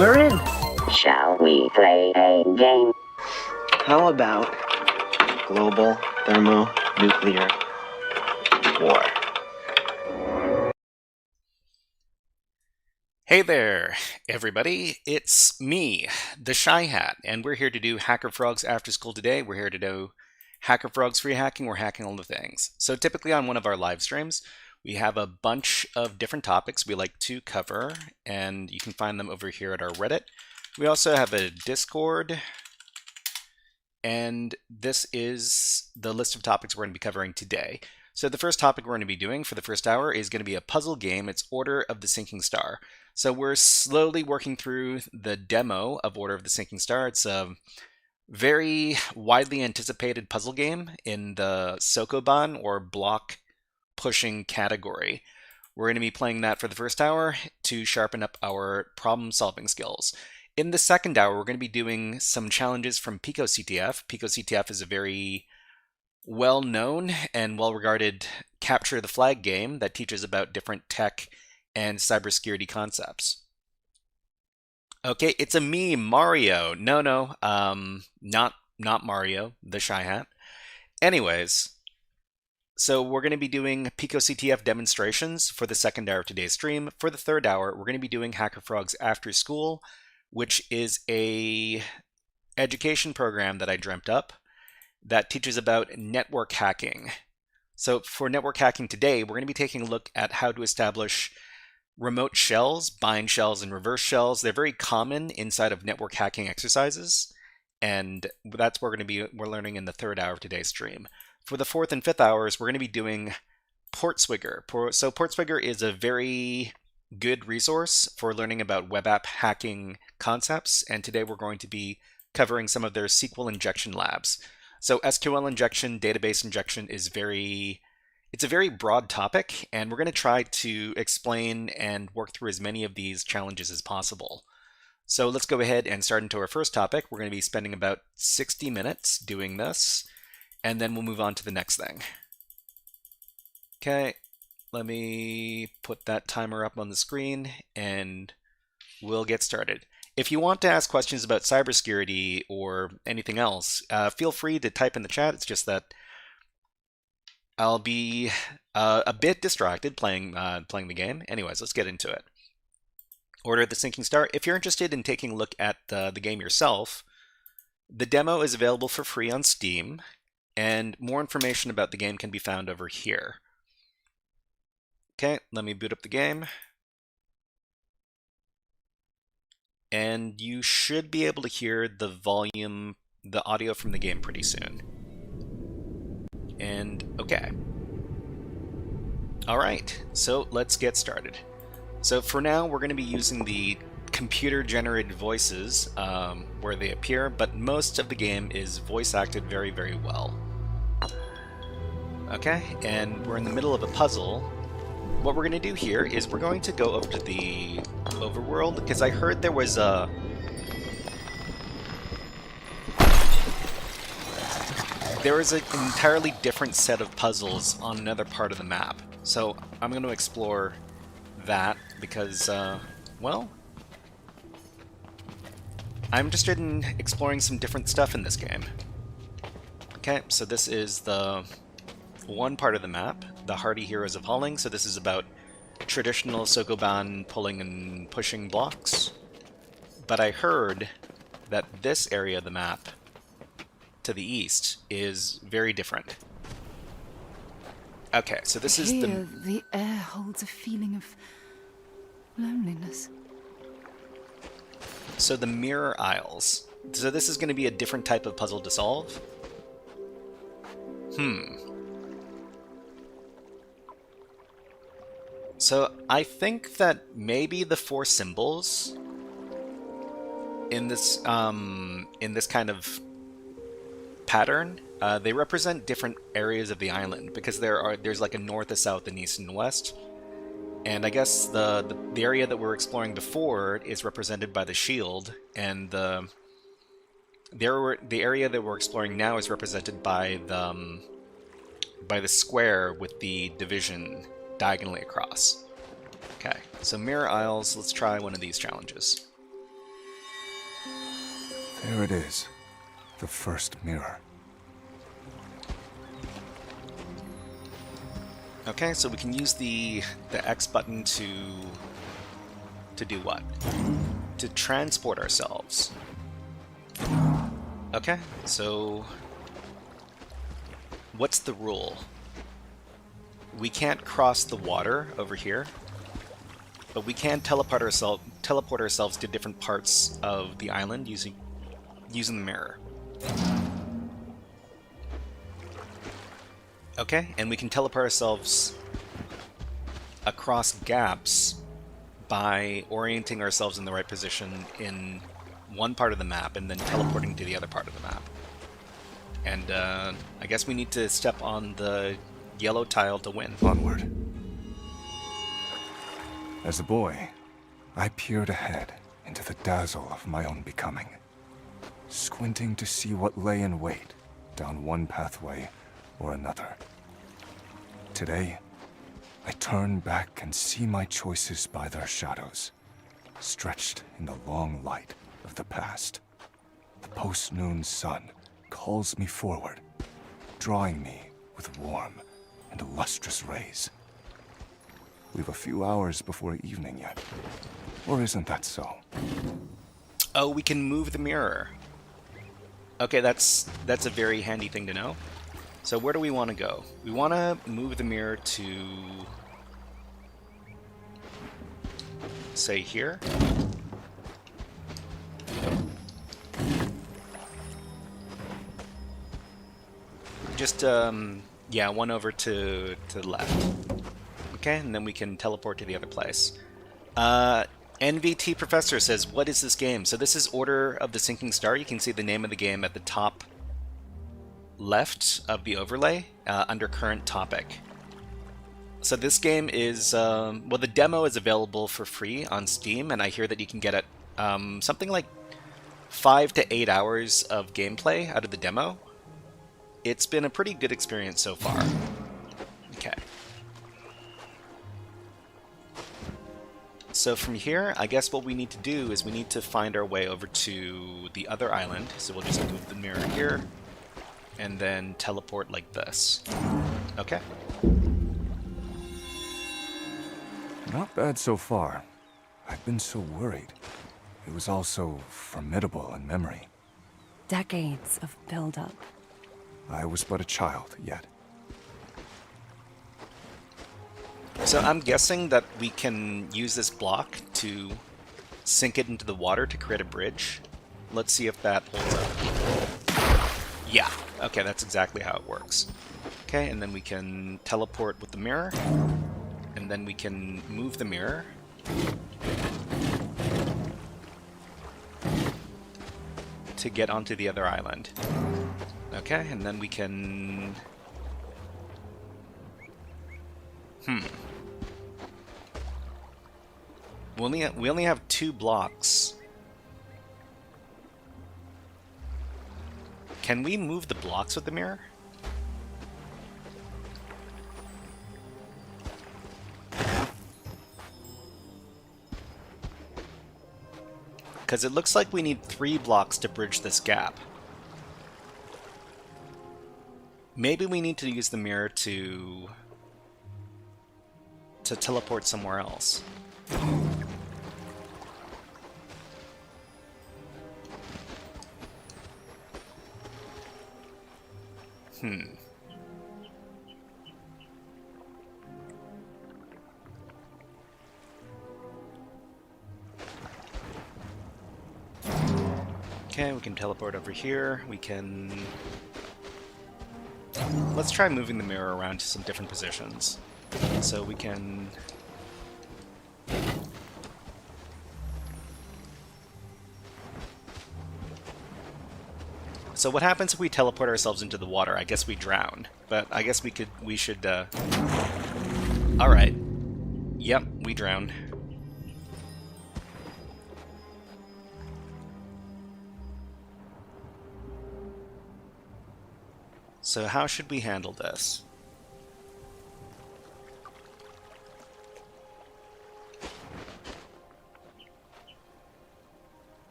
We're in. Shall we play a game? How about global thermonuclear war? Hey there, everybody. It's me, the Shy Hat, and we're here to do HackerFrogs AfterSchool today. We're here to do HackerFrogs free hacking. We're hacking all the things. So typically on one of our live streams, we have a bunch of different topics we like to cover, and you can find them over here at our Reddit. We also have a Discord, and this is the list of topics we're going to be covering today. So the first topic we're going to be doing for the first hour is going to be a puzzle game. It's Order of the Sinking Star. So we're slowly working through the demo of Order of the Sinking Star. It's a very widely anticipated puzzle game in the Sokoban or block pushing category. We're going to be playing that for the first hour to sharpen up our problem solving skills. In the second hour, we're going to be doing some challenges from PicoCTF. PicoCTF is a very well-known and well-regarded capture the flag game that teaches about different tech and cybersecurity concepts. Okay, it's a me, Mario. No, not Mario, the Shy Hat. Anyways, so we're going to be doing PicoCTF demonstrations for the second hour of today's stream. For the third hour, we're going to be doing HackerFrogs AfterSchool, which is a education program that I dreamt up that teaches about network hacking. So for network hacking today, we're going to be taking a look at how to establish remote shells, bind shells, and reverse shells. They're very common inside of network hacking exercises, and that's what we're learning in the third hour of today's stream. For the fourth and fifth hours, we're going to be doing PortSwigger. So PortSwigger is a very good resource for learning about web app hacking concepts, and today we're going to be covering some of their SQL Injection Labs. So SQL injection, database injection is it's a very broad topic, and we're going to try to explain and work through as many of these challenges as possible. So let's go ahead and start into our first topic. We're going to be spending about 60 minutes doing this, and then we'll move on to the next thing. Okay, let me put that timer up on the screen, and we'll get started. If you want to ask questions about cybersecurity or anything else, feel free to type in the chat. It's just that I'll be a bit distracted playing the game. Anyways, let's get into it. Order of the Sinking Star. If you're interested in taking a look at the game yourself, the demo is available for free on Steam, and more information about the game can be found over here. Okay, let me boot up the game. And you should be able to hear the audio from the game pretty soon. And okay. All right, so let's get started. So for now, we're going to be using the computer-generated voices where they appear, but most of the game is voice-acted very, very well. Okay, and we're in the middle of a puzzle. What we're going to do here is we're going to go over to the overworld, because I heard there was an entirely different set of puzzles on another part of the map. So I'm going to explore that because, well, I'm interested in exploring some different stuff in this game. Okay, so this is the one part of the map, the Hardy Heroes of Halling. So this is about traditional Sokoban pulling and pushing blocks. But I heard that this area of the map to the east is very different. Okay, so this is the air holds a feeling of loneliness. So the Mirror Isles. So this is going to be a different type of puzzle to solve. So I think that maybe the four symbols in this kind of pattern, they represent different areas of the island, because there's like a north, a south, an east, and west. And I guess the area that we're exploring before is represented by the shield, and the area that we're exploring now is represented by the square with the division diagonally across. Okay, so Mirror Isles, let's try one of these challenges. There it is. The first mirror. Okay, so we can use the X button to do what? To transport ourselves. Okay, so what's the rule? We can't cross the water over here, but we can teleport ourselves to different parts of the island using the mirror. Okay, and we can teleport ourselves across gaps by orienting ourselves in the right position in one part of the map and then teleporting to the other part of the map. And I guess we need to step on the yellow tile to win. Onward. As a boy, I peered ahead into the dazzle of my own becoming, squinting to see what lay in wait down one pathway or another. Today, I turn back and see my choices by their shadows, stretched in the long light of the past. The post-noon sun calls me forward, drawing me with warm and lustrous rays. We've a few hours before evening yet. Or isn't that so? Oh, we can move the mirror. Okay, that's a very handy thing to know. So where do we want to go? We want to move the mirror to, say, here. Just, yeah, one over to the left. Okay, and then we can teleport to the other place. NVT Professor says, what is this game? So this is Order of the Sinking Star. You can see the name of the game at the top left of the overlay under current topic. So this game is, well, the demo is available for free on Steam, and I hear that you can get it something like 5 to 8 hours of gameplay out of the demo. It's been a pretty good experience so far. Okay. So from here, I guess what we need to do is we need to find our way over to the other island. So we'll just move the mirror here, and then teleport like this. Okay. Not bad so far. I've been so worried. It was all so formidable in memory. Decades of build-up. I was but a child yet. So I'm guessing that we can use this block to sink it into the water to create a bridge. Let's see if that holds up. Yeah, okay, that's exactly how it works. Okay, and then we can teleport with the mirror, and then we can move the mirror. To get onto the other island. Okay, and then we can... We only have 2 blocks. Can we move the blocks with the mirror? Because it looks like we need 3 blocks to bridge this gap. Maybe we need to use the mirror to teleport somewhere else. Okay, we can teleport over here. We can... Let's try moving the mirror around to some different positions. So we can... So what happens if we teleport ourselves into the water? I guess we drown. But I guess we should, Alright. Yep, we drown. So how should we handle this?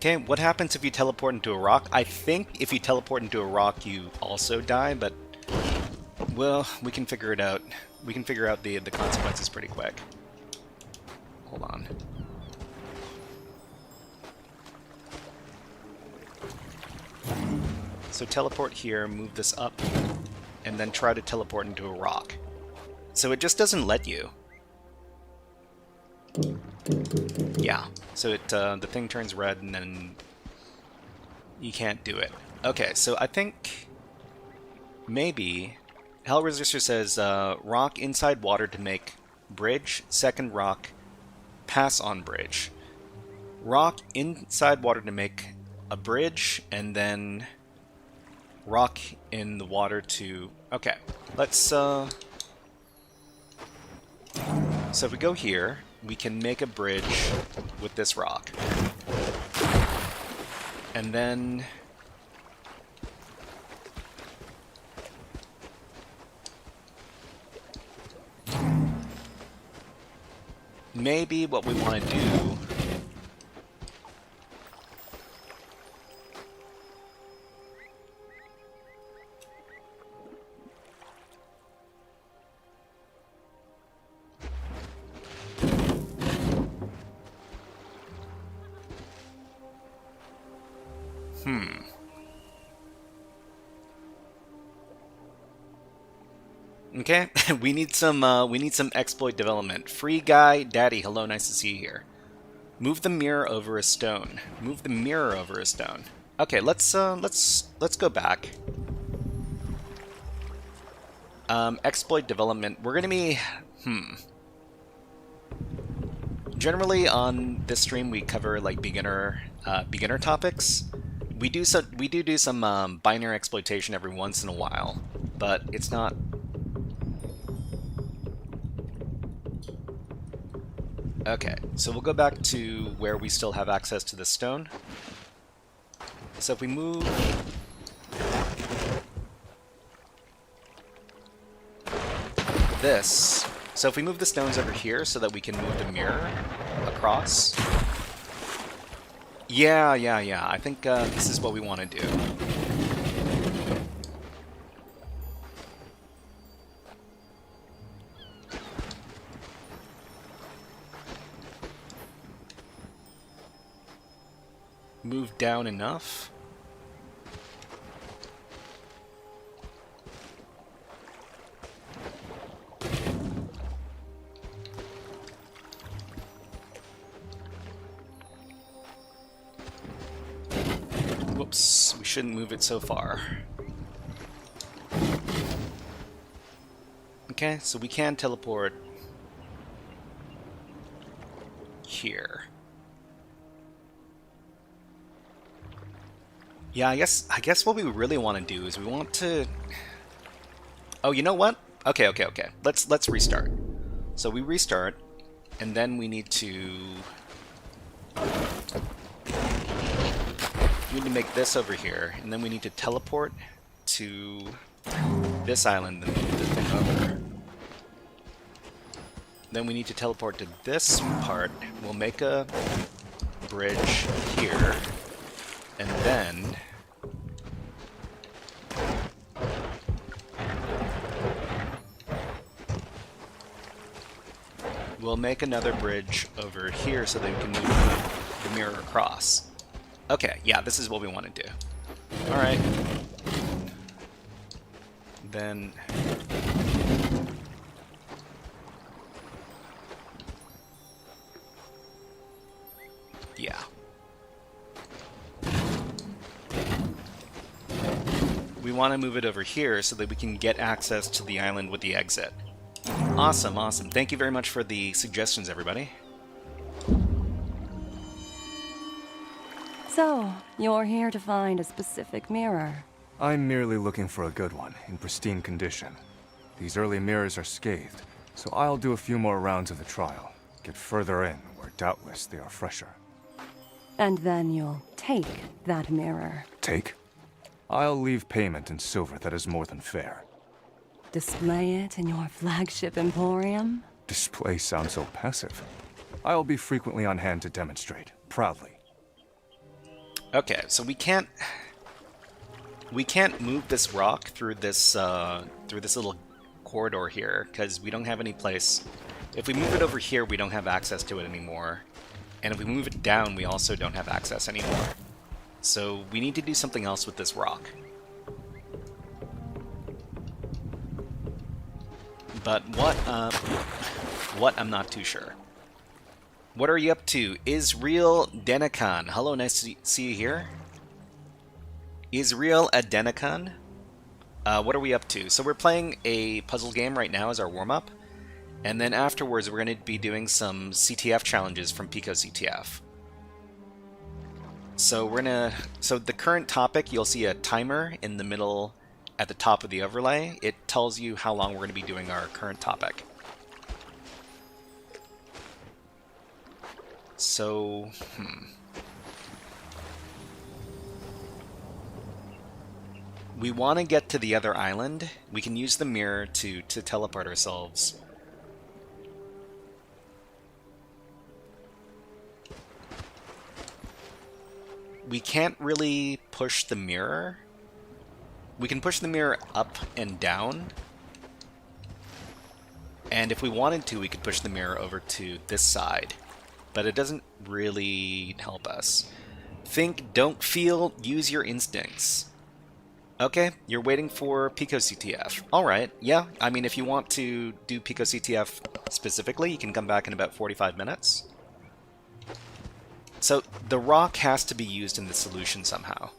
Okay, what happens if you teleport into a rock? I think if you teleport into a rock, you also die, but... well, we can figure it out. We can figure out the consequences pretty quick. Hold on. So teleport here, move this up, and then try to teleport into a rock. So it just doesn't let you. Yeah, so it the thing turns red and then you can't do it. Okay, so I think maybe Hell Resistor says rock inside water to make bridge, second rock, pass on bridge. Rock inside water to make a bridge, and then rock in the water to... okay, let's... so if we go here, we can make a bridge with this rock. And then... maybe what we want to do... Okay, we need some exploit development. Free guy, daddy, hello, nice to see you here. Move the mirror over a stone. Move the mirror over a stone. Okay, let's go back. Exploit development. We're gonna be generally on this stream we cover like beginner topics. We do some binary exploitation every once in a while, but it's not. Okay, so we'll go back to where we still have access to the stone. So if we move this, so if we move the stones over here so that we can move the mirror across. Yeah, I think this is what we want to do. Move down enough. Whoops, we shouldn't move it so far. Okay, so we can teleport here. Yeah, I guess what we really want to do is we want to... oh, you know what? Okay. Let's restart. So we restart, and then we need to... we need to make this over here, and then we need to teleport to this island and move the thing over. Then we need to teleport to this part. We'll make a bridge here. And then we'll make another bridge over here so that we can move the mirror across. Okay, yeah, this is what we want to do. Alright. Then... yeah. We want to move it over here so that we can get access to the island with the exit. Awesome. Thank you very much for the suggestions, everybody. So, you're here to find a specific mirror. I'm merely looking for a good one, in pristine condition. These early mirrors are scathed, so I'll do a few more rounds of the trial. Get further in, where doubtless they are fresher. And then you'll take that mirror. Take? I'll leave payment in silver that is more than fair. Display it in your flagship emporium? Display sounds so passive. I'll be frequently on hand to demonstrate, proudly. Okay, so we can't move this rock through this little corridor here because we don't have any place. If we move it over here, we don't have access to it anymore. And if we move it down, we also don't have access anymore. So we need to do something else with this rock. But what I'm not too sure. What are you up to? Israel Denikan. Hello, nice to see you here. Israel Denikan. What are we up to? So we're playing a puzzle game right now as our warm-up. And then afterwards, we're going to be doing some CTF challenges from PicoCTF. So so the current topic, you'll see a timer in the middle at the top of the overlay. It tells you how long we're going to be doing our current topic. So, we want to get to the other island. We can use the mirror to teleport ourselves. We can't really push the mirror. We can push the mirror up and down. And if we wanted to, we could push the mirror over to this side. But it doesn't really help us. Think, don't feel, use your instincts. Okay, you're waiting for PicoCTF. Alright, yeah, I mean, if you want to do PicoCTF specifically, you can come back in about 45 minutes. So, the rock has to be used in the solution somehow.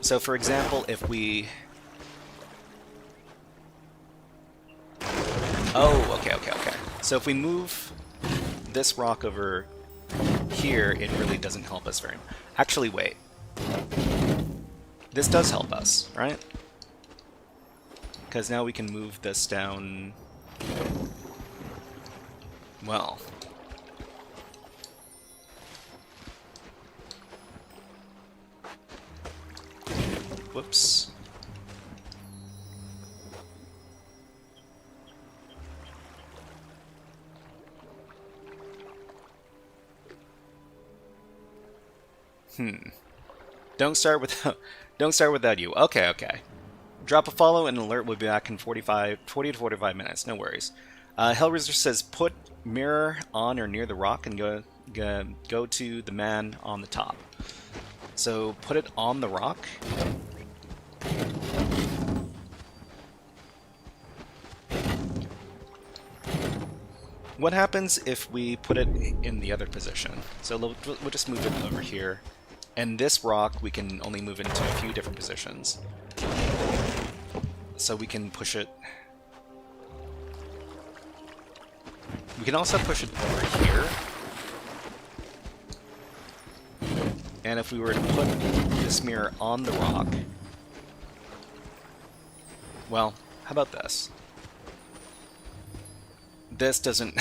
So, for example, if we... Oh, okay. So if we move this rock over here, it really doesn't help us very much. Actually, wait. This does help us, right? Because now we can move this down... Well... Whoops. Don't start without you. Okay. Drop a follow and alert will be back in 40 to 45 minutes. No worries. Hellraiser says put mirror on or near the rock and go to the man on the top. So put it on the rock. What happens if we put it in the other position? So we'll just move it over here. And this rock, we can only move it into a few different positions. So we can push it... We can also push it over here. And if we were to put this mirror on the rock... Well, how about this? This doesn't...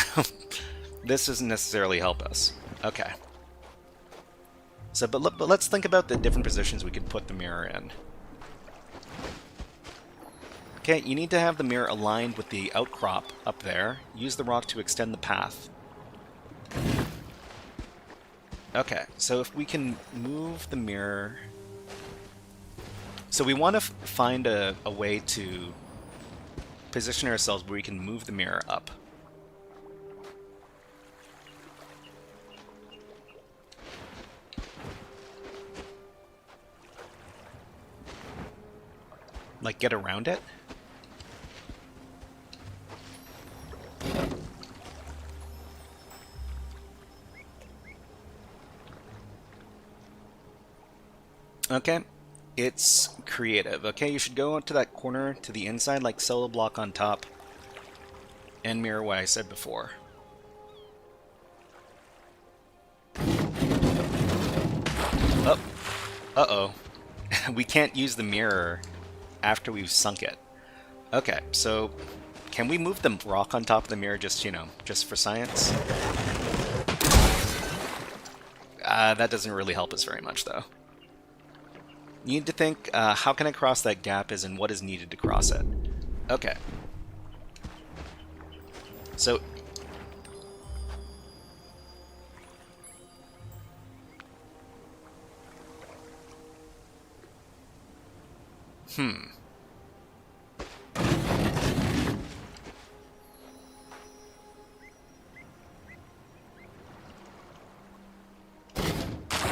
this doesn't necessarily help us. Okay. So, but let's think about the different positions we could put the mirror in. Okay, you need to have the mirror aligned with the outcrop up there. Use the rock to extend the path. Okay, so if we can move the mirror... So we want to find a way to position ourselves where we can move the mirror up. Like, get around it? Okay, it's creative. Okay, you should go to that corner to the inside, like solo block on top, and mirror what I said before. Oh, uh-oh. We can't use the mirror after we've sunk it. Okay, so can we move the rock on top of the mirror just, you know, just for science? That doesn't really help us very much, though. You need to think, how can I cross that gap is and what is needed to cross it. Okay. So...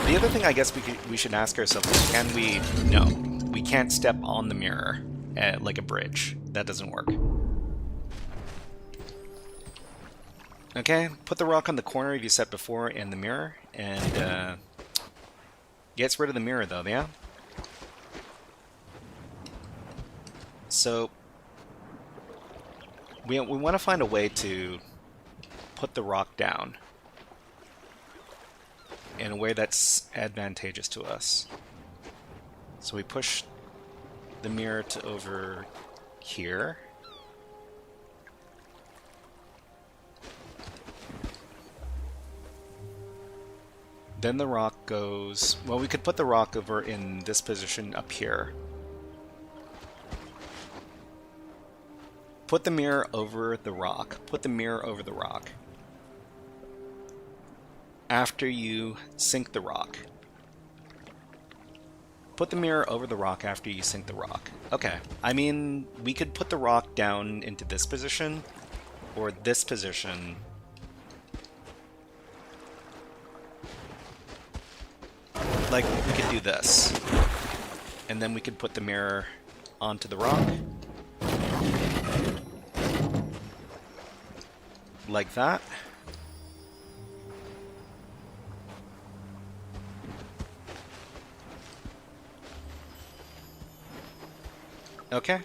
The other thing I guess we should ask ourselves is, can we... No, we can't step on the mirror like a bridge. That doesn't work. Okay, put the rock on the corner you set before in the mirror, and gets rid of the mirror though, yeah? So, we want to find a way to put the rock down in a way that's advantageous to us. So we push the mirror to over here. Then the rock goes... Well, we could put the rock over in this position up here. Put the mirror over the rock. Put the mirror over the rock. After you sink the rock. Put the mirror over the rock after you sink the rock. Okay. I mean, we could put the rock down into this position, or this position. Like, we could do this. And then we could put the mirror onto the rock. Like that. Okay.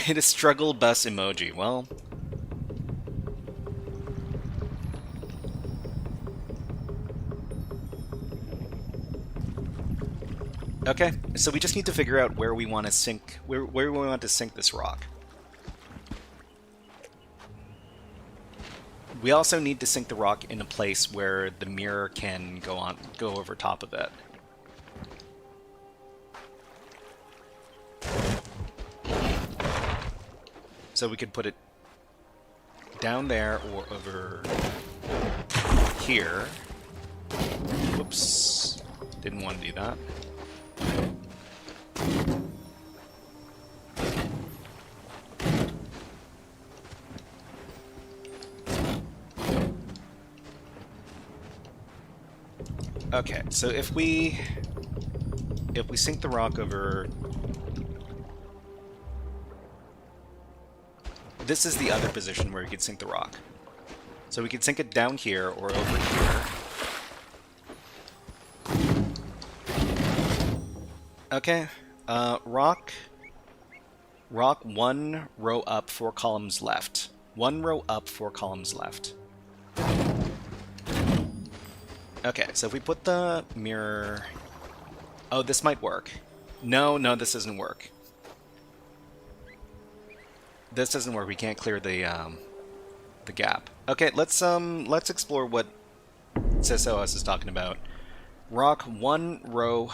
It is struggle bus emoji. Well... Okay, so we just need to figure out where we want to sink, where we want to sink this rock. We also need to sink the rock in a place where the mirror can go over top of it. So we could put it down there or over here. Whoops, didn't want to do that. Okay, so if we sink the rock over... This is the other position where we could sink the rock. So we could sink it down here or over here. Okay, rock 1 row up, 4 columns left. 1 row up, 4 columns left. Okay, so if we put the mirror... Oh, this might work. No, this doesn't work. This doesn't work. We can't clear the gap. Okay, let's explore what SysOS is talking about. Rock 1 row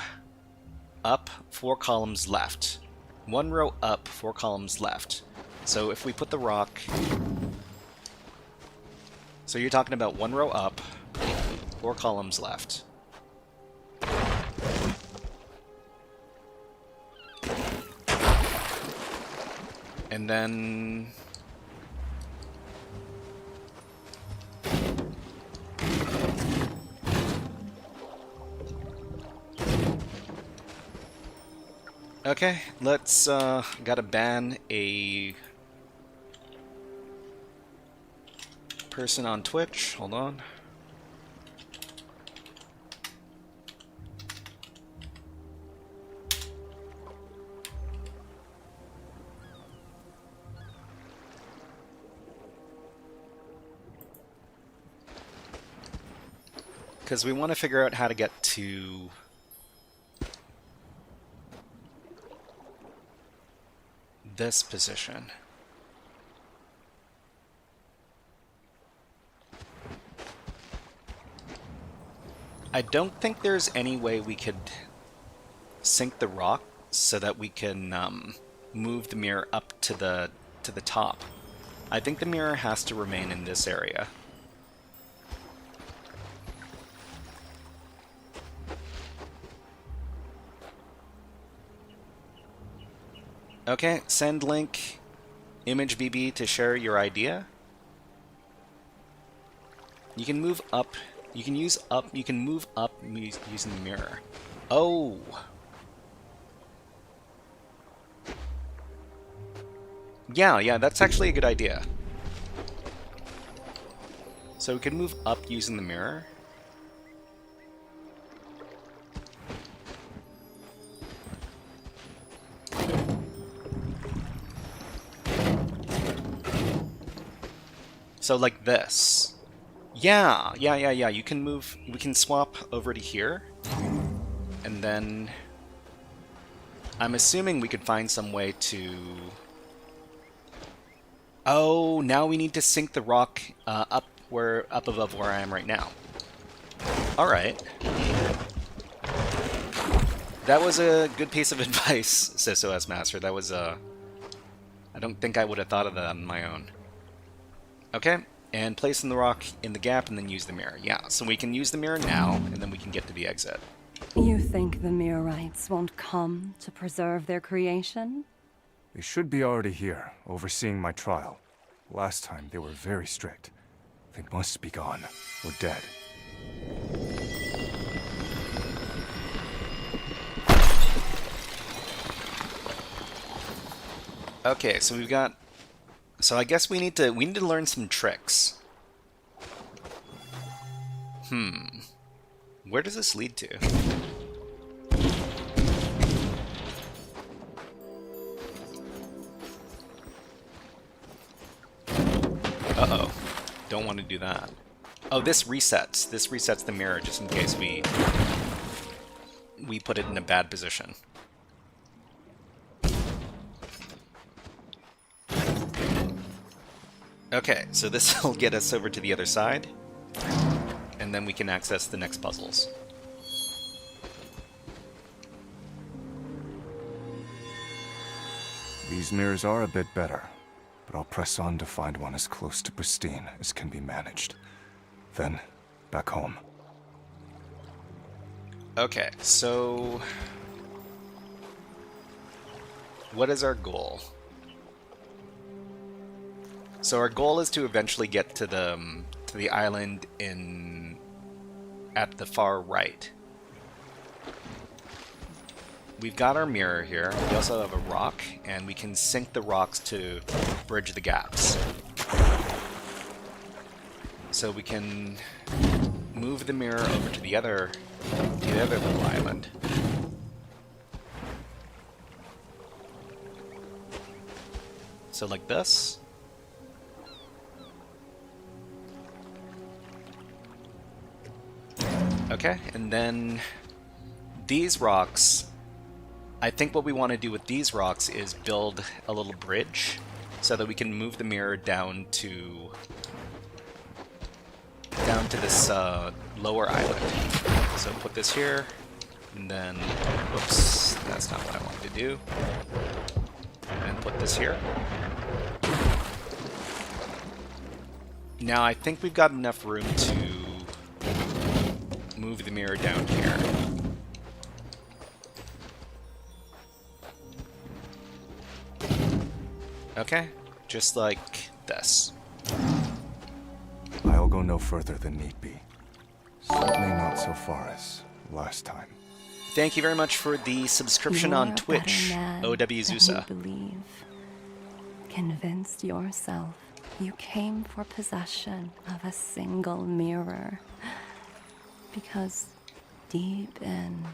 up, 4 columns left. 1 row up, 4 columns left. So if we put the rock... So you're talking about 1 row up, 4 columns left. And then... Okay, let's, gotta ban a person on Twitch. Hold on. Because we want to figure out how to get to this position. I don't think there's any way we could sink the rock so that we can move the mirror up to the top. I think the mirror has to remain in this area. Okay, send link ImageBB to share your idea. You can move up. You can use up. You can move up using the mirror. Oh. Yeah, that's actually a good idea. So we can move up using the mirror. So like this. Yeah. You can move. We can swap over to here. And then I'm assuming we could find some way to... Oh, now we need to sink the rock up above where I am right now. Alright. That was a good piece of advice, says OS Master. That was I don't think I would have thought of that on my own. Okay, and placing the rock in the gap and then use the mirror. Yeah, so we can use the mirror now, and then we can get to the exit. You think the Mirrorites won't come to preserve their creation? They should be already here, overseeing my trial. Last time, they were very strict. They must be gone, or dead. Okay, so we've got... So I guess we need to learn some tricks. Where does this lead to? Uh-oh. Don't want to do that. Oh, this resets. This resets the mirror just in case we put it in a bad position. Okay, so this will get us over to the other side, and then we can access the next puzzles. These mirrors are a bit better, but I'll press on to find one as close to pristine as can be managed. Then, back home. Okay, so... what is our goal? So our goal is to eventually get to the island at the far right. We've got our mirror here. We also have a rock, and we can sink the rocks to bridge the gaps. So we can move the mirror over to the other little island. So like this. Okay, and then these rocks, I think what we want to do with these rocks is build a little bridge so that we can move the mirror down to this lower island. So put this here, and then, whoops, that's not what I wanted to do. And put this here. Now I think we've got enough room to move the mirror down here. Okay, just like this. I'll go no further than need be. Certainly not so far as last time. Thank you very much for the subscription on Twitch, OWZusa. Believe. Convinced yourself you came for possession of a single mirror. Because deep in,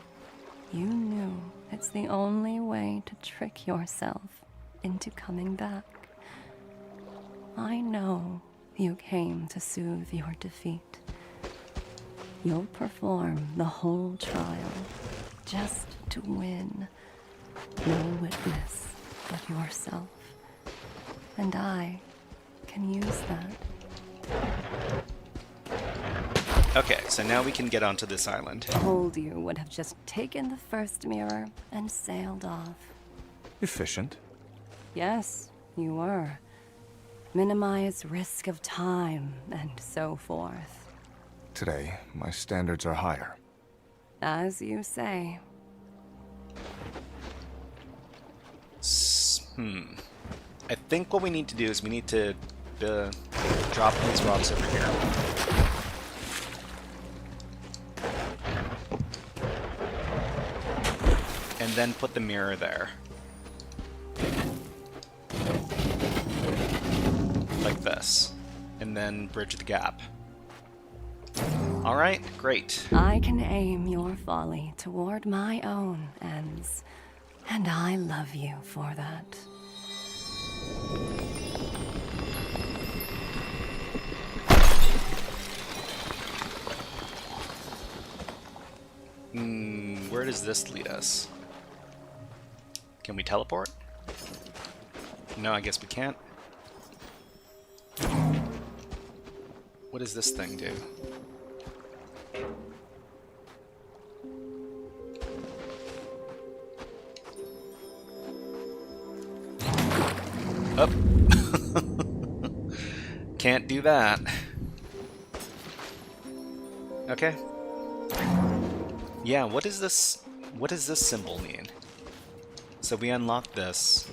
you knew it's the only way to trick yourself into coming back. I know you came to soothe your defeat. You'll perform the whole trial just to win. No witness but yourself. And I can use that. Okay, so now we can get onto this island. Told you would have just taken the first mirror and sailed off. Efficient. Yes, you were. Minimize risk of time and so forth. Today, my standards are higher. As you say. I think what we need to do is we need to drop these rocks over here. And then put the mirror there. Like this. And then bridge the gap. Alright, great. I can aim your folly toward my own ends. And I love you for that. Where does this lead us? Can we teleport? No, I guess we can't. What does this thing do? Oh. Can't do that. Okay. Yeah, what is this? What does this symbol mean? So we unlock this.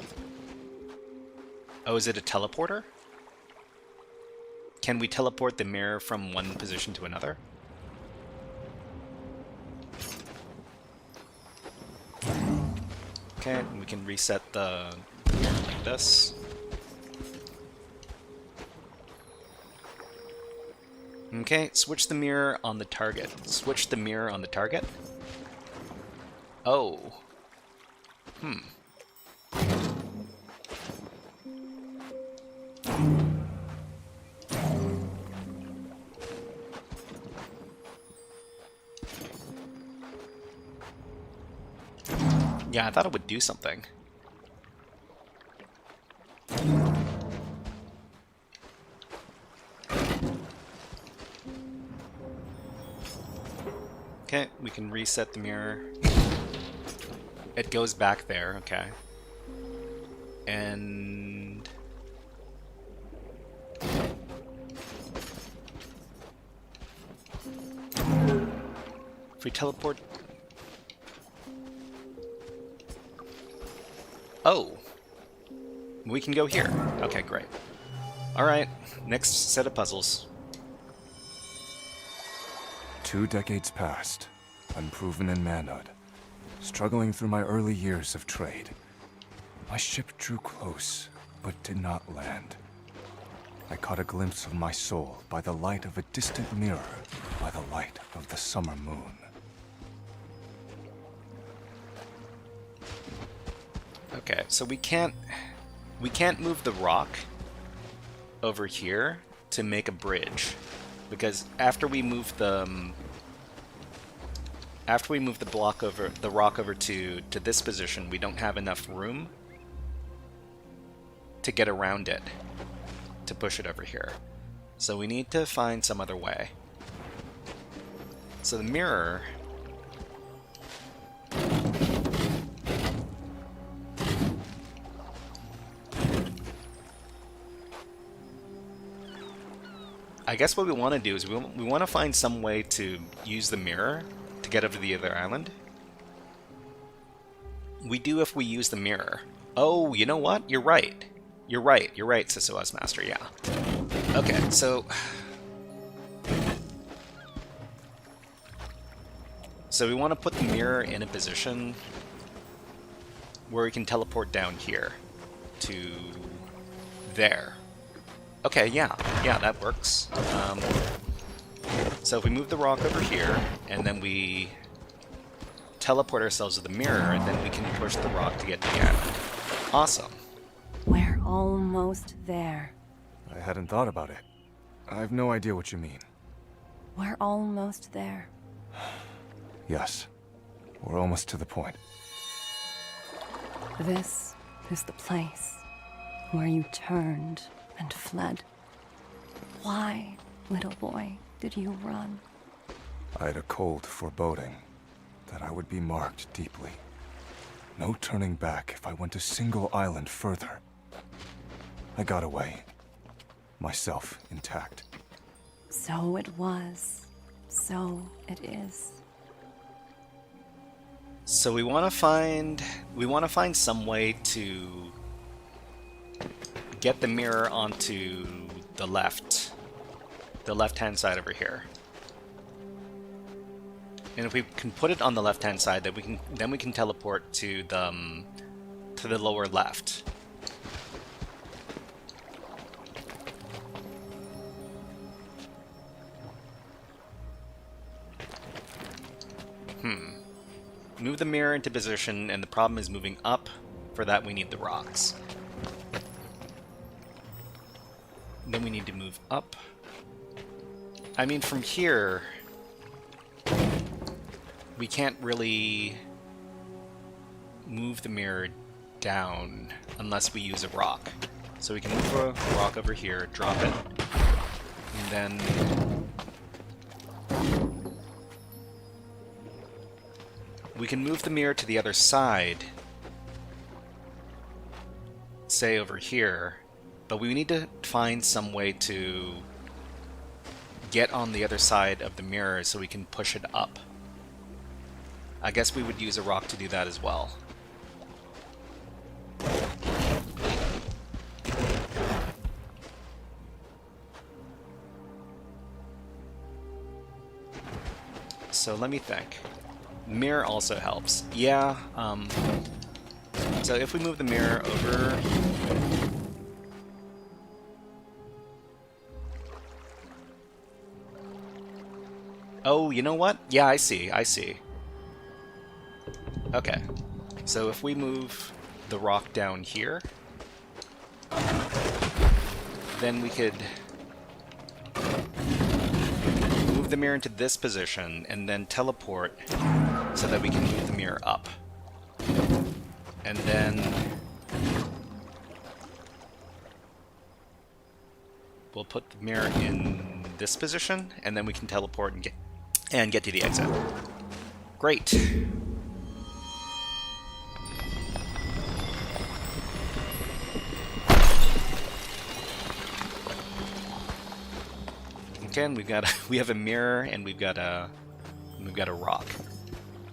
Oh, is it a teleporter? Can we teleport the mirror from one position to another? Okay, and we can reset the mirror like this. Okay, switch the mirror on the target. Switch the mirror on the target. Oh. Yeah, I thought it would do something. Okay, we can reset the mirror. It goes back there, okay. And... if we teleport... Oh! We can go here. Okay, great. Alright, next set of puzzles. 2 decades passed, unproven in manhood, struggling through my early years of trade. My ship drew close, but did not land. I caught a glimpse of my soul by the light of a distant mirror, by the light of the summer moon. Okay, so we can't move the rock over here to make a bridge, because after we move the rock over to this position, we don't have enough room to get around it to push it over here. So we need to find some other way. So the mirror I guess what we want to do is we want to find some way to use the mirror to get over to the other island. We do if we use the mirror. Oh, you know what? You're right. You're right, SysOS Master, yeah. Okay, so... so we want to put the mirror in a position where we can teleport down here to there. Okay, yeah, that works. So if we move the rock over here, and then we teleport ourselves to the mirror, and then we can push the rock to get to the island. Awesome. We're almost there. I hadn't thought about it. I've no idea what you mean. We're almost there. Yes, we're almost to the point. This is the place where you turned and fled. Why, little boy, did you run? I had a cold foreboding that I would be marked deeply. No turning back if I went a single island further. I got away, myself intact. So it was. So it is. So we want to find some way to get the mirror onto the left-hand side over here. And if we can put it on the left-hand side, then we can teleport to the lower left. Move the mirror into position, and the problem is moving up. For that, we need the rocks. Then we need to move up. I mean, from here, we can't really move the mirror down unless we use a rock. So we can move a rock over here, drop it, and then we can move the mirror to the other side, say over here, but we need to find some way to get on the other side of the mirror so we can push it up. I guess we would use a rock to do that as well. So let me think. Mirror also helps. Yeah, so if we move the mirror over... Oh, you know what? Yeah, I see. Okay. So if we move the rock down here, then we could move the mirror into this position and then teleport so that we can move the mirror up. And then we'll put the mirror in this position, and then we can teleport and get to the exit. Great. Again, we have a mirror and we've got a rock.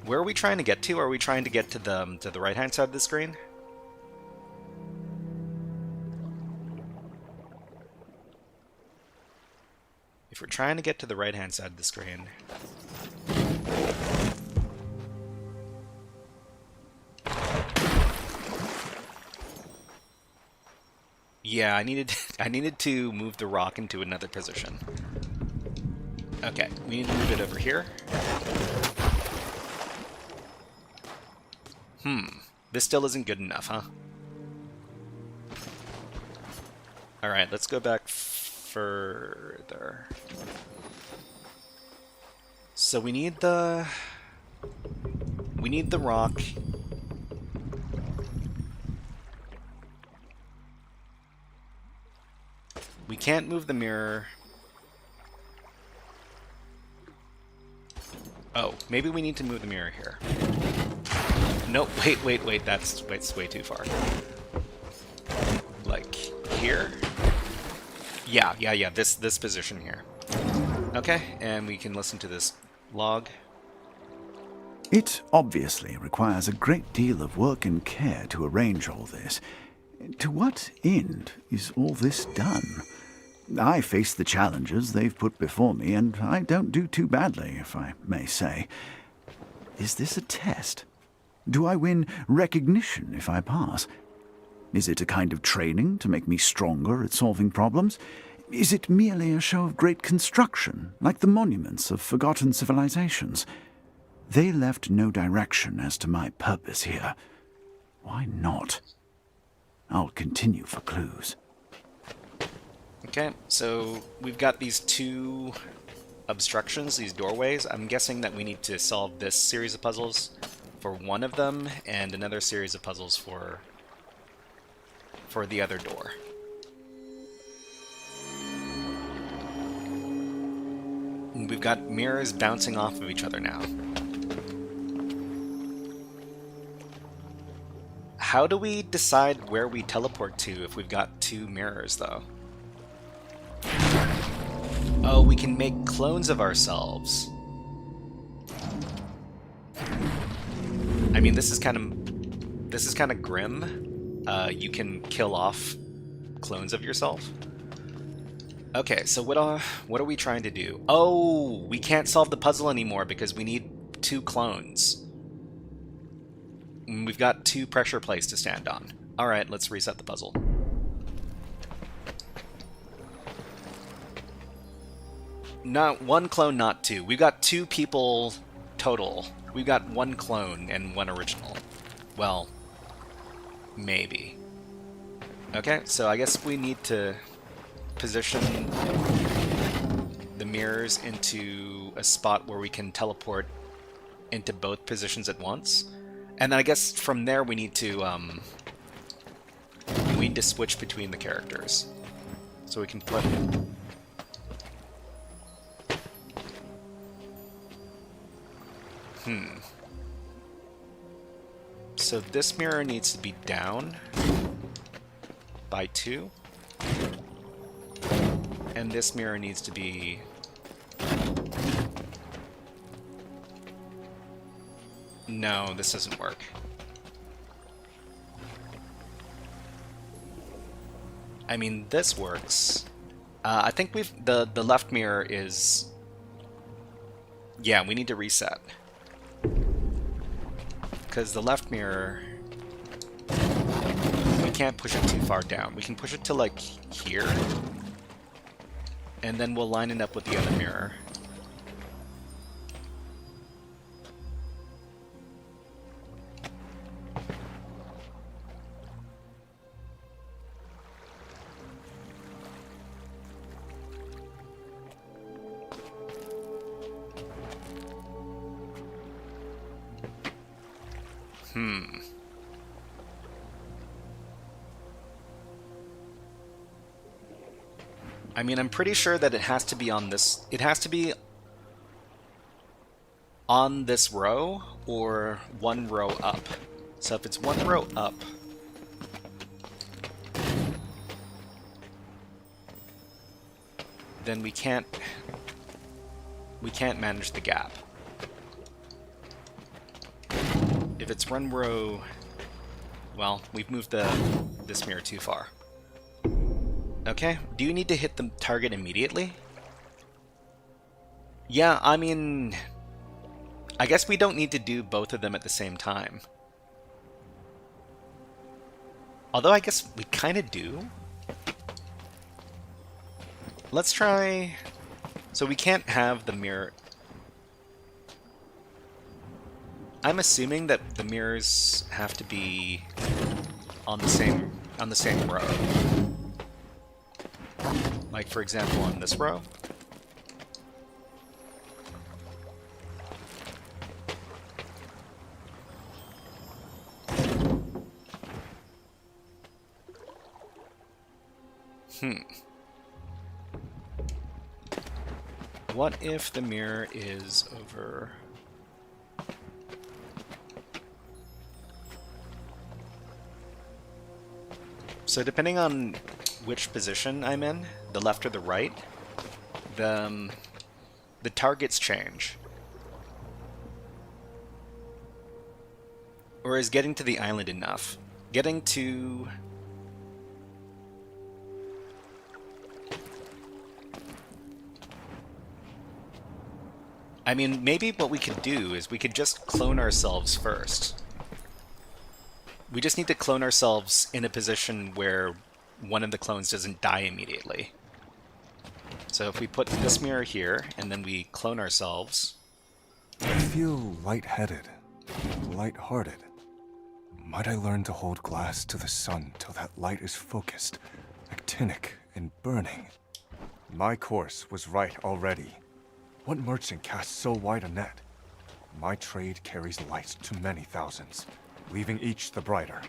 Where are we trying to get to? Are we trying to get to the right-hand side of the screen? If we're trying to get to the right-hand side of the screen, yeah, I needed to move the rock into another position. Okay, we need to move it over here. This still isn't good enough, huh? Alright, let's go back further. So we need the rock. We can't move the mirror. Oh, maybe we need to move the mirror here. Nope, wait, that's way too far. Like, here? Yeah, this position here. Okay, and we can listen to this log. It obviously requires a great deal of work and care to arrange all this. To what end is all this done? I face the challenges they've put before me, and I don't do too badly, if I may say. Is this a test? Do I win recognition if I pass? Is it a kind of training to make me stronger at solving problems? Is it merely a show of great construction, like the monuments of forgotten civilizations? They left no direction as to my purpose here. Why not? I'll continue for clues. Okay, so we've got these two obstructions, these doorways. I'm guessing that we need to solve this series of puzzles for one of them, and another series of puzzles for the other door. we've got mirrors bouncing off of each other now. How do we decide where we teleport to if we've got two mirrors, though? Oh, we can make clones of ourselves. I mean, this is kind of grim. You can kill off clones of yourself. Okay, so what are we trying to do? Oh, we can't solve the puzzle anymore because we need two clones. And we've got two pressure plates to stand on. Alright, let's reset the puzzle. Not one clone, not two. We've got two people total. We've got one clone and one original. Well, maybe. Okay, so I guess we need to position the mirrors into a spot where we can teleport into both positions at once. And then I guess from there we need to switch between the characters. So we can put So this mirror needs to be down by 2. And this mirror needs to be No, this doesn't work. I mean, this works. I think the left mirror is... Yeah, we need to reset. Because the left mirror... We can't push it too far down. We can push it to, like, here. And then we'll line it up with the other mirror. I mean, I'm pretty sure that it has to be on this... It has to be on this row or one row up. So if it's one row up... then we can't manage the gap. If it's one row... Well, we've moved this mirror too far. Okay, do you need to hit the target immediately? Yeah, I mean... I guess we don't need to do both of them at the same time. Although I guess we kind of do. Let's try... So we can't have the mirror... I'm assuming that the mirrors have to be on the same row. Like, for example, on this row. What if the mirror is over... So depending on which position I'm in, the left or the right, the targets change. Or is getting to the island enough? Getting to... I mean, maybe what we could do is we could just clone ourselves first. We just need to clone ourselves in a position where one of the clones doesn't die immediately. So if we put this mirror here, and then we clone ourselves... I feel lightheaded, lighthearted. Might I learn to hold glass to the sun till that light is focused, actinic and burning? My course was right already. What merchant casts so wide a net? My trade carries light to many thousands, leaving each the brighter.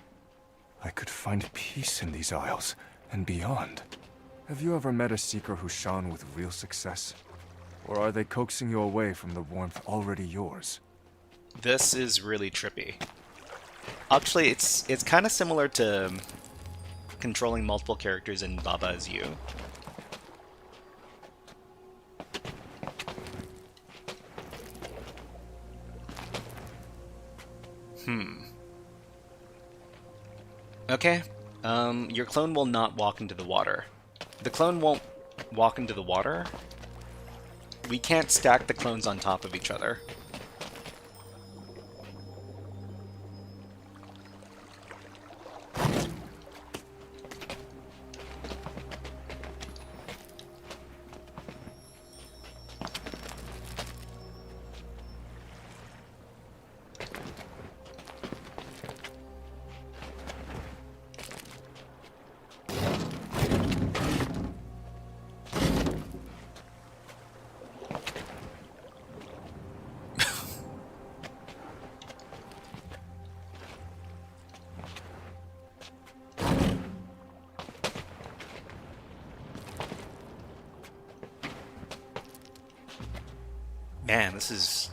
I could find peace in these isles, and beyond. Have you ever met a seeker who shone with real success? Or are they coaxing you away from the warmth already yours? This is really trippy. Actually, it's kind of similar to controlling multiple characters in Baba Is You. Okay. Your clone will not walk into the water. The clone won't walk into the water. We can't stack the clones on top of each other. Man, this is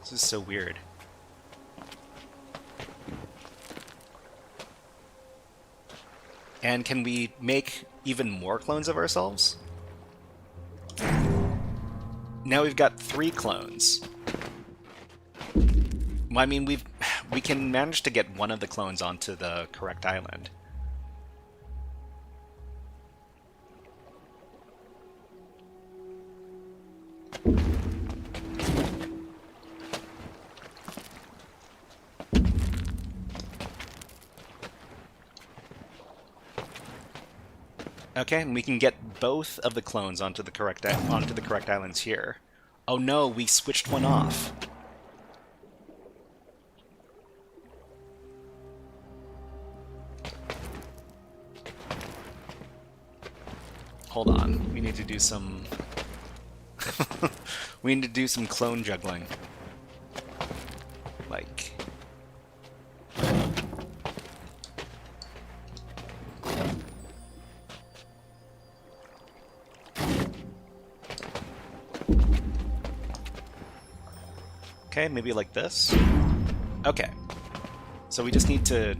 so weird. And can we make even more clones of ourselves? Now we've got 3 clones. Well, I mean, we can manage to get one of the clones onto the correct island. Okay, and we can get both of the clones onto the correct islands here. Oh no, we switched one off. Hold on, we need to do some we need to do some clone juggling. Like okay, maybe like this. Okay. So we just need to...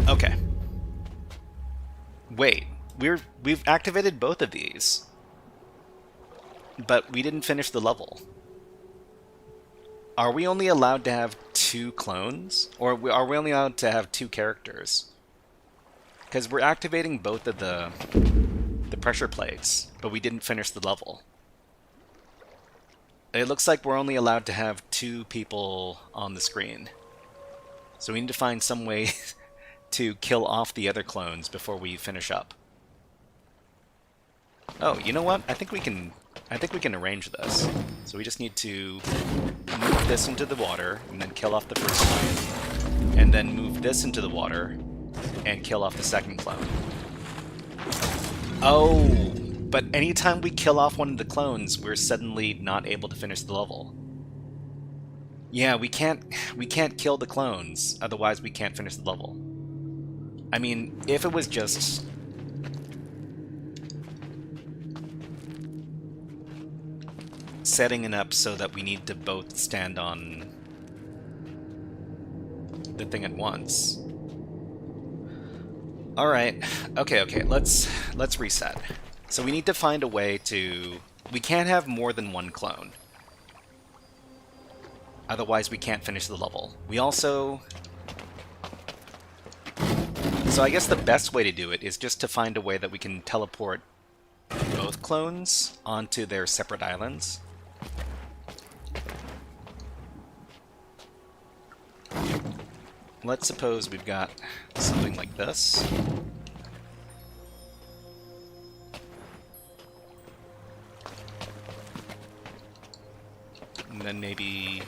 Okay. Wait, we've activated both of these, but we didn't finish the level. Are we only allowed to have 2 clones? Or are we only allowed to have 2 characters? Because we're activating both of the pressure plates, but we didn't finish the level. It looks like we're only allowed to have 2 people on the screen. So we need to find some way to kill off the other clones before we finish up. Oh, you know what? I think we can arrange this. So we just need to move this into the water and then kill off the first clone. And then move this into the water and kill off the second clone. Oh, but anytime we kill off one of the clones, we're suddenly not able to finish the level. Yeah, we can't kill the clones, otherwise we can't finish the level. I mean, if it was just... setting it up so that we need to both stand on the thing at once. Alright, okay, let's reset. So we need to find a way to... we can't have more than 1 clone. Otherwise we can't finish the level. We also... so I guess the best way to do it is just to find a way that we can teleport both clones onto their separate islands. Let's suppose we've got something like this. And then maybe...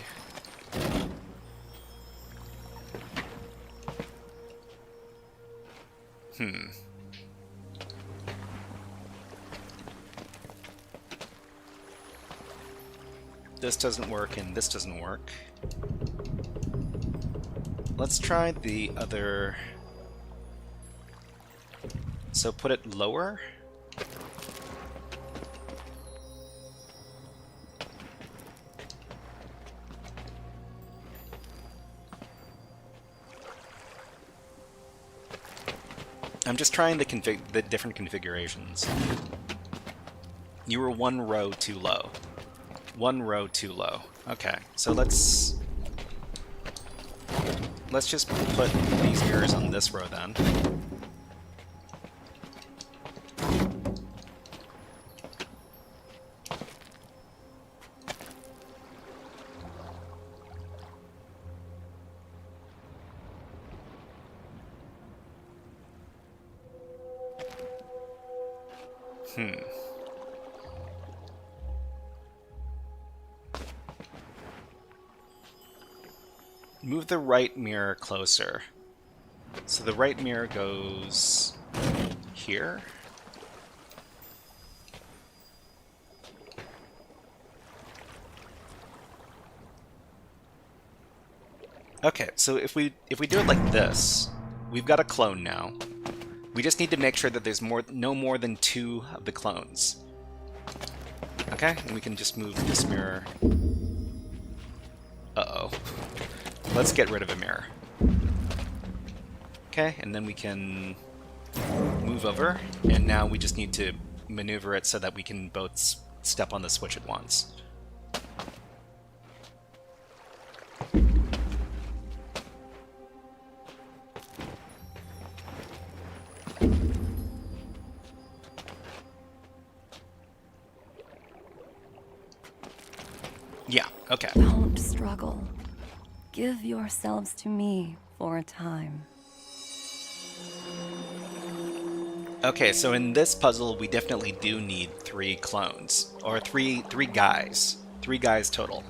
this doesn't work and this doesn't work. Let's try the other. So put it lower. I'm just trying the different configurations. You were one row too low. One row too low. Okay, so let's just put these mirrors on this row then. Move the right mirror closer. So the right mirror goes here. Okay, so if we do it like this, we've got a clone now. We just need to make sure that there's no more than 2 of the clones. Okay, and we can just move this mirror. Uh-oh. Let's get rid of a mirror. Okay, and then we can move over, and now we just need to maneuver it so that we can both step on the switch at once. Yeah, okay. Don't struggle. Give yourselves to me for a time. Okay, so in this puzzle, we definitely do need 3 clones. Or three guys. 3 guys total.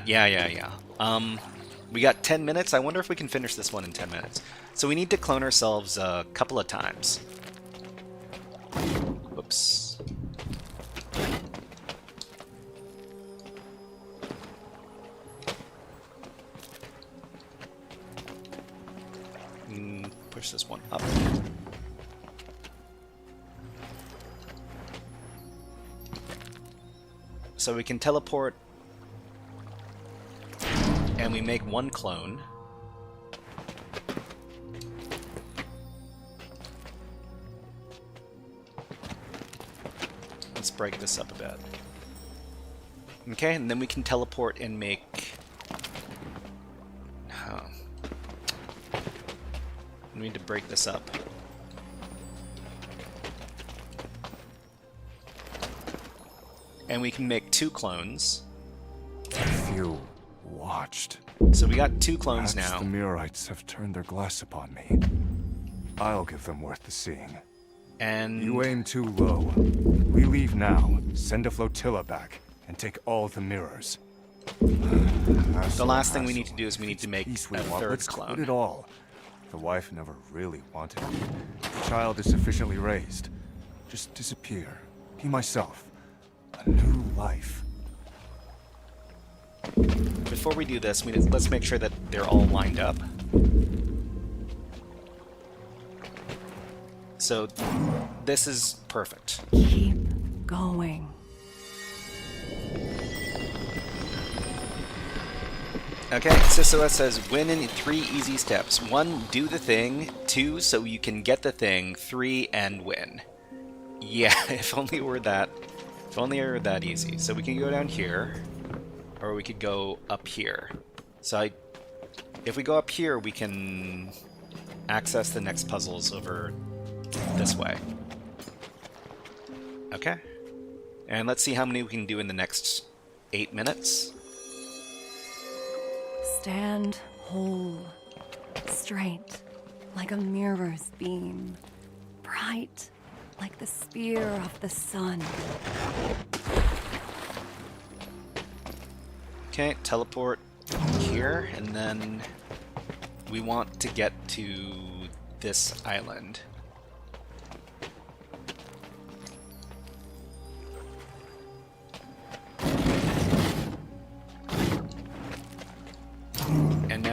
Yeah. We got 10 minutes. I wonder if we can finish this one in 10 minutes. So we need to clone ourselves a couple of times. Whoops. Push this one up. So we can teleport, and we make 1 clone. Let's break this up a bit. Okay, and then we can teleport and make... We need to break this up. And we can make 2 clones. Few watched. So we got 2 clones Perhaps now. the Mirrorites have turned their glass upon me. I'll give them worth the seeing. And You aim too low. We leave now, send a flotilla back, and take all the mirrors. the last thing we need to do is we need to make a 3rd Let's clone. quit it all. The wife never really wanted me. The child is sufficiently raised. Just disappear. Be myself. A new life. Before we do this, let's make sure that they're all lined up. So this is perfect. Keep going. Okay, SysOS says win in 3 easy steps. 1, do the thing. 2, so you can get the thing. 3, and win. Yeah, if only it were that easy. So we can go down here, or we could go up here. So if we go up here, we can access the next puzzles over this way. Okay. And let's see how many we can do in the next 8 minutes. Stand whole, straight, like a mirror's beam, bright, like the spear of the sun. Okay, teleport here, and then we want to get to this island.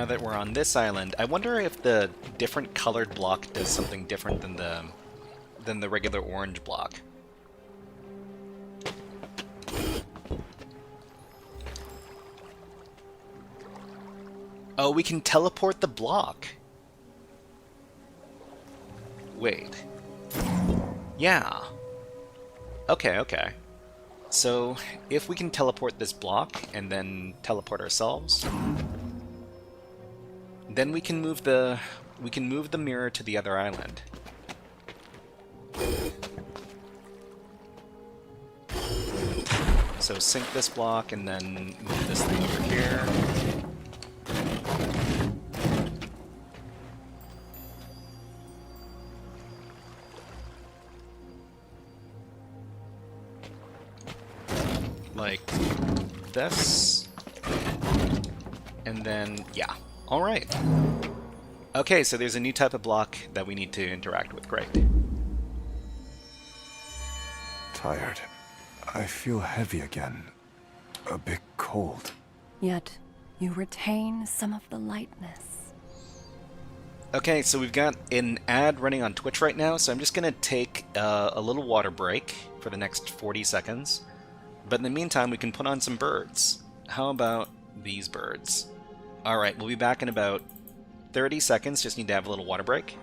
now that we're on this island, I wonder if the different colored block does something different than the regular orange block. Oh, we can teleport the block. Wait. Yeah. Okay, okay. So, if we can teleport this block and then teleport ourselves, then we can move the mirror to the other island. So sync this block and then move this thing over here. Like this. And then, yeah. Alright. Okay, so there's a new type of block that we need to interact with. Great. Tired. I feel heavy again. A bit cold. Yet, you retain some of the lightness. Okay, so we've got an ad running on Twitch right now, so I'm just going to take a little water break for the next 40 seconds. But in the meantime, we can put on some birds. How about these birds? Alright, we'll be back in about 30 seconds. Just need to have a little water break.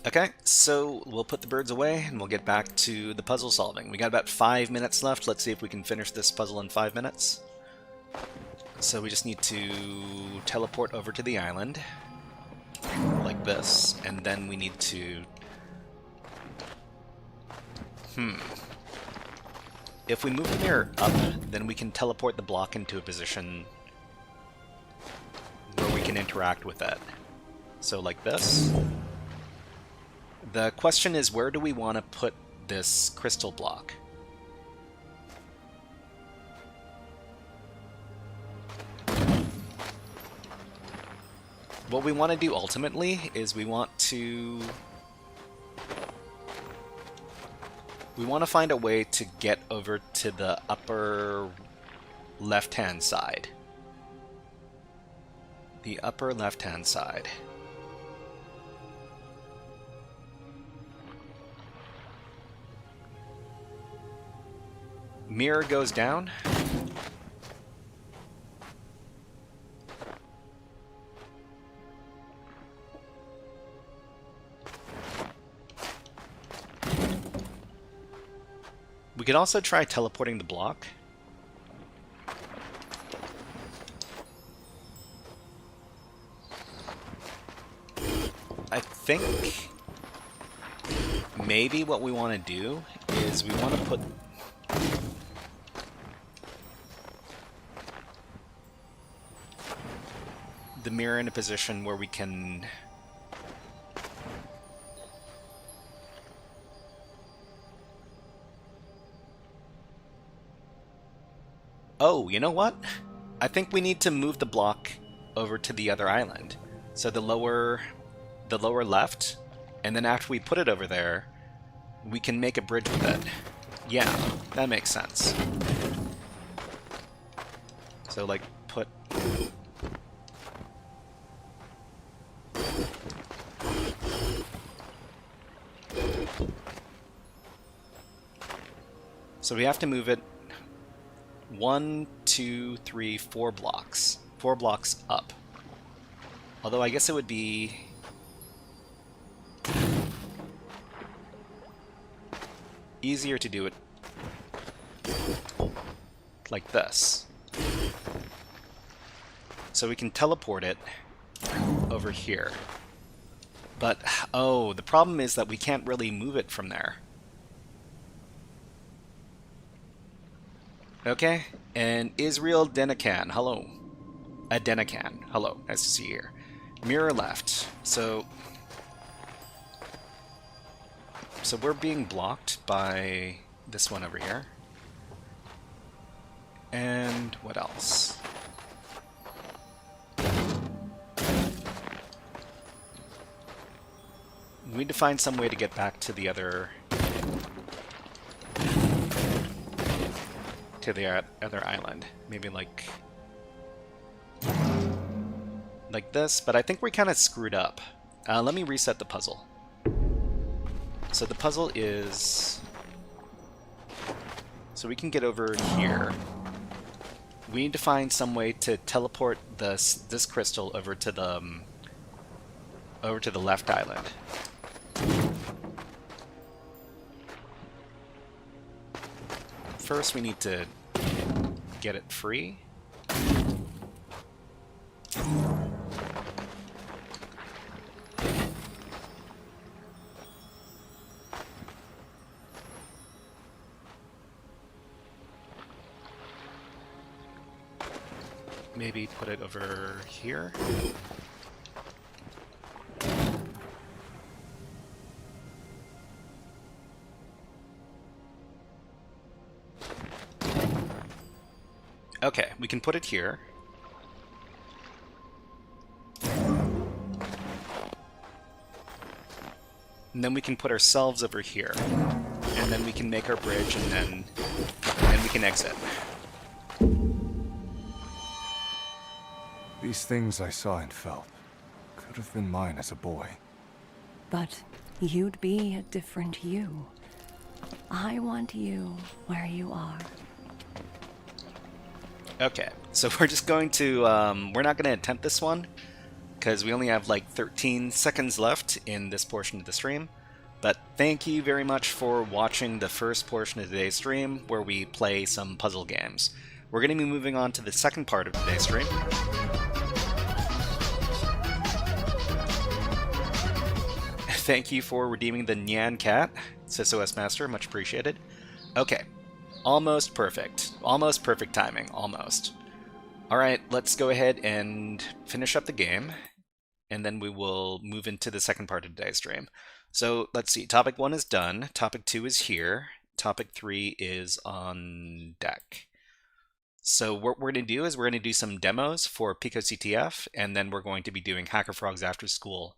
Okay, so we'll put the birds away and we'll get back to the puzzle solving. We got about 5 minutes left. Let's see if we can finish this puzzle in 5 minutes. So we just need to teleport over to the island, like this, and then we need to... If we move the mirror up, then we can teleport the block into a position where we can interact with it. So like this. The question is, where do we want to put this crystal block? What we want to do ultimately is we want to find a way to get over to the upper left-hand side. The upper left-hand side. Mirror goes down. We could also try teleporting the block. I think maybe what we want to do is we want to put the mirror in a position where we can Oh, you know what? I think we need to move the block over to the other island. So the lower left, and then after we put it over there, we can make a bridge with it. Yeah, that makes sense. So like put So we have to move it 1, 2, 3, 4 blocks. 4 blocks up. Although I guess it would be... easier to do it like this. So we can teleport it over here. But, oh, the problem is that we can't really move it from there. Okay, and Israel Denican, hello. Adenican. Hello, nice to see you here. Mirror left. So we're being blocked by this one over here. And what else? We need to find some way to get back to the other island. Maybe like this, but I think we kind of screwed up. Let me reset the puzzle. So the puzzle is... So we can get over here. We need to find some way to teleport this crystal over to the left island. First, we need to get it free. Maybe put it over here. Okay, we can put it here. And then we can put ourselves over here. And then we can make our bridge, and then we can exit. These things I saw and felt could have been mine as a boy. But you'd be a different you. I want you where you are. Okay, so we're just going to, we're not going to attempt this one, because we only have like 13 seconds left in this portion of the stream. But thank you very much for watching the first portion of today's stream, where we play some puzzle games. We're going to be moving on to the second part of today's stream. Thank you for redeeming the Nyan Cat, SysOS Master, much appreciated. Okay, almost perfect. Almost perfect timing, almost. Alright, let's go ahead and finish up the game, and then we will move into the second part of today's stream. So, let's see, topic 1 is done, topic 2 is here, topic 3 is on deck. So what we're going to do is we're going to do some demos for PicoCTF, and then we're going to be doing HackerFrogs AfterSchool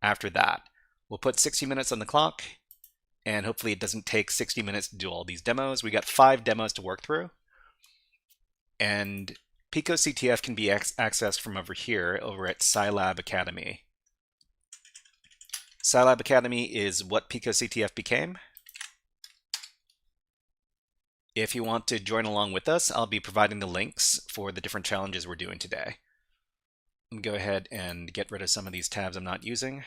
after that. We'll put 60 minutes on the clock, and hopefully it doesn't take 60 minutes to do all these demos. We got 5 demos to work through, and PicoCTF can be accessed from over here, over at Scilab Academy. Scilab Academy is what PicoCTF became. If you want to join along with us, I'll be providing the links for the different challenges we're doing today. Let me go ahead and get rid of some of these tabs I'm not using.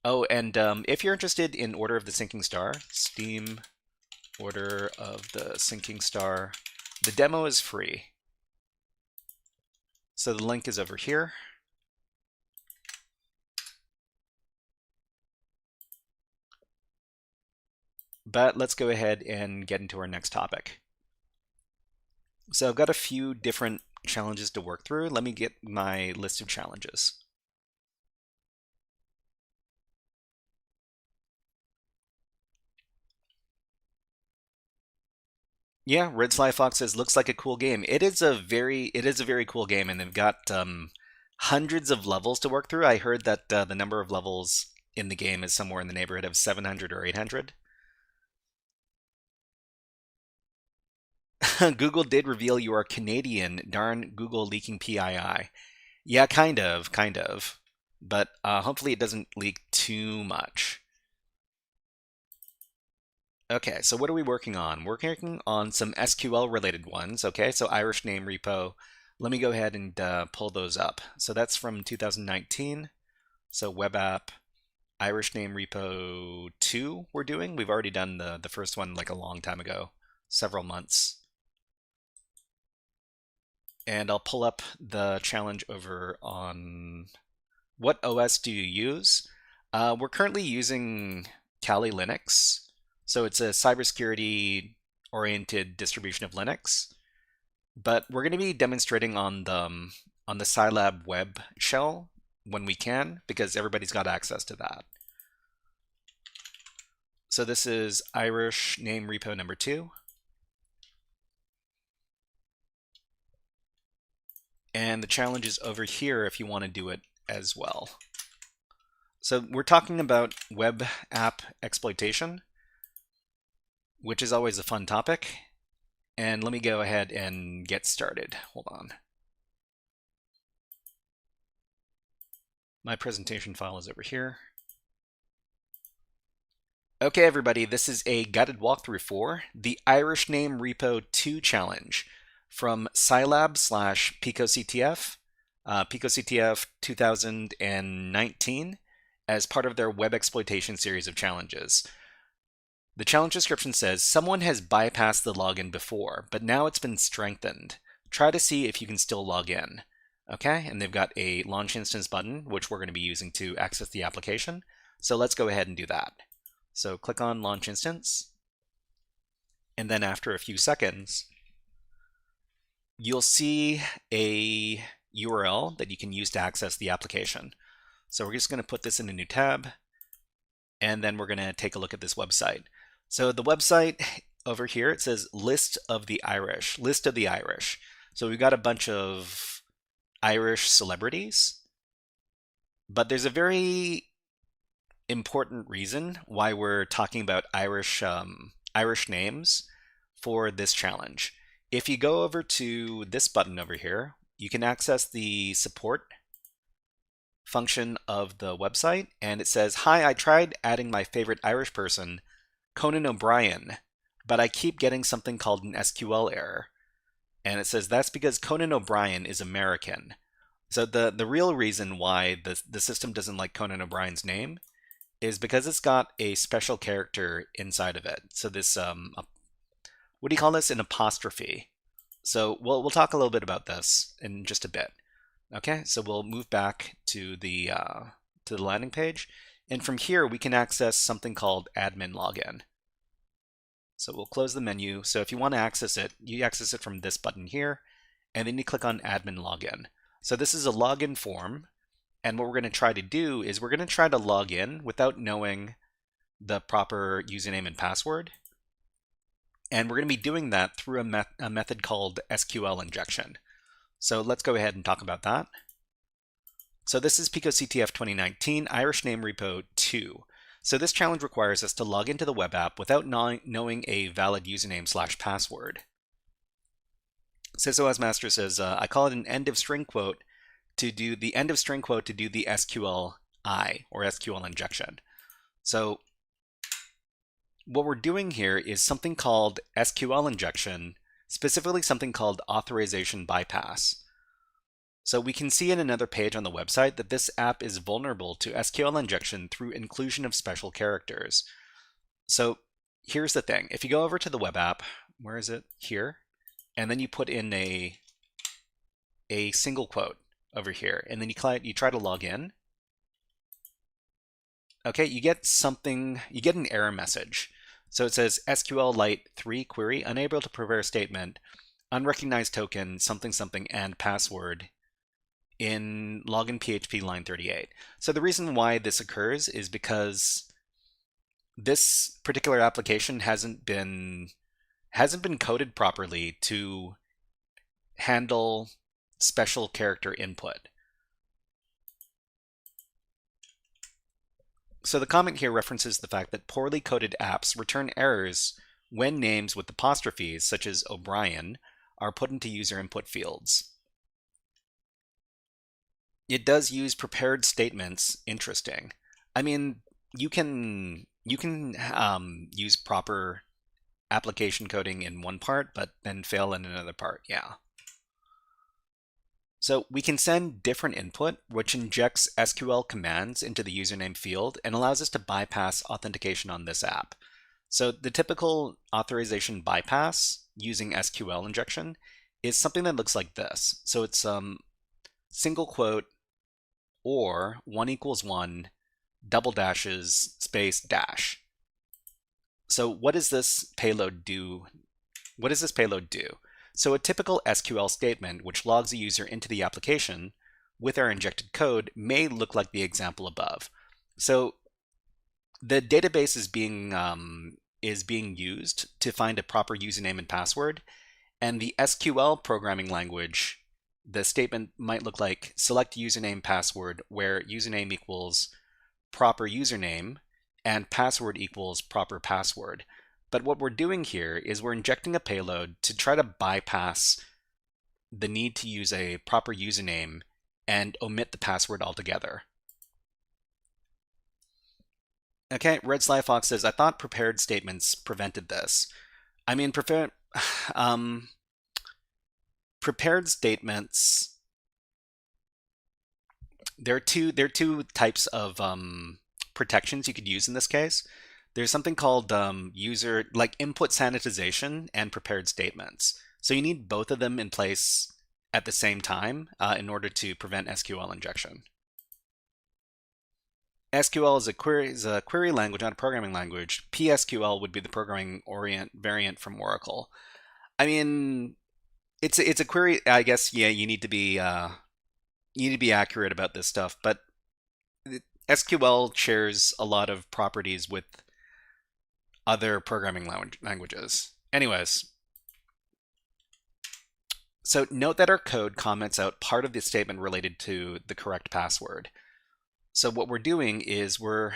Oh, and if you're interested in Order of the Sinking Star, Steam Order of the Sinking Star, the demo is free. So the link is over here. But let's go ahead and get into our next topic. So I've got a few different challenges to work through. Let me get my list of challenges. Yeah, Red Sly Fox says looks like a cool game. It is a very cool game, and they've got hundreds of levels to work through. I heard that the number of levels in the game is somewhere in the neighborhood of 700 or 800. Google did reveal you are Canadian. Darn Google leaking PII. Yeah, kind of. But hopefully it doesn't leak too much. Okay, so what are we working on? We're working on some SQL related ones. Okay, so Irish name repo. Let me go ahead and pull those up. So that's from 2019. So web app, Irish name repo 2 we're doing. We've already done the first one like a long time ago, several months. And I'll pull up the challenge over on what OS do you use? We're currently using Kali Linux. So it's a cybersecurity-oriented distribution of Linux. But we're going to be demonstrating on the on the Scilab web shell when we can, because everybody's got access to that. So this is Irish name repo number 2. And the challenge is over here if you want to do it as well. So we're talking about web app exploitation, which is always a fun topic. And let me go ahead and get started. Hold on. My presentation file is over here. Okay, everybody, this is a guided walkthrough for the Irish name repo 2 challenge from Scilab/PicoCTF, PicoCTF 2019, as part of their web exploitation series of challenges. The challenge description says, someone has bypassed the login before, but now it's been strengthened. Try to see if you can still log in. Okay, and they've got a launch instance button, which we're going to be using to access the application. So let's go ahead and do that. So click on Launch Instance, and then after a few seconds, you'll see a URL that you can use to access the application. So we're just going to put this in a new tab, and then we're going to take a look at this website. So the website over here, it says List of the Irish. So we've got a bunch of Irish celebrities, but there's a very important reason why we're talking about Irish names for this challenge. If you go over to this button over here, you can access the support function of the website, and it says, hi, I tried adding my favorite Irish person, Conan O'Brien, but I keep getting something called an SQL error. And it says that's because Conan O'Brien is American. So the real reason why the system doesn't like Conan O'Brien's name is because it's got a special character inside of it. So this, what do you call this? An apostrophe. So we'll talk a little bit about this in just a bit. Okay, so we'll move back to the landing page, and from here we can access something called admin login. So we'll close the menu. So if you want to access it, you access it from this button here, and then you click on admin login. So this is a login form. And what we're going to try to do is we're going to try to log in without knowing the proper username and password. And we're going to be doing that through a method called SQL injection. So let's go ahead and talk about that. So this is PicoCTF 2019 Irish name repo 2. So this challenge requires us to log into the web app without knowing a valid username/password. So as master says, I call it an end of string quote to do the end of string quote to do the SQLi, or SQL injection. So what we're doing here is something called SQL injection, specifically something called authorization bypass. So we can see in another page on the website that this app is vulnerable to SQL injection through inclusion of special characters. So here's the thing. If you go over to the web app, where is it? Here. And then you put in a single quote over here, and then you try to log in. Okay, you get an error message. So it says SQLite 3 query, unable to prepare statement, unrecognized token, something something, and password in login PHP line 38. So the reason why this occurs is because this particular application hasn't been coded properly to handle special character input. So the comment here references the fact that poorly coded apps return errors when names with apostrophes, such as O'Brien, are put into user input fields. It does use prepared statements. Interesting. I mean, you can use proper application coding in one part, but then fail in another part. Yeah. So we can send different input, which injects SQL commands into the username field and allows us to bypass authentication on this app. So the typical authorization bypass using SQL injection is something that looks like this. So it's single quote or 1 = 1 double dashes space dash. So what does this payload do? So a typical SQL statement which logs a user into the application with our injected code may look like the example above. So the database is being used to find a proper username and password, and the SQL programming language, the statement might look like select username password, where username equals proper username and password equals proper password. But what we're doing here is we're injecting a payload to try to bypass the need to use a proper username and omit the password altogether. Okay, Red Sly Fox says, I thought prepared statements prevented this. I mean, prepared statements, there are two types of protections you could use in this case. There's something called user, like input sanitization and prepared statements. So you need both of them in place at the same time in order to prevent SQL injection. SQL is a query language, not a programming language. PSQL would be the programming variant from Oracle. I mean, it's a query. I guess yeah, you need to be accurate about this stuff. But SQL shares a lot of properties with other programming languages. Anyways, so note that our code comments out part of the statement related to the correct password. So what we're doing is we're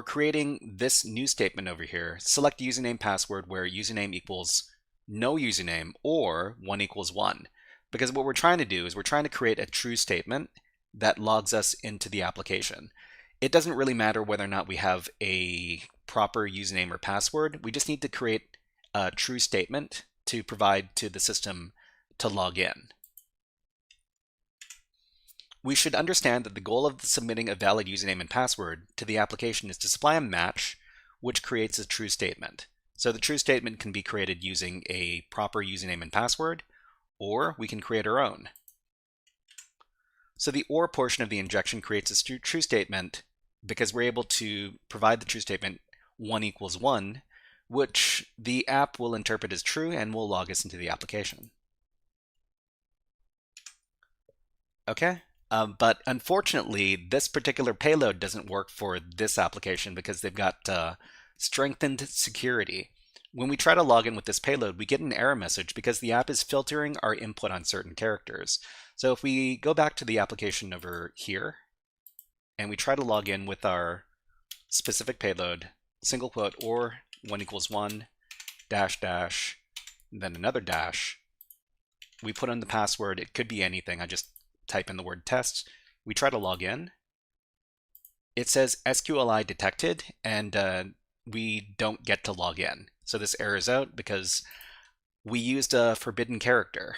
creating this new statement over here. Select username password where username equals no username or 1 equals 1. Because what we're trying to do is we're trying to create a true statement that logs us into the application. It doesn't really matter whether or not we have a proper username or password. We just need to create a true statement to provide to the system to log in. We should understand that the goal of submitting a valid username and password to the application is to supply a match which creates a true statement. So the true statement can be created using a proper username and password, or we can create our own. So the OR portion of the injection creates a true statement because we're able to provide the true statement 1 equals 1, which the app will interpret as true and will log us into the application. Okay, but unfortunately, this particular payload doesn't work for this application because they've got strengthened security. When we try to log in with this payload, we get an error message because the app is filtering our input on certain characters. So if we go back to the application over here, and we try to log in with our specific payload, single quote, or 1 equals 1, dash, dash, and then another dash, we put in the password. It could be anything. I just type in the word test. We try to log in. It says SQLI detected, and we don't get to log in. So this errors out because we used a forbidden character.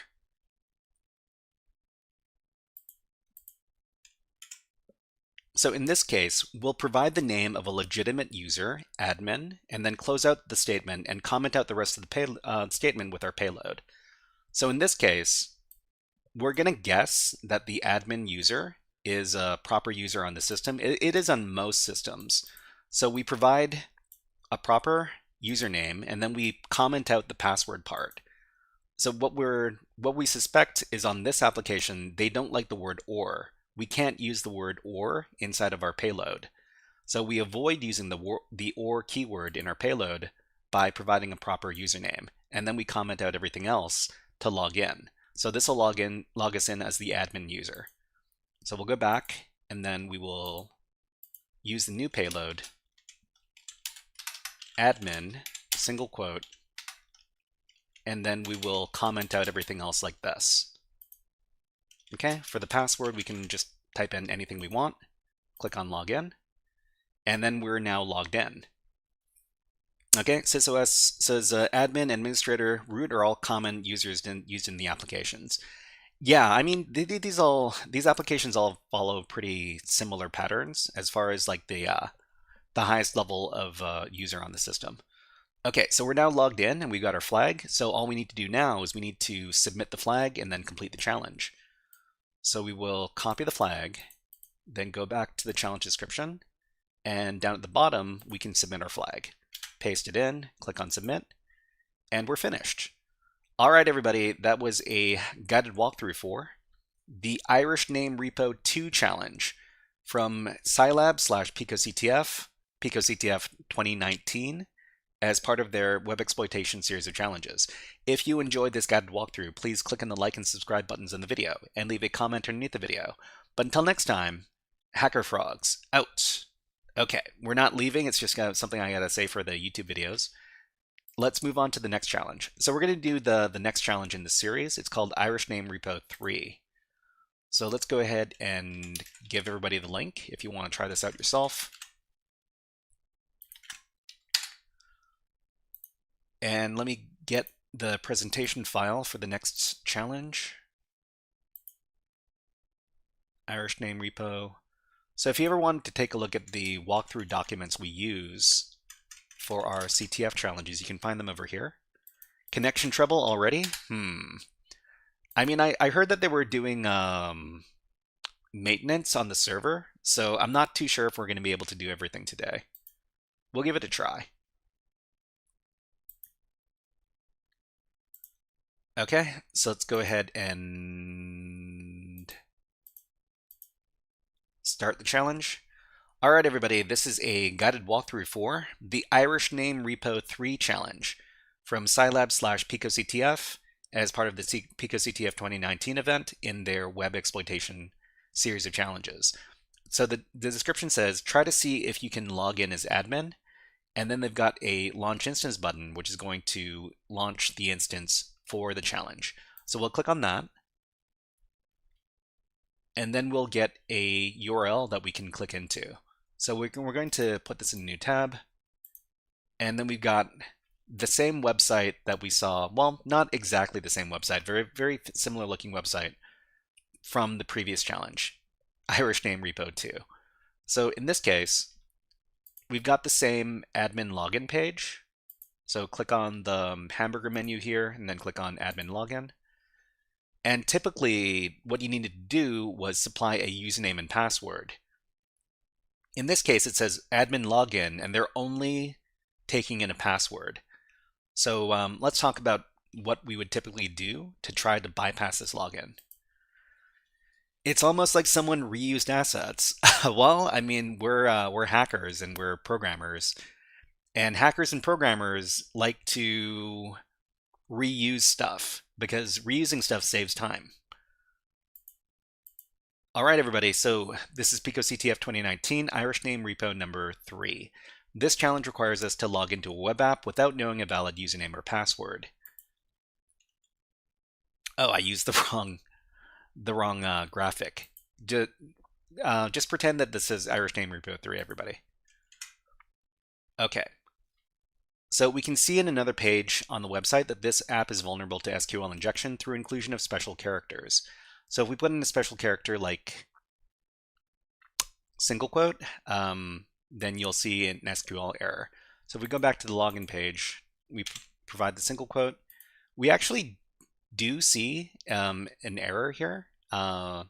So in this case, we'll provide the name of a legitimate user, admin, and then close out the statement and comment out the rest of the statement with our payload. So in this case, we're going to guess that the admin user is a proper user on the system. It is on most systems. So we provide a proper username and then we comment out the password part. So what we suspect is on this application, they don't like the word or. We can't use the word or inside of our payload. So we avoid using the or keyword in our payload by providing a proper username. And then we comment out everything else to log in. So this will log us in as the admin user. So we'll go back and then we will use the new payload, admin, single quote, and then we will comment out everything else like this. Okay, for the password, we can just type in anything we want, click on login, and then we're now logged in. Okay, SysOS says admin, administrator, root are all common users used in the applications. Yeah, I mean, these applications all follow pretty similar patterns as far as like the highest level of user on the system. Okay, so we're now logged in and we got our flag. So all we need to do now is we need to submit the flag and then complete the challenge. So we will copy the flag, then go back to the challenge description, and down at the bottom, we can submit our flag. Paste it in, click on submit, and we're finished. All right, everybody, that was a guided walkthrough for the Irish Name Repo 2 challenge from Scilab/PicoCTF, PicoCTF 2019, as part of their web exploitation series of challenges. If you enjoyed this guided walkthrough, please click on the like and subscribe buttons in the video and leave a comment underneath the video. But until next time, HackerFrogs out. Okay, we're not leaving, it's just something I gotta say for the YouTube videos. Let's move on to the next challenge. So we're going to do the next challenge in the series. It's called Irish Name Repo 3. So let's go ahead and give everybody the link if you want to try this out yourself. And let me get the presentation file for the next challenge. Irish Name Repo. So if you ever wanted to take a look at the walkthrough documents we use for our CTF challenges, you can find them over here. Connection trouble already? I mean, I heard that they were doing maintenance on the server, so I'm not too sure if we're going to be able to do everything today. We'll give it a try. Okay, so let's go ahead and start the challenge. All right, everybody, this is a guided walkthrough for the Irish Name Repo 3 challenge from Scilab/PicoCTF as part of the PicoCTF 2019 event in their web exploitation series of challenges. So the description says, try to see if you can log in as admin, and then they've got a launch instance button, which is going to launch the instance for the challenge. So we'll click on that. And then we'll get a URL that we can click into. So we're going to put this in a new tab. And then we've got the same website that we saw, well, not exactly the same website, very similar looking website from the previous challenge, Irish Name Repo 2. So in this case, we've got the same admin login page. So click on the hamburger menu here and then click on admin login. And typically what you needed to do was supply a username and password. In this case, it says admin login, and they're only taking in a password. So let's talk about what we would typically do to try to bypass this login. It's almost like someone reused assets. Well, I mean, we're hackers and we're programmers, and hackers and programmers like to reuse stuff because reusing stuff saves time. All right, everybody, so this is PicoCTF 2019, Irish Name Repo number 3. This challenge requires us to log into a web app without knowing a valid username or password. Oh, I used the wrong graphic. Just pretend that this is Irish Name Repo 3, everybody. Okay. So we can see in another page on the website that this app is vulnerable to SQL injection through inclusion of special characters. So if we put in a special character like single quote, then you'll see an SQL error. So if we go back to the login page, we provide the single quote. We actually do see an error here. And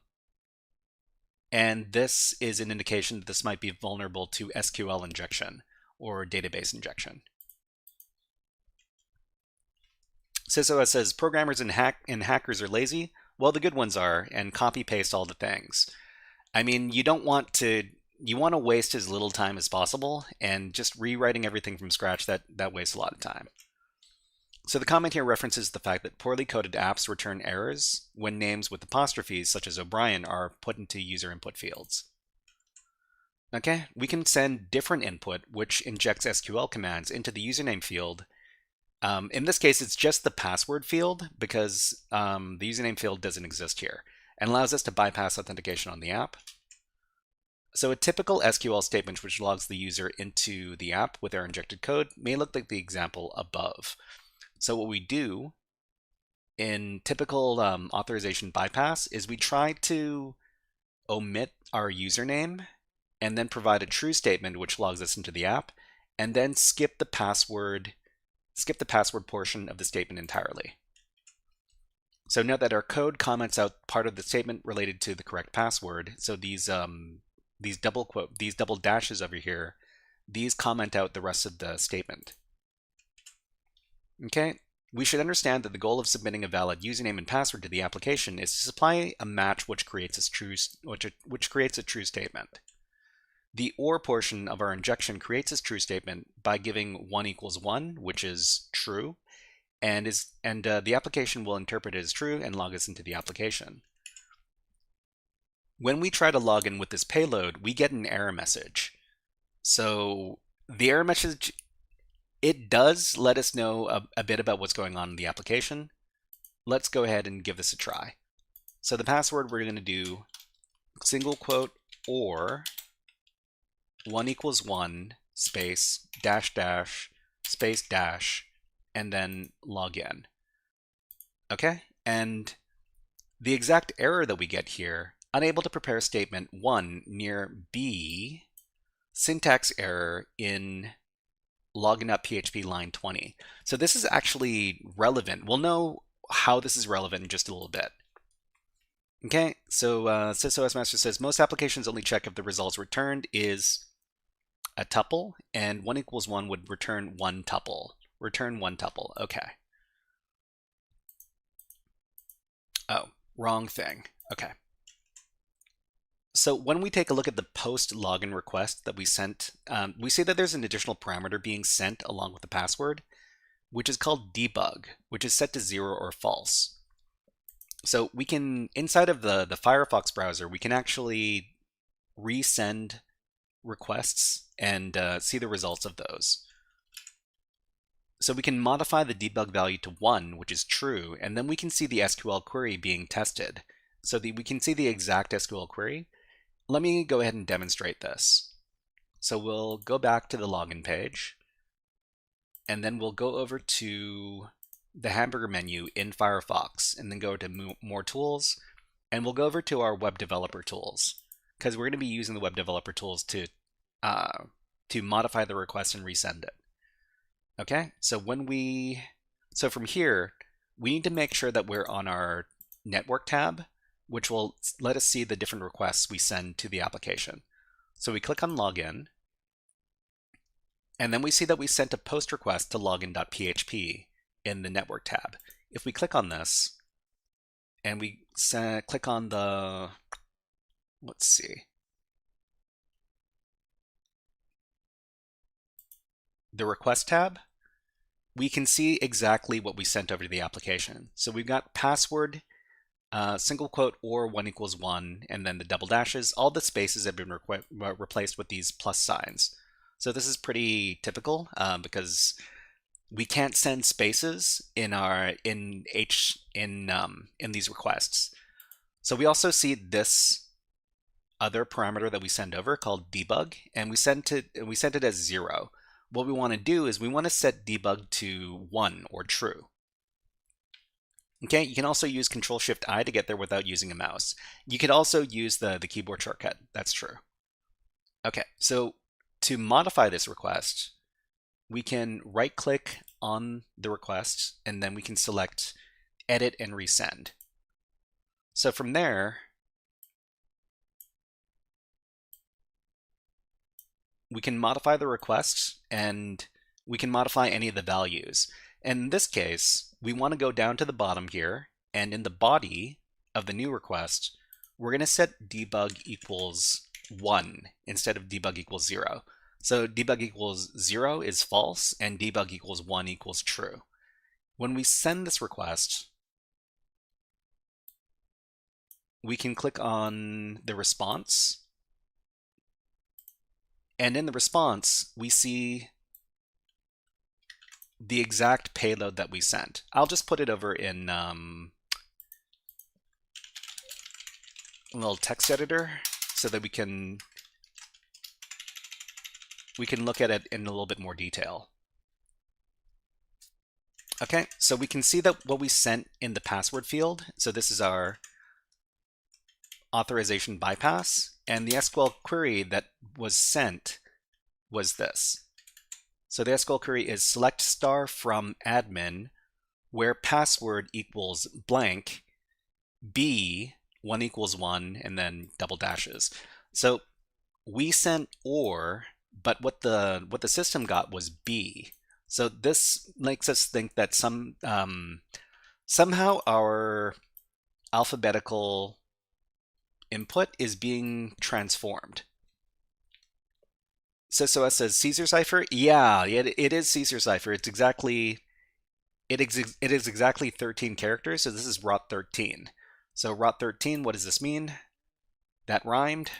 this is an indication that this might be vulnerable to SQL injection or database injection. So it says programmers and hackers are lazy. Well, the good ones are, and copy paste all the things. I mean, you want to waste as little time as possible, and just rewriting everything from scratch, that wastes a lot of time. So the comment here references the fact that poorly coded apps return errors when names with apostrophes, such as O'Brien, are put into user input fields. Okay, we can send different input, which injects SQL commands into the username field. In this case, it's just the password field because the username field doesn't exist here, and allows us to bypass authentication on the app. So a typical SQL statement which logs the user into the app with our injected code may look like the example above. So what we do in typical authorization bypass is we try to omit our username and then provide a true statement which logs us into the app, and then skip the password portion of the statement entirely. So note that our code comments out part of the statement related to the correct password. So these double dashes over here, these comment out the rest of the statement. Okay, we should understand that the goal of submitting a valid username and password to the application is to supply a match which creates a true statement. The OR portion of our injection creates this true statement by giving 1 equals 1, which is true, and the application will interpret it as true and log us into the application. When we try to log in with this payload, we get an error message. So the error message, it does let us know a bit about what's going on in the application. Let's go ahead and give this a try. So the password, we're going to do single quote or 1 equals 1 space dash dash space dash and then log in. Okay, and the exact error that we get here, unable to prepare statement 1 near B, syntax error in login.php line 20. So this is actually relevant. We'll know how this is relevant in just a little bit. Okay, so SysOS Master says most applications only check if the results returned is a tuple, and 1 equals 1 would return one tuple. Return one tuple. Okay. Oh, wrong thing. Okay. So when we take a look at the post login request that we sent, we see that there's an additional parameter being sent along with the password, which is called debug, which is set to 0 or false. So we can, inside of the Firefox browser, we can actually resend requests and see the results of those. So we can modify the debug value to 1, which is true, and then we can see the SQL query being tested. So we can see the exact SQL query. Let me go ahead and demonstrate this. So we'll go back to the login page, and then we'll go over to the hamburger menu in Firefox, and then go to more tools, and we'll go over to our web developer tools, because we're going to be using the web developer tools to modify the request and resend it. Okay, so from here, we need to make sure that we're on our network tab, which will let us see the different requests we send to the application. So we click on login, and then we see that we sent a post request to login.php in the network tab. If we click on this, and we click on the, let's see, the request tab, we can see exactly what we sent over to the application. So we've got password, single quote or 1 equals 1, and then the double dashes. All the spaces have been replaced with these plus signs. So this is pretty typical because we can't send spaces in these requests. So we also see this other parameter that we send over called debug, and we sent it as 0. What we want to do is we want to set debug to 1 or true. Okay, you can also use Control-Shift-I to get there without using a mouse. You could also use the keyboard shortcut. That's true. Okay, so to modify this request, we can right-click on the request, and then we can select Edit and Resend. So from there, we can modify the request, and we can modify any of the values. In this case, we want to go down to the bottom here, and in the body of the new request, we're going to set debug equals 1 instead of debug equals 0. So debug equals 0 is false, and debug equals 1 equals true. When we send this request, we can click on the response, and in the response, we see the exact payload that we sent. I'll just put it over in a little text editor so that we can look at it in a little bit more detail. Okay, so we can see that what we sent in the password field, so this is our authorization bypass, and the SQL query that was sent was this. So the SQL query is select star from admin where password equals blank, B 1 equals 1, and then double dashes. So we sent OR, but what the system got was B. So this makes us think that somehow our alphabetical input is being transformed. SysOS says Caesar cipher. Yeah, it is Caesar cipher. It is exactly 13 characters. So this is ROT 13. So ROT 13. What does this mean? That rhymed.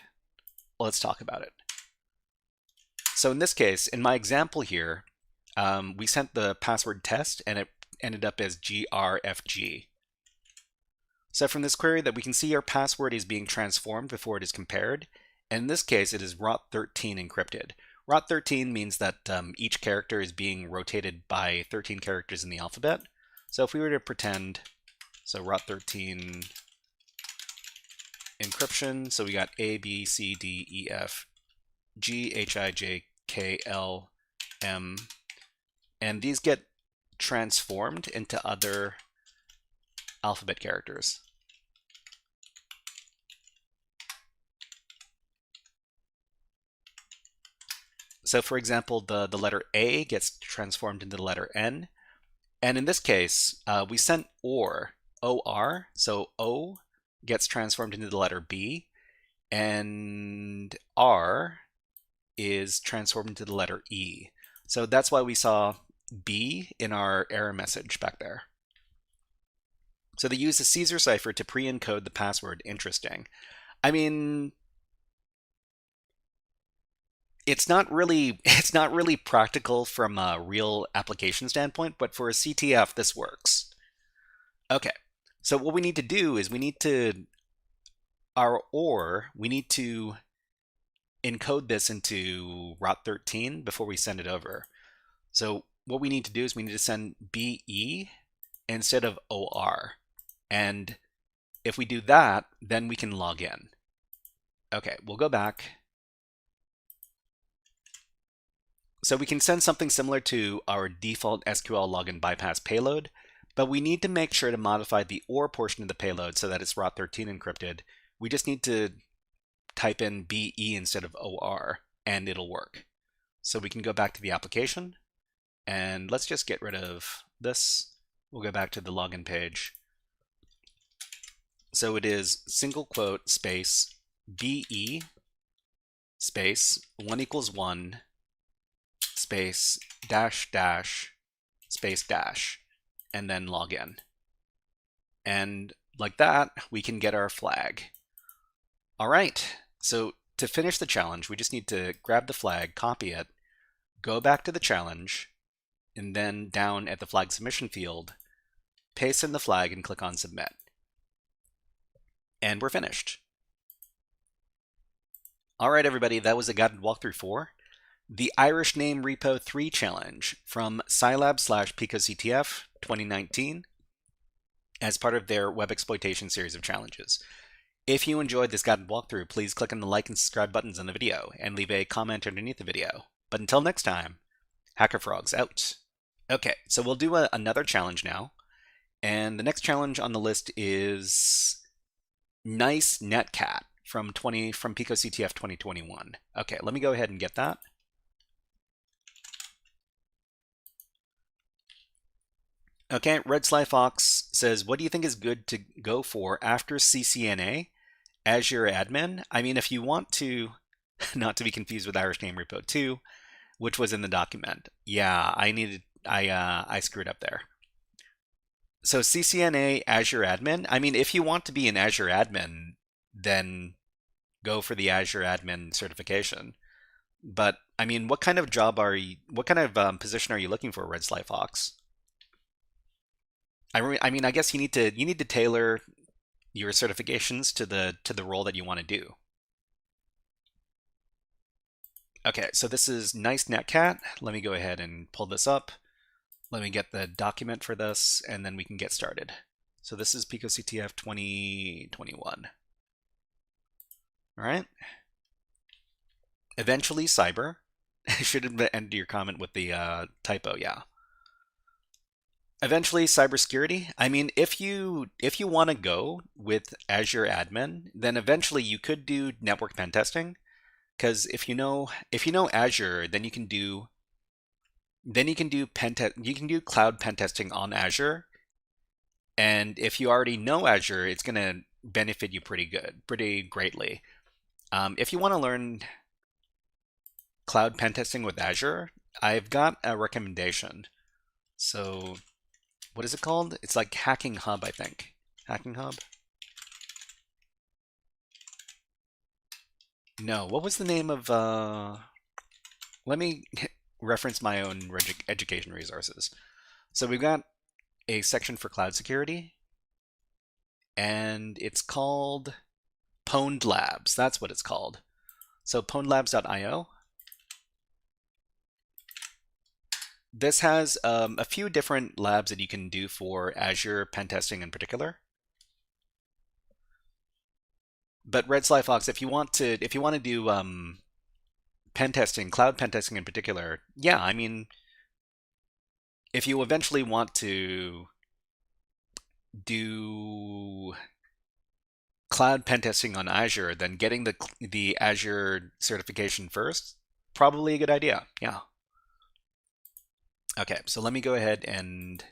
Let's talk about it. So in this case, in my example here, we sent the password test and it ended up as grfg. So from this query that we can see our password is being transformed before it is compared. And in this case, it is ROT13 encrypted. ROT13 means that each character is being rotated by 13 characters in the alphabet. So if we were to pretend, so ROT13 encryption, so we got A, B, C, D, E, F, G, H, I, J, K, L, M, and these get transformed into other alphabet characters. So for example, the letter A gets transformed into the letter N. And in this case, we sent OR, so O gets transformed into the letter B, and R is transformed into the letter E. So that's why we saw B in our error message back there. So they use the Caesar cipher to pre-encode the password. Interesting. I mean, it's not really practical from a real application standpoint, but for a CTF, this works. Okay, so what we need to do is we need to encode this into ROT13 before we send it over. So what we need to do is we need to send BE instead of OR. And if we do that, then we can log in. Okay, we'll go back. So we can send something similar to our default SQL login bypass payload, but we need to make sure to modify the OR portion of the payload so that it's ROT13 encrypted. We just need to type in BE instead of OR, and it'll work. So we can go back to the application, and let's just get rid of this. We'll go back to the login page. So it is single quote space BE space 1 = 1 space dash dash space dash, and then log in. And like that, we can get our flag. All right, so to finish the challenge, we just need to grab the flag, copy it, go back to the challenge, and then down at the flag submission field, paste in the flag and click on submit. And we're finished. All right, everybody, that was a guided walkthrough for the Irish Name Repo 3 challenge from Scilab/PicoCTF 2019 as part of their web exploitation series of challenges. If you enjoyed this guided walkthrough, please click on the like and subscribe buttons on the video and leave a comment underneath the video. But until next time, HackerFrogs out. Okay, so we'll do another challenge now. And the next challenge on the list is Nice Netcat from PicoCTF 2021. Okay, let me go ahead and get that. Okay, Red Sly Fox says, what do you think is good to go for after CCNA? Azure Admin? I mean, if you want to, not to be confused with Irish Name Repo 2, which was in the document. Yeah, I screwed up there. So CCNA Azure Admin, I mean, if you want to be an Azure Admin, then go for the Azure Admin certification. But I mean, what kind of position are you looking for, Red Sly Fox? I mean, I guess you need to tailor your certifications to the role that you want to do. Okay, so this is Nice Netcat. Let me go ahead and pull this up. Let me get the document for this, and then we can get started. So this is PicoCTF 2021. All right. Eventually, cyber. I should have ended your comment with the typo. Yeah. Eventually, cybersecurity. I mean, if you want to go with Azure Admin, then eventually you could do network pen testing, because if you know Azure, then you can do Then you can do cloud pen testing on Azure. And if you already know Azure, it's going to benefit you pretty greatly. If you want to learn cloud pen testing with Azure, I've got a recommendation. So what is it called? It's like Hacking Hub, I think. Hacking Hub? No, what was the name of... Let me reference my own education resources. So we've got a section for cloud security, and it's called Pwned Labs. That's what it's called. So pwnedlabs.io. This has a few different labs that you can do for Azure pen testing in particular. But Red Sly Fox, if you want to do pen testing, cloud pen testing in particular, yeah, I mean, if you eventually want to do cloud pen testing on Azure, then getting the Azure certification first, probably a good idea. Yeah. Okay, so let me go ahead and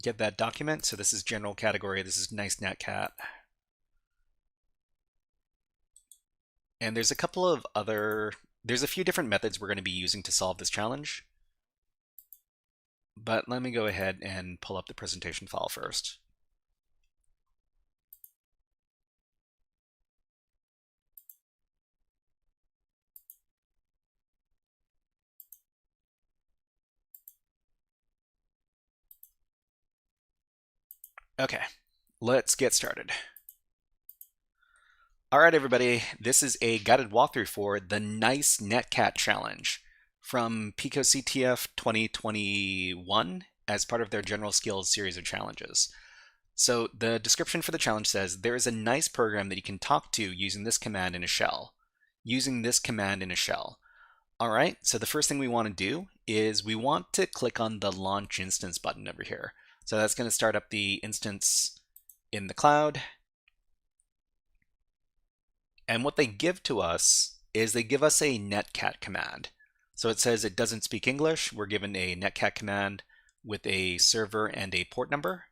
get that document. So this is general category. This is nice netcat. And there's a couple of there's a few different methods we're going to be using to solve this challenge. But let me go ahead and pull up the presentation file first. Okay, let's get started. All right, everybody, this is a guided walkthrough for the Nice Netcat Challenge from PicoCTF 2021 as part of their General Skills series of challenges. So the description for the challenge says, there is a nice program that you can talk to using this command in a shell. All right, so the first thing we want to do is we want to click on the Launch Instance button over here. So that's going to start up the instance in the cloud. And what they give to us is they give us a netcat command. So it says it doesn't speak English. We're given a netcat command with a server and a port number.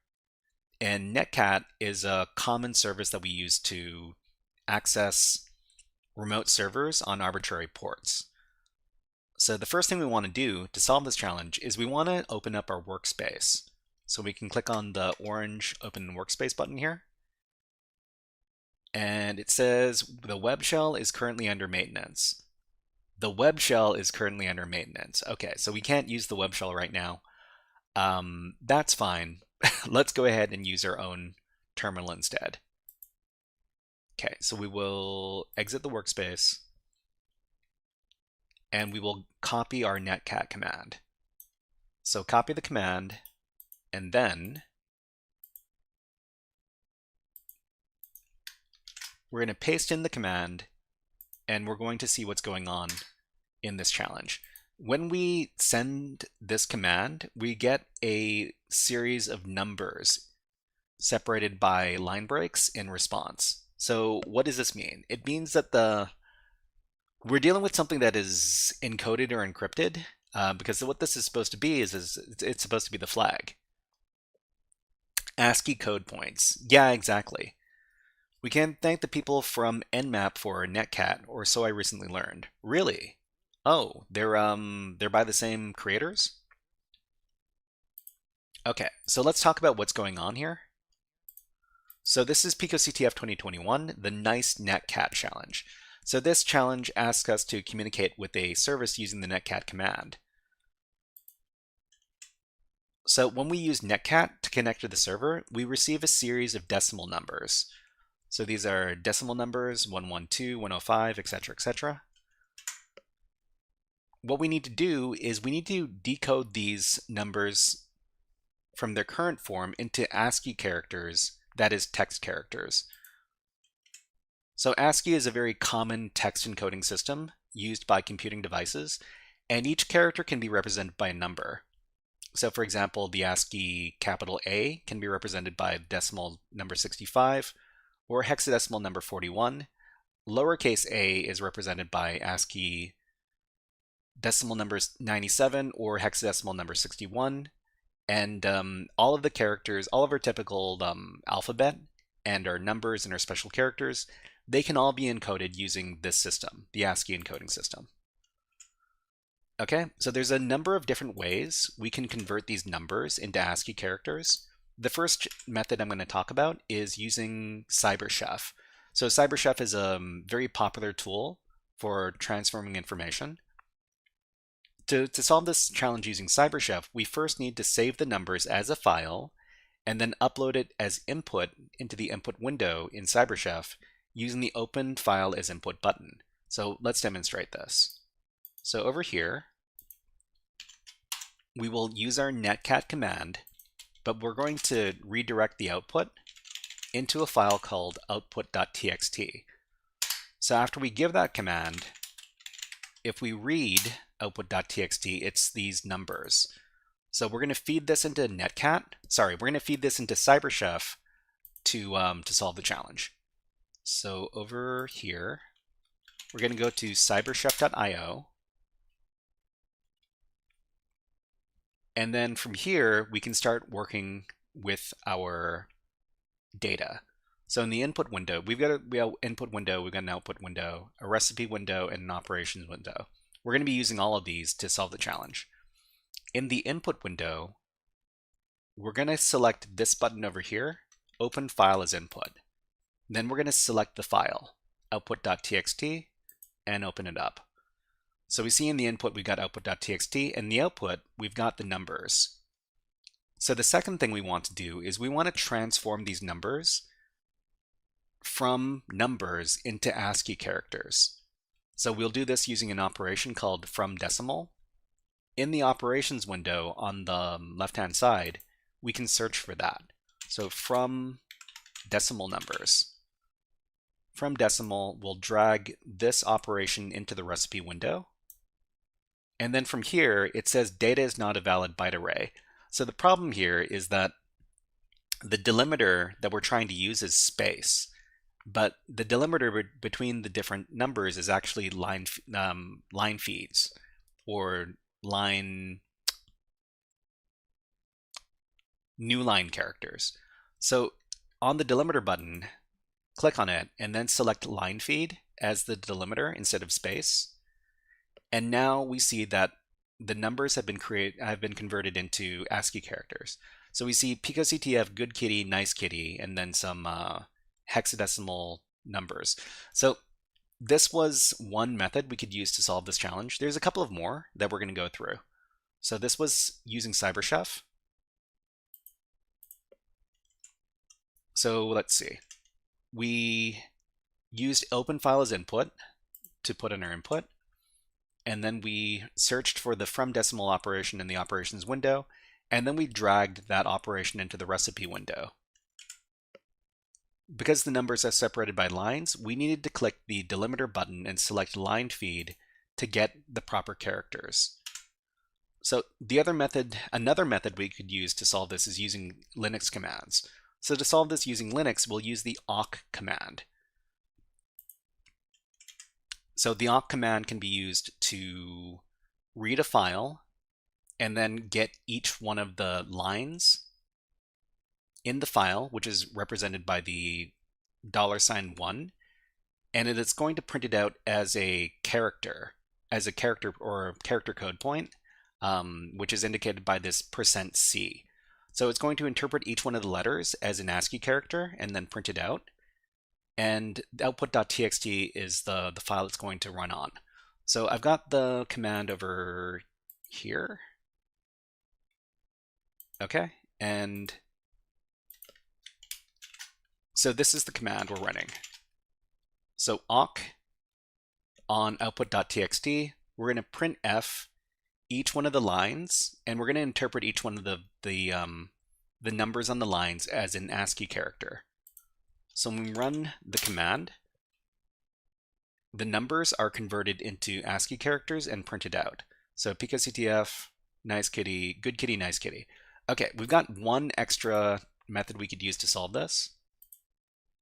And netcat is a common service that we use to access remote servers on arbitrary ports. So the first thing we want to do to solve this challenge is we want to open up our workspace. So we can click on the orange Open Workspace button here. And it says the web shell is currently under maintenance. The web shell is currently under maintenance. Okay, so we can't use the web shell right now. That's fine. Let's go ahead and use our own terminal instead. Okay, so we will exit the workspace and we will copy our netcat command. So copy the command and then we're going to paste in the command and we're going to see what's going on in this challenge. When we send this command, we get a series of numbers separated by line breaks in response. So what does this mean? It means that we're dealing with something that is encoded or encrypted, because what this is supposed to be is it's supposed to be the flag. ASCII code points. Yeah, exactly. We can thank the people from Nmap for netcat, or so I recently learned. Really? Oh, they're by the same creators? Okay, so let's talk about what's going on here. So this is PicoCTF 2021, the Nice Netcat Challenge. So this challenge asks us to communicate with a service using the netcat command. So when we use netcat to connect to the server, we receive a series of decimal numbers. So these are decimal numbers, 112, 105, etc., etc. What we need to do is we need to decode these numbers from their current form into ASCII characters, that is text characters. So ASCII is a very common text encoding system used by computing devices, and each character can be represented by a number. So for example, the ASCII capital A can be represented by decimal number 65, or hexadecimal number 41. Lowercase a is represented by ASCII decimal number 97 or hexadecimal number 61. And all of the characters, all of our typical alphabet and our numbers and our special characters, they can all be encoded using this system, the ASCII encoding system. Okay, so there's a number of different ways we can convert these numbers into ASCII characters. The first method I'm going to talk about is using CyberChef. So CyberChef is a very popular tool for transforming information. To solve this challenge using CyberChef, we first need to save the numbers as a file and then upload it as input into the input window in CyberChef using the Open File as Input button. So let's demonstrate this. So over here, we will use our netcat command, but we're going to redirect the output into a file called output.txt. So after we give that command, if we read output.txt, it's these numbers. So we're going to feed this into netcat. Sorry, we're going to feed this into CyberChef to solve the challenge. So over here, we're going to go to cyberchef.io. And then from here, we can start working with our data. So in the input window, we have input window, we've got an output window, a recipe window, and an operations window. We're going to be using all of these to solve the challenge. In the input window, we're going to select this button over here, Open File as Input. Then we're going to select the file, output.txt, and open it up. So we see in the input we've got output.txt, and the output we've got the numbers. So the second thing we want to do is we want to transform these numbers from numbers into ASCII characters. So we'll do this using an operation called fromDecimal. In the operations window on the left-hand side, we can search for that. So from decimal numbers. From decimal, we'll drag this operation into the recipe window. And then from here, it says data is not a valid byte array. So the problem here is that the delimiter that we're trying to use is space, but the delimiter between the different numbers is actually line feeds or new line characters. So on the delimiter button, click on it and then select line feed as the delimiter instead of space. And now we see that the numbers have been converted into ASCII characters. So we see picoctf, good kitty, nice kitty, and then some hexadecimal numbers. So this was one method we could use to solve this challenge. There's a couple of more that we're going to go through. So this was using CyberChef. So let's see. We used Open File as Input to put in our input. And then we searched for the fromDecimal operation in the operations window, and then we dragged that operation into the recipe window. Because the numbers are separated by lines, we needed to click the delimiter button and select line feed to get the proper characters. So another method we could use to solve this is using Linux commands. So to solve this using Linux, we'll use the awk command. So the awk command can be used to read a file and then get each one of the lines in the file, which is represented by the $1, and it is going to print it out as a character or character code point, which is indicated by this %C. So it's going to interpret each one of the letters as an ASCII character and then print it out. And output.txt is the file it's going to run on. So I've got the command over here. Okay, and so this is the command we're running. So awk on output.txt, we're going to print f each one of the lines, and we're going to interpret each one of the numbers on the lines as an ASCII character. So when we run the command, the numbers are converted into ASCII characters and printed out. So picoctf, nice kitty, good kitty, nice kitty. Okay, we've got one extra method we could use to solve this,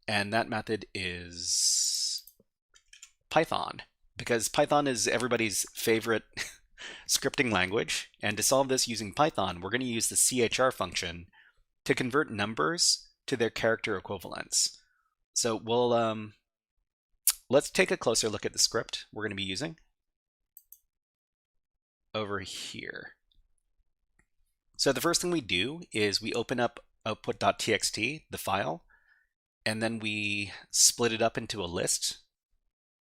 and that method is Python, because Python is everybody's favorite scripting language. And to solve this using Python, we're going to use the CHR function to convert numbers to their character equivalents. So let's take a closer look at the script we're going to be using over here. So the first thing we do is we open up output.txt, the file, and then we split it up into a list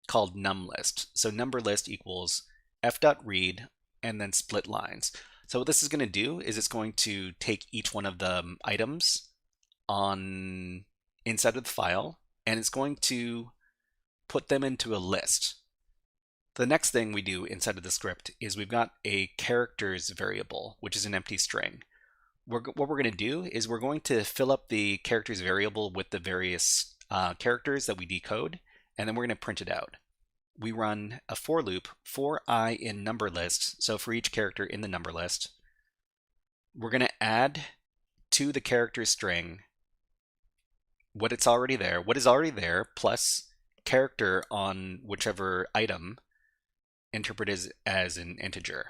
called numList. So number list equals f.read and then split lines. So what this is going to do is it's going to take each one of the items on inside of the file, and it's going to put them into a list. The next thing we do inside of the script is we've got a characters variable, which is an empty string. What we're going to do is we're going to fill up the characters variable with the various characters that we decode, and then we're going to print it out. We run a for loop for I in number list, so for each character in the number list. We're going to add to the character string what is already there, plus character on whichever item interpreted as an integer.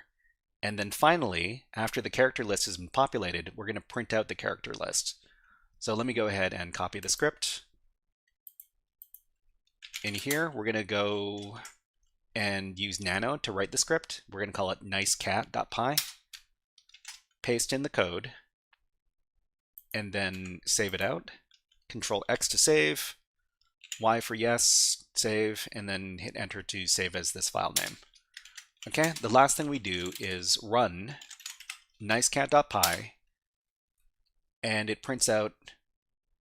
And then finally, after the character list has been populated, we're going to print out the character list. So let me go ahead and copy the script. In here, we're going to go and use nano to write the script. We're going to call it nicecat.py. Paste in the code, and then save it out. Control X to save, Y for yes, save, and then hit enter to save as this file name. Okay, the last thing we do is run nicecat.py, and it prints out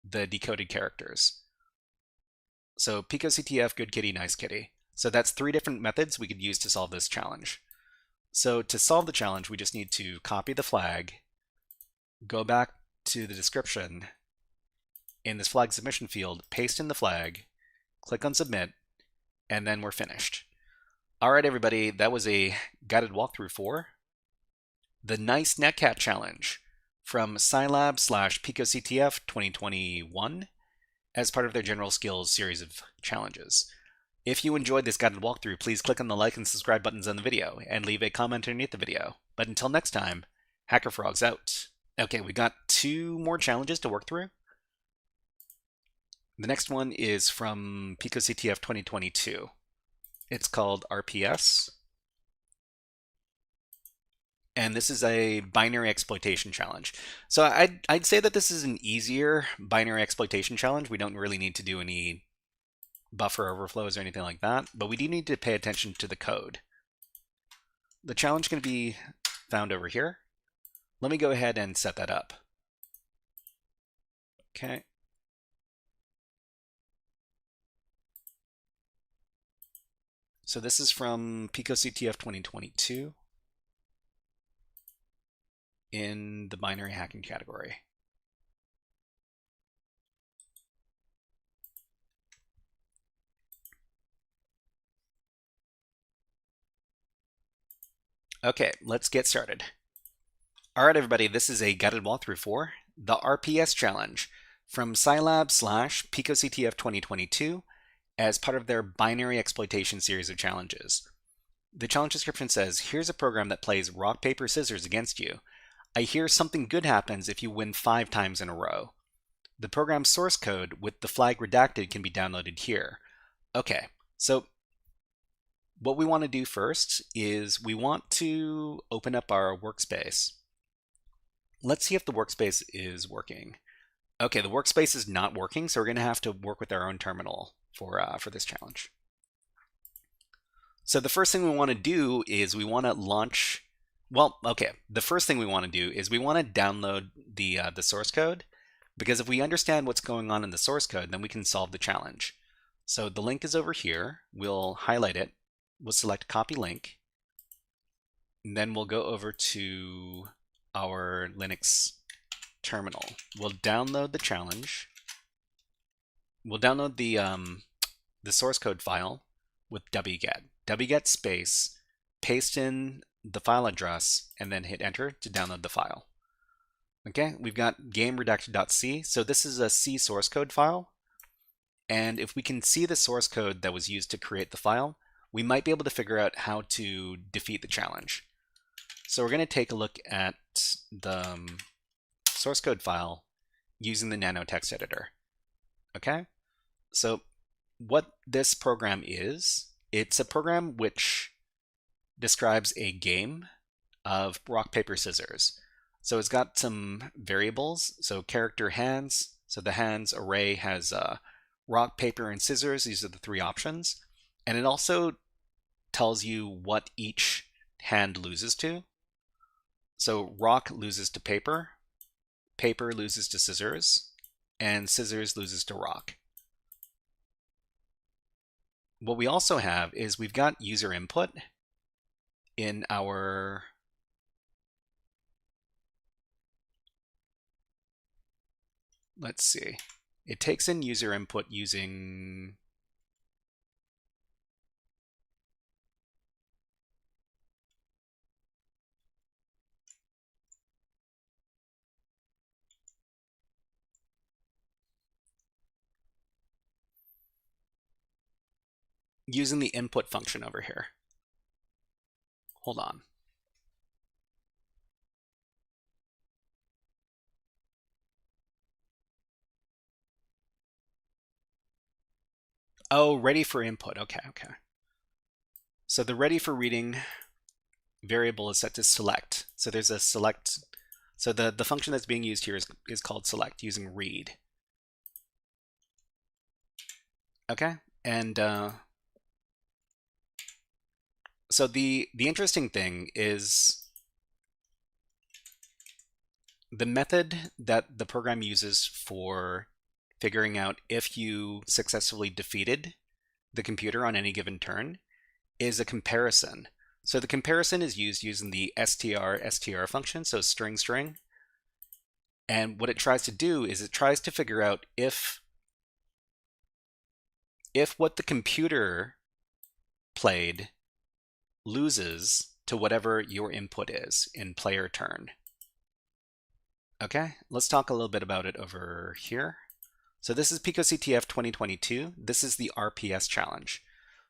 the decoded characters. So picoctf, good kitty, nice kitty. So that's 3 different methods we could use to solve this challenge. So to solve the challenge, we just need to copy the flag, go back to the description, in this flag submission field, paste in the flag, click on submit, and then we're finished. All right, everybody, that was a guided walkthrough for the Nice Netcat Challenge from Scilab/picoctf 2021 as part of their General Skills series of challenges. If you enjoyed this guided walkthrough, please click on the like and subscribe buttons on the video and leave a comment underneath the video. But until next time, HackerFrogs out. Okay, we got 2 more challenges to work through. The next one is from picoctf 2022. It's called RPS. And this is a binary exploitation challenge. So I'd say that this is an easier binary exploitation challenge. We don't really need to do any buffer overflows or anything like that, but we do need to pay attention to the code. The challenge can be found over here. Let me go ahead and set that up. Okay. So this is from picoctf 2022 in the binary hacking category. Okay, let's get started. All right, everybody, this is a guided walkthrough for the RPS challenge from Scilab/picoctf 2022 as part of their binary exploitation series of challenges. The challenge description says, here's a program that plays rock, paper, scissors against you. I hear something good happens if you win 5 times in a row. The program's source code with the flag redacted can be downloaded here. Okay, so what we want to do first is we want to open up our workspace. Let's see if the workspace is working. Okay, the workspace is not working, so we're going to have to work with our own terminal for this challenge. So the first thing we want to do is we want to launch, the first thing we want to do is we want to download the source code, because if we understand what's going on in the source code, then we can solve the challenge. So the link is over here. We'll highlight it. We'll select copy link, and then we'll go over to our Linux terminal. We'll download the challenge. We'll download the source code file with wget. Wget space, paste in the file address, and then hit enter to download the file. Okay, we've got game-redacted.c. So this is a C source code file. And if we can see the source code that was used to create the file, we might be able to figure out how to defeat the challenge. So we're going to take a look at the source code file using the Nano text editor. Okay, so what this program is, it's a program which describes a game of rock, paper, scissors. So it's got some variables, so character hands, so the hands array has rock, paper, and scissors. These are the three options. And it also tells you what each hand loses to. So rock loses to paper, paper loses to scissors, and scissors loses to rock. What we also have is we've got user input in our let's see. It takes in user input using the input function over here. Hold on. Oh, ready for input. Okay. So the ready for reading variable is set to select. So there's a select. So the function that's being used here is called select using read. Okay, and so the interesting thing is the method that the program uses for figuring out if you successfully defeated the computer on any given turn is a comparison. So the comparison is used using the str function, so string. And what it tries to do is it tries to figure out if what the computer played loses to whatever your input is in player turn. Okay, let's talk a little bit about it over here. So this is PicoCTF 2022. This is the RPS challenge.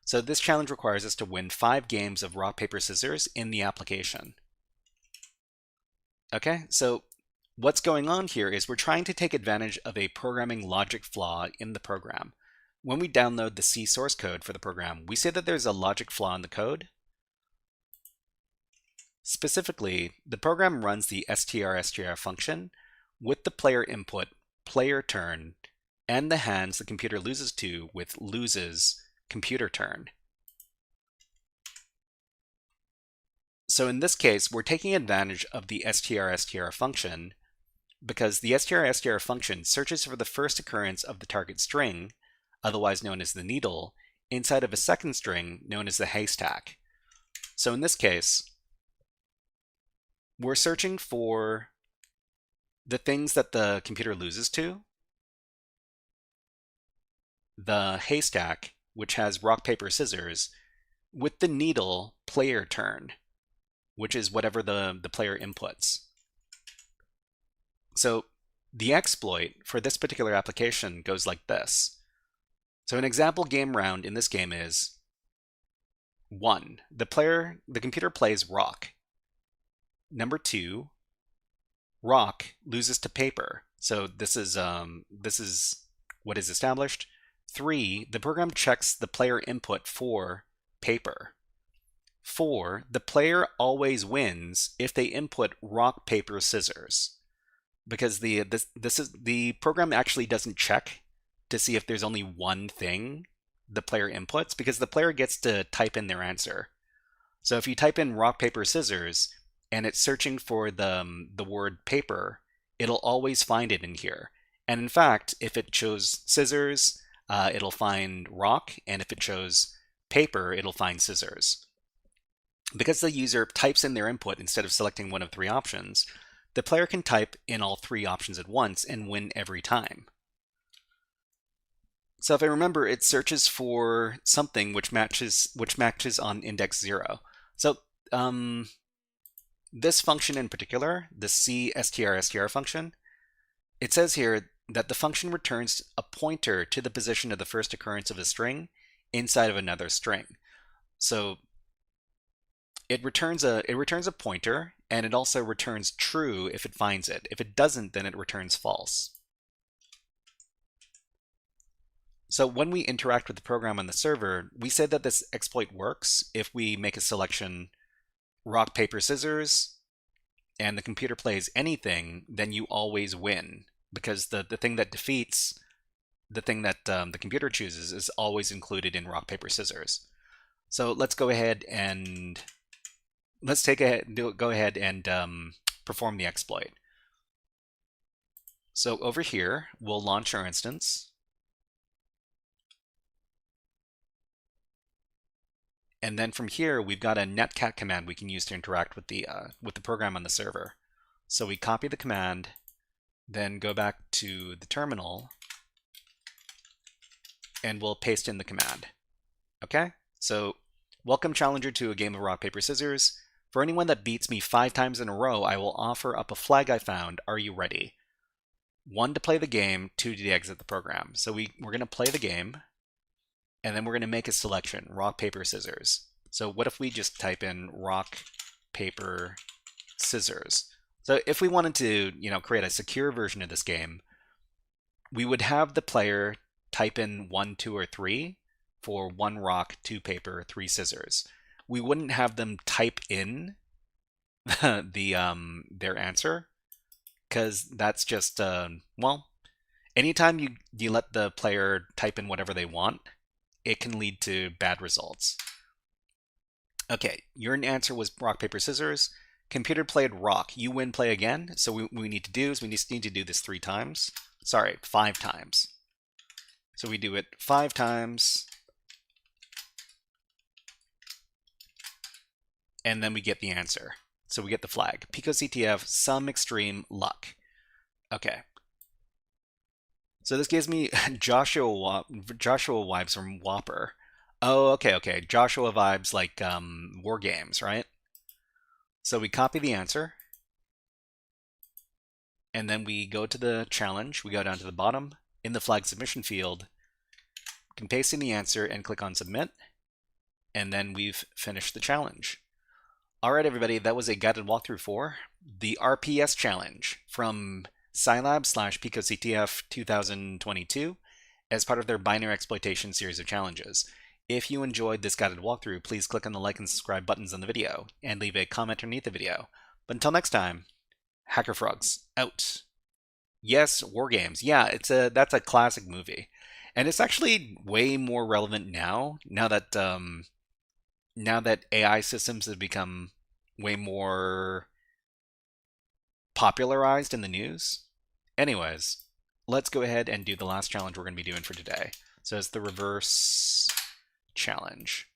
So this challenge requires us to win 5 games of rock, paper, scissors in the application. Okay, so what's going on here is we're trying to take advantage of a programming logic flaw in the program. When we download the C source code for the program, we see that there's a logic flaw in the code. Specifically, the program runs the str function with the player input, player turn, and the hands the computer loses to with loses computer turn. So in this case, we're taking advantage of the str function because the str function searches for the first occurrence of the target string, otherwise known as the needle, inside of a second string known as the haystack. So in this case, we're searching for the things that the computer loses to, the haystack, which has rock, paper, scissors, with the needle player turn, which is whatever the player inputs. So the exploit for this particular application goes like this. So an example game round in this game is 1. The computer plays rock. Number 2, rock loses to paper. So this is what is established. 3, the program checks the player input for paper. 4, the player always wins if they input rock, paper, scissors. Because the program actually doesn't check to see if there's only one thing the player inputs, because the player gets to type in their answer. So if you type in rock, paper, scissors, and it's searching for the word paper, it'll always find it in here. And in fact, if it chose scissors, it'll find rock, and if it chose paper, it'll find scissors. Because the user types in their input instead of selecting one of 3 options, the player can type in all 3 options at once and win every time. So if I remember, it searches for something which matches on index 0. So this function in particular, the C str function, it says here that the function returns a pointer to the position of the first occurrence of a string inside of another string. So it returns a pointer, and it also returns true if it finds it. If it doesn't, then it returns false. So when we interact with the program on the server, we said that this exploit works if we make a selection rock, paper, scissors, and the computer plays anything, then you always win, because the thing that defeats the thing that the computer chooses is always included in rock, paper, scissors. So let's go ahead and go ahead and perform the exploit. So over here, we'll launch our instance. And then from here, we've got a netcat command we can use to interact with the program on the server. So we copy the command, then go back to the terminal, and we'll paste in the command. Okay? So, welcome Challenger to a game of rock, paper, scissors. For anyone that beats me 5 times in a row, I will offer up a flag I found. Are you ready? 1 to play the game, 2 to exit the program. So we're going to play the game, and then we're going to make a selection, rock, paper, scissors. So what if we just type in rock, paper, scissors? So if we wanted to, create a secure version of this game, we would have the player type in 1, 2, or 3 for 1 rock, 2 paper, 3 scissors. We wouldn't have them type in their answer, because that's just, anytime you let the player type in whatever they want, it can lead to bad results. Okay, your answer was rock, paper, scissors. Computer played rock. You win, play again. So what we need to do is we just need to do this 3 times. Sorry, 5 times. So we do it 5 times. And then we get the answer. So we get the flag. PicoCTF, some extreme luck. Okay. So this gives me Joshua vibes from Whopper. Oh, okay. Joshua vibes like War Games, right? So we copy the answer. And then we go to the challenge. We go down to the bottom. In the flag submission field, we can paste in the answer and click on submit. And then we've finished the challenge. All right, everybody, that was a guided walkthrough for the RPS challenge from Scilab/PicoCTF 2022 as part of their binary exploitation series of challenges. If you enjoyed this guided walkthrough, please click on the like and subscribe buttons on the video and leave a comment underneath the video. But until next time, HackerFrogs out. Yes, War Games. Yeah, that's a classic movie, and it's actually way more relevant now that AI systems have become way more popularized in the news. Anyways, let's go ahead and do the last challenge we're going to be doing for today. So it's the reverse challenge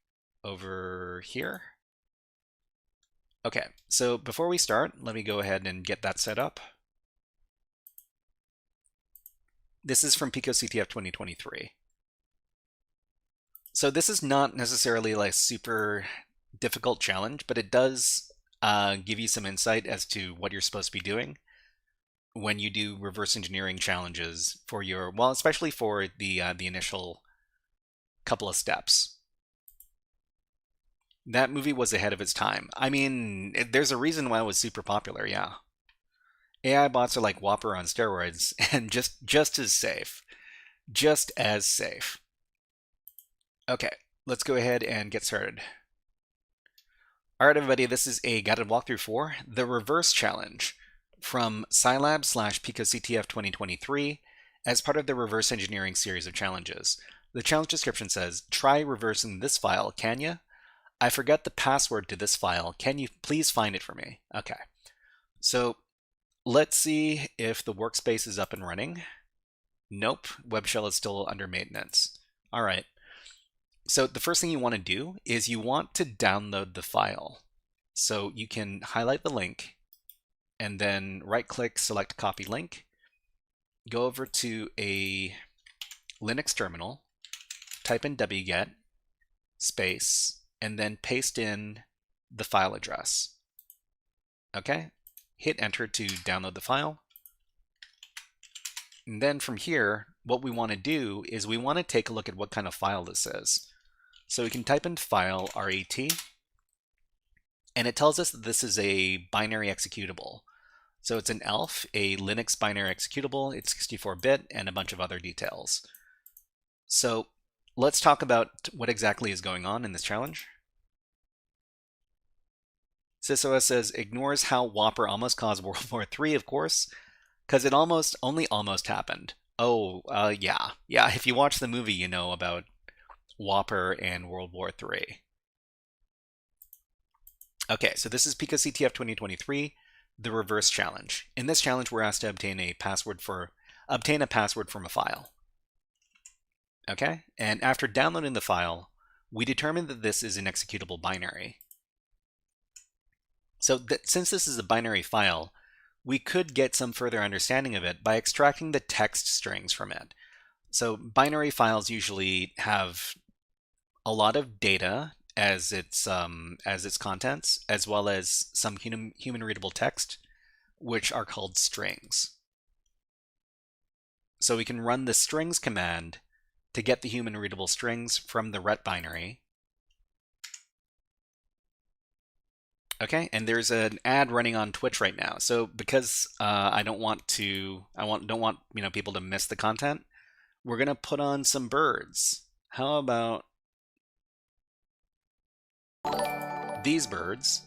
over here. Okay, so before we start, let me go ahead and get that set up. This is from PicoCTF 2023. So this is not necessarily like a super difficult challenge, but it does give you some insight as to what you're supposed to be doing when you do reverse engineering challenges for your, well, especially for the initial couple of steps. That movie was ahead of its time. I mean, there's a reason why it was super popular, yeah. AI bots are like Whopper on steroids, and just as safe. Just as safe. Okay, let's go ahead and get started. All right, everybody, this is a guided walkthrough for the reverse challenge from Scilab/PicoCTF 2023 as part of the reverse engineering series of challenges. The challenge description says, try reversing this file, can you? I forgot the password to this file. Can you please find it for me? Okay, so let's see if the workspace is up and running. Nope, web shell is still under maintenance. All right. So the first thing you want to do is you want to download the file. So you can highlight the link and then right-click, select copy link, go over to a Linux terminal, type in wget space, and then paste in the file address. Okay, hit enter to download the file. And then from here, what we want to do is we want to take a look at what kind of file this is. So we can type in file, RAT, and it tells us that this is a binary executable. So it's an ELF, a Linux binary executable, it's 64-bit, and a bunch of other details. So let's talk about what exactly is going on in this challenge. SysOS says, ignores how Whopper almost caused World War III, of course, because it only almost happened. Oh, yeah. Yeah, if you watch the movie, you know about Whopper and World War III. Okay, so this is PicoCTF 2023, the reverse challenge. In this challenge, we're asked to obtain a password from a file. Okay, and after downloading the file, we determine that this is an executable binary. So since this is a binary file, we could get some further understanding of it by extracting the text strings from it. So binary files usually have a lot of data as its contents, as well as some human readable text, which are called strings. So we can run the strings command to get the human readable strings from the ret binary. Okay, and there's an ad running on Twitch right now. So because I don't want people to miss the content, we're gonna put on some birds. How about these birds?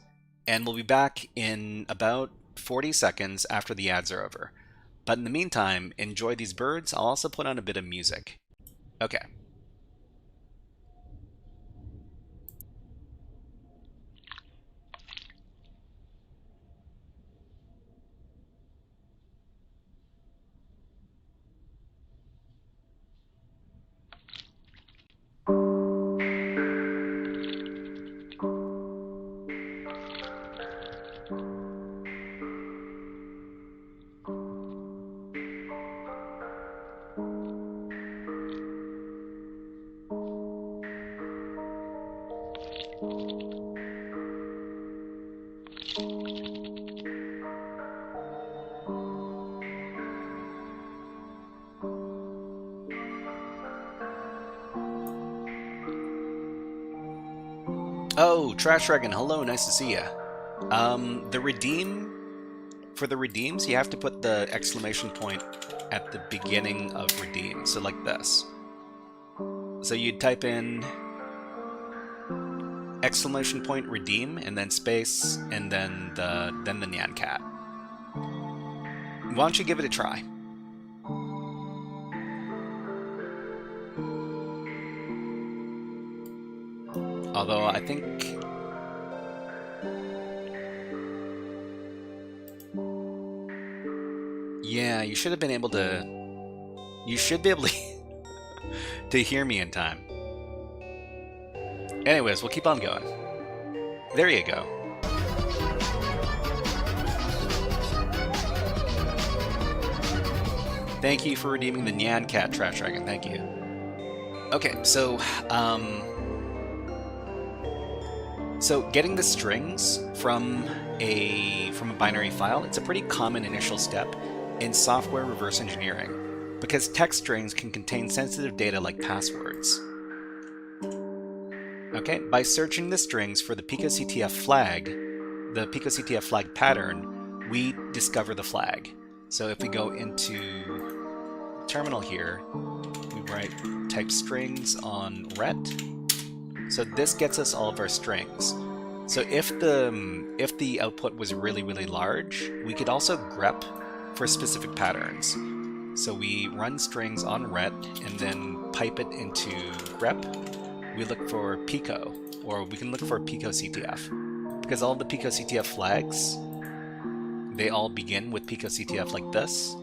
And we'll be back in about 40 seconds after the ads are over. But in the meantime, enjoy these birds. I'll also put on a bit of music. Okay. Oh, Trash Dragon, hello, nice to see ya. For the redeems, you have to put the exclamation point at the beginning of redeem, so like this. So you'd type in exclamation point redeem, and then space, and then the Nyan Cat. Why don't you give it a try? Although I think... yeah, you should have been able to... You should be able to hear me in time. Anyways, we'll keep on going. There you go. Thank you for redeeming the Nyan Cat, Trash Dragon. Thank you. Okay, so getting the strings from a binary file, it's a pretty common initial step in software reverse engineering, because text strings can contain sensitive data like passwords. Okay, by searching the strings for the PicoCTF flag, the PicoCTF flag pattern, we discover the flag. So if we go into terminal here, we type strings on ret. So this gets us all of our strings. So if the output was really, really large, we could also grep for specific patterns. So we run strings on ret and then pipe it into grep. We look for Pico, or we can look for PicoCTF, because all the PicoCTF flags, they all begin with PicoCTF like this,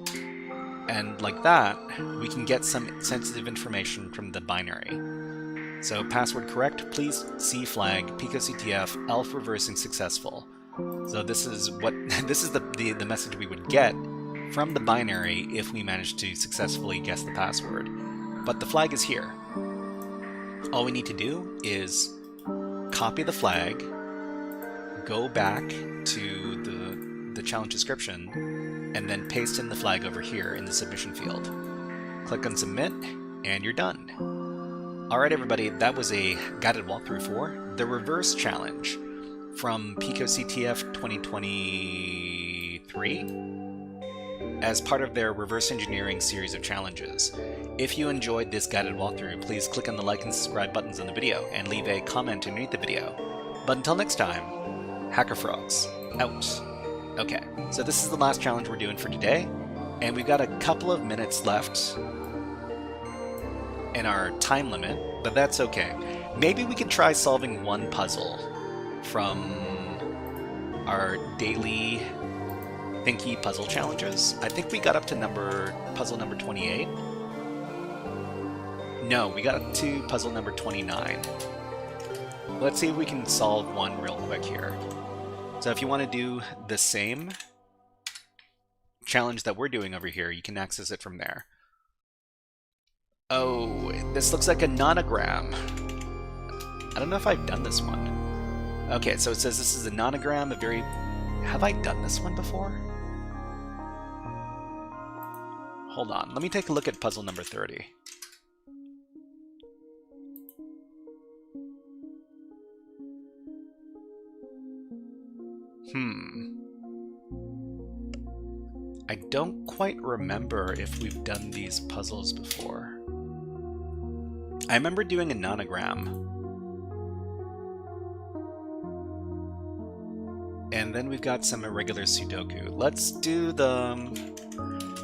and like that, we can get some sensitive information from the binary. So password correct, please see flag, PicoCTF, ELF reversing successful. So this is the message we would get from the binary if we managed to successfully guess the password. But the flag is here. All we need to do is copy the flag, go back to the challenge description, and then paste in the flag over here in the submission field. Click on submit, and you're done. Alright everybody, that was a guided walkthrough for the reverse challenge. from Pico CTF 2023 as part of their reverse engineering series of challenges. If you enjoyed this guided walkthrough, please click on the like and subscribe buttons on the video and leave a comment underneath the video. But until next time, HackerFrogs out. Okay, so this is the last challenge we're doing for today, and we've got a couple of minutes left in our time limit, but that's okay. Maybe we can try solving one puzzle from our daily Thinky puzzle challenges. I think we got up to puzzle number 28. No, we got up to puzzle number 29. Let's see if we can solve one real quick here. So if you want to do the same challenge that we're doing over here, you can access it from there. Oh, this looks like a nonogram. I don't know if I've done this one. Okay, so it says this is a nonogram, Have I done this one before? Hold on, let me take a look at puzzle number 30. I don't quite remember if we've done these puzzles before. I remember doing a nonogram. And then we've got some irregular Sudoku. Let's do the...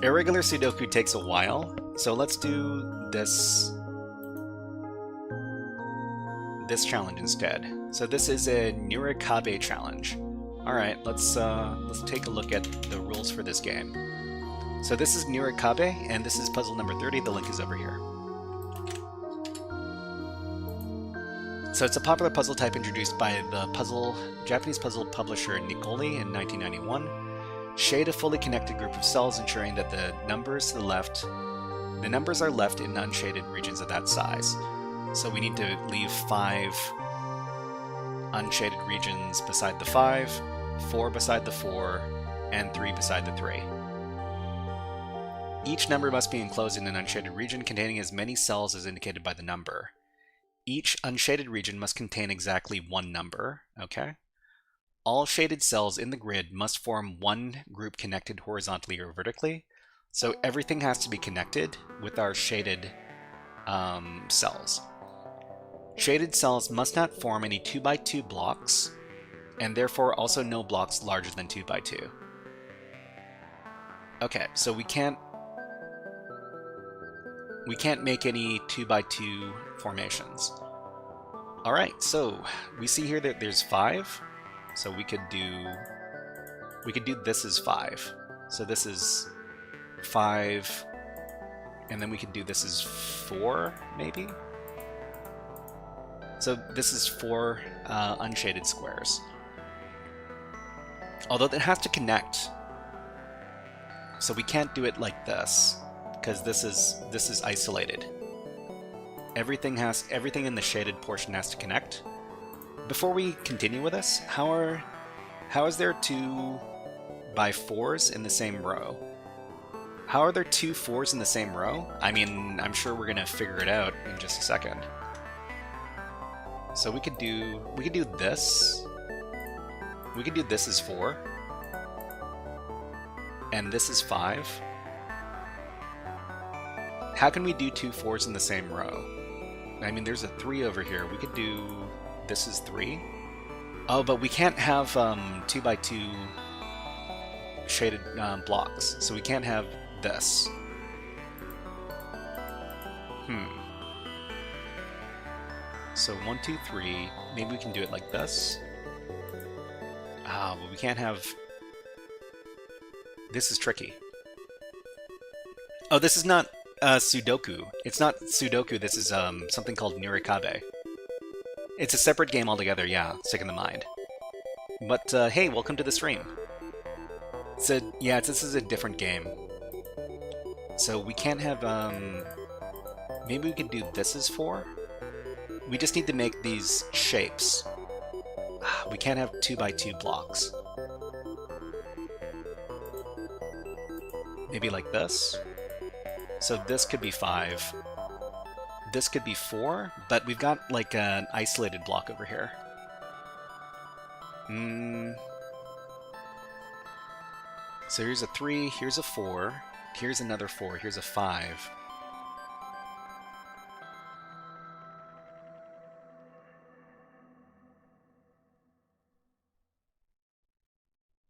Irregular Sudoku takes a while, so let's do this challenge instead. So this is a Nurikabe challenge. Alright, let's take a look at the rules for this game. So this is Nurikabe, and this is puzzle number 30. The link is over here. So it's a popular puzzle type introduced by the Japanese puzzle publisher Nicoli in 1991. Shade a fully connected group of cells, ensuring that the numbers to the left, the numbers are left in unshaded regions of that size. So we need to leave 5 unshaded regions beside the 5, 4 beside the 4, and 3 beside the 3. Each number must be enclosed in an unshaded region containing as many cells as indicated by the number. Each unshaded region must contain exactly 1 number, okay? All shaded cells in the grid must form one group connected horizontally or vertically, so everything has to be connected with our shaded cells. Shaded cells must not form any 2x2 blocks, and therefore also no blocks larger than 2x2. Okay, so we can't make any 2x2 formations. Alright, so we see here that there's 5, so we could do this as 5. So this is 5, and then we could do this as 4, maybe? So this is 4 unshaded squares. Although it has to connect. So we can't do it like this, because this is isolated. Everything in the shaded portion has to connect. Before we continue with this, how is there 2x4s in the same row? How are there 2 4s in the same row? I mean, I'm sure we're gonna figure it out in just a second. So we could do this. We could do this as 4. And this is 5. How can we do 2 4s in the same row? I mean, there's a 3 over here. We could do this is 3. Oh, but we can't have 2x2 shaded blocks, so we can't have this. So 1, 2, 3. Maybe we can do it like this. But we can't have... This is tricky. Oh, this is not Sudoku. It's not Sudoku, this is something called Nurikabe. It's a separate game altogether, yeah, stick in the mind. But hey, welcome to the stream. So yeah, this is a different game. So we can't have, maybe we could do this as 4? We just need to make these shapes. We can't have 2x2 blocks. Maybe like this? So this could be 5. This could be 4, but we've got like an isolated block over here. So here's a 3, here's a 4, here's another 4, here's a 5.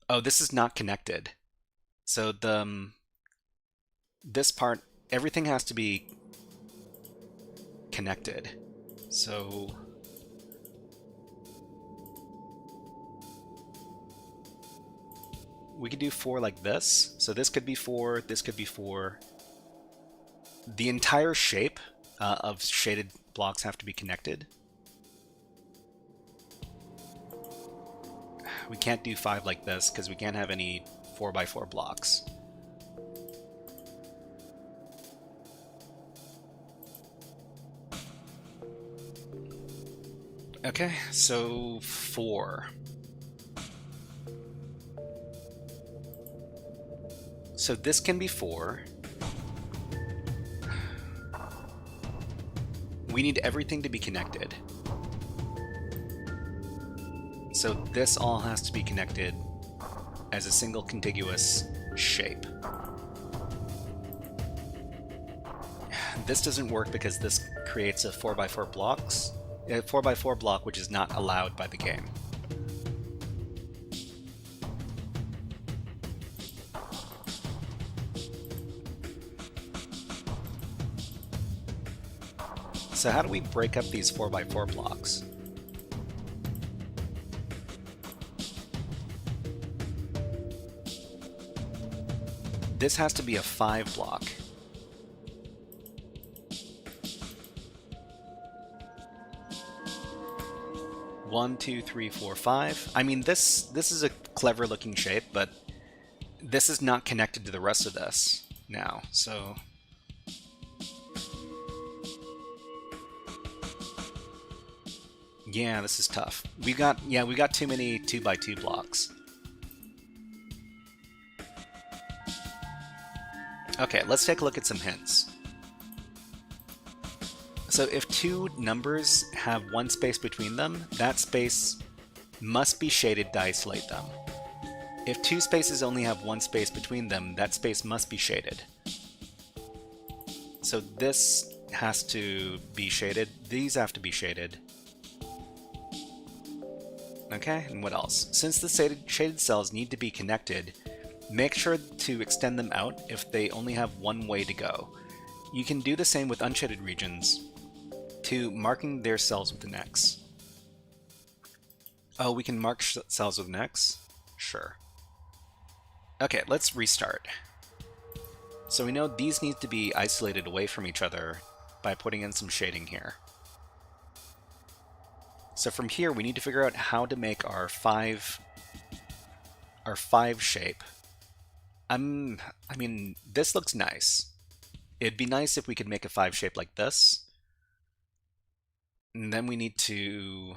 Oh, this is not connected. So this part, everything has to be connected. So we could do 4 like this. So this could be 4, this could be 4. The entire shape of shaded blocks have to be connected. We can't do 5 like this because we can't have any 4x4 blocks. Okay, so 4. So this can be 4. We need everything to be connected. So this all has to be connected as a single contiguous shape. This doesn't work because this creates a 4x4 blocks, a 4x4 block which is not allowed by the game. So how do we break up these 4x4 blocks? This has to be a 5 block. One, two, three, four, 5. I mean, this is a clever looking shape, but this is not connected to the rest of this now, so yeah, this is tough. We got too many 2x2 blocks. Okay, let's take a look at some hints. So if two numbers have one space between them, that space must be shaded to isolate them. If two spaces only have one space between them, that space must be shaded. So this has to be shaded, these have to be shaded. Okay, and what else? Since the shaded cells need to be connected, make sure to extend them out if they only have one way to go. You can do the same with unshaded regions to marking their cells with an X. Oh, we can mark cells with an X? Sure. Okay, let's restart. So we know these need to be isolated away from each other by putting in some shading here. So from here, we need to figure out how to make our 5 shape. I mean, this looks nice. It'd be nice if we could make a 5 shape like this. And then we need to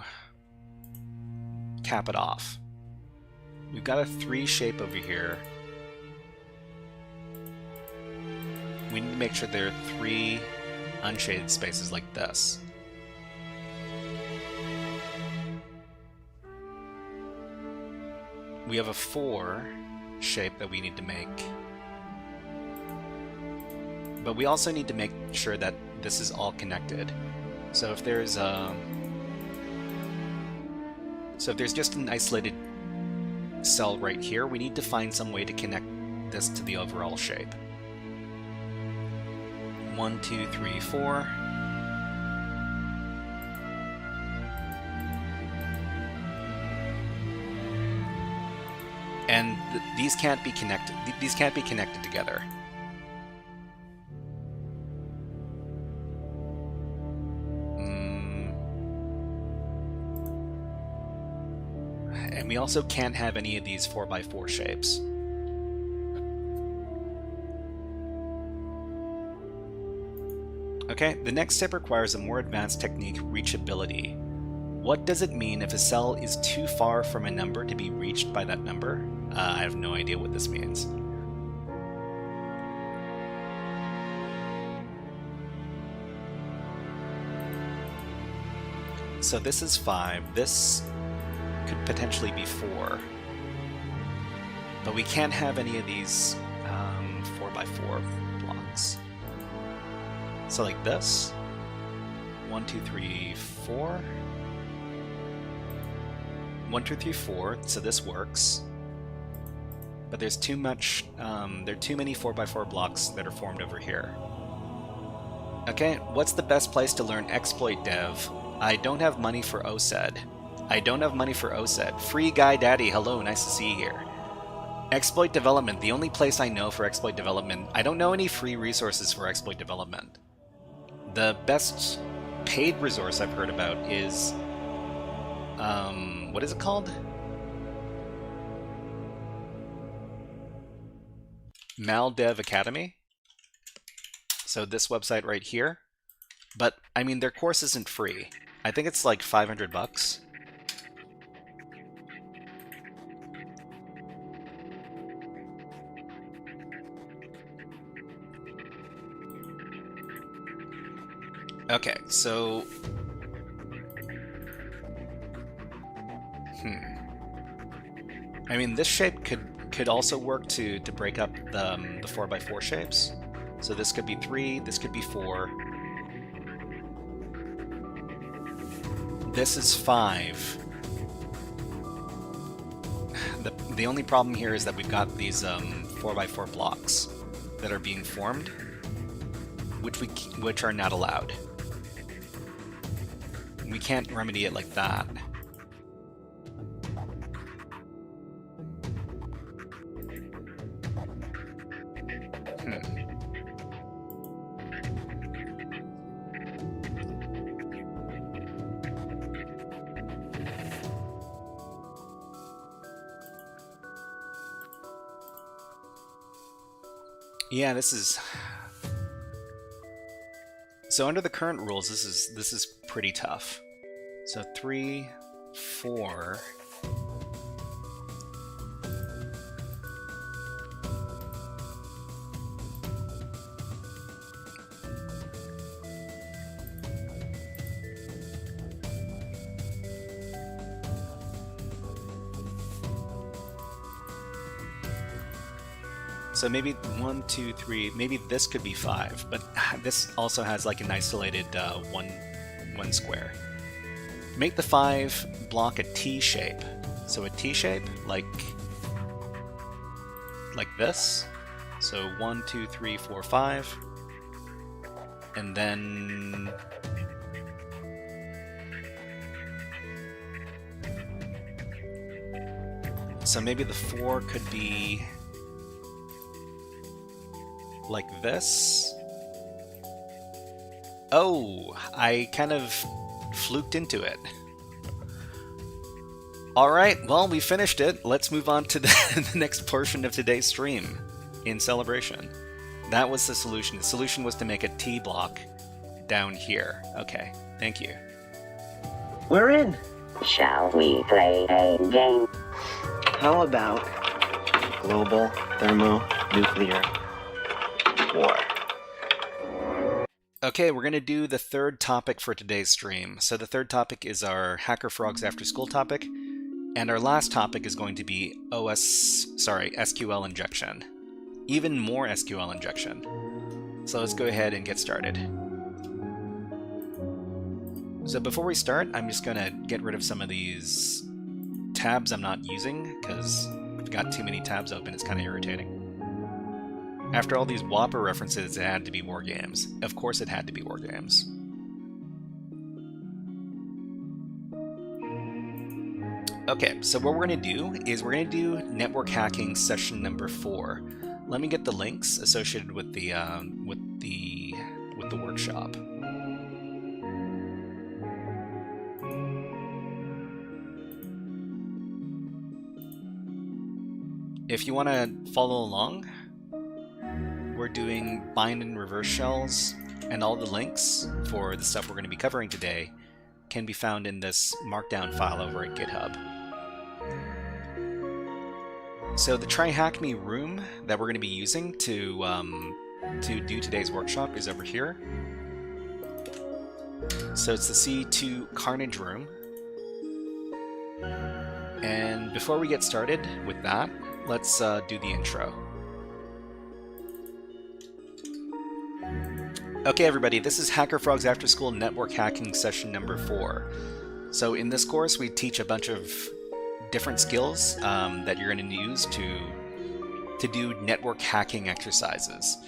cap it off. We've got a 3 shape over here. We need to make sure there are 3 unshaded spaces like this. We have a 4 shape that we need to make. But we also need to make sure that this is all connected. So if there's just an isolated cell right here, we need to find some way to connect this to the overall shape. 1, 2, 3, 4. And these can't be connected. These can't be connected together. And we also can't have any of these 4x4 shapes. Okay, the next step requires a more advanced technique, reachability. What does it mean if a cell is too far from a number to be reached by that number? I have no idea what this means. So this is 5. This could potentially be 4. But we can't have any of these 4x4 blocks. So like this. 1, 2, 3, 4. 1, 2, 3, 4. So this works. But there's too much. There are too many 4x4 blocks that are formed over here. Okay, what's the best place to learn exploit dev? I don't have money for OSED. I don't have money for OSED. Free Guy Daddy, hello, nice to see you here. Exploit development, the only place I know for exploit development. I don't know any free resources for exploit development. The best paid resource I've heard about is, what is it called? Maldev Academy. So this website right here. But, I mean, their course isn't free. I think it's like 500 bucks. Okay, so... I mean, this shape could also work to break up the 4x4 shapes. So this could be 3, this could be 4. This is 5. The only problem here is that we've got these 4x4 blocks that are being formed, which are not allowed. We can't remedy it like that. Yeah, this is... So under the current rules, this is pretty tough. So 3, 4... So maybe 1, 2, 3, maybe this could be 5, but this also has like an isolated one square. Make the 5 block a T shape. So a T shape, like this. So 1, 2, 3, 4, 5. And then... So maybe the 4 could be... like this. Oh, I kind of fluked into it. Alright, well, we finished it. Let's move on to the next portion of today's stream in celebration. That was the solution. The solution was to make a T block down here. Okay, thank you. We're in. Shall we play a game? How about global thermonuclear war? Okay, we're going to do the third topic for today's stream. So the third topic is our HackerFrogs AfterSchool topic, and our last topic is going to be SQL injection. Even more SQL injection. So let's go ahead and get started. So before we start, I'm just going to get rid of some of these tabs I'm not using, because I've got too many tabs open, it's kind of irritating. After all these Whopper references, it had to be war games. Of course it had to be war games. Okay, so what we're going to do is we're going to do network hacking session number 4. Let me get the links associated with the workshop. If you want to follow along, we're doing bind and reverse shells, and all the links for the stuff we're going to be covering today can be found in this markdown file over at GitHub. So the Try Hack Me room that we're going to be using to do today's workshop is over here. So it's the C2 Carnage room. And before we get started with that, let's do the intro. Okay everybody, this is HackerFrogs AfterSchool Network Hacking session number 4. So in this course we teach a bunch of different skills that you're going to use to do network hacking exercises.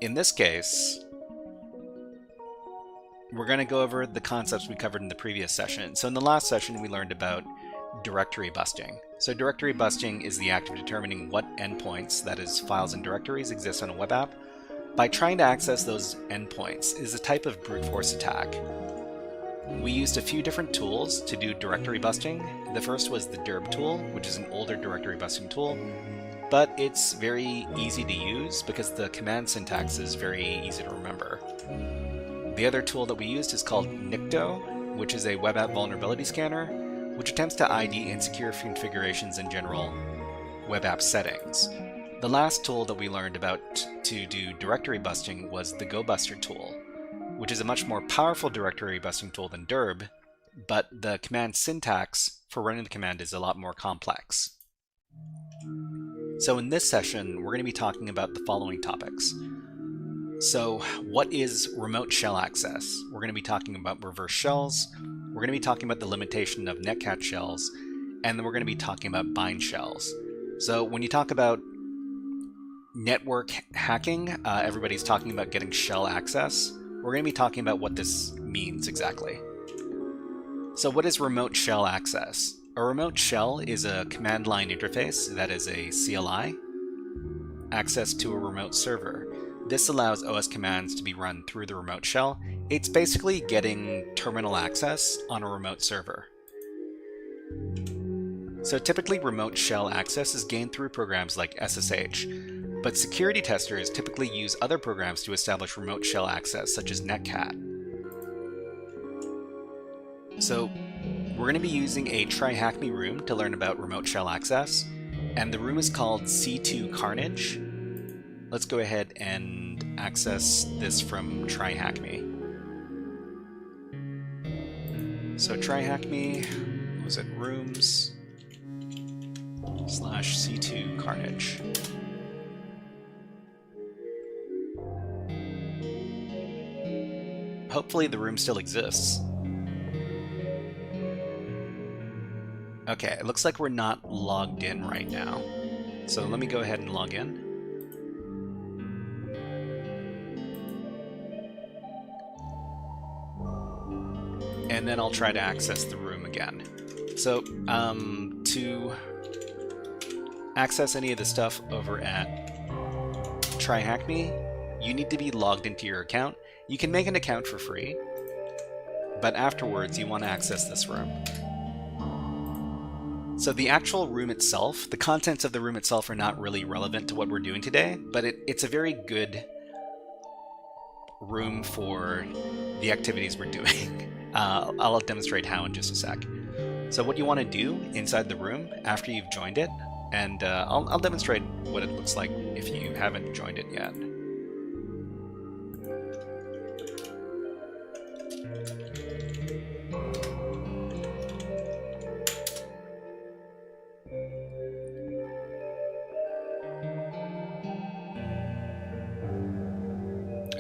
In this case, we're going to go over the concepts we covered in the previous session. So in the last session we learned about directory busting. So directory busting is the act of determining what endpoints, that is files and directories, exist on a web app by trying to access those endpoints. Is a type of brute force attack. We used a few different tools to do directory busting. The first was the derb tool, which is an older directory busting tool, but it's very easy to use because the command syntax is very easy to remember. The other tool that we used is called Nicto, which is a web app vulnerability scanner, which attempts to ID insecure configurations and general web app settings. The last tool that we learned about to do directory busting was the GoBuster tool, which is a much more powerful directory busting tool than derb, but the command syntax for running the command is a lot more complex. So in this session, we're going to be talking about the following topics. So what is remote shell access? We're going to be talking about reverse shells, we're going to be talking about the limitation of netcat shells, and then we're going to be talking about bind shells. So when you talk about network hacking, everybody's talking about getting shell access. We're going to be talking about what this means exactly. So what is remote shell access? A remote shell is a command line interface, that is a CLI, access to a remote server. This allows OS commands to be run through the remote shell. It's basically getting terminal access on a remote server. So typically remote shell access is gained through programs like SSH, but security testers typically use other programs to establish remote shell access, such as netcat. So we're going to be using a Try Hack Me room to learn about remote shell access, and the room is called C2 Carnage. Let's go ahead and access this from Try Hack Me. So Try Hack Me, what was it, rooms /C2 Carnage. Hopefully the room still exists. Okay, it looks like we're not logged in right now. So let me go ahead and log in. And then I'll try to access the room again. So to access any of the stuff over at Try Hack Me, you need to be logged into your account. You can make an account for free, but afterwards you want to access this room. So the actual room itself, the contents of the room itself are not really relevant to what we're doing today, but it's a very good room for the activities we're doing. I'll demonstrate how in just a sec. So what you want to do inside the room after you've joined it, and I'll demonstrate what it looks like if you haven't joined it yet.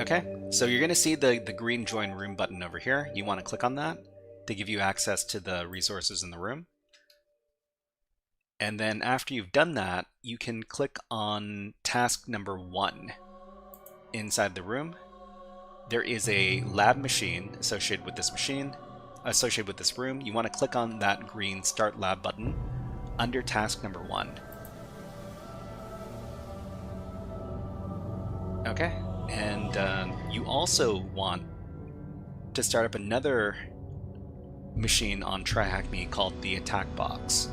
Okay, so you're going to see the green Join Room button over here. You want to click on that to give you access to the resources in the room. And then after you've done that, you can click on task number 1 inside the room. There is a lab machine associated with this room. You want to click on that green Start Lab button under task number 1. Okay. And you also want to start up another machine on Try Hack Me called the Attack Box.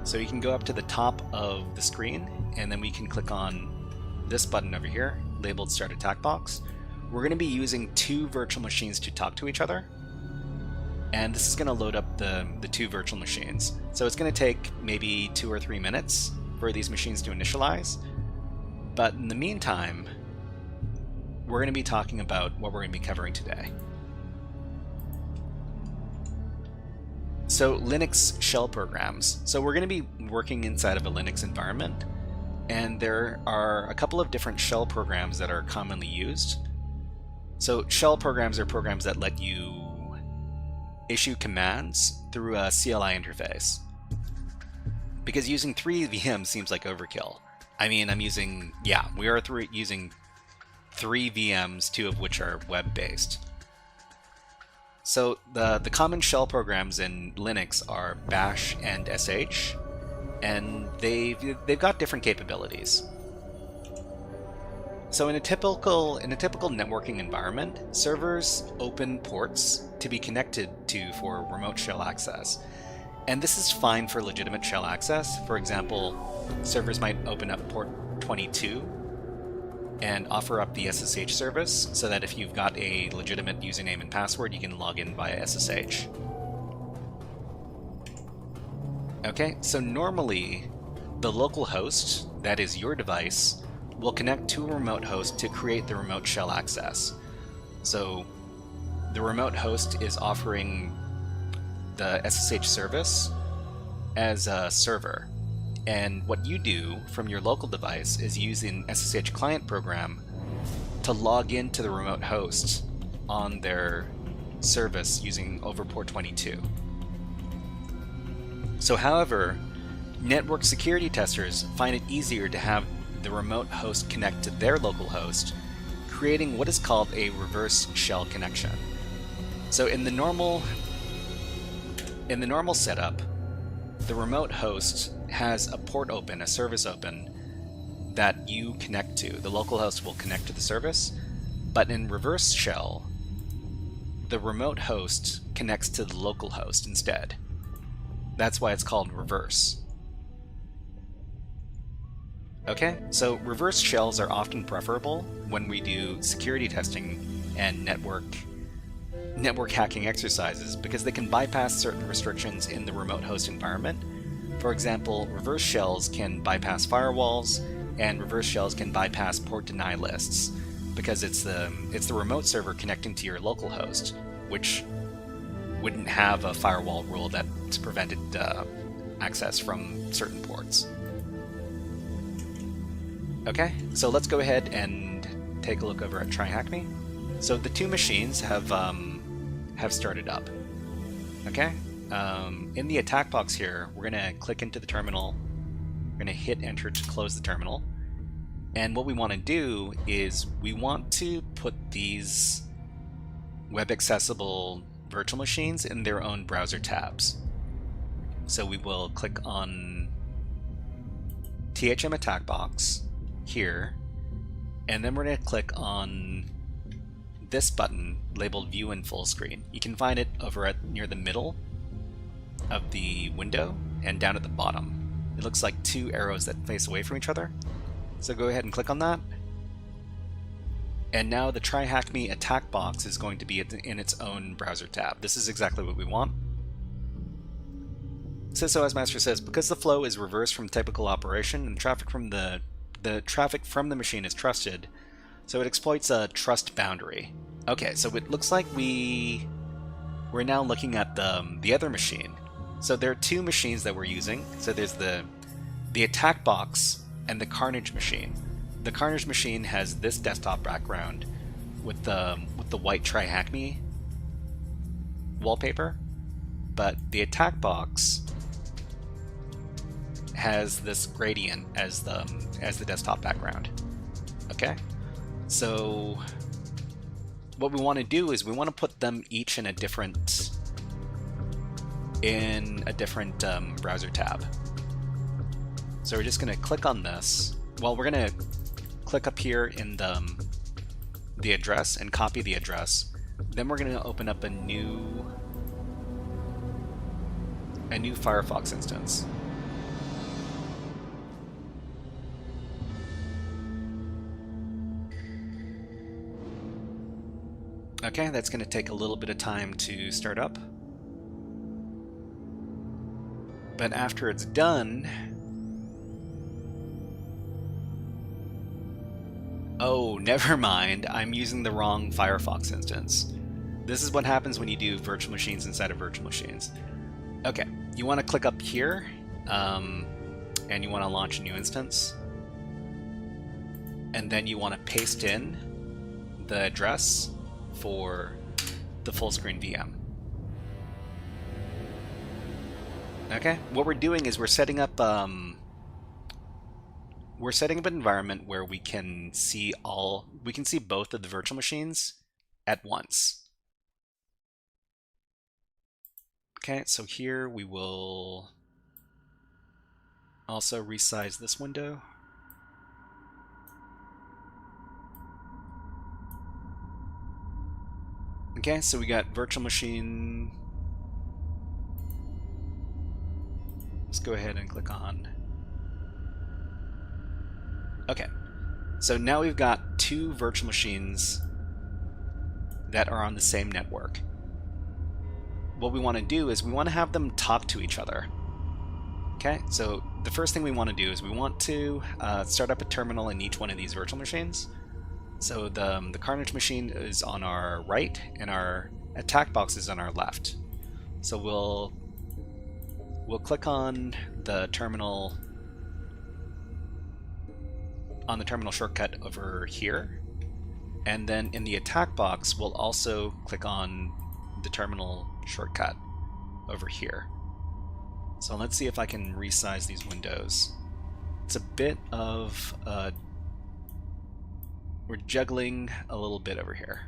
So you can go up to the top of the screen, and then we can click on this button over here, labeled Start Attack Box. We're going to be using 2 virtual machines to talk to each other, and this is going to load up the 2 virtual machines. So it's going to take maybe 2 or 3 minutes for these machines to initialize. But in the meantime, we're going to be talking about what we're going to be covering today. So Linux shell programs. So we're going to be working inside of a Linux environment, and there are a couple of different shell programs that are commonly used. So shell programs are programs that let you issue commands through a CLI interface. Because using 3 VMs seems like overkill. I mean, we are using 3 VMs, 2 of which are web-based. So the common shell programs in Linux are Bash and SH, and they've got different capabilities. So in a typical networking environment, servers open ports to be connected to for remote shell access. And this is fine for legitimate shell access. For example, servers might open up port 22 and offer up the SSH service so that if you've got a legitimate username and password, you can log in via SSH. Okay, so normally the local host, that is your device, will connect to a remote host to create the remote shell access. So the remote host is offering the SSH service as a server. And what you do from your local device is use an SSH client program to log into the remote host on their service using over port 22. So however, network security testers find it easier to have the remote host connect to their local host, creating what is called a reverse shell connection. So in the normal setup, the remote host has a port open, a service open, that you connect to. The local host will connect to the service, but in reverse shell, the remote host connects to the local host instead. That's why it's called reverse. Okay, so reverse shells are often preferable when we do security testing and network hacking exercises because they can bypass certain restrictions in the remote host environment. For example, reverse shells can bypass firewalls, and reverse shells can bypass port deny lists because it's the remote server connecting to your local host, which wouldn't have a firewall rule that prevented access from certain ports. Okay, so let's go ahead and take a look over at TryHackMe. So the 2 machines have started up. Okay, in the attack box here, we're going to click into the terminal. We're going to hit enter to close the terminal. And what we want to do is we want to put these web accessible virtual machines in their own browser tabs. So we will click on THM attack box here, and then we're going to click on this button labeled View in Full Screen. You can find it over near the middle of the window and down at the bottom. It looks like 2 arrows that face away from each other. So go ahead and click on that. And now the TryHackMe attack box is going to be in its own browser tab. This is exactly what we want. SysOS Master says, because the flow is reversed from typical operation and traffic from the traffic from the machine is trusted, so it exploits a trust boundary. Okay, so it looks like we're now looking at the other machine. So there are 2 machines that we're using. So there's the attack box and the Carnage machine. The Carnage machine has this desktop background with the white TryHackMe wallpaper, but the attack box has this gradient as the desktop background. Okay, so what we want to do is we want to put them each in a different browser tab. So we're just going to click on this. Well, we're going to click up here in the address and copy the address. Then we're going to open up a new Firefox instance. Okay, that's going to take a little bit of time to start up. But after it's done... Oh, never mind. I'm using the wrong Firefox instance. This is what happens when you do virtual machines inside of virtual machines. Okay, you want to click up here, and you want to launch a new instance. And then you want to paste in the address for the full screen VM. Okay, what we're doing is we're setting up an environment where we can see both of the virtual machines at once. Okay, so here we will also resize this window. Okay, so we got virtual machine. Let's go ahead and click on. Okay, so now we've got two virtual machines that are on the same network. What we want to do is we want to have them talk to each other. Okay, so the first thing we want to do is we want to start up a terminal in each one of these virtual machines. So the Carnage machine is on our right and our attack box is on our left. So we'll click on the terminal shortcut over here, and then in the attack box we'll also click on the terminal shortcut over here. So let's see if I can resize these windows. It's a bit of we're juggling a little bit over here.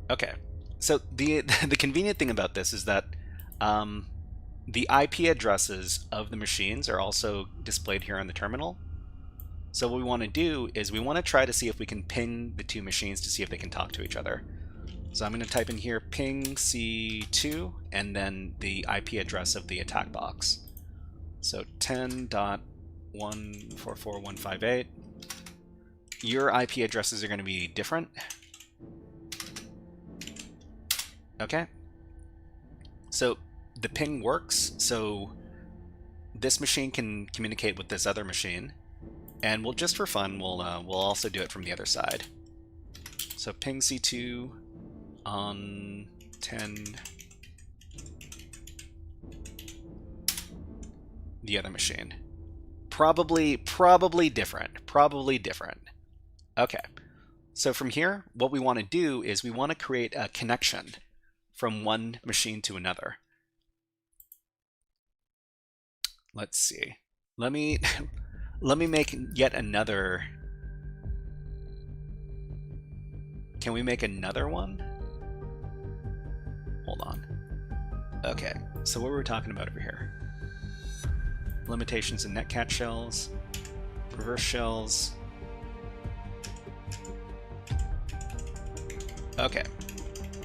Okay, so the convenient thing about this is that the IP addresses of the machines are also displayed here on the terminal. So what we want to do is we want to try to see if we can ping the two machines to see if they can talk to each other. So I'm going to type in here ping C2 and then the IP address of the attack box. So 10.144.158. Your IP addresses are going to be different. Okay. So the ping works. So this machine can communicate with this other machine. And we'll just for fun, we'll also do it from the other side. So ping C2 on 10 the other machine. Probably different. Okay. So from here, what we want to do is we want to create a connection from one machine to another. Let's see. Let me make yet another. Can we make another one? Hold on. Okay, so what were we talking about over here? Limitations in netcat shells, reverse shells. Okay,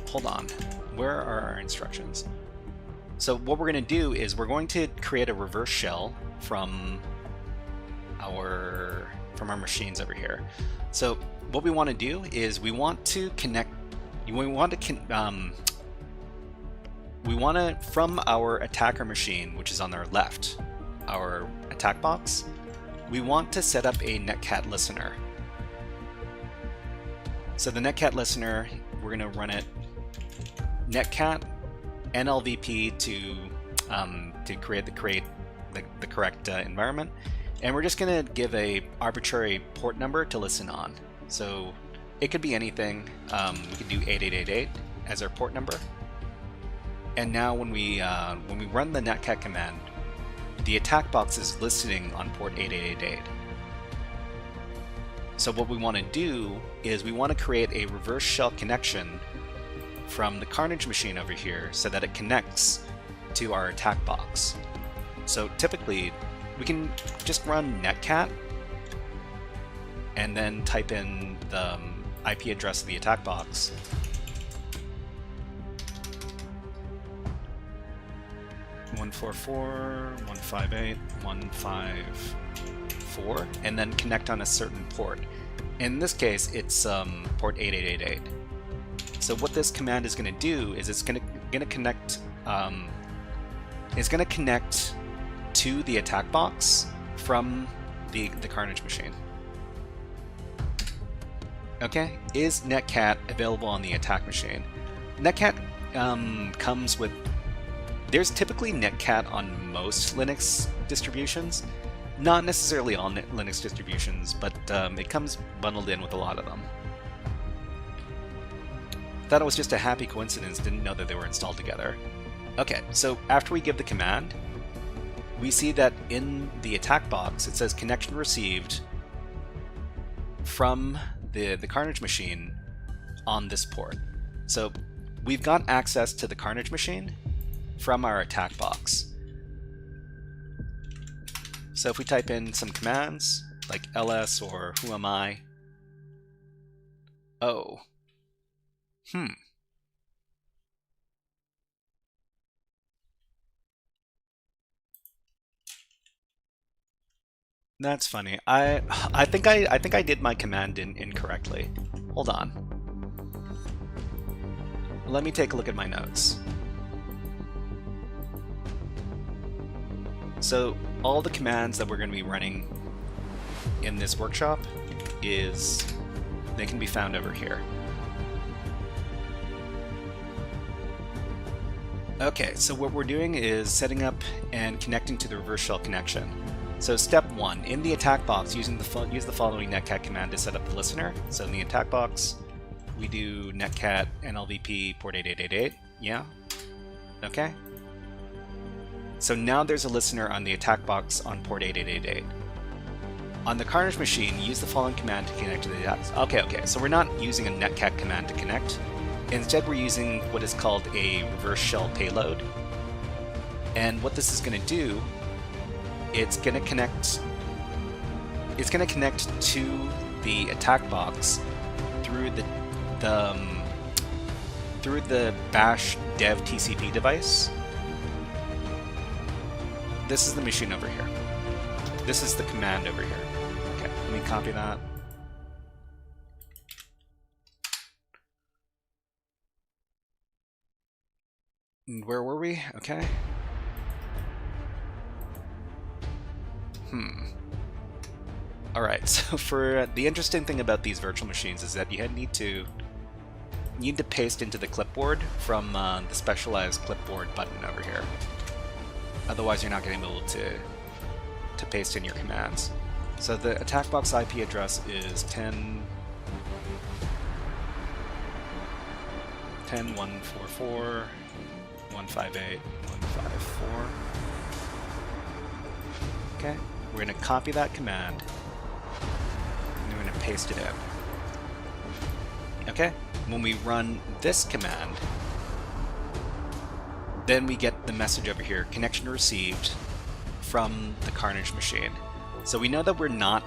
hold on. Where are our instructions? So what we're going to do is we're going to create a reverse shell from our machines over here. So what we want to do is we want to connect. We want to from our attacker machine, which is on our left, our attack box. We want to set up a netcat listener. So the netcat listener, we're going to run it netcat NLVP to create the correct environment, and we're just going to give a arbitrary port number to listen on. So it could be anything. We could do 8888 as our port number. And now when we run the netcat command, the attack box is listening on port 8888. So what we want to do is we want to create a reverse shell connection from the Carnage machine over here so that it connects to our attack box. So typically we can just run netcat and then type in the IP address of the attack box. (144.158.154) and then connect on a certain port. In this case, it's port 8888. So what this command is going to do is it's going to connect. It's going to connect to the attack box from the Carnage machine. Okay, is netcat available on the attack machine? Netcat comes with... There's typically netcat on most Linux distributions. Not necessarily all Linux distributions, but it comes bundled in with a lot of them. Thought it was just a happy coincidence, didn't know that they were installed together. Okay, so after we give the command, we see that in the attack box it says connection received from the Carnage machine on this port. So we've got access to the Carnage machine from our attack box. So if we type in some commands like ls or who am I, oh, that's funny. I think I did my command incorrectly. Hold on. Let me take a look at my notes. So all the commands that we're going to be running in this workshop they can be found over here. Okay, so what we're doing is setting up and connecting to the reverse shell connection. So step 1, in the attack box, use the following netcat command to set up the listener. So in the attack box, we do netcat nlvp port 8888. Yeah? Okay. So now there's a listener on the attack box on port 8888. On the Carnage machine, use the following command to connect to the... Okay, so we're not using a netcat command to connect. Instead, we're using what is called a reverse shell payload. And what this is going to do, it's going to connect to the attack box through the bash dev TCP device. This is the machine over here. This is the command over here. Okay, let me copy that. And where were we? Okay. Alright, so for the interesting thing about these virtual machines is that you need to paste into the clipboard from the specialized clipboard button over here. Otherwise you're not going to be able to paste in your commands. So the attack box IP address is 10.144.158.154. Okay, we're going to copy that command and we're going to paste it in. Okay, when we run this command, then we get the message over here, connection received from the Carnage machine. So we know that we're not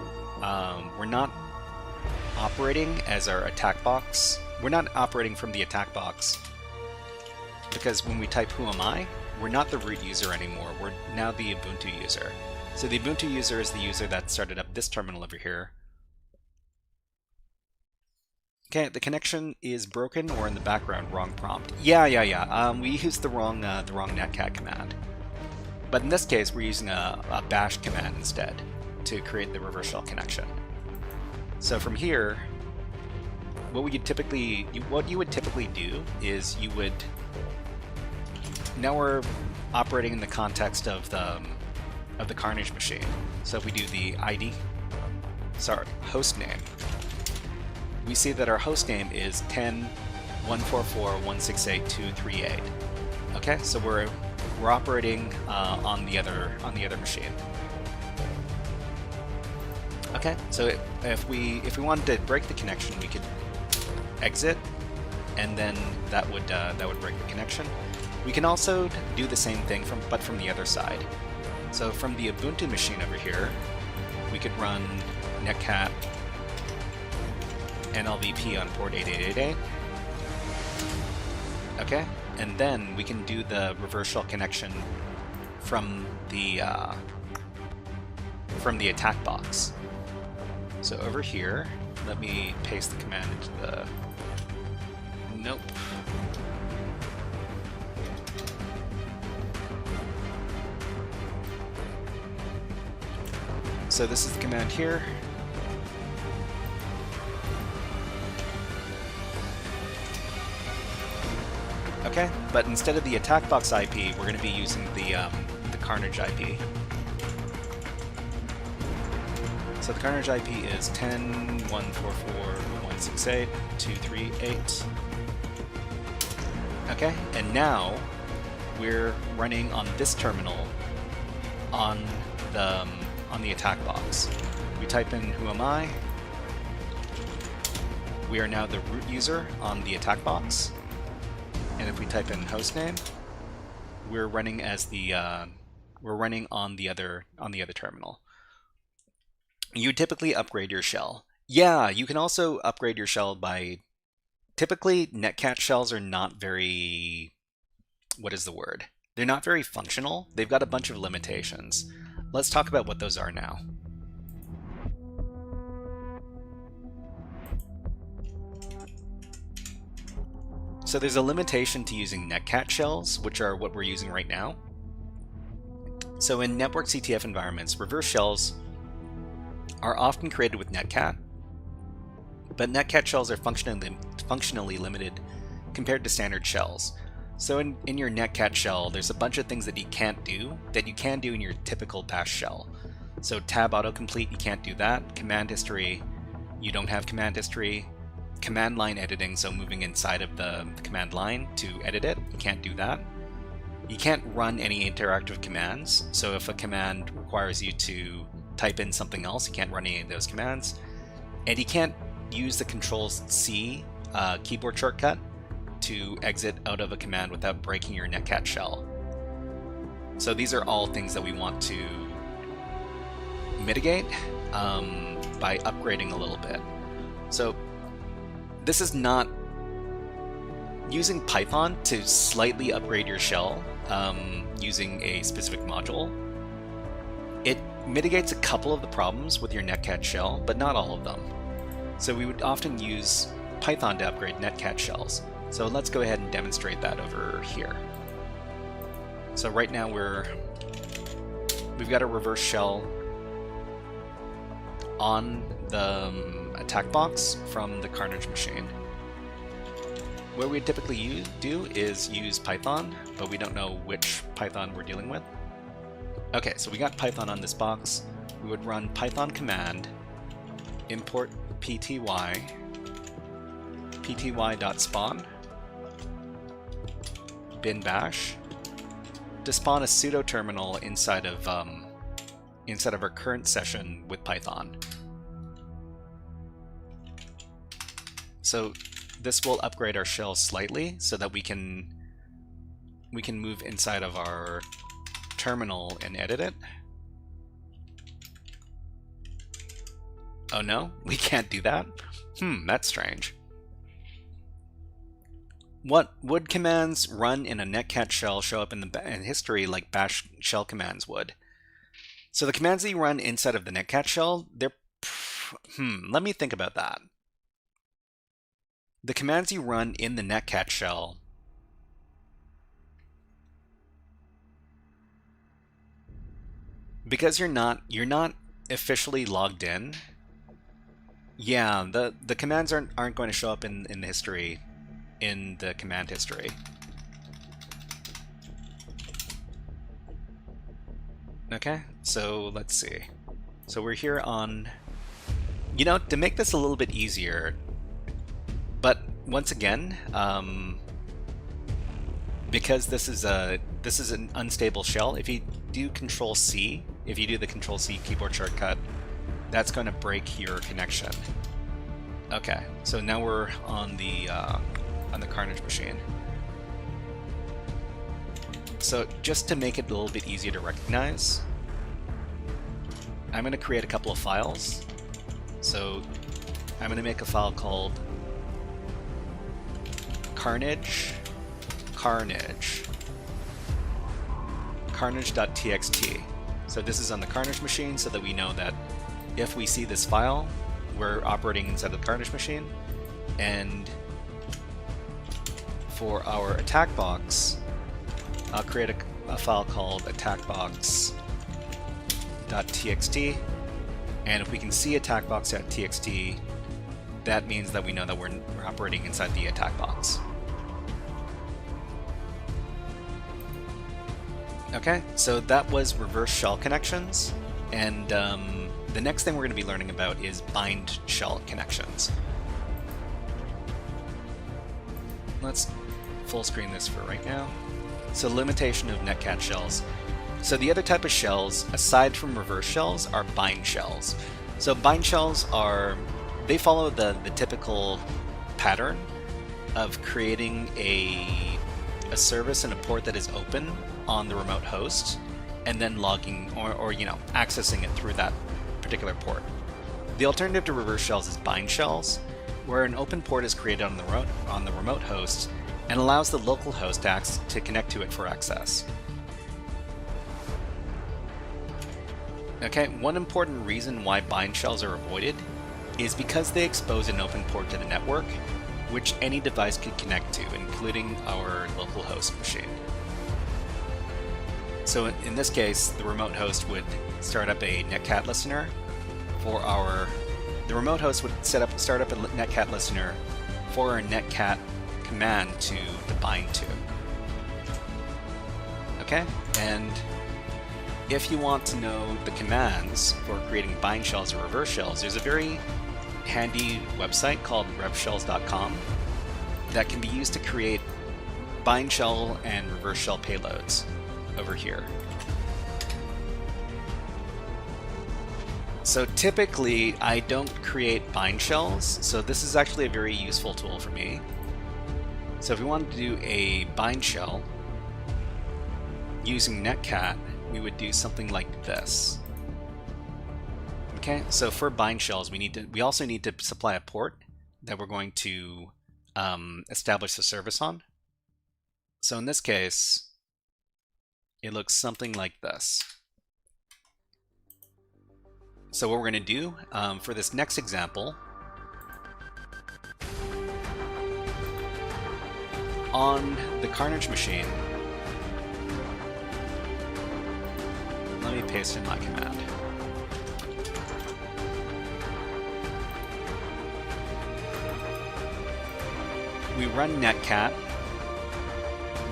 operating as our attack box. We're not operating from the attack box because when we type who am I, we're not the root user anymore. We're now the Ubuntu user. So the Ubuntu user is the user that started up this terminal over here. Okay, the connection is broken or in the background, wrong prompt. Yeah. We used the wrong netcat command. But in this case, we're using a bash command instead to create the reverse shell connection. So from here, what you would typically do is you would... Now we're operating in the context of the Carnage machine. So if we do the host name, we see that our host name is 10.144.168.238. Okay, so we're operating on the other machine. Okay, so if we wanted to break the connection, we could exit, and then that would break the connection. We can also do the same thing but from the other side. So from the Ubuntu machine over here, we could run netcat nlvp on port 8888. Okay, and then we can do the reverse shell connection from the attack box. So over here, let me paste the command into the... Nope. So this is the command here. Okay, but instead of the attack box IP, we're going to be using the Carnage IP. So the Carnage IP is 10.144.168.238. Okay, and now we're running on this terminal on the attack box. We type in who am I. We are now the root user on the attack box. And if we type in hostname, we're running as the we're running on the other terminal. You typically upgrade your shell. Yeah, you can also upgrade your shell by. Typically, netcat shells are not very. What is the word? They're not very functional. They've got a bunch of limitations. Let's talk about what those are now. So there's a limitation to using netcat shells, which are what we're using right now. So in network CTF environments, reverse shells are often created with netcat, but netcat shells are functionally limited compared to standard shells. So in your netcat shell, there's a bunch of things that you can't do that you can do in your typical bash shell. So tab autocomplete, you can't do that. Command history, you don't have command history. Command line editing, so moving inside of the command line to edit it, you can't do that. You can't run any interactive commands, so if a command requires you to type in something else, you can't run any of those commands. And you can't use the Control-C keyboard shortcut to exit out of a command without breaking your netcat shell. So these are all things that we want to mitigate by upgrading a little bit. So this is not using Python to slightly upgrade your shell using a specific module. It mitigates a couple of the problems with your netcat shell, but not all of them. So we would often use Python to upgrade netcat shells. So let's go ahead and demonstrate that over here. So right now we've got a reverse shell on the attack box from the Carnage machine. What we typically do is use Python, but we don't know which Python we're dealing with. Okay, so we got Python on this box. We would run Python command import pty.spawn bin bash to spawn a pseudo terminal inside of our current session with Python. So this will upgrade our shell slightly so that we can move inside of our terminal and edit it. Oh no, we can't do that? That's strange. What would commands run in a netcat shell show up in history like bash shell commands would? So the commands that you run inside of the netcat shell, let me think about that. The commands you run in the netcat shell because you're not officially logged in. Yeah, the commands aren't going to show up in the history, in the command history. Okay, so let's see. So we're here on, to make this a little bit easier, but once again, because this is an unstable shell, if you do Control-C, if you do the Control-C keyboard shortcut, that's going to break your connection. Okay, so now we're on the Carnage machine. So just to make it a little bit easier to recognize, I'm going to create a couple of files. So I'm going to make a file called carnage.txt. So this is on the Carnage machine so that we know that if we see this file, we're operating inside the Carnage machine. And for our attack box, I'll create a file called attackbox.txt, And if we can see attack box.txt, that means that we know that we're operating inside the attack box. Okay, so that was reverse shell connections, and the next thing we're going to be learning about is bind shell connections. Let's full screen this for right now. So limitation of netcat shells. So the other type of shells, aside from reverse shells, are bind shells. So bind shells they follow the typical pattern of creating a service and a port that is open on the remote host, and then logging or accessing it through that particular port. The alternative to reverse shells is bind shells, where an open port is created on the remote host and allows the local host to connect to it for access. Okay, one important reason why bind shells are avoided is because they expose an open port to the network, which any device could connect to, including our local host machine. So in this case, the remote host would start up a netcat listener for the remote host would start up a netcat listener for our netcat command to bind to. Okay, and if you want to know the commands for creating bind shells or reverse shells, there's a very handy website called revshells.com that can be used to create bind shell and reverse shell payloads over here. So typically I don't create bind shells, so this is actually a very useful tool for me. So if we wanted to do a bind shell using netcat, we would do something like this. Okay, so for bind shells, we also need to supply a port that we're going to establish the service on. So in this case, it looks something like this. So what we're going to do for this next example, on the Carnage machine, let me paste in my command. We run netcat,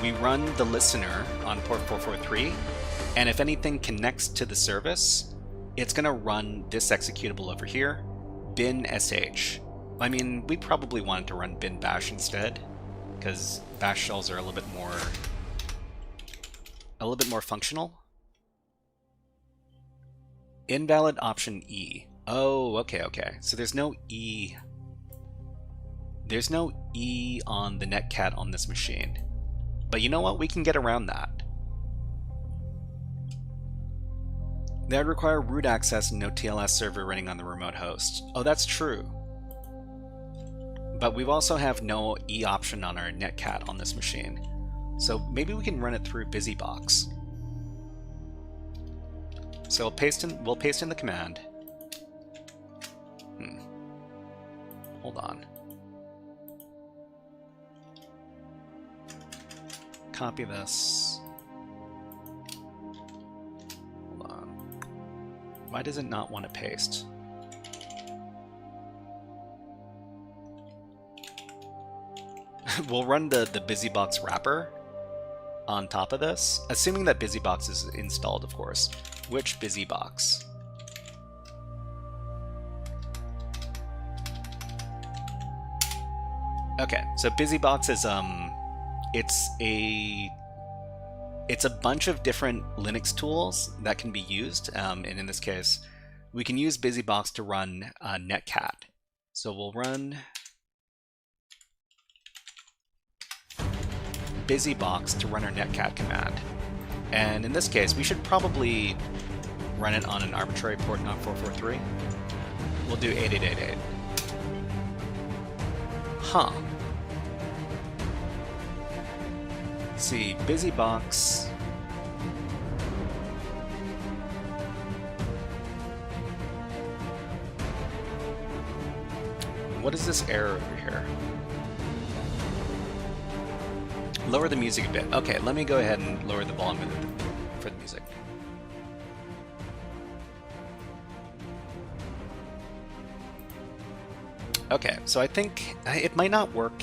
we run the listener on port 443, and if anything connects to the service, it's going to run this executable over here, bin sh. I mean, we probably wanted to run bin bash instead, because bash shells are a little bit more functional. Invalid option E. Oh, okay. So there's no E. There's no E on the netcat on this machine. But you know what? We can get around that. That would require root access and no TLS server running on the remote host. Oh, that's true. But we also have no E option on our netcat on this machine. So maybe we can run it through BusyBox. So we'll paste in the command. Hold on. Copy this. Hold on. Why does it not want to paste? We'll run the BusyBox wrapper on top of this, assuming that BusyBox is installed, of course. Which BusyBox? Okay, so BusyBox is it's a bunch of different Linux tools that can be used, and in this case, we can use BusyBox to run netcat. So we'll run BusyBox to run our netcat command. And in this case, we should probably run it on an arbitrary port, not 443. We'll do 8888. Huh. Let's see, BusyBox. What is this error over here? Lower the music a bit. Okay, let me go ahead and lower the volume for the music. Okay, so I think it might not work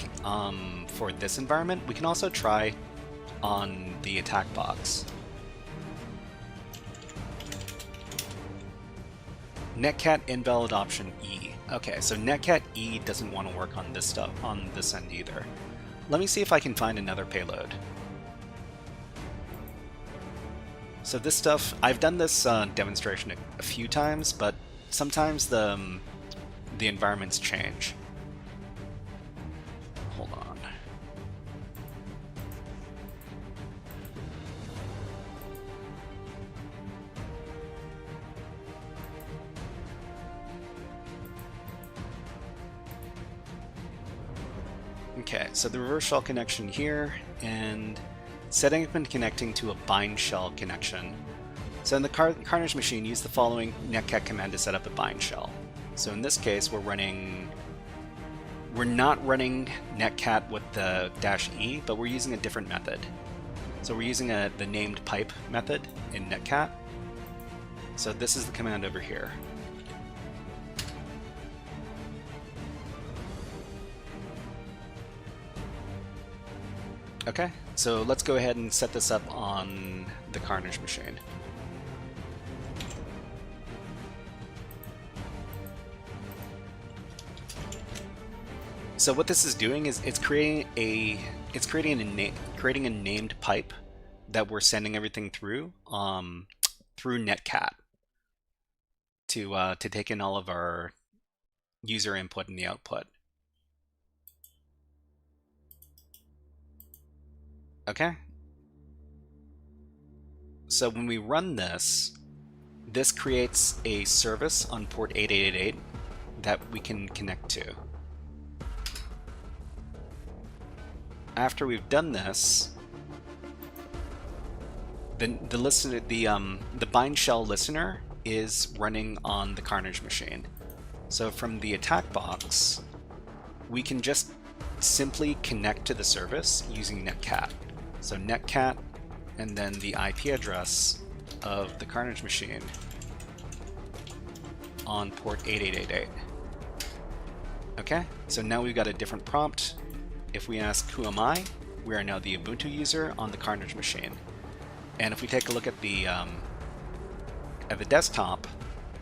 for this environment. We can also try on the attack box. Netcat invalid option E. Okay, so Netcat E doesn't want to work on this stuff on this end either. Let me see if I can find another payload. So this stuff, I've done this demonstration a few times, but sometimes the environments change. Hold on. Okay, so the reverse shell connection here, and setting up and connecting to a bind shell connection. So in the Carnage machine, use the following netcat command to set up a bind shell. So in this case, we're not running netcat with the -e, but we're using a different method. So we're using the named pipe method in netcat. So this is the command over here. Okay, so let's go ahead and set this up on the Carnage machine. So what this is doing is it's creating a named pipe that we're sending everything through through netcat to take in all of our user input and the output. Okay. So when we run this creates a service on port 8888 that we can connect to. After we've done this, then the bind shell listener is running on the Carnage machine. So from the attack box, we can just simply connect to the service using netcat. So netcat and then the IP address of the Carnage machine on port 8888. Okay, so now we've got a different prompt. If we ask who am I, we are now the Ubuntu user on the Carnage machine. And if we take a look at the desktop,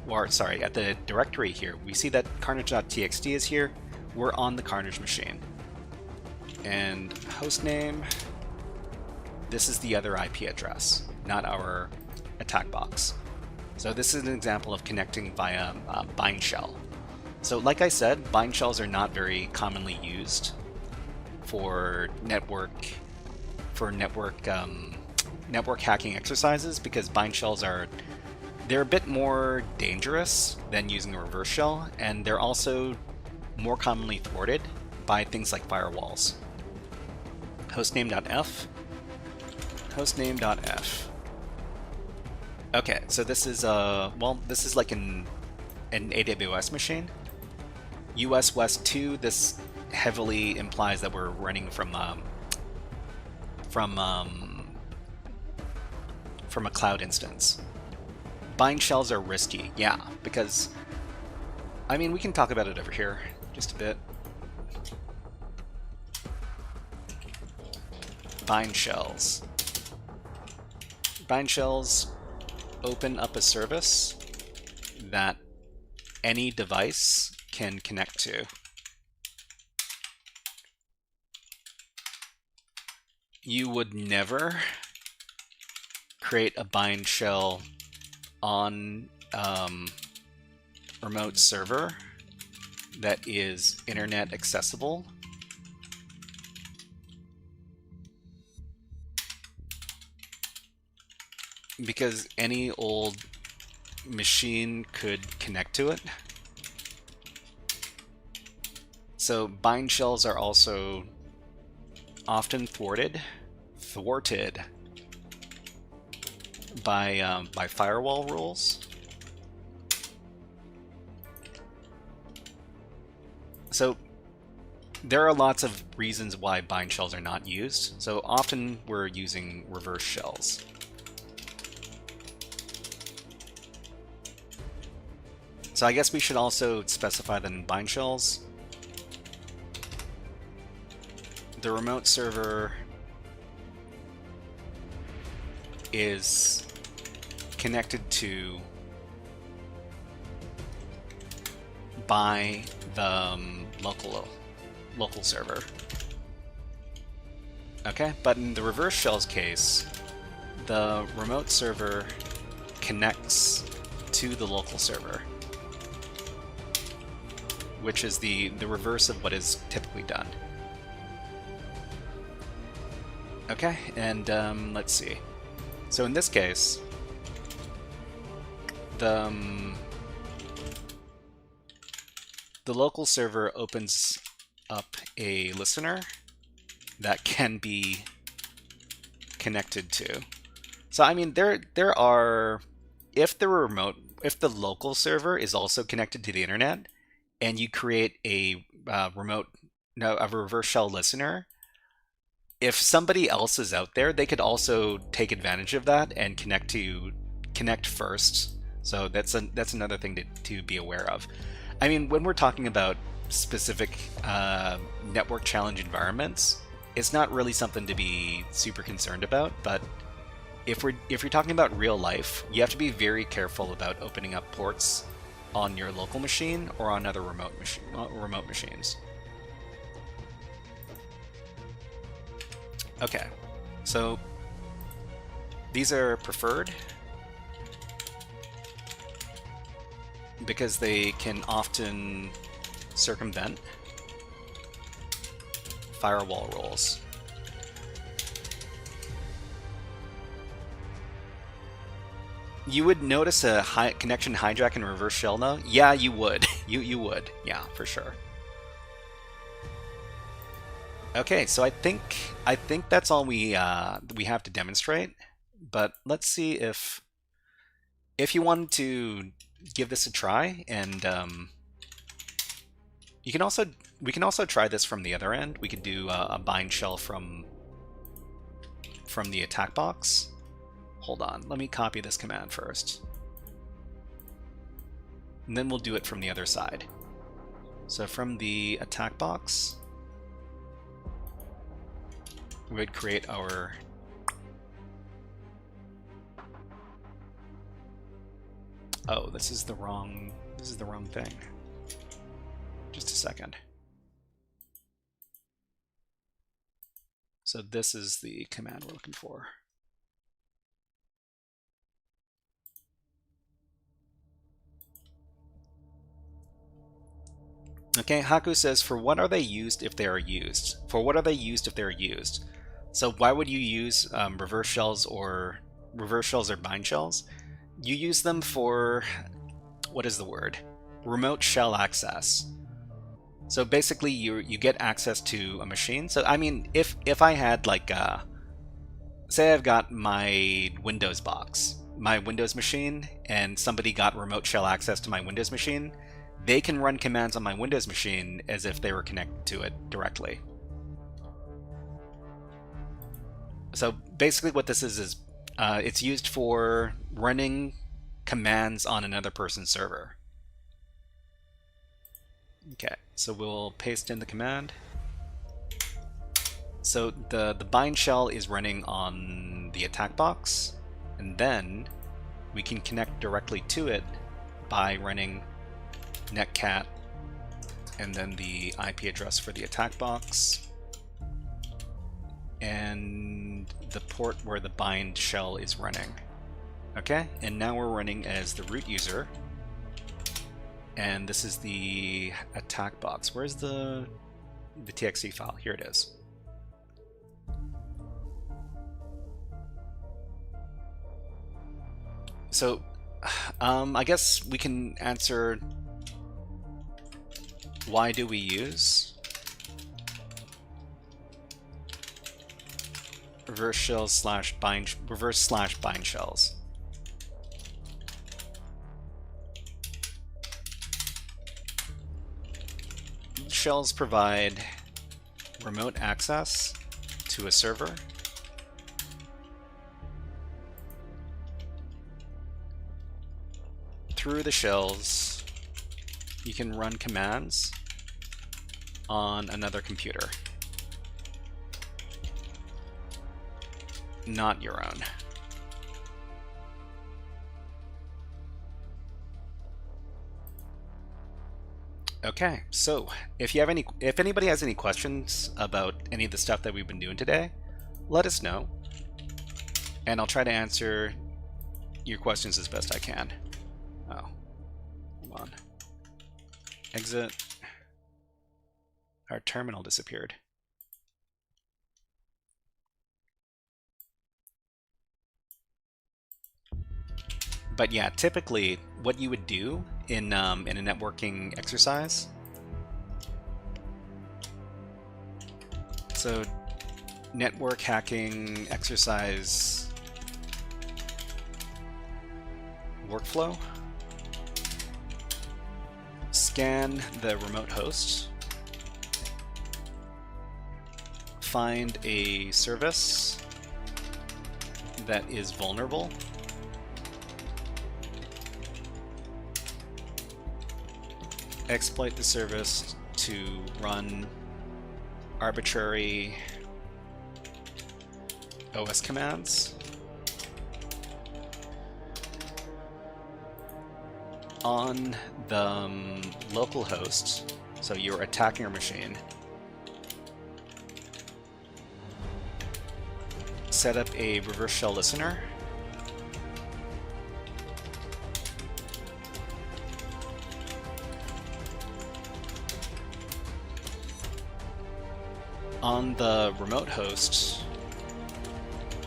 or sorry, at the directory here, we see that carnage.txt is here. We're on the Carnage machine. And hostname, this is the other IP address, not our attack box. So this is an example of connecting via bind shell. So like I said, bind shells are not very commonly used for network hacking exercises, because bind shells they're a bit more dangerous than using a reverse shell, and they're also more commonly thwarted by things like firewalls. Hostname.f. Okay, so this is this is like an AWS machine. US West 2, this heavily implies that we're running from a cloud instance. Bind shells are risky, yeah, because I mean, we can talk about it over here just a bit. Bind shells. Bind shells open up a service that any device can connect to. You would never create a bind shell on remote server that is internet accessible. Because any old machine could connect to it. So bind shells are also often thwarted by firewall rules. So there are lots of reasons why bind shells are not used. So often we're using reverse shells. So I guess we should also specify that in bind shells, the remote server is connected to by the local server. Okay, but in the reverse shell's case, the remote server connects to the local server, which is the reverse of what is typically done. Okay, and let's see. So in this case, the local server opens up a listener that can be connected to. So I mean, there are, if the local server is also connected to the internet, and you create a reverse shell listener, if somebody else is out there, they could also take advantage of that and connect first. So that's another thing to be aware of. I mean, when we're talking about specific network challenge environments, it's not really something to be super concerned about. But if you're talking about real life, you have to be very careful about opening up ports on your local machine or on other remote machines. Okay, so these are preferred because they can often circumvent firewall rules. You would notice a connection hijack and reverse shell now? Yeah, you would. you would. Yeah, for sure. Okay, so I think that's all we have to demonstrate. But let's see if you wanted to give this a try, and we can also try this from the other end. We could do a bind shell from the attack box. Hold on, let me copy this command first, and then we'll do it from the other side. So from the attack box, we would create our this is the wrong thing. Just a second. So this is the command we're looking for. Okay, Haku says, for what are they used if they are used? For what are they used if they're used? So why would you use reverse shells or bind shells? You use them for, what is the word? Remote shell access. So basically you get access to a machine. So I mean, if I had like, say I've got my Windows box, my Windows machine, and somebody got remote shell access to my Windows machine, they can run commands on my Windows machine as if they were connected to it directly. So basically what this is it's used for running commands on another person's server. Okay, so we'll paste in the command. So the bind shell is running on the attack box, and then we can connect directly to it by running netcat and then the IP address for the attack box and the port where the bind shell is running. Okay, and now we're running as the root user, and this is the attack box. Where's the TXT file? Here it is. So I guess we can answer, why do we use reverse bind shells? Shells provide remote access to a server. Through the shells, you can run commands on another computer. not your own. Okay, so if anybody has any questions about any of the stuff that we've been doing today, let us know, and I'll try to answer your questions as best I can. Oh, hold on. Exit. Our terminal disappeared. But yeah, typically what you would do in a networking exercise. So network hacking exercise workflow. Scan the remote host. Find a service that is vulnerable. Exploit the service to run arbitrary OS commands on the local host, so your attacker machine. Set up a reverse shell listener. On the remote host,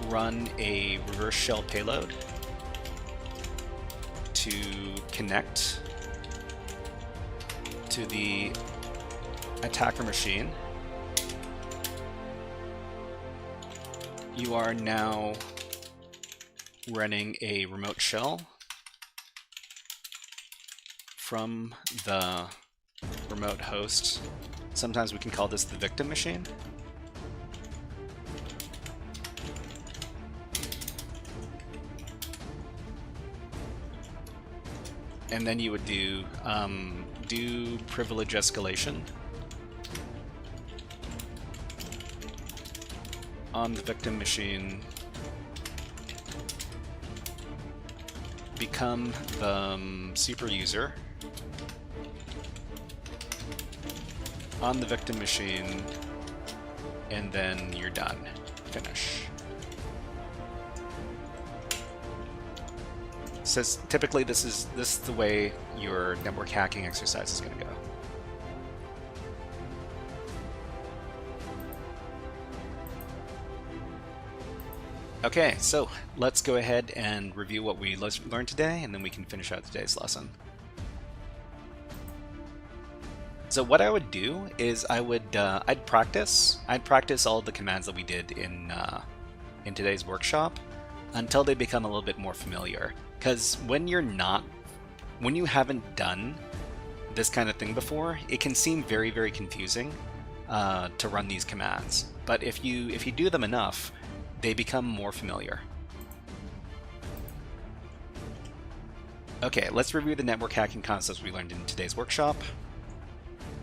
run a reverse shell payload to connect to the attacker machine. You are now running a remote shell from the remote host. Sometimes we can call this the victim machine. And then you would do privilege escalation on the victim machine. Become the super user on the victim machine, and then you're done. Finish. Says typically this is the way your network hacking exercise is going to go. Okay, so let's go ahead and review what we learned today, and then we can finish out today's lesson. So what I would do is I'd practice all of the commands that we did in today's workshop until they become a little bit more familiar. Because when you haven't done this kind of thing before, it can seem very, very confusing to run these commands. But if you do them enough, they become more familiar. Okay, let's review the network hacking concepts we learned in today's workshop.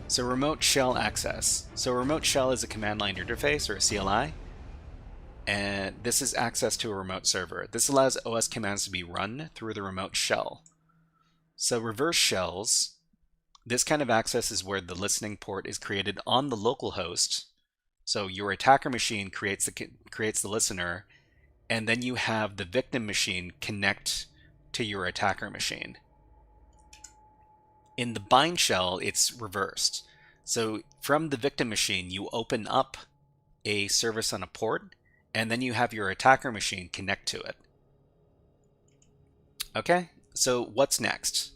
So remote shell access. So a remote shell is a command line interface, or a CLI. And this is access to a remote server. This allows OS commands to be run through the remote shell. So reverse shells, this kind of access is where the listening port is created on the local host. So your attacker machine creates the listener, and then you have the victim machine connect to your attacker machine. In the bind shell, it's reversed. So from the victim machine, you open up a service on a port, and then you have your attacker machine connect to it. Okay, so what's next?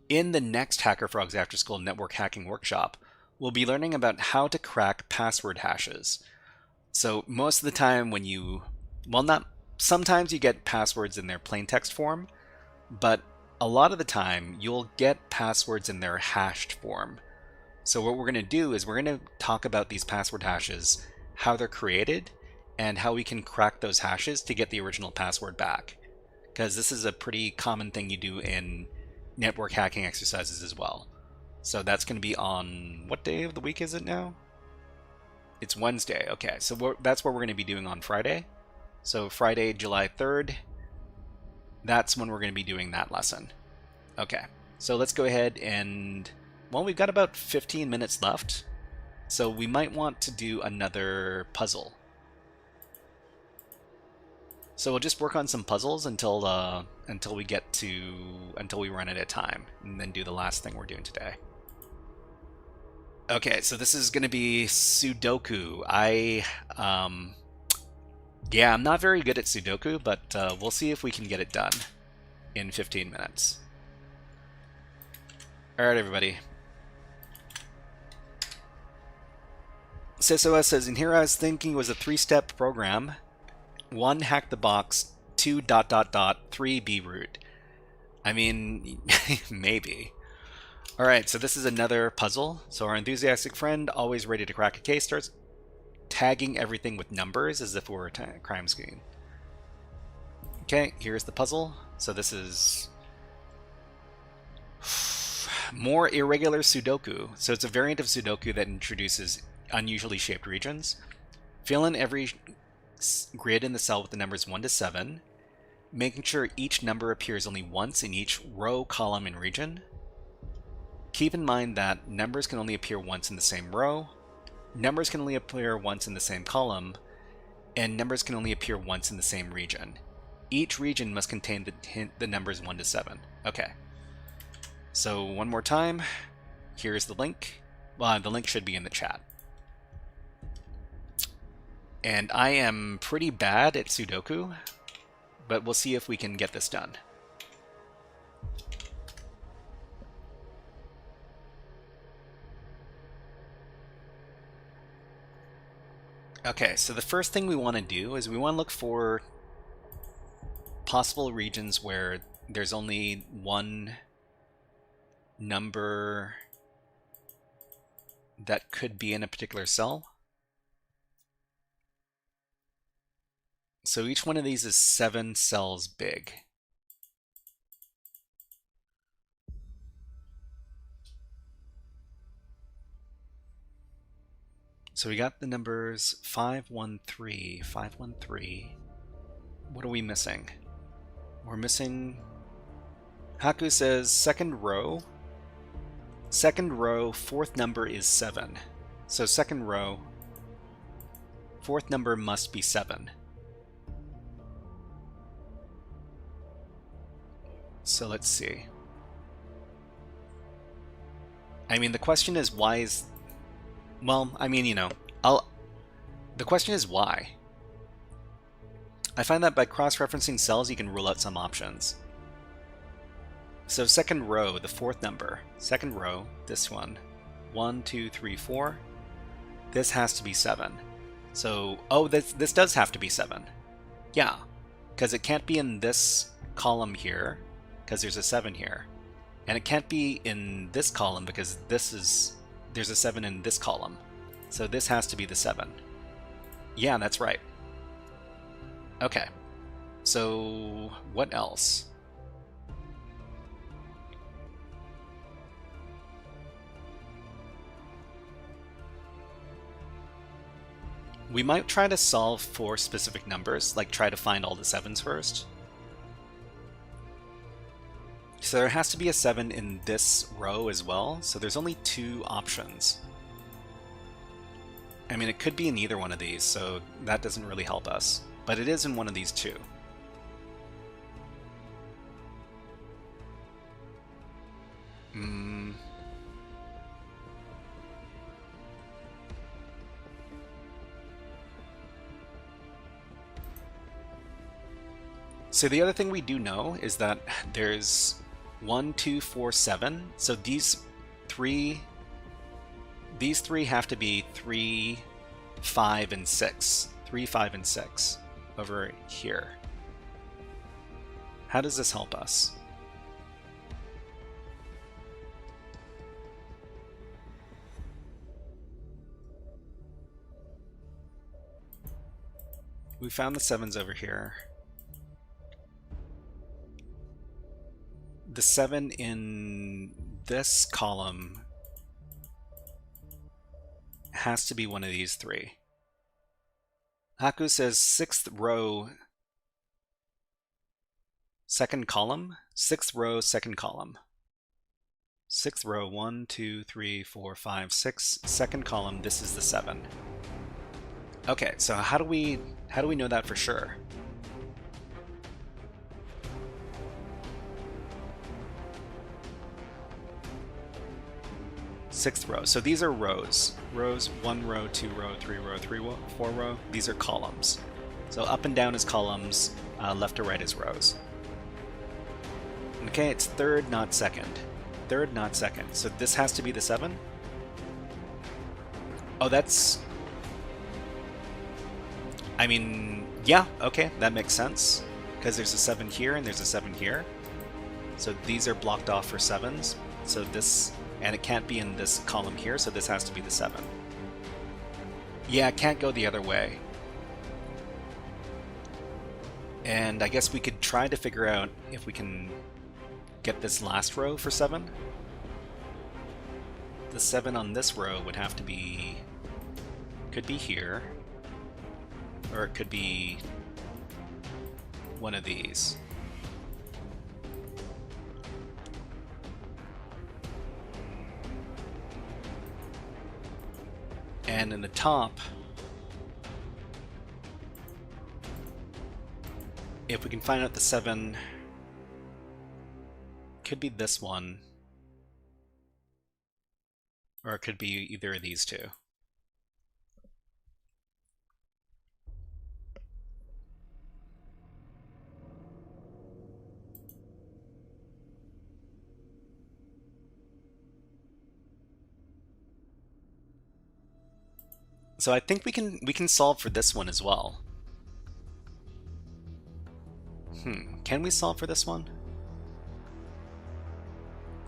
In the next HackerFrogs AfterSchool network hacking workshop, we'll be learning about how to crack password hashes. So most of the time sometimes you get passwords in their plain text form, but a lot of the time you'll get passwords in their hashed form. So what we're going to do is we're going to talk about these password hashes, how they're created, and how we can crack those hashes to get the original password back. Because this is a pretty common thing you do in network hacking exercises as well. So that's going to be on, what day of the week is it now? It's Wednesday. Okay, so that's what we're going to be doing on Friday. So Friday, July 3rd, that's when we're going to be doing that lesson. Okay, so let's go ahead and, well, we've got about 15 minutes left, so we might want to do another puzzle. So we'll just work on some puzzles until we run out of time, and then do the last thing we're doing today. Okay, so this is going to be Sudoku. Yeah, I'm not very good at Sudoku, but we'll see if we can get it done in 15 minutes. Alright, everybody. SysOS says, and here I was thinking it was a 3-step program. 1, hack the box. 2, ... 3, be root. I mean, maybe. Alright, so this is another puzzle. So our enthusiastic friend, always ready to crack a case, starts tagging everything with numbers as if it were a crime scene. Okay, here's the puzzle. So this is more irregular Sudoku. So it's a variant of Sudoku that introduces unusually shaped regions. Fill in every grid in the cell with the numbers 1 to 7, making sure each number appears only once in each row, column, and region. Keep in mind that numbers can only appear once in the same row, numbers can only appear once in the same column, and numbers can only appear once in the same region. Each region must contain the numbers 1 to 7. Okay. So one more time, here's the link. Well, the link should be in the chat. And I am pretty bad at Sudoku, but we'll see if we can get this done. Okay, so the first thing we want to do is we want to look for possible regions where there's only one number that could be in a particular cell. So each one of these is 7 cells big. So we got the numbers 513, 513. What are we missing? We're missing... Haku says second row. Second row, 4th number is 7. So second row, 4th number must be 7. So let's see. I mean, the question is why is... Well, I mean, you know, the question is why. I find that by cross-referencing cells, you can rule out some options. So second row, the 4th number. Second row, this one. 1, 2, 3, 4. This has to be 7. So, oh, this does have to be 7. Yeah, because it can't be in this column here, because there's a 7 here. And it can't be in this column because there's a 7 in this column. So this has to be the 7. Yeah, that's right. Okay. So what else? We might try to solve for specific numbers, like try to find all the 7s first. So there has to be a 7 in this row as well, so there's only 2 options. I mean, it could be in either one of these, so that doesn't really help us. But it is in one of these 2. So the other thing we do know is that there's 1, 2, 4, 7. So these three have to be 3, 5, and 6. 3, 5, and 6 over here. How does this help us? We found the 7s over here. The 7 in this column has to be one of these 3. Haku says sixth row, second column. Sixth row, second column. Sixth row, 1, 2, 3, 4, 5, 6. Second column, this is the 7. Okay, so how do we know that for sure? Sixth row. So these are rows. Rows, 1 row, 2 row, 3 row, 3 row, 4 row. These are columns. So up and down is columns, left to right is rows. Okay, it's third, not second. Third, not second. So this has to be the 7? Oh, that's... I mean, yeah, okay, that makes sense. Because there's a 7 here and there's a 7 here. So these are blocked off for 7s. So this... And it can't be in this column here, so this has to be the 7. Yeah, it can't go the other way. And I guess we could try to figure out if we can get this last row for 7. The 7 on this row would have to be... could be here. Or it could be one of these. And in the top, if we can find out the 7, could be this one, or it could be either of these two. So I think we can solve for this one as well. Can we solve for this one?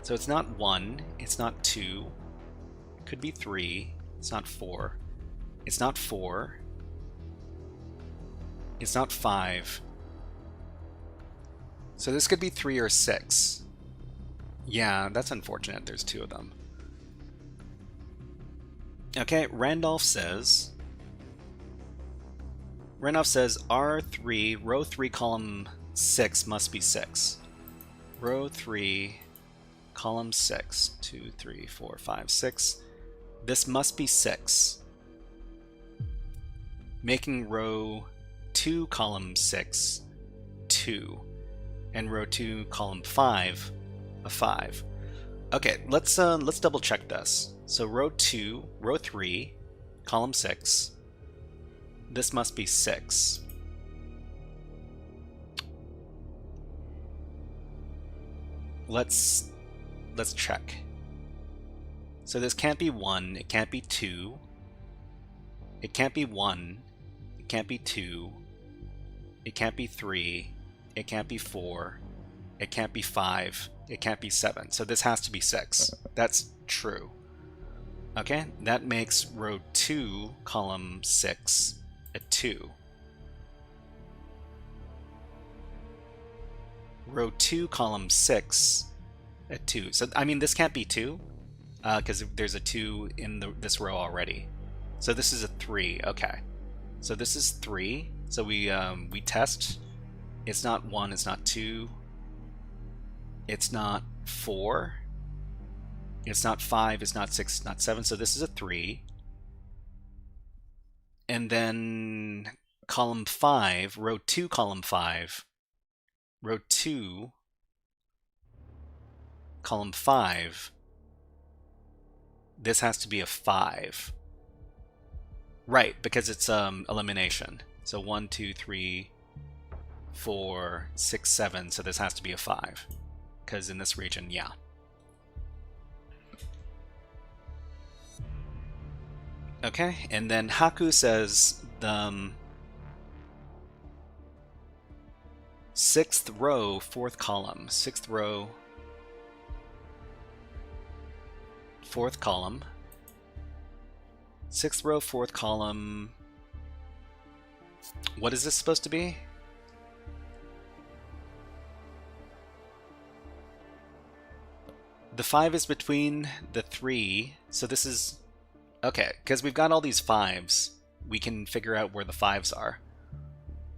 So it's not 1, it's not 2, it could be 3, it's not 4, it's not 4, it's not 5. So this could be 3 or 6. Yeah, that's unfortunate, there's 2 of them. Okay, Randolph says R3, row 3, column 6 must be 6. Row 3, column 6, 2, 3, 4, 5, 6. This must be 6. Making row 2, column 6, 2. And row 2, column 5, a 5. Okay, let's double check this. So row 2, row 3, column 6. This must be 6. Let's check. So this can't be 1, it can't be 2. It can't be 1, it can't be 2. It can't be 3, it can't be 4. It can't be 5, it can't be 7. So this has to be 6. That's true. Okay, that makes row 2, column 6, a 2. Row 2, column 6, a 2. So, I mean, this can't be 2, because there's a 2 in this row already. So this is a 3, okay. So this is 3, so we test. It's not 1, it's not 2. It's not 4. It's not 5, it's not 6, it's not 7, so this is a 3. And then column 5, row 2, column 5. Row 2, column 5. This has to be a 5. Right, because it's elimination. So 1, 2, 3, 4, 6, 7, so this has to be a 5. Because in this region, yeah. Okay, and then Haku says the 6th row, 4th column. 6th row, 4th column. 6th row, 4th column. What is this supposed to be? The 5 is between the 3, so this is... Okay, because we've got all these 5s. we can figure out where the 5s are.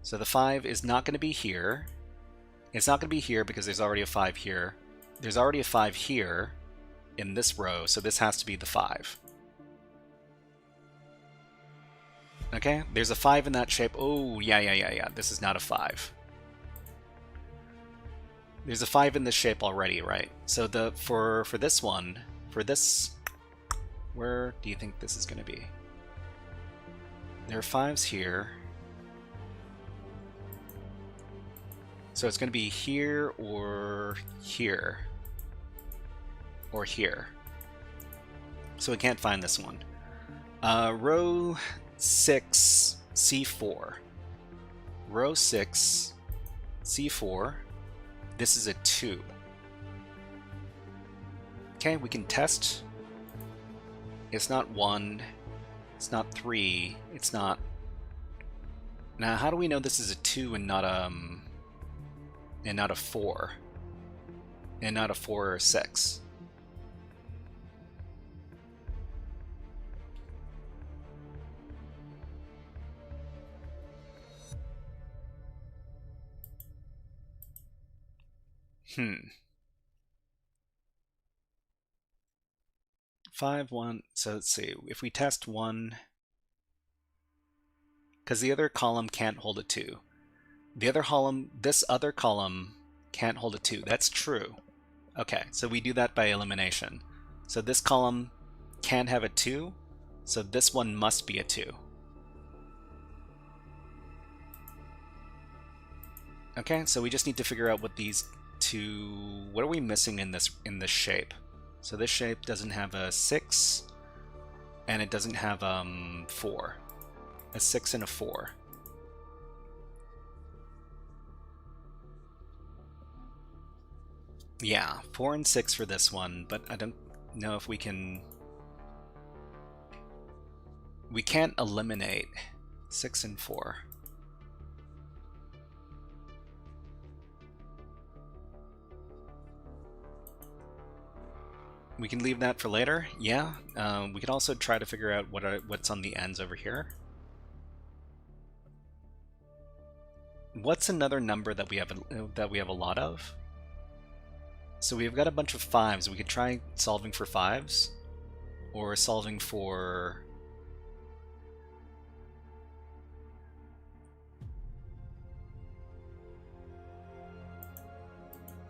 So the 5 is not going to be here. It's not going to be here because there's already a 5 here. There's already a 5 here in this row, so this has to be the 5. Okay, there's a 5 in that shape. Oh, yeah. This is not a 5. There's a 5 in this shape already, right? So for this one, for this, where do you think this is going to be? There are 5s here. So it's going to be here or here. Or here. So we can't find this one. Row 6, C4. Row 6, C4. This is a 2. Okay, we can test. It's not 1. It's not 3. It's not... Now, how do we know this is a 2 and not a 4? And not a 4 or a 6? Hmm. 5, 1. So let's see. If we test 1, because the other column can't hold a 2. The other column, this other column can't hold a 2. That's true. Okay, so we do that by elimination. So this column can have a 2, so this one must be a 2. Okay, so we just need to figure out what these two... What are we missing in this shape? So this shape doesn't have a 6, and it doesn't have 4. A 6 and a 4. Yeah, 4 and 6 for this one, but I don't know if we can... We can't eliminate 6 and 4. We can leave that for later. Yeah, we could also try to figure out what's on the ends over here. What's another number that we have a lot of? So we've got a bunch of 5s. We could try solving for 5s, or solving for...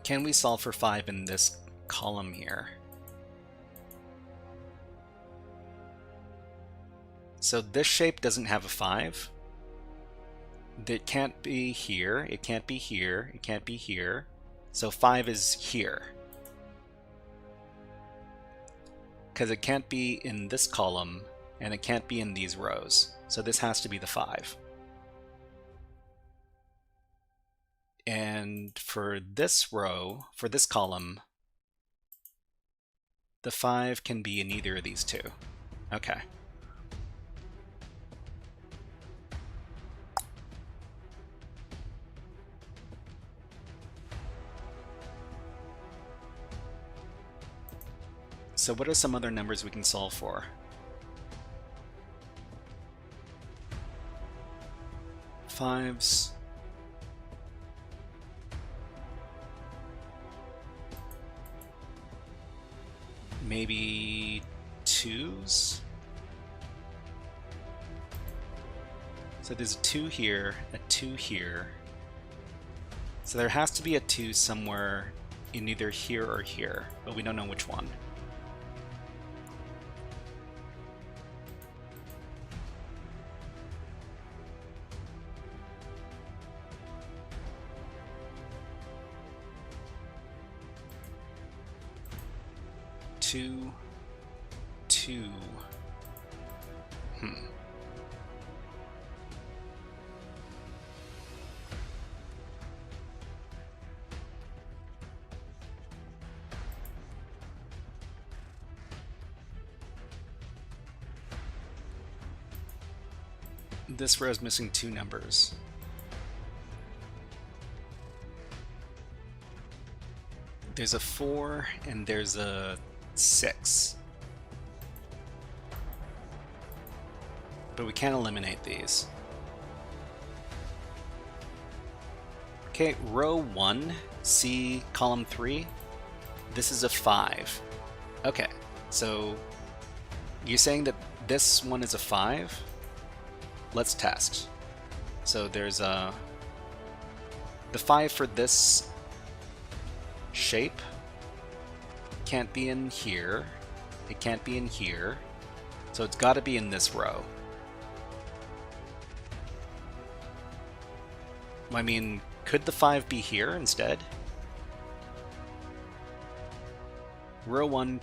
Can we solve for 5 in this column here? So this shape doesn't have a 5. It can't be here, it can't be here, it can't be here. So 5 is here. Because it can't be in this column, and it can't be in these rows. So this has to be the 5. And for this row, for this column, the 5 can be in either of these two. Okay. So what are some other numbers we can solve for? 5s. Maybe 2s? So there's a 2 here, a 2 here. So there has to be a 2 somewhere in either here or here, but we don't know which one. Two. This row is missing 2 numbers. There's a 4 and there's a 6. but we can eliminate these. Okay, row 1, see column 3. This is a 5. Okay, so you're saying that this one is a 5? Let's test. So there's the 5 for this shape can't be in here. It can't be in here. So it's got to be in this row. I mean, could the 5 be here instead? Row 1,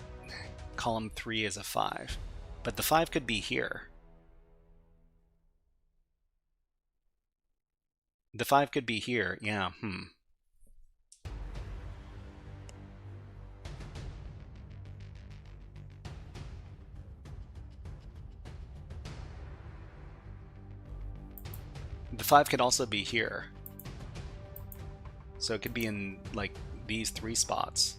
column 3 is a 5. But the 5 could be here. The 5 could be here, yeah, The 5 could also be here. So it could be in, like, these 3 spots.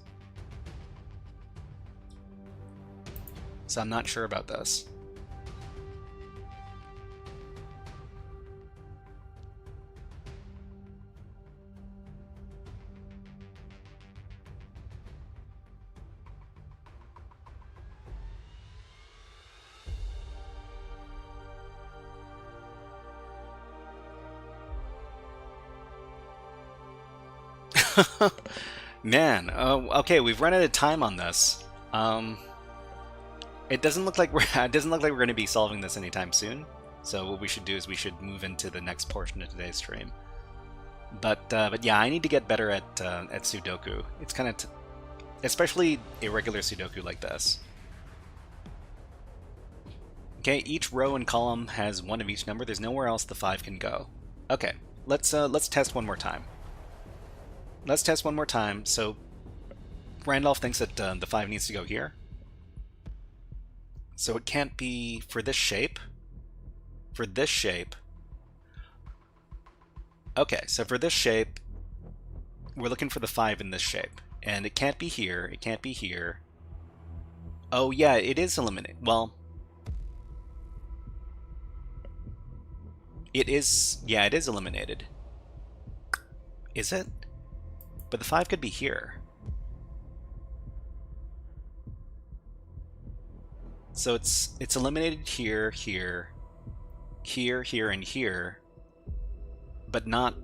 So I'm not sure about this. Man, okay, we've run out of time on this. It doesn't look like we're going to be solving this anytime soon. So what we should do is we should move into the next portion of today's stream. But yeah, I need to get better at Sudoku. It's kind of, especially irregular Sudoku like this. Okay, each row and column has 1 of each number. There's nowhere else the 5 can go. Okay, let's test one more time. Let's test one more time. So Randolph thinks that the 5 needs to go here. So it can't be for this shape. For this shape. Okay, so for this shape, we're looking for the 5 in this shape. And it can't be here. It can't be here. Oh yeah, it is eliminated. Well, it is, yeah, it is eliminated. Is it? But the 5 could be here. So it's eliminated here, here, here, here, and here, but not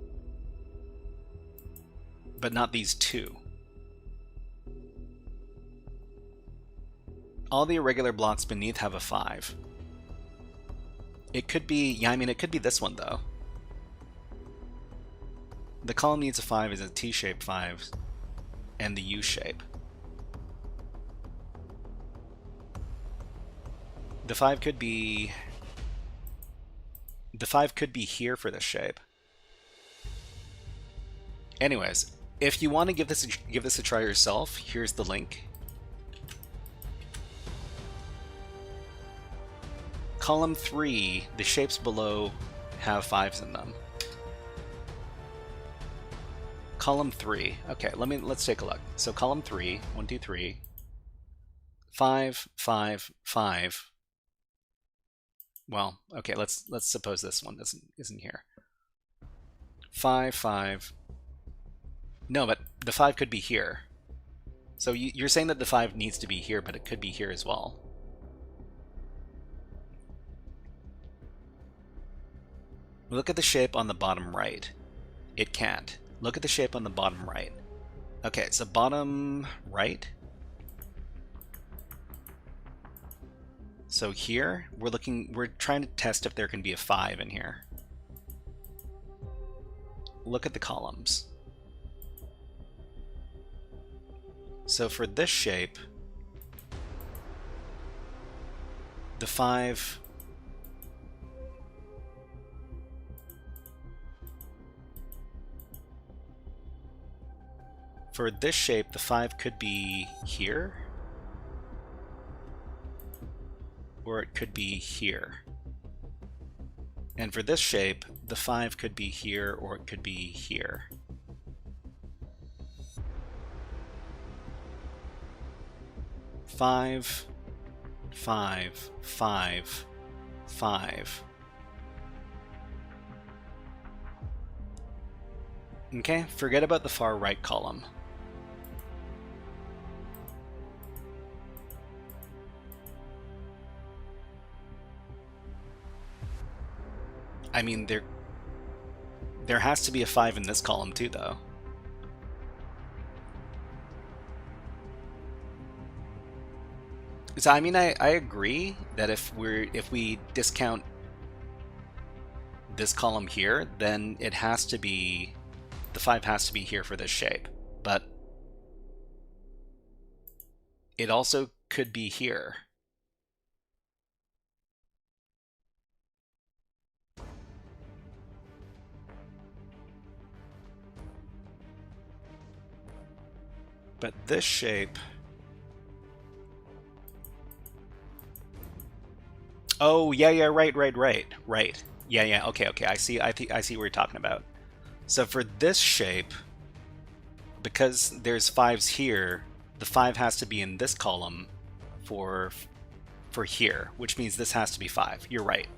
these 2. All the irregular blocks beneath have a 5. It could be, yeah, I mean, it could be this one though. The column needs a 5 is a T-shaped 5 and the U shape. The 5 could be here for this shape. Anyways, if you want to give this a try yourself, here's the link. Column 3, the shapes below have 5s in them. Column 3. Okay, let's take a look. So column 3, 1, 2, 3, 5, 5, 5. Well, okay, let's suppose this one isn't here. 5, 5. No, but the 5 could be here. So you're saying that the 5 needs to be here, but it could be here as well. Look at the shape on the bottom right. It can't. Look at the shape on the bottom right. Okay, so bottom right. So here, we're trying to test if there can be a 5 in here. Look at the columns. So for this shape, the 5... For this shape, the 5 could be here. Or it could be here. And for this shape, the 5 could be here or it could be here. Five, 5, 5, 5. Okay, forget about the far right column. I mean, there has to be a 5 in this column too, though. So I mean, I agree that if we discount this column here, then it has to be, the 5 has to be here for this shape. But it also could be here. But this shape... Oh, yeah, right. Yeah, okay, I see what you're talking about. So for this shape, because there's 5s here, the 5 has to be in this column for here, which means this has to be 5. You're right.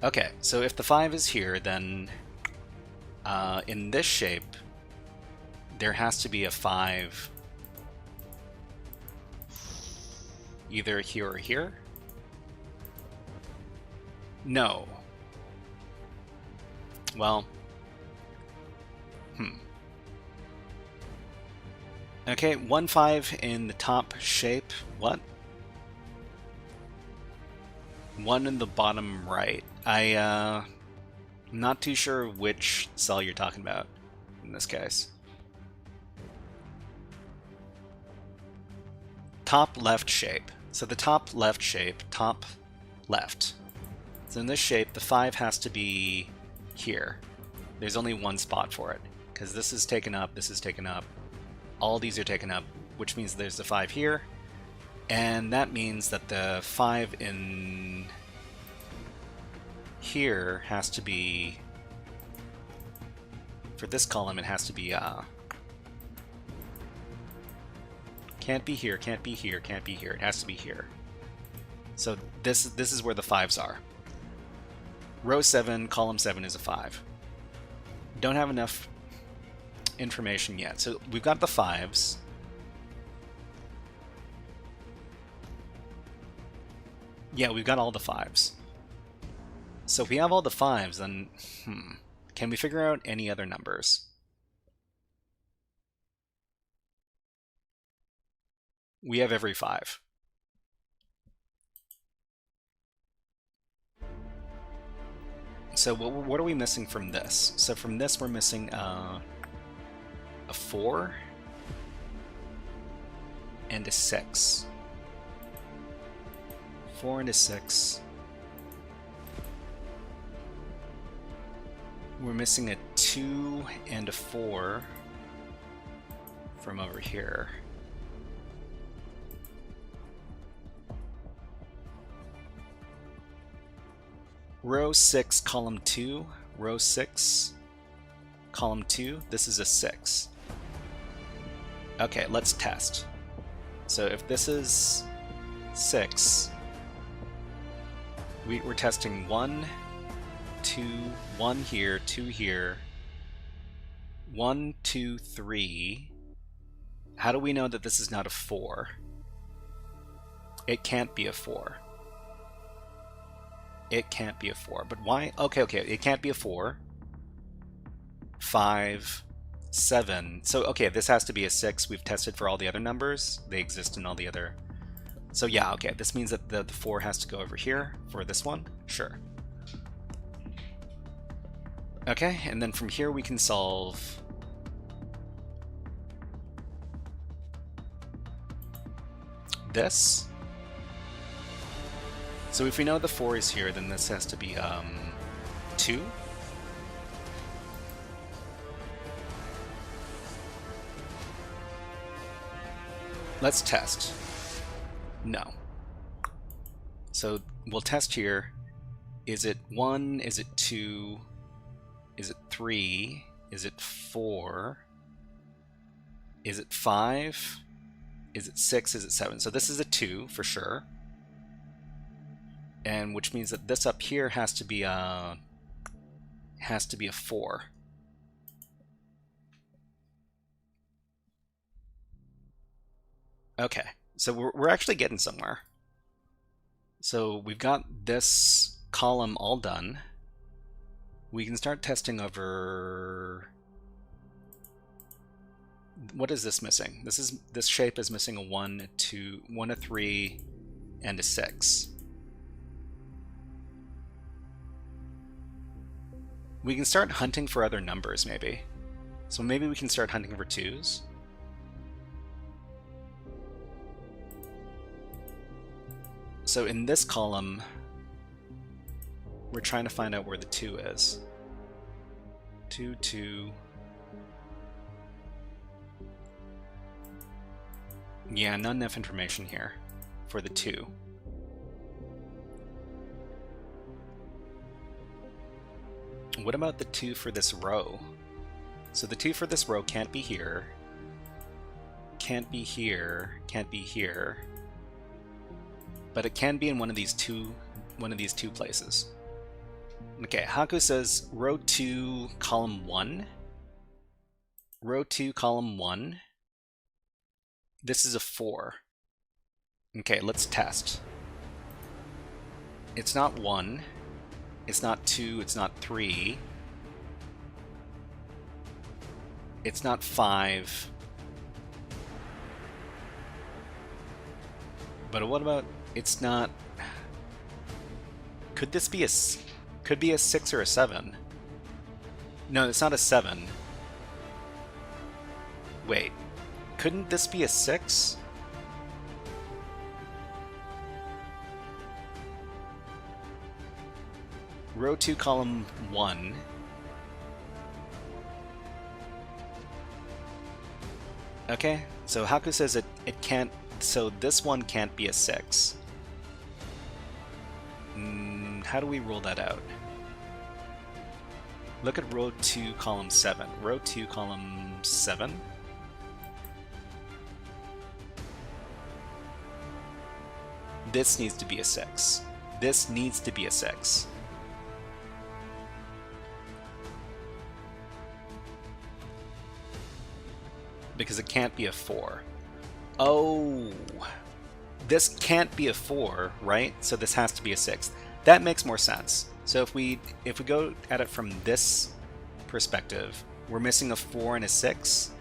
Okay, so if the 5 is here, then in this shape, there has to be a 5 either here or here. No. Well, okay, 1 5 in the top shape. What? 1 in the bottom right. I'm not too sure which cell you're talking about in this case. Top left shape. So the top left shape, top left. So in this shape, the 5 has to be here. There's only one spot for it, because this is taken up, this is taken up, all these are taken up, which means there's the 5 here, and that means that the 5 in here has to be, for this column, it has to be, can't be here, can't be here, can't be here, it has to be here. So this is where the 5s are. Row 7, column 7 is a 5. Don't have enough information yet. So we've got the 5s. Yeah, we've got all the 5s. So if we have all the 5s, then, can we figure out any other numbers? We have every 5. So what are we missing from this? So from this we're missing a 4 and a 6. 4 and a 6. We're missing a 2 and a 4 from over here. Row 6, column 2, row 6, column 2, this is a 6. Okay, let's test. So if this is 6, we're testing 1, 2, 1 here, 2 here, 1, 2, 3. How do we know that this is not a 4? It can't be a 4. It can't be a 4, but why? Okay, it can't be a 4. 5, 7. So, okay, this has to be a 6. We've tested for all the other numbers. They exist in all the other. So yeah, okay, this means that the 4 has to go over here for this one. Sure. Okay, and then from here we can solve this. So if we know the 4 is here, then this has to be 2. Let's test. No. So we'll test here. Is it 1? Is it 2? Is it 3? Is it 4? Is it 5? Is it 6? Is it 7? So this is a 2 for sure. and which means that this up here has to be a 4. Okay, so we're actually getting somewhere. So we've got this column all done. We can start testing over... What is this missing? This shape is missing a 1, a 2, 1, a 3, and a 6. We can start hunting for other numbers, maybe. So maybe we can start hunting for 2s. So in this column, we're trying to find out where the 2 is. 2, 2. Yeah, not enough information here for the 2. What about the 2 for this row? So the 2 for this row can't be here. Can't be here. Can't be here. But it can be in one of these two places. Okay, Haku says row 2, column 1. Row 2, column 1. This is a 4. Okay, let's test. It's not 1. It's not 2. It's not 3. It's not 5. But what about... It's not... Could this be a... Could be a 6 or a 7. No, it's not a 7. Wait. Couldn't this be a 6? Row 2, column 1. Okay, so Haku says it can't... So this one can't be a 6. How do we rule that out? Look at row 2, column 7. Row 2, column 7? This needs to be a 6. This needs to be a 6. Because it can't be a 4. Oh, this can't be a 4, right? So this has to be a 6. That makes more sense. So if we go at it from this perspective, we're missing a 4 and a 6,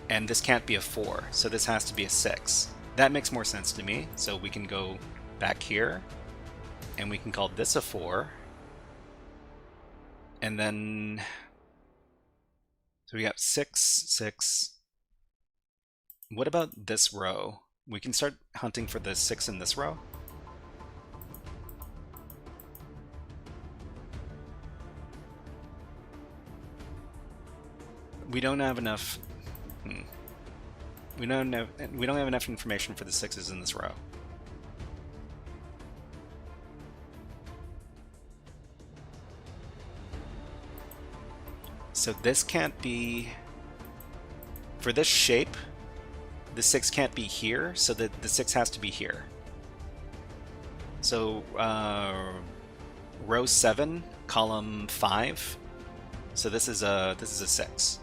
and this can't be a 4, so this has to be a 6. That makes more sense to me. So we can go back here, and we can call this a 4, and then so we got 6, 6. What about this row? We can start hunting for the 6 in this row. We don't have enough. We don't have enough information for the 6s in this row. So this can't be... For this shape, the 6 can't be here, so that the 6 has to be here. So row 7, column 5. So this is a 6,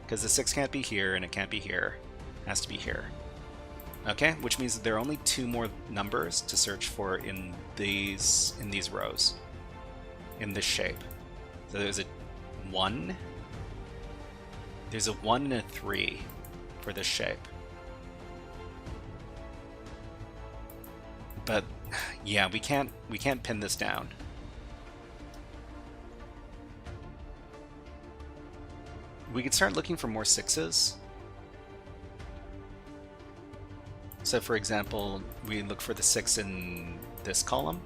because the 6 can't be here and it can't be here. It has to be here. Okay, which means that there are only 2 more numbers to search for in these rows, in this shape. So there's a 1. There's a 1 and a 3 for this shape. But yeah, we can't pin this down. We could start looking for more 6s. So for example, we look for the 6 in this column.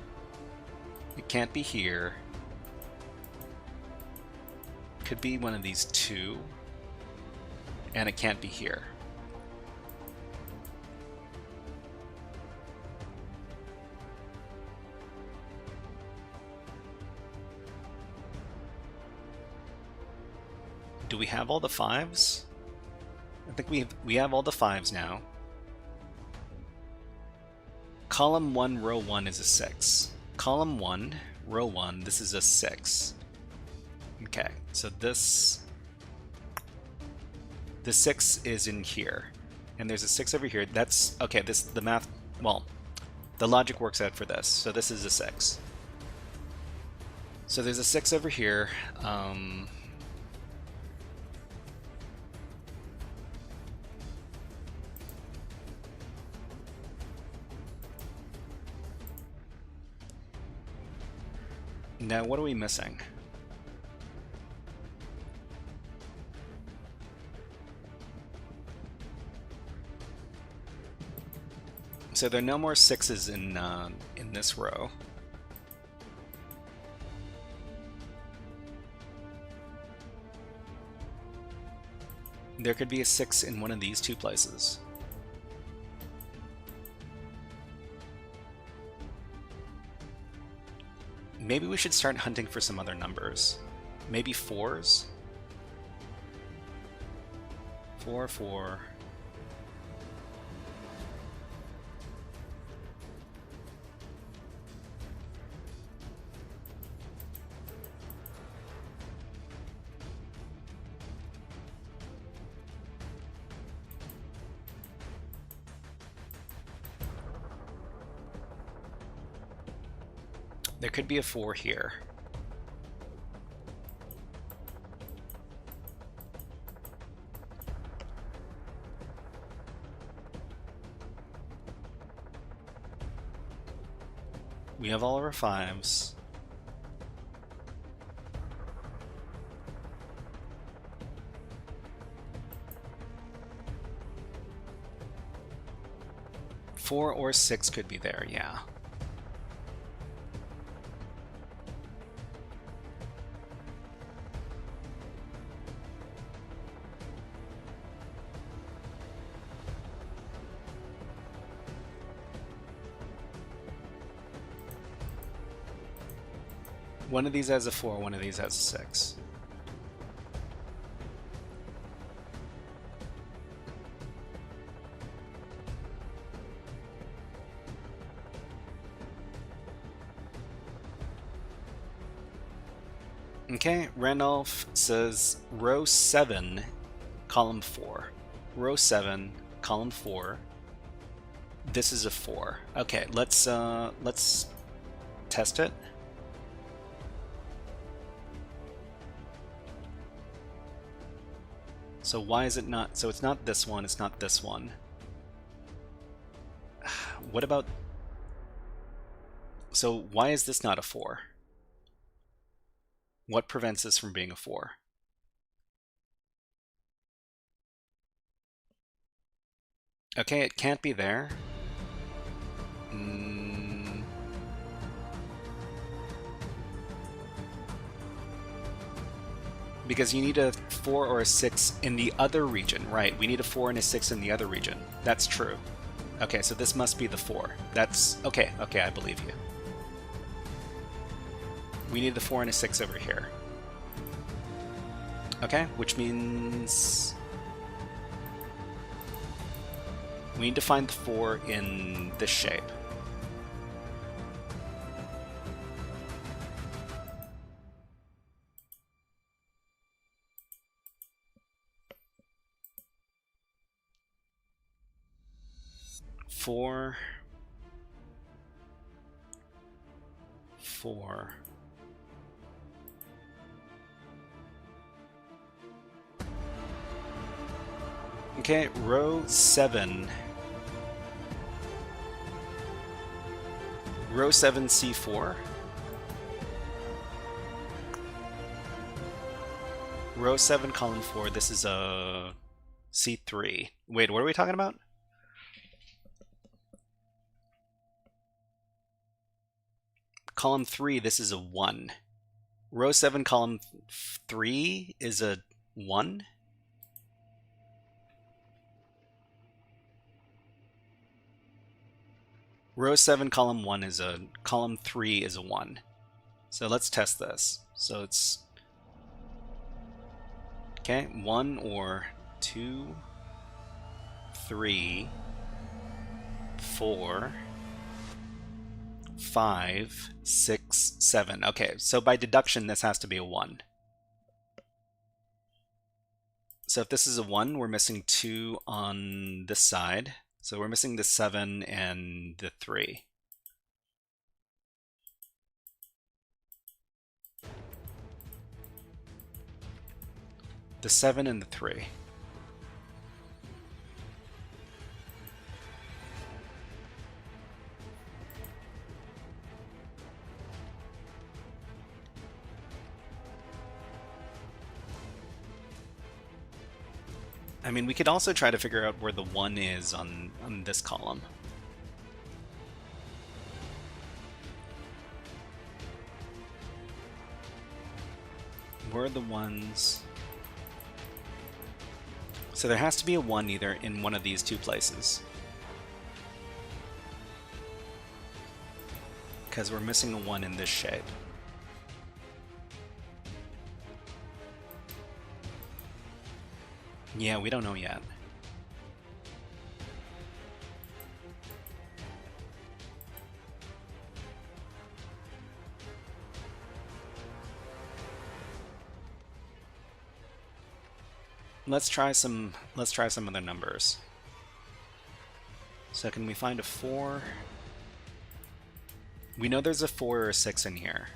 It can't be here. Could be one of these 2. And it can't be here. Do we have all the 5s? I think we have all the 5s now. Column 1, row 1 is a 6. column 1, row 1, this is a 6. Okay, so this 6 is in here, and there's a 6 over here. That's okay. The math, well, the logic works out for this. So this is a 6. So there's a 6 over here. Now, what are we missing? So there are no more 6s in this row. There could be a 6 in one of these two places. Maybe we should start hunting for some other numbers. Maybe 4s? 4, 4. There could be a 4 here. We have all of our 5s. Four or 6 could be there, yeah. One of these has a 4, one of these has a 6. Okay, Randolph says row 7, column 4. Row 7, column 4. This is a 4. Okay, let's test it. So why is it not? So it's not this one, it's not this one. What about... So why is this not a 4? What prevents this from being a 4? Okay, it can't be there. Because you need a 4 or a 6 in the other region. Right, we need a 4 and a 6 in the other region. That's true. Okay, so this must be the 4. That's... Okay, okay, I believe you. We need the 4 and a 6 over here. Okay, which means... we need to find the 4 in this shape. Four. Okay, row 7. Row 7, C4. Row 7, column 4. This is a C3. Wait, what are we talking about? Column 3, this is a 1. Row 7, column 3 is a 1. Row 7, column 1 is a... column 3 is a 1. So let's test this. So it's... okay, 1 or 2, 3, 4, 5, 6, 7. Okay, so by deduction, this has to be a 1. So if this is a 1, we're missing 2 on this side. So we're missing the 7 and the 3. The 7 and the 3. I mean, we could also try to figure out where the 1 is on this column. Where are the 1s? So there has to be a 1 either in one of these two places. Because we're missing a 1 in this shape. Yeah, we don't know yet. Let's try some other numbers. So can we find a 4? We know there's a 4 or a 6 in here.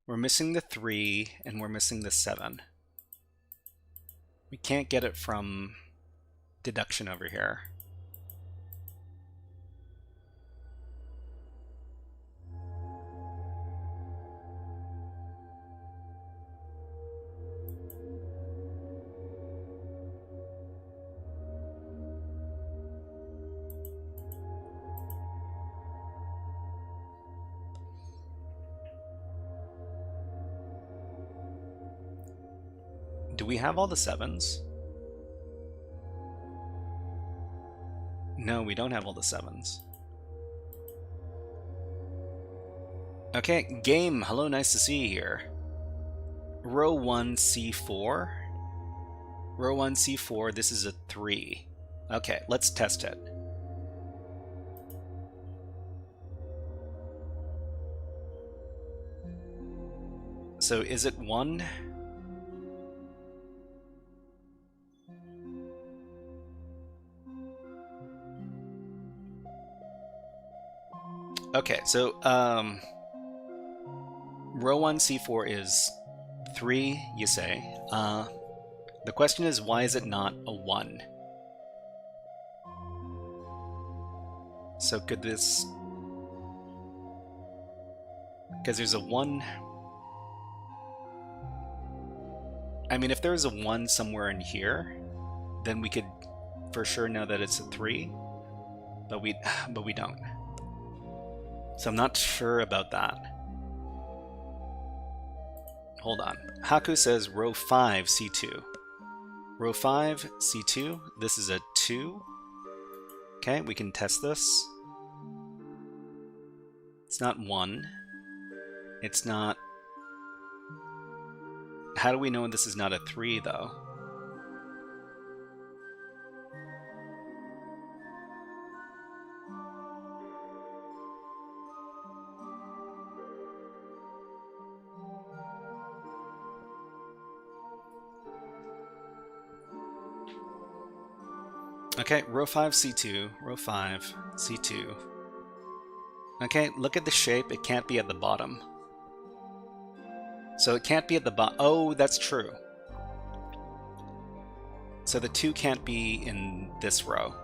We're missing the 3 and we're missing the 7. We can't get it from deduction over here. Do we have all the 7s? No, we don't have all the 7s. Okay, game, hello, nice to see you here. Row 1, C4. Row 1, C4, this is a 3. Okay, let's test it. So is it 1? Okay, so row 1 C4 is 3, you say. The question is, why is it not a 1? So could this... Because there's a 1... I mean, if there's a 1 somewhere in here, then we could for sure know that it's a 3, but we don't. So I'm not sure about that. Hold on. Haku says row 5, C2. Row 5, C2. This is a 2. Okay, we can test this. It's not 1. It's not... How do we know this is not a 3, though? Okay, row 5, C2, row 5, C2. Okay, look at the shape. It can't be at the bottom. So it can't be at the bottom. Oh, that's true. So the 2 can't be in this row.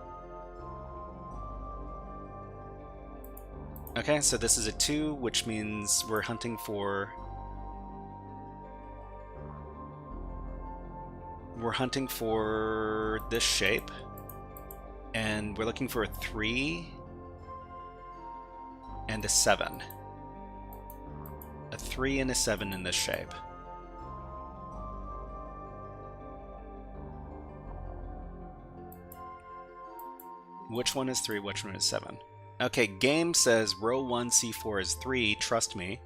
Okay, so this is a 2, which means we're hunting for... We're hunting for this shape. And we're looking for a 3 and a 7. A 3 and a 7 in this shape. Which one is 3? Which one is 7? Okay, game says row 1 C4 is 3. Trust me.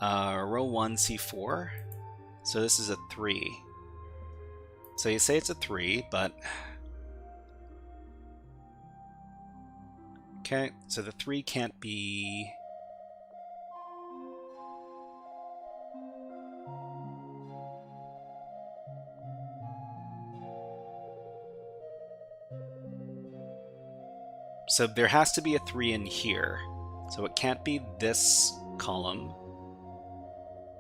Row 1 C4. So this is a 3. So you say it's a 3, but... Okay, so the 3 can't be... So there has to be a 3 in here. So it can't be this column.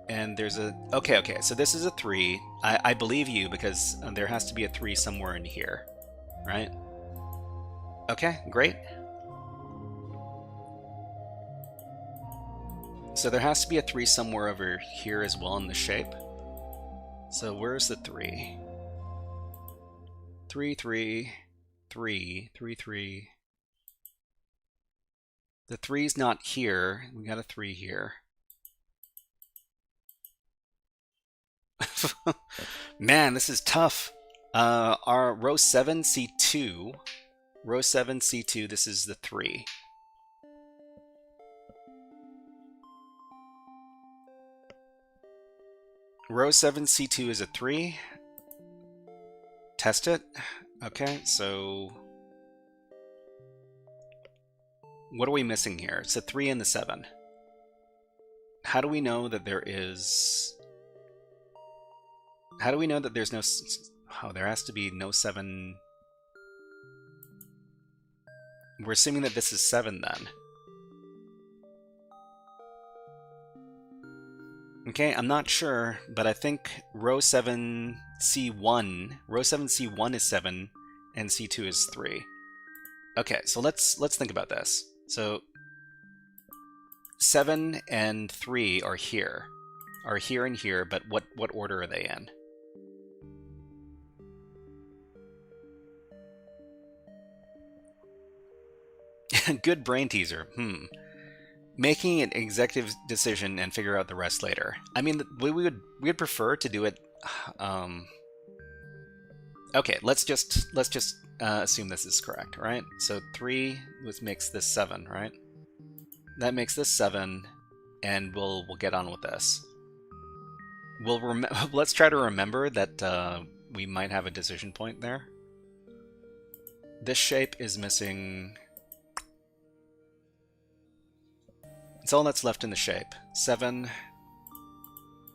And there's a... Okay, so this is a 3. I believe you because there has to be a 3 somewhere in here. Right? Okay, great. So there has to be a 3 somewhere over here as well in the shape. So where's the 3? 3, 3, 3, 3, 3. The 3's not here. We got a 3 here. Man, this is tough. Our row 7, C2. Row 7, C2, this is the 3. Row 7, C2 is a 3. Test it. Okay, so... What are we missing here? It's a 3 and the 7. How do we know that there is... How do we know that there's no... Oh, there has to be no 7... We're assuming that this is 7 then. Okay, I'm not sure, but I think row 7 C1... Row 7 C1 is 7, and C2 is 3. Okay, so let's think about this. So 7 and 3 are here and here, but what order are they in? Good brain teaser. Making an executive decision and figure out the rest later. I mean, we'd prefer to do it. Okay, let's just assume this is correct, right? So 3 makes this 7, right? That makes this 7, and we'll get on with this. Let's try to remember that we might have a decision point there. This shape is missing. It's all that's left in the shape. 7.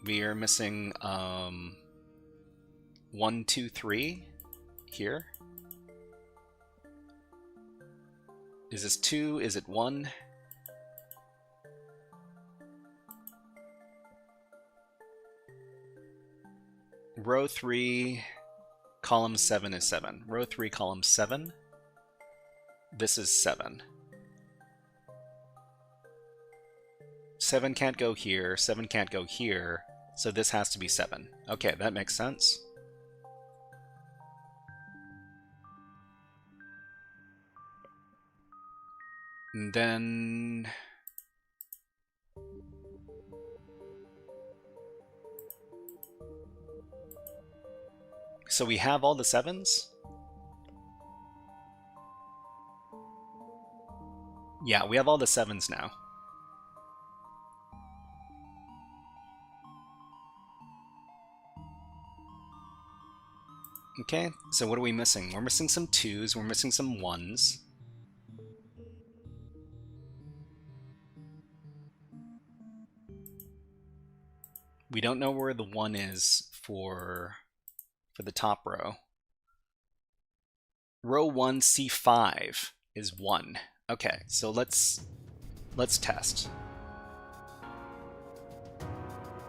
We are missing 1, 2, 3 here. Is this 2? Is it 1? Row 3, column 7 is 7. Row 3, column 7. This is 7. 7 can't go here, 7 can't go here, so this has to be 7. Okay, that makes sense. And then... So we have all the 7s? Yeah, we have all the 7s now. Okay, so what are we missing? We're missing some 2s, we're missing some 1s. We don't know where the 1 is for the top row. Row 1 C5 is 1. Okay, so let's test.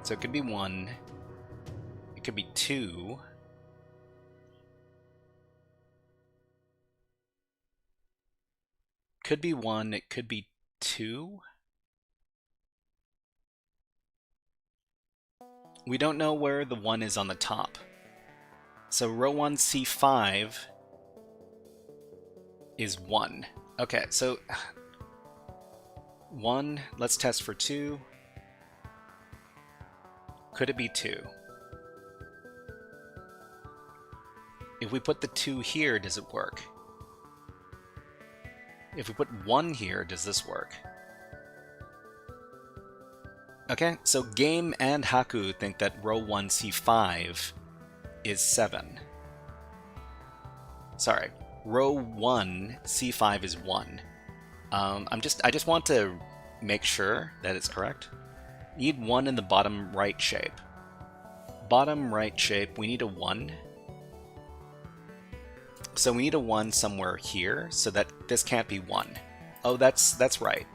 So it could be 1. It could be 2. Could be 1, it could be 2. We don't know where the 1 is on the top. So row 1 C5 is 1. Okay, so 1, let's test for 2. Could it be 2? If we put the 2 here, does it work? If we put 1 here, does this work? Okay, so Game and Haku think that row 1 C5 is 7. Sorry, row 1 C5 is 1. I just want to make sure that it's correct. Need 1 in the bottom right shape. Bottom right shape, we need a 1. So we need a 1 somewhere here, so that this can't be 1. Oh, that's right.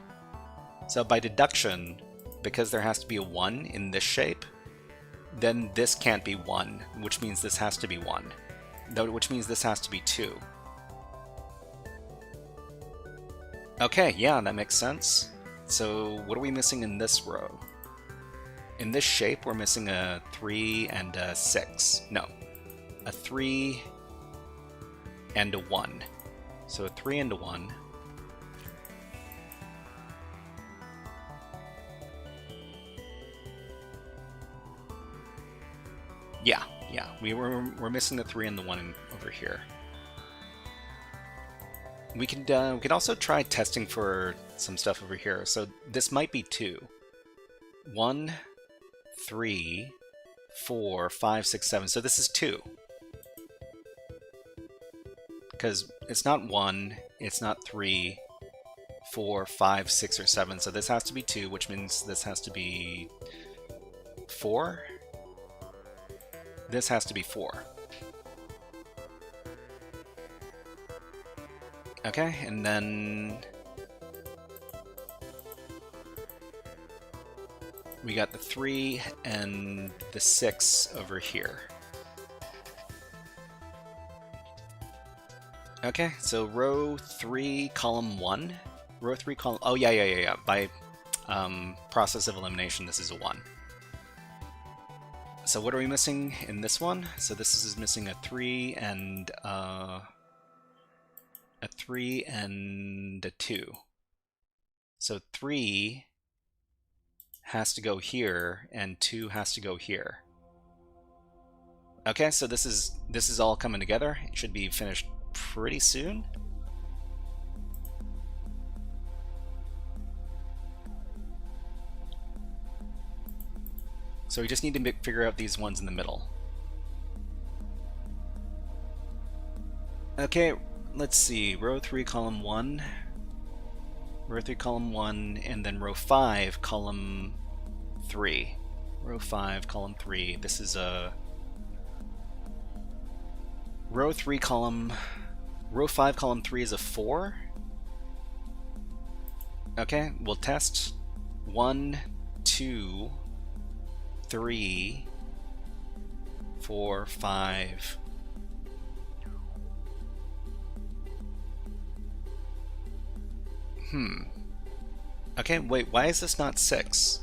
So by deduction, because there has to be a 1 in this shape, then this can't be 1, which means this has to be 1. Which means this has to be 2. Okay, yeah, that makes sense. So what are we missing in this row? In this shape, we're missing a 3 and a 6. No, a 3 and a 1. So a 3 and a 1. Yeah, we're missing the 3 and the 1 over here. We could also try testing for some stuff over here. So this might be 2. 1, 3, 4, 5, 6, 7. So this is 2. Because it's not 1, it's not 3, 4, 5, 6, or 7. So this has to be 2, which means this has to be 4. This has to be 4. Okay, and then we got the 3 and the 6 over here. Okay, so row 3, column 1. Row 3, column... Oh, yeah. By process of elimination, this is a 1. So what are we missing in this one? So this is missing a 3 and a 3 and a 2. So 3 has to go here and 2 has to go here. Okay, so this is all coming together. It should be finished pretty soon. So we just need to figure out these ones in the middle. Okay, let's see. Row 3, column 1. Row 3, column 1, and then row 5, column 3. Row 5, column 3. This is a... Row 3, column... Row 5, column 3 is a 4. Okay, we'll test 1, 2... 3, 4, 5. Okay, wait, why is this not 6?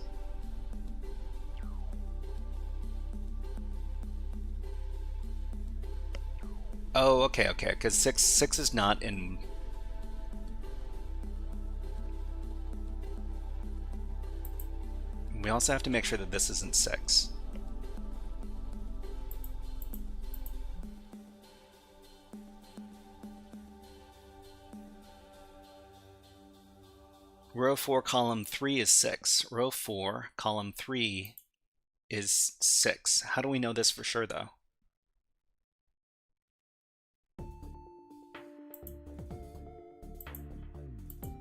Oh, okay, because 6 is not in... We also have to make sure that this isn't 6. Row 4, column 3 is 6. Row 4, column 3 is 6. How do we know this for sure, though?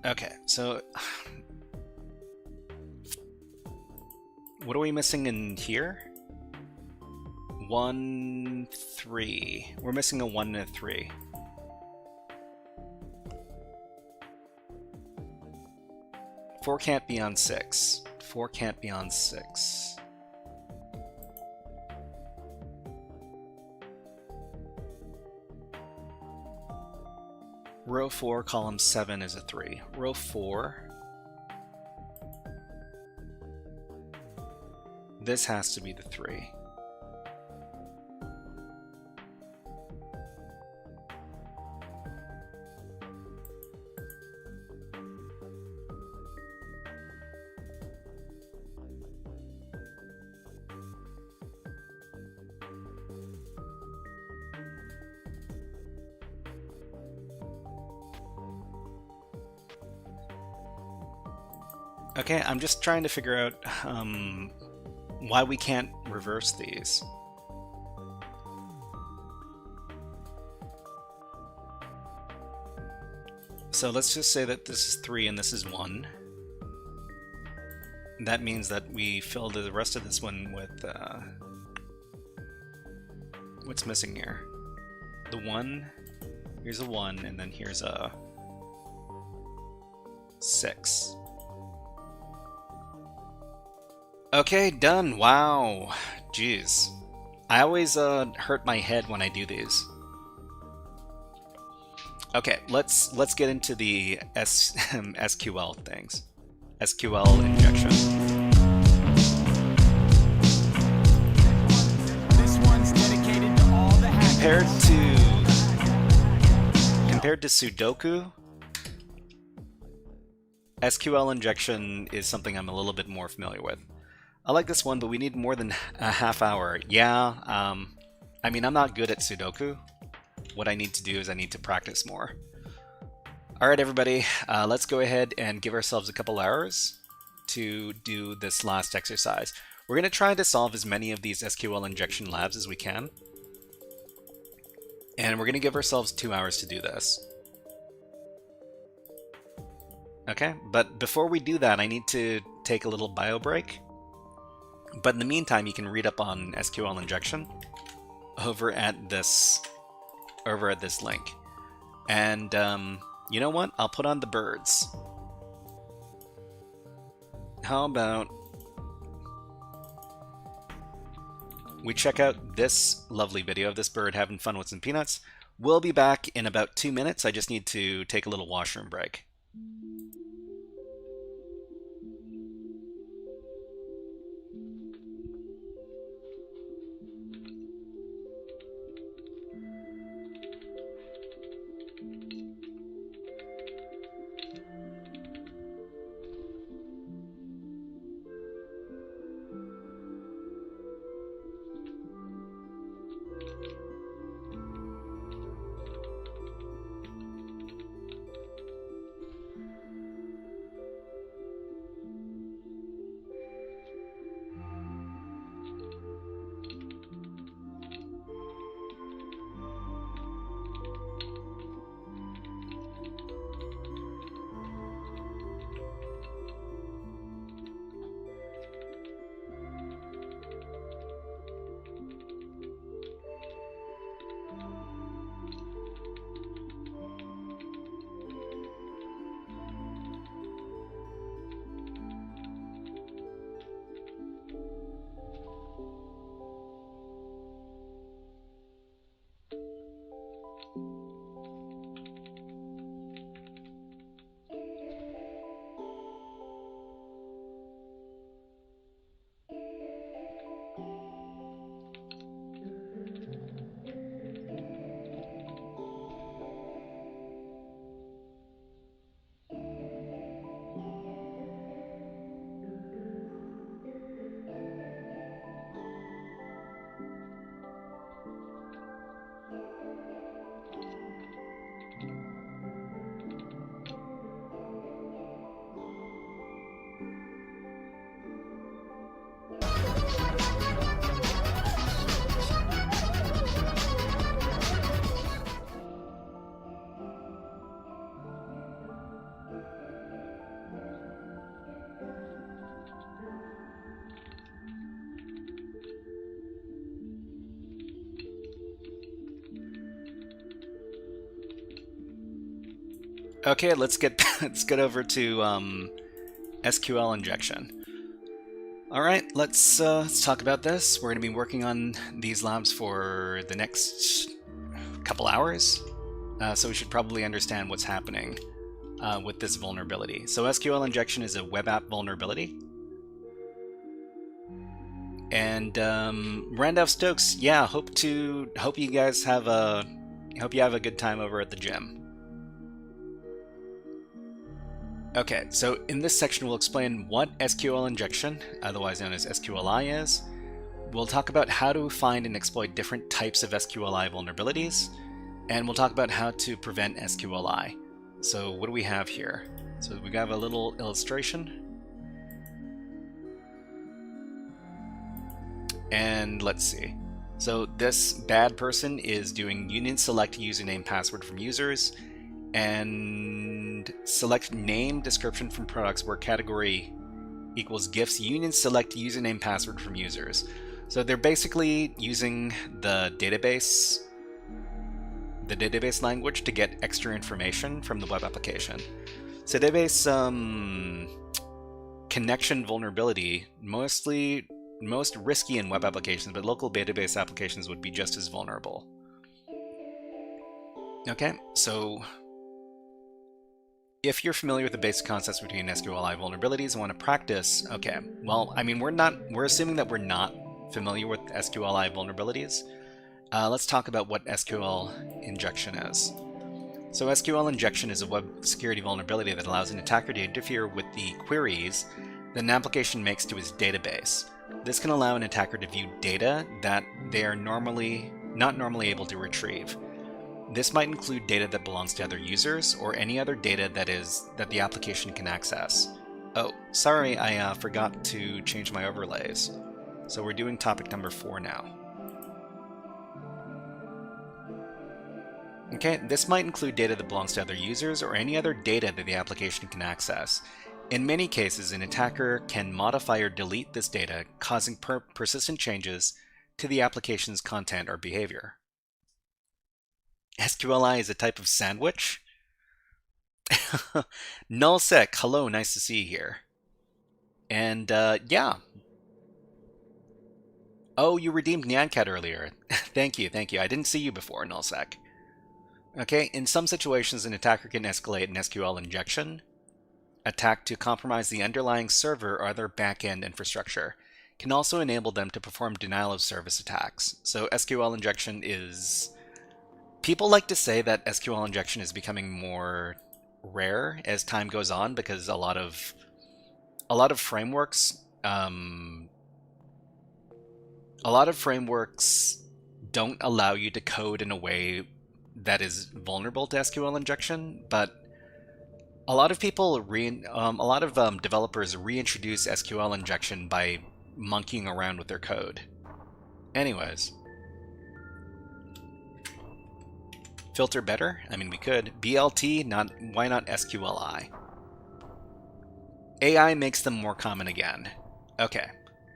Okay, so... What are we missing in here? 1, 3. We're missing a 1 and a 3. Four can't be on 6. 4 can't be on 6. Row 4, column 7 is a 3. Row 4. This has to be the 3. Okay, I'm just trying to figure out why we can't reverse these. So let's just say that this is 3 and this is 1. That means that we fill the rest of this one with what's missing here? The 1, here's a 1, and then here's a 6. Okay, done. Wow. Jeez. I always hurt my head when I do these. Okay, let's get into the SQL things. SQL injection. Compared to Sudoku, SQL injection is something I'm a little bit more familiar with. I like this one, but we need more than a half hour. Yeah, I mean, I'm not good at Sudoku. What I need to do is I need to practice more. Alright everybody, let's go ahead and give ourselves a couple hours to do this last exercise. We're going to try to solve as many of these SQL injection labs as we can. And we're going to give ourselves 2 hours to do this. Okay, but before we do that, I need to take a little bio break. But in the meantime, you can read up on SQL injection over at this link. And you know what? I'll put on the birds. How about we check out this lovely video of this bird having fun with some peanuts? We'll be back in about 2 minutes. I just need to take a little washroom break. Okay, let's get over to SQL injection. All right, let's talk about this. We're going to be working on these labs for the next couple hours, so we should probably understand what's happening with this vulnerability. So SQL injection is a web app vulnerability. And Randolph Stokes, yeah, hope you guys have a good time over at the gym. Okay, so in this section we'll explain what SQL injection, otherwise known as SQLI, is. We'll talk about how to find and exploit different types of SQLI vulnerabilities, and we'll talk about how to prevent SQLI. So what do we have here? So we have a little illustration. And let's see. So this bad person is doing union select username password from users and select name description from products where category equals gifts, union select username password from users. So they're basically using the database language to get extra information from the web application. So database connection vulnerability, most risky in web applications, but local database applications would be just as vulnerable. Okay, so if you're familiar with the basic concepts between SQLi vulnerabilities and want to practice, okay, well, I mean, we're assuming that we're not familiar with SQLi vulnerabilities. Let's talk about what SQL injection is. So SQL injection is a web security vulnerability that allows an attacker to interfere with the queries that an application makes to its database. This can allow an attacker to view data that they are not normally able to retrieve. This might include data that belongs to other users or any other data that the application can access. Oh, sorry, I forgot to change my overlays. So we're doing topic number 4 now. Okay, this might include data that belongs to other users or any other data that the application can access. In many cases, an attacker can modify or delete this data, causing persistent changes to the application's content or behavior. SQLi is a type of sandwich? Nullsec, hello, nice to see you here. And yeah. Oh, you redeemed Nyancat earlier. Thank you. I didn't see you before, Nullsec. Okay, in some situations, an attacker can escalate an SQL injection attack to compromise the underlying server or other back-end infrastructure. Can also enable them to perform denial of service attacks. So SQL injection is... People like to say that SQL injection is becoming more rare as time goes on because a lot of frameworks don't allow you to code in a way that is vulnerable to SQL injection, but a lot of developers reintroduce SQL injection by monkeying around with their code. Anyways. Filter better? I mean, we could. BLT, why not SQLi? AI makes them more common again. Okay,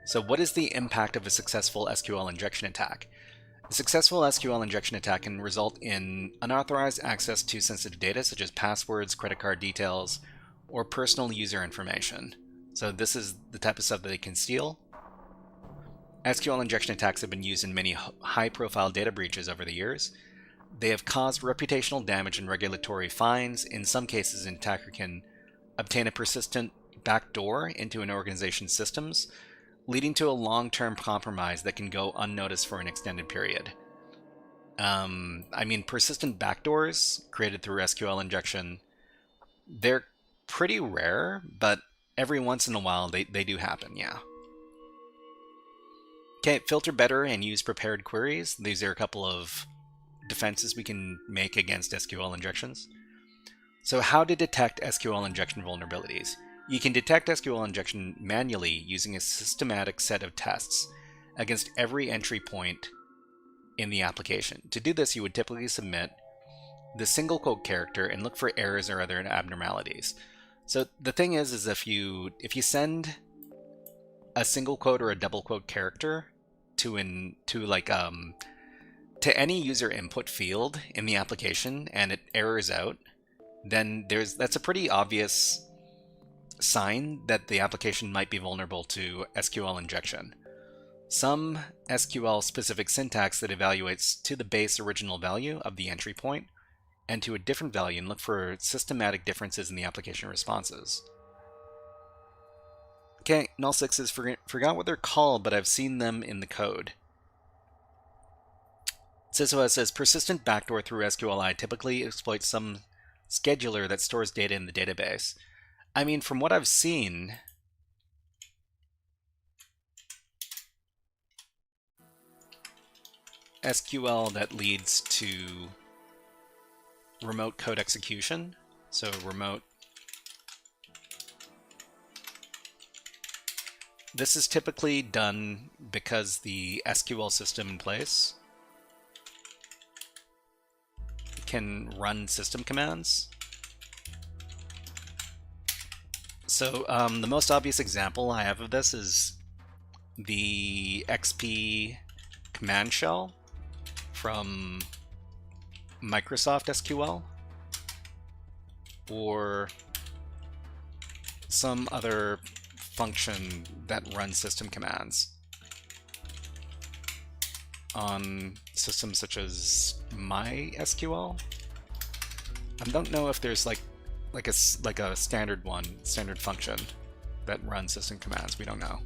so what is the impact of a successful SQL injection attack? A successful SQL injection attack can result in unauthorized access to sensitive data such as passwords, credit card details, or personal user information. So this is the type of stuff that they can steal. SQL injection attacks have been used in many high-profile data breaches over the years. They have caused reputational damage and regulatory fines. In some cases, an attacker can obtain a persistent backdoor into an organization's systems, leading to a long-term compromise that can go unnoticed for an extended period. I mean, persistent backdoors created through SQL injection, they're pretty rare, but every once in a while they do happen, yeah. Okay, filter better and use prepared queries. These are a couple of defenses we can make against SQL injections. So how to detect SQL injection vulnerabilities? You can detect SQL injection manually using a systematic set of tests against every entry point in the application. To do this, you would typically submit the single quote character and look for errors or other abnormalities. So the thing is if you send a single quote or a double quote character to any user input field in the application and it errors out, then that's a pretty obvious sign that the application might be vulnerable to SQL injection. Some SQL-specific syntax that evaluates to the base original value of the entry point and to a different value and look for systematic differences in the application responses. Okay, null6 says, forgot what they're called, but I've seen them in the code. Sysoa says, persistent backdoor through SQLi typically exploits some scheduler that stores data in the database. I mean, from what I've seen, SQL that leads to remote code execution, so This is typically done because the SQL system in place can run system commands. So the most obvious example I have of this is the XP command shell from Microsoft SQL, or some other function that runs system commands on systems such as MySQL. I don't know if there's like a standard function that runs system commands. We don't know.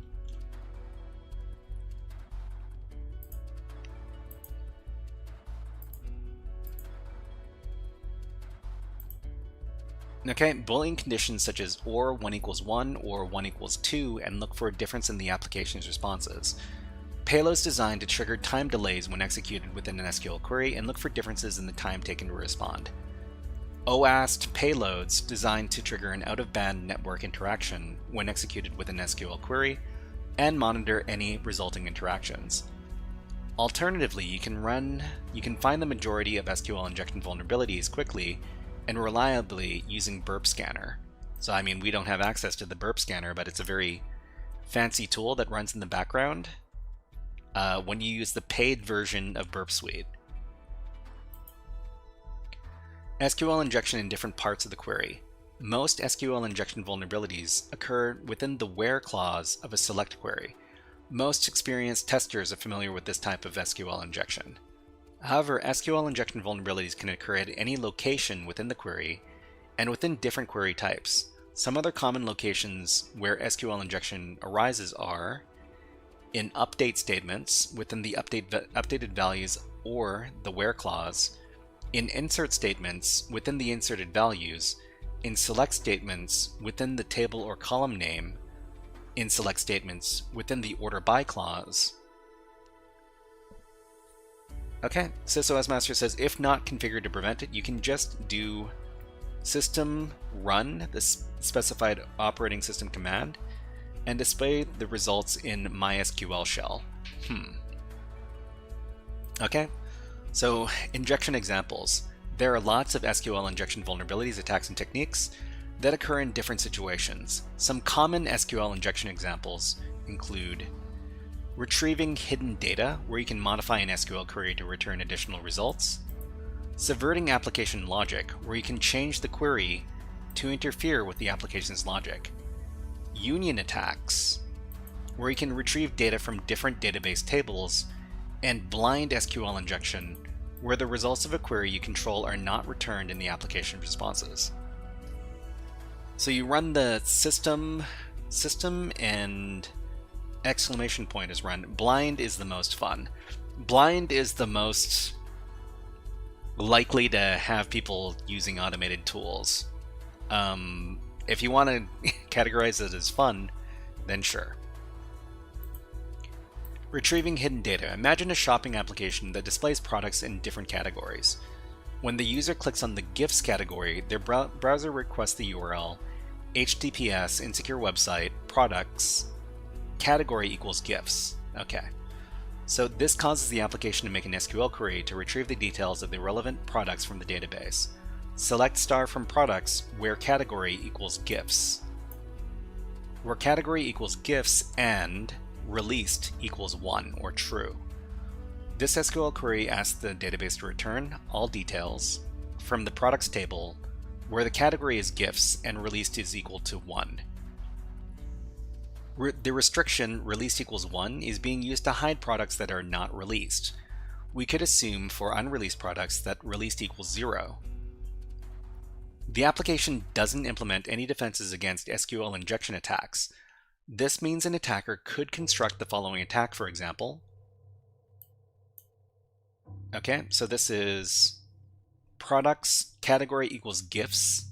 Okay, Boolean conditions such as or 1 equals 1 or 1 equals 2 and look for a difference in the application's responses. Payloads designed to trigger time delays when executed within an SQL query and look for differences in the time taken to respond. OAST payloads designed to trigger an out-of-band network interaction when executed with an SQL query and monitor any resulting interactions. Alternatively, you can find the majority of SQL injection vulnerabilities quickly and reliably using Burp Scanner. So I mean, we don't have access to the Burp Scanner, but it's a very fancy tool that runs in the background when you use the paid version of Burp Suite. SQL injection in different parts of the query. Most SQL injection vulnerabilities occur within the where clause of a select query. Most experienced testers are familiar with this type of SQL injection. However, SQL injection vulnerabilities can occur at any location within the query and within different query types. Some other common locations where SQL injection arises are in update statements within the updated values or the where clause, in insert statements within the inserted values, in select statements within the table or column name, in select statements within the order by clause. Okay, SysOS Master says if not configured to prevent it, you can just do system run, the specified operating system command, and display the results in MySQL shell. Okay, so injection examples. There are lots of SQL injection vulnerabilities, attacks, and techniques that occur in different situations. Some common SQL injection examples include retrieving hidden data, where you can modify an SQL query to return additional results. Subverting application logic, where you can change the query to interfere with the application's logic. Union attacks, where you can retrieve data from different database tables. And blind SQL injection, where the results of a query you control are not returned in the application responses. So you run the system and exclamation point is run. Blind is the most fun. Blind is the most likely to have people using automated tools. If you want to categorize it as fun, then sure. Retrieving hidden data. Imagine a shopping application that displays products in different categories. When the user clicks on the GIFs category, their browser requests the URL https insecure website products category equals GIFs. Okay. So this causes the application to make an SQL query to retrieve the details of the relevant products from the database. Select star from products where category equals GIFs. Where category equals GIFs and released equals 1 or true. This SQL query asks the database to return all details from the products table where the category is GIFs and released is equal to 1. The restriction released equals 1 is being used to hide products that are not released. We could assume for unreleased products that released equals 0. The application doesn't implement any defenses against SQL injection attacks. This means an attacker could construct the following attack, for example. Okay, so this is products category equals GIFs,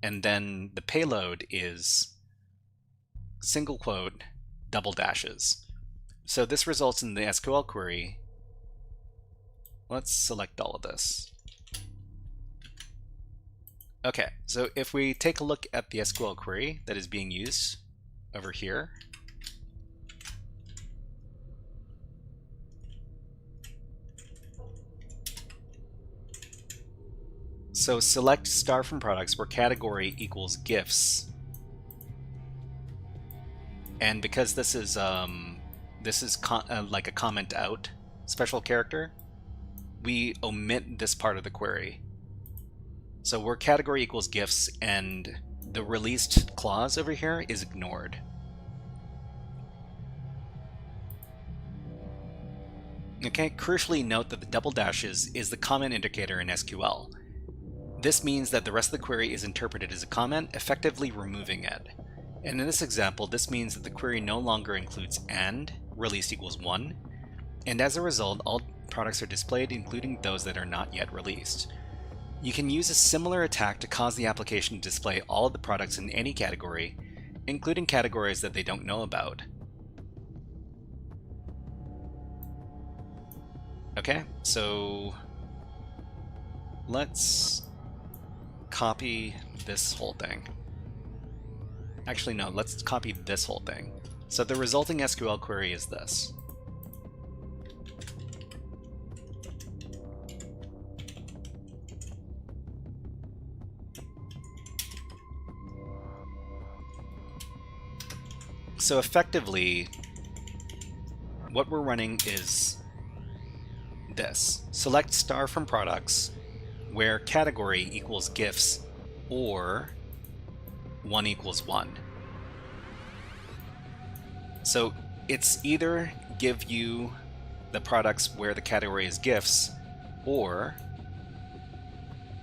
and then the payload is single quote double dashes. So this results in the SQL query. Let's select all of this. Okay, so if we take a look at the SQL query that is being used over here, So select star from products where category equals gifts. And because this is like a comment out special character, we omit this part of the query. So where category equals gifts and the released clause over here is ignored. Okay, crucially note that the double dashes is the comment indicator in SQL. This means that the rest of the query is interpreted as a comment, effectively removing it. And in this example, this means that the query no longer includes and released equals 1, and as a result, all products are displayed, including those that are not yet released. You can use a similar attack to cause the application to display all of the products in any category, including categories that they don't know about. Okay, so let's copy this whole thing. Actually, no, let's copy this whole thing. So the resulting SQL query is this. So effectively, what we're running is this. Select star from products where category equals gifts or 1 equals 1. So it's either give you the products where the category is gifts or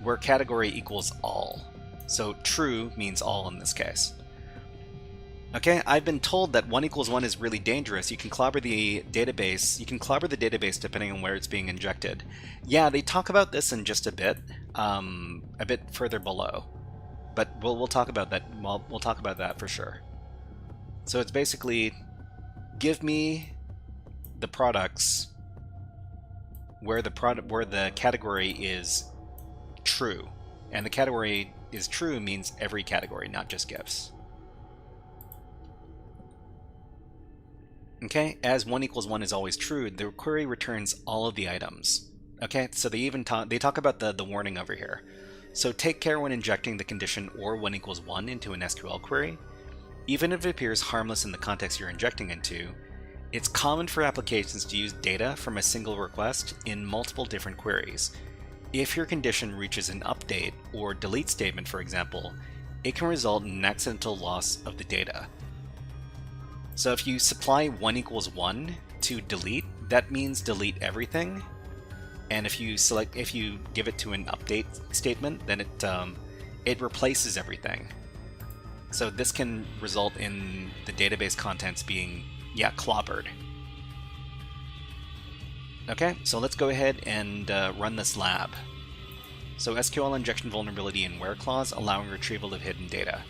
where category equals all. So true means all in this case. Okay, I've been told that 1 equals 1 is really dangerous. You can clobber the database. You can clobber the database depending on where it's being injected. Yeah, they talk about this in just a bit further below. But we'll talk about that. We'll talk about that for sure. So it's basically give me the products where the category is true, and the category is true means every category, not just gifts. Okay, as 1 equals 1 is always true, the query returns all of the items. Okay, so they talk about the warning over here. So take care when injecting the condition or 1 equals 1 into an SQL query. Even if it appears harmless in the context you're injecting into, it's common for applications to use data from a single request in multiple different queries. If your condition reaches an update or delete statement, for example, it can result in an accidental loss of the data. So if you supply 1 equals 1 to delete, that means delete everything. And if you give it to an update statement, then it replaces everything. So this can result in the database contents being, clobbered. Okay, so let's go ahead and run this lab. So SQL injection vulnerability in where clause, allowing retrieval of hidden data.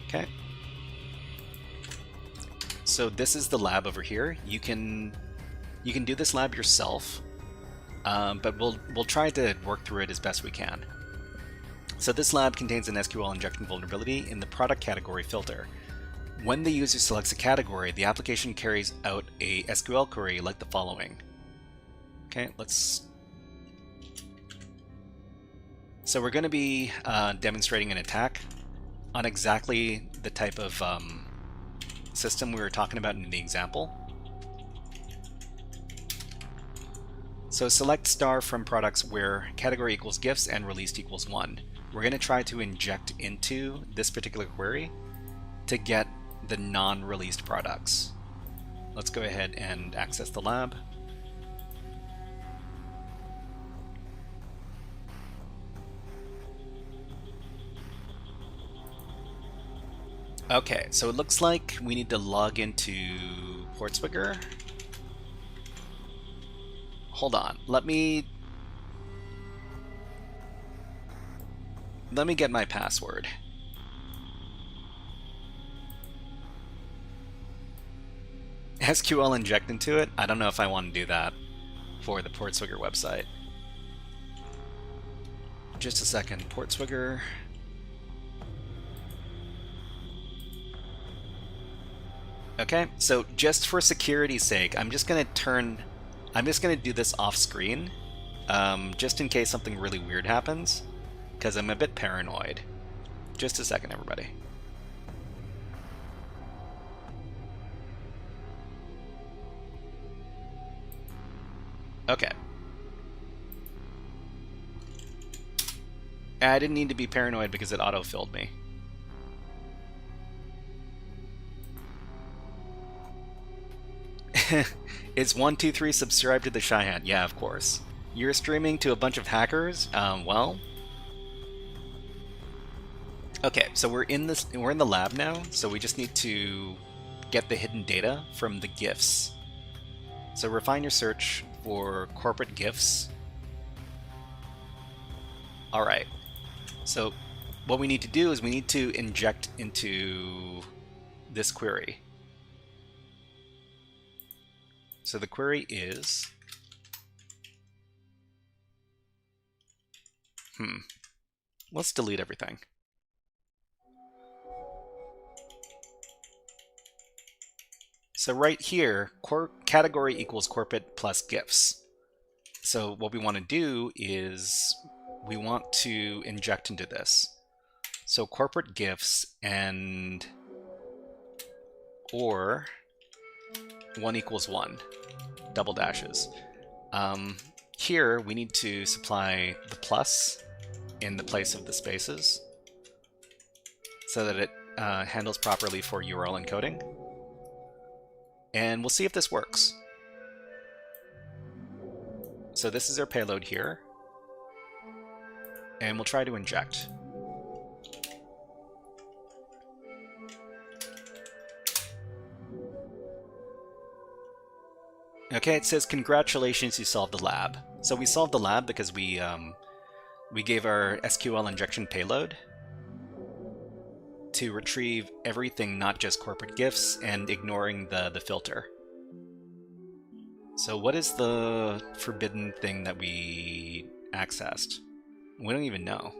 Okay. So this is the lab over here. You can do this lab yourself, but we'll try to work through it as best we can. So this lab contains an SQL injection vulnerability in the product category filter. When the user selects a category, the application carries out a SQL query like the following. Okay, So we're going to be demonstrating an attack on exactly the type of system we were talking about in the example. So select star from products where category equals gifts and released equals 1. We're going to try to inject into this particular query to get the non-released products. Let's go ahead and access the lab. Okay, so it looks like we need to log into PortSwigger. Hold on, let me get my password. SQL inject into it? I don't know if I want to do that for the PortSwigger website. Just a second, PortSwigger. Okay, so just for security's sake, I'm just gonna do this off screen just in case something really weird happens, because I'm a bit paranoid. Just a second, everybody. Okay. I didn't need to be paranoid because it auto-filled me. It's 123 subscribe to the Shy Hat. Yeah, of course. You're streaming to a bunch of hackers? Well... Okay, so we're in the lab now, so we just need to get the hidden data from the GIFs. So refine your search for corporate GIFs. Alright. So what we need to do is we need to inject into this query. So the query is... Let's delete everything. So right here, category equals corporate plus GIFs. So what we want to do is we want to inject into this. So corporate GIFs and or 1 equals 1, double dashes. Here we need to supply the plus in the place of the spaces so that it handles properly for URL encoding. And we'll see if this works. So this is our payload here. And we'll try to inject. Okay, it says, congratulations, you solved the lab. So we solved the lab because we gave our SQL injection payload to retrieve everything, not just corporate GIFs, and ignoring the filter. So what is the forbidden thing that we accessed? We don't even know.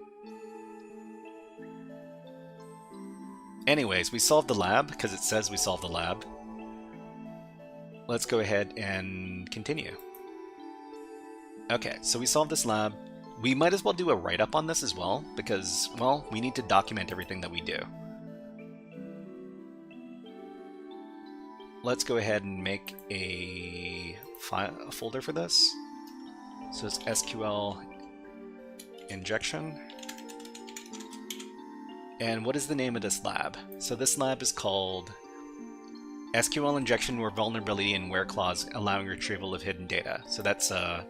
Anyways, we solved the lab because it says we solved the lab. Let's go ahead and continue. Okay, so we solved this lab. We might as well do a write-up on this as well, because, well, we need to document everything that we do. Let's go ahead and make a folder for this. So it's SQL Injection. And what is the name of this lab? So this lab is called SQL Injection where vulnerability and where clause allowing retrieval of hidden data. So that's a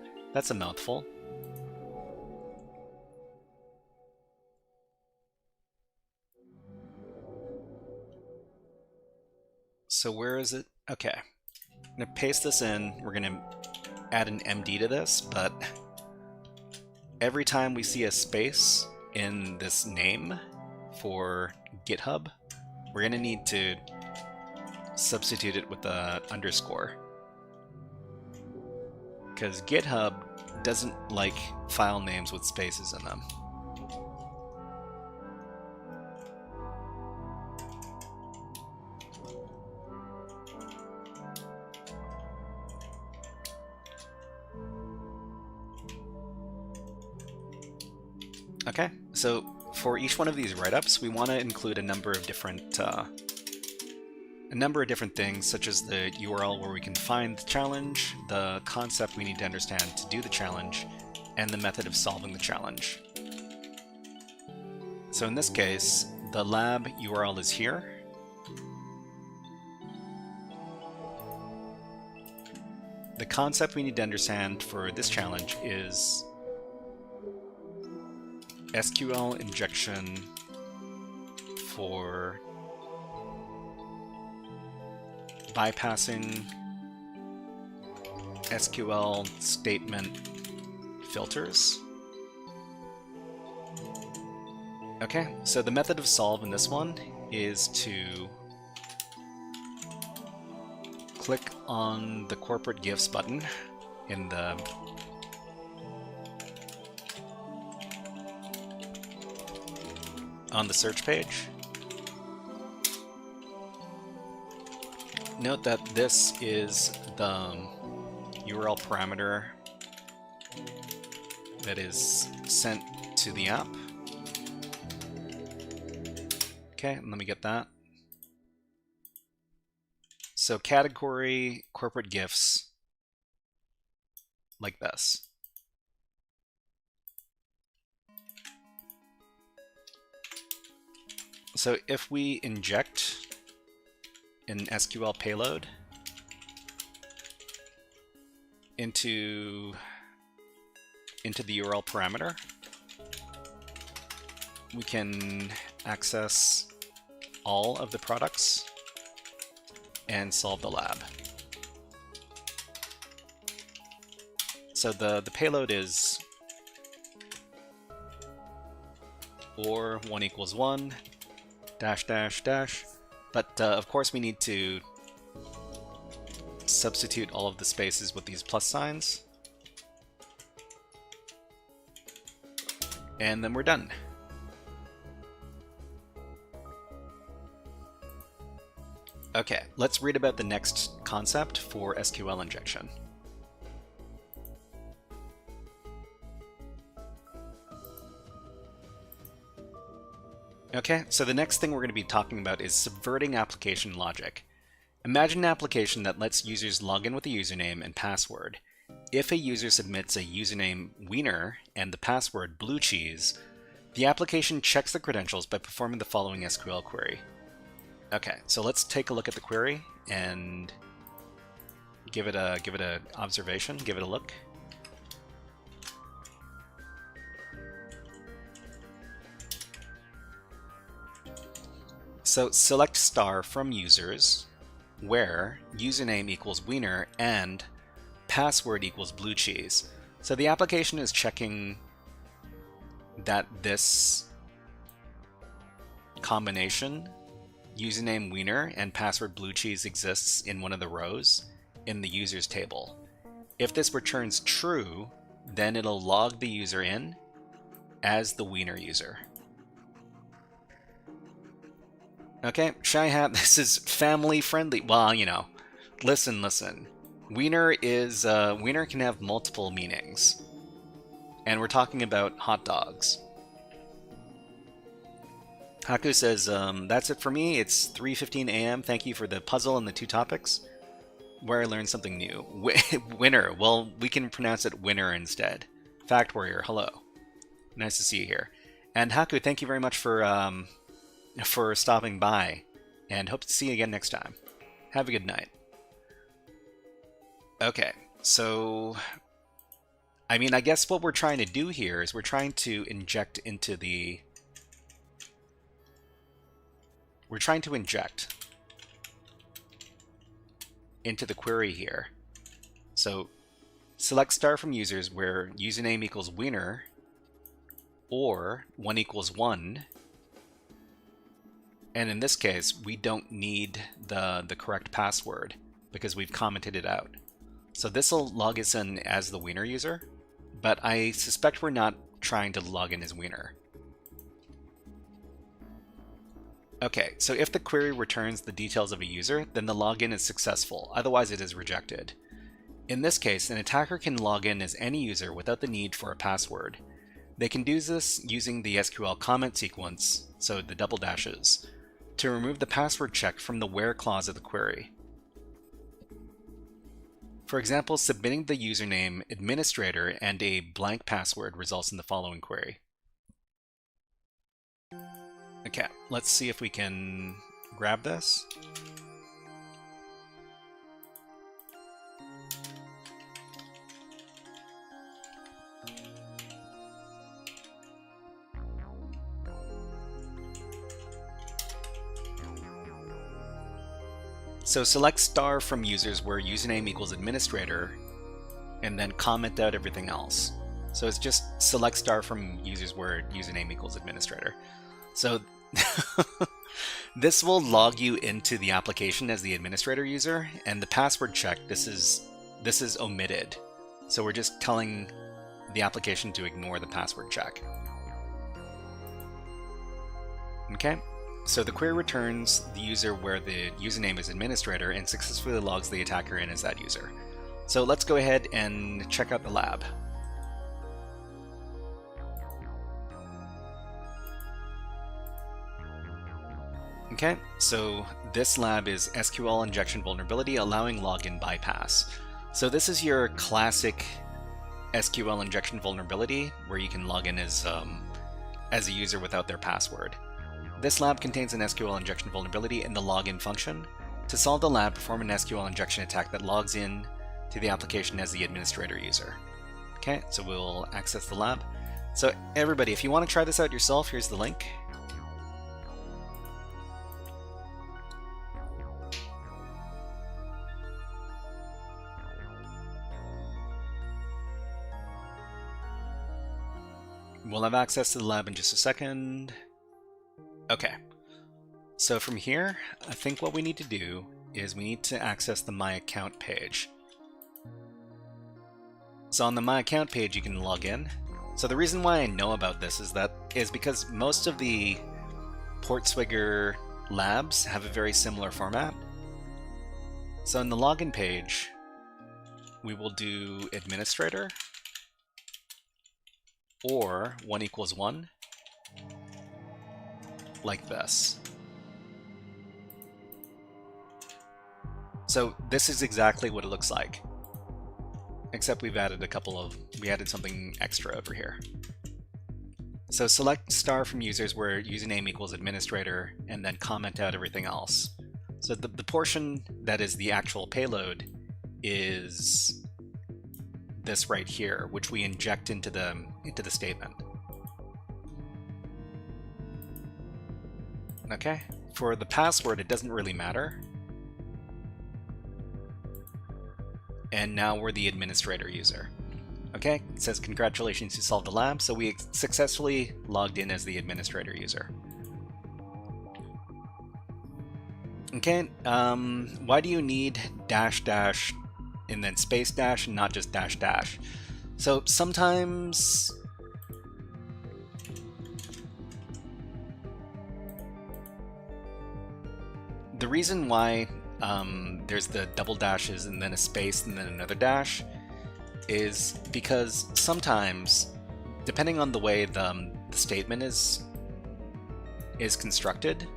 mouthful. So where is it? Okay. I'm going to paste this in. We're going to add an MD to this, but every time we see a space in this name for GitHub, we're going to need to substitute it with a underscore. Because GitHub doesn't like file names with spaces in them. Okay, so for each one of these write-ups, we want to include a number of different things, such as the URL where we can find the challenge, the concept we need to understand to do the challenge, and the method of solving the challenge. So in this case, the lab URL is here. The concept we need to understand for this challenge is SQL injection for bypassing SQL statement filters. Okay, so the method of solve in this one is to click on the corporate GIFs button in the on the search page. Note that this is the URL parameter that is sent to the app. Okay, let me get that. So category, corporate gifts, like this. So if we inject an SQL payload into the URL parameter, we can access all of the products and solve the lab. So the payload is or 1 equals 1 dash dash dash, but of course we need to substitute all of the spaces with these plus signs, and then we're done. Okay, let's read about the next concept for SQL injection. Okay, so the next thing we're going to be talking about is subverting application logic. Imagine an application that lets users log in with a username and password. If a user submits a username wiener and the password blue cheese, the application checks the credentials by performing the following SQL query. Okay, so let's take a look at the query and give it a observation, give it a look. So select star from users where username equals wiener and password equals blue cheese. So the application is checking that this combination, username wiener and password blue cheese, exists in one of the rows in the users table. If this returns true, then it'll log the user in as the wiener user. Okay, Shy Hat, this is family friendly. Well, you know, listen. Wiener can have multiple meanings. And we're talking about hot dogs. Haku says, that's it for me. It's 3:15 a.m. Thank you for the puzzle and the 2 topics where I learned something new. Winner. Well, we can pronounce it winner instead. Fact Warrior, hello. Nice to see you here. And Haku, thank you very much for stopping by, and hope to see you again next time. Have a good night. Okay, so I mean, I guess what we're trying to do here is we're trying to inject into the query here. So select star from users where username equals wiener or 1 equals 1. And in this case, we don't need the correct password because we've commented it out. So this will log us in as the wiener user, but I suspect we're not trying to log in as wiener. Okay, so if the query returns the details of a user, then the login is successful, otherwise it is rejected. In this case, an attacker can log in as any user without the need for a password. They can do this using the SQL comment sequence, so the double dashes, to remove the password check from the where clause of the query. For example, submitting the username administrator and a blank password results in the following query. Okay, let's see if we can grab this. So select star from users where username equals administrator, and then comment out everything else. So it's just select star from users where username equals administrator. So this will log you into the application as the administrator user, and the password check, this is omitted. So we're just telling the application to ignore the password check. Okay. So the query returns the user where the username is administrator and successfully logs the attacker in as that user. So let's go ahead and check out the lab. Okay, so this lab is SQL Injection Vulnerability Allowing Login Bypass. So this is your classic SQL injection vulnerability where you can log in as a user without their password. This lab contains an SQL injection vulnerability in the login function. To solve the lab, perform an SQL injection attack that logs in to the application as the administrator user. Okay, so we'll access the lab. So everybody, if you want to try this out yourself, here's the link. We'll have access to the lab in just a second. Okay, so from here, I think what we need to do is we need to access the My Account page. So on the My Account page, you can log in. So the reason why I know about this is because most of the PortSwigger labs have a very similar format. So in the login page, we will do administrator, or 1 = 1, like this. So this is exactly what it looks like, except we added something extra over here. So select star from users where username equals administrator, and then comment out everything else. So the portion that is the actual payload is this right here, which we inject into the statement. Okay, for the password, it doesn't really matter. And now we're the administrator user. Okay, it says congratulations, you solved the lab, so we successfully logged in as the administrator user. Okay, why do you need -- and then space dash and not just -- So sometimes the reason why there's the double dashes and then a space and then another dash is because sometimes, depending on the way the statement is constructed,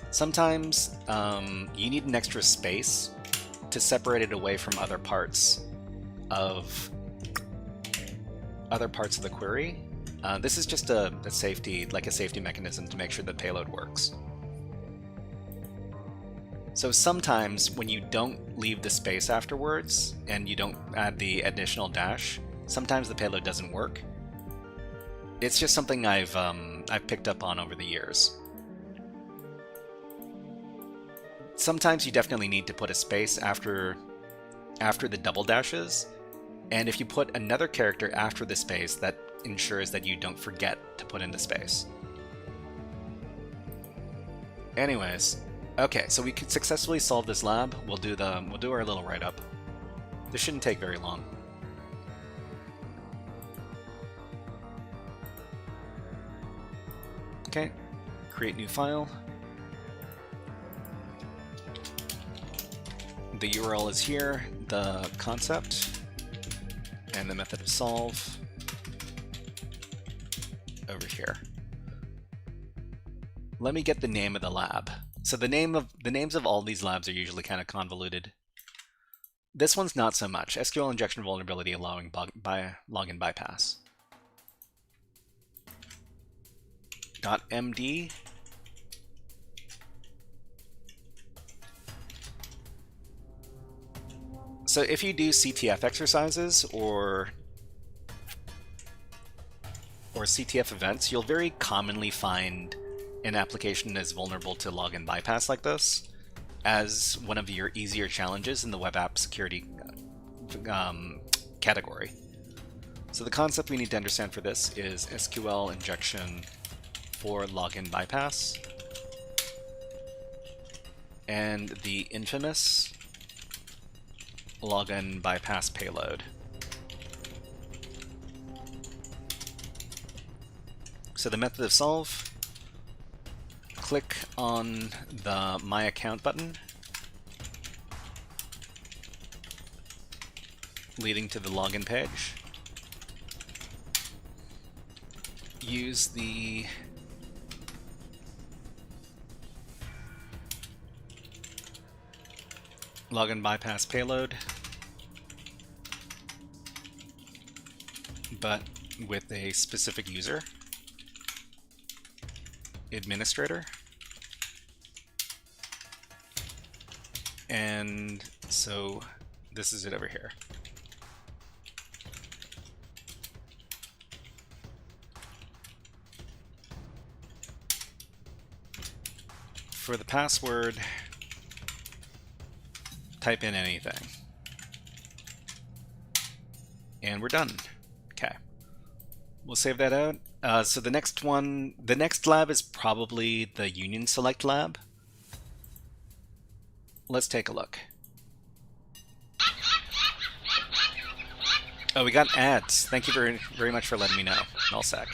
sometimes you need an extra space to separate it away from other parts of the query. This is just a safety mechanism to make sure the payload works. So sometimes when you don't leave the space afterwards and you don't add the additional dash, sometimes the payload doesn't work. It's just something I've picked up on over the years. Sometimes you definitely need to put a space after the double dashes, and if you put another character after the space, that ensures that you don't forget to put in the space. Anyways, okay, so we could successfully solve this lab. We'll do our little write-up. This shouldn't take very long. Okay, create new file. The URL is here, the concept, and the method of solve over here. Let me get the name of the lab. So the names of all these labs are usually kind of convoluted. This one's not so much. SQL injection vulnerability allowing login bypass. .md. So if you do CTF exercises or CTF events, you'll very commonly find an application is vulnerable to login bypass like this as one of your easier challenges in the web app security category. So the concept we need to understand for this is SQL injection for login bypass and the infamous login bypass payload. So the method of solve, click on the My Account button, leading to the login page. Use the login bypass payload, but with a specific user, administrator, and so this is it over here. For the password, type in anything. And we're done. Okay. We'll save that out. So the next lab is probably the Union Select lab. Let's take a look. Oh, we got ads. Thank you very, very much for letting me know, nullsec.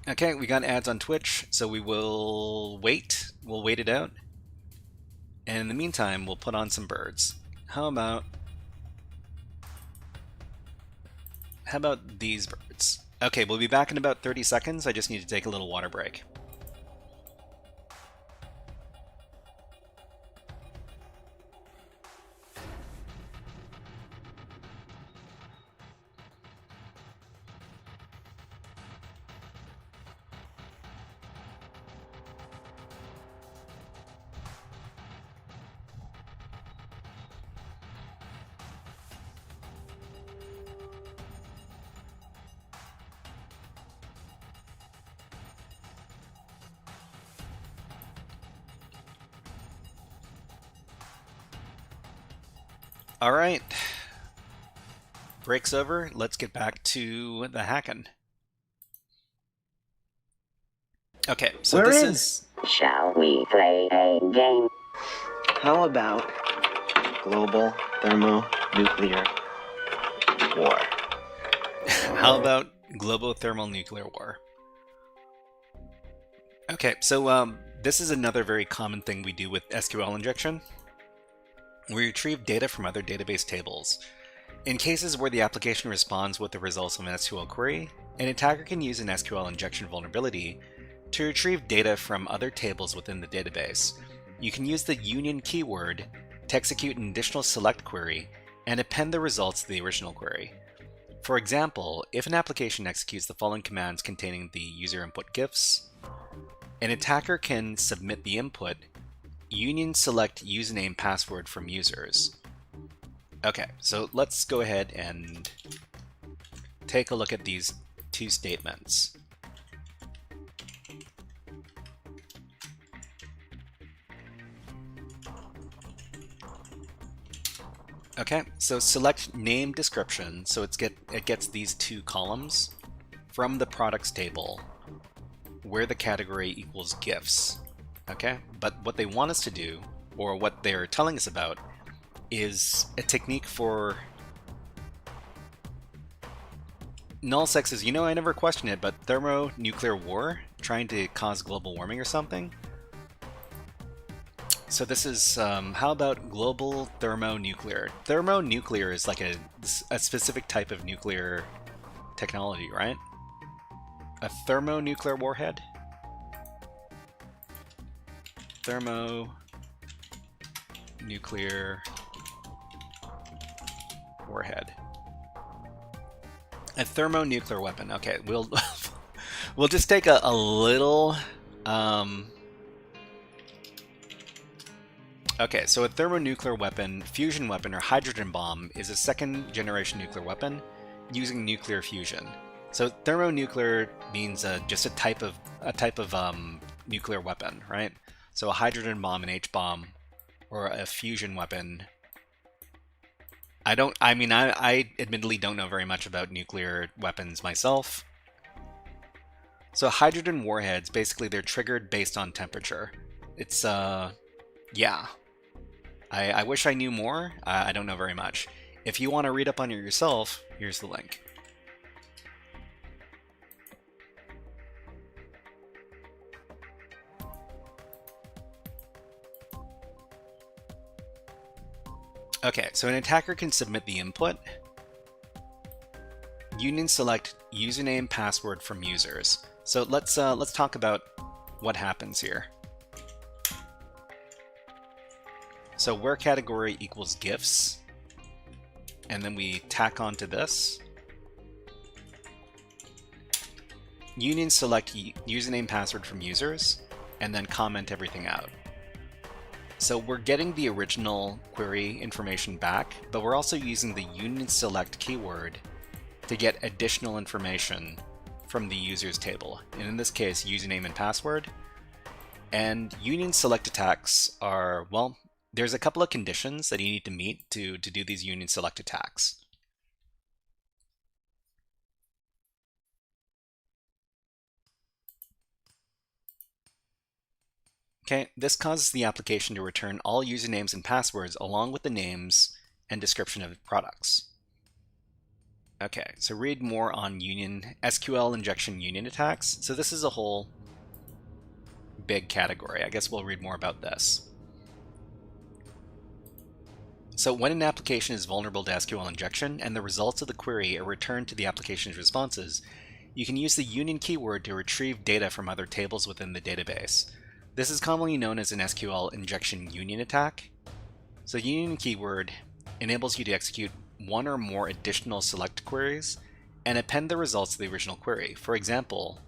Okay, we got ads on Twitch, so we will wait. We'll wait it out. And in the meantime, we'll put on some birds. How about these birds? Okay, we'll be back in about 30 seconds. I just need to take a little water break. All right, break's over. Let's get back to the hacking. Okay, so We're this in. is... Shall we play a game? How about global thermonuclear war? How about global thermonuclear war? Okay, so this is another very common thing we do with SQL injection. We retrieve data from other database tables. In cases where the application responds with the results of an SQL query, an attacker can use an SQL injection vulnerability to retrieve data from other tables within the database. You can use the union keyword to execute an additional select query and append the results to the original query. For example, if an application executes the following commands containing the user input GIFs, an attacker can submit the input union select username password from users. Okay, so let's go ahead and take a look at these two statements. Okay, so select name description, so it gets these two columns from the products table where the category equals GIFs. Okay, but what they want us to do, or what they're telling us about, is a technique for nullsec says, you know, I never questioned it, but thermonuclear war, trying to cause global warming or something. So this is, how about global thermonuclear? Thermonuclear is like a specific type of nuclear technology, right? A thermonuclear warhead? Thermonuclear warhead. A thermonuclear weapon. Okay, we'll we'll just take a little. Okay, so a thermonuclear weapon, fusion weapon, or hydrogen bomb is a second-generation nuclear weapon using nuclear fusion. So thermonuclear means just a type of nuclear weapon, right? So a hydrogen bomb, an H-bomb, or a fusion weapon. I admittedly don't know very much about nuclear weapons myself. So hydrogen warheads, basically they're triggered based on temperature. It's, yeah. I wish I knew more. I don't know very much. If you want to read up on it yourself, here's the link. Okay, so an attacker can submit the input, union select username password from users. So let's talk about what happens here. So where category equals gifts, and then we tack onto this. Union select username password from users, and then comment everything out. So we're getting the original query information back, but we're also using the union select keyword to get additional information from the users table, and in this case, username and password. And union select attacks are, well, there's a couple of conditions that you need to meet to do these union select attacks. Okay, this causes the application to return all usernames and passwords along with the names and description of products. Okay, so read more on union SQL injection union attacks. So this is a whole big category. I guess we'll read more about this. So when an application is vulnerable to SQL injection and the results of the query are returned to the application's responses, you can use the union keyword to retrieve data from other tables within the database. This is commonly known as an SQL injection union attack. So union keyword enables you to execute one or more additional select queries and append the results to the original query. For example,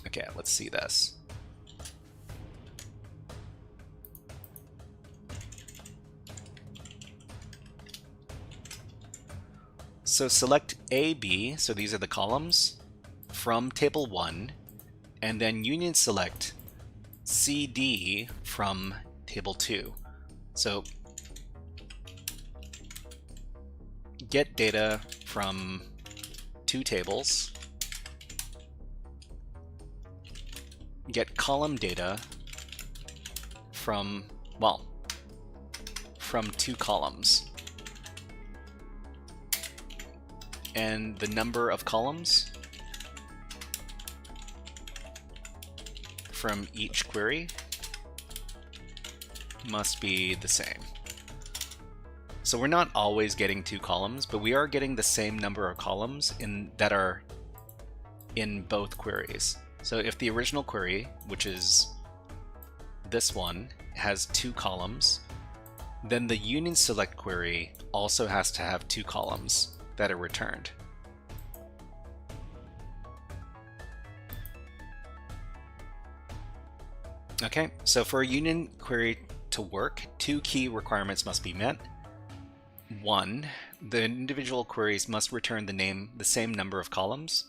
okay, let's see this. So select A, B, so these are the columns, from table 1, and then union select C, D from table 2. So get data from 2 tables, get column data from, well, from 2 columns, and the number of columns from each query must be the same. So we're not always getting 2 columns, but we are getting the same number of columns that are in both queries. So if the original query, which is this one, has 2 columns, then the union select query also has to have 2 columns that are returned. Okay, so for a union query to work, 2 key requirements must be met. 1, the individual queries must return the same number of columns,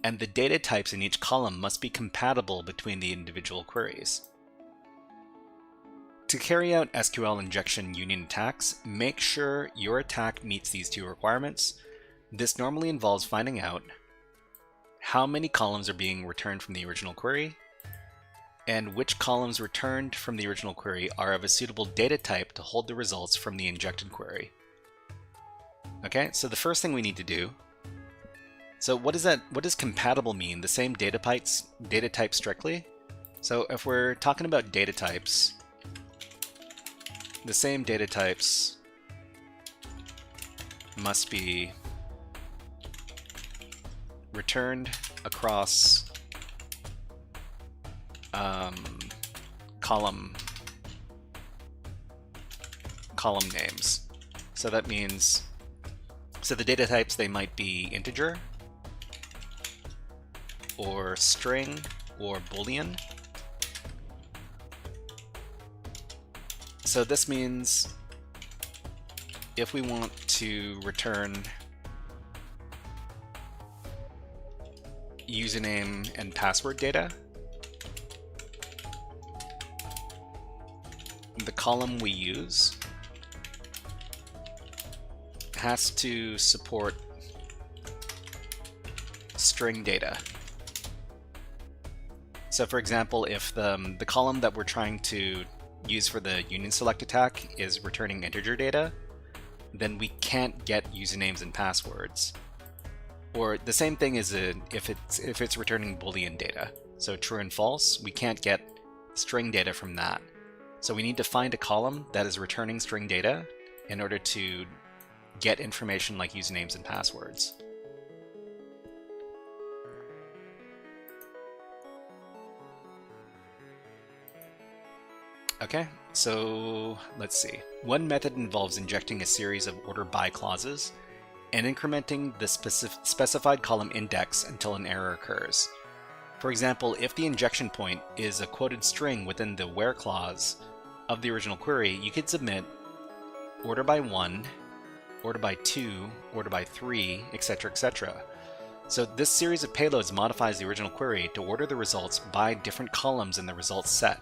and the data types in each column must be compatible between the individual queries. To carry out SQL injection union attacks, make sure your attack meets these 2 requirements. This normally involves finding out how many columns are being returned from the original query, and which columns returned from the original query are of a suitable data type to hold the results from the injected query. Okay, so the first thing we need to do, so what does compatible mean? The same data type strictly? So if we're talking about data types, the same data types must be returned across column names. So that means, so the data types, they might be integer or string or boolean. So this means if we want to return username and password data, the column we use has to support string data. So for example, if the column that we're trying to use for the union select attack is returning integer data, then we can't get usernames and passwords. Or the same thing is if it's returning boolean data. So true and false, we can't get string data from that. So we need to find a column that is returning string data in order to get information like usernames and passwords. Okay, so let's see. One method involves injecting a series of order by clauses and incrementing the specified column index until an error occurs. For example, if the injection point is a quoted string within the where clause of the original query, you could submit order by 1, order by 2, order by 3, etc., etc. So this series of payloads modifies the original query to order the results by different columns in the results set.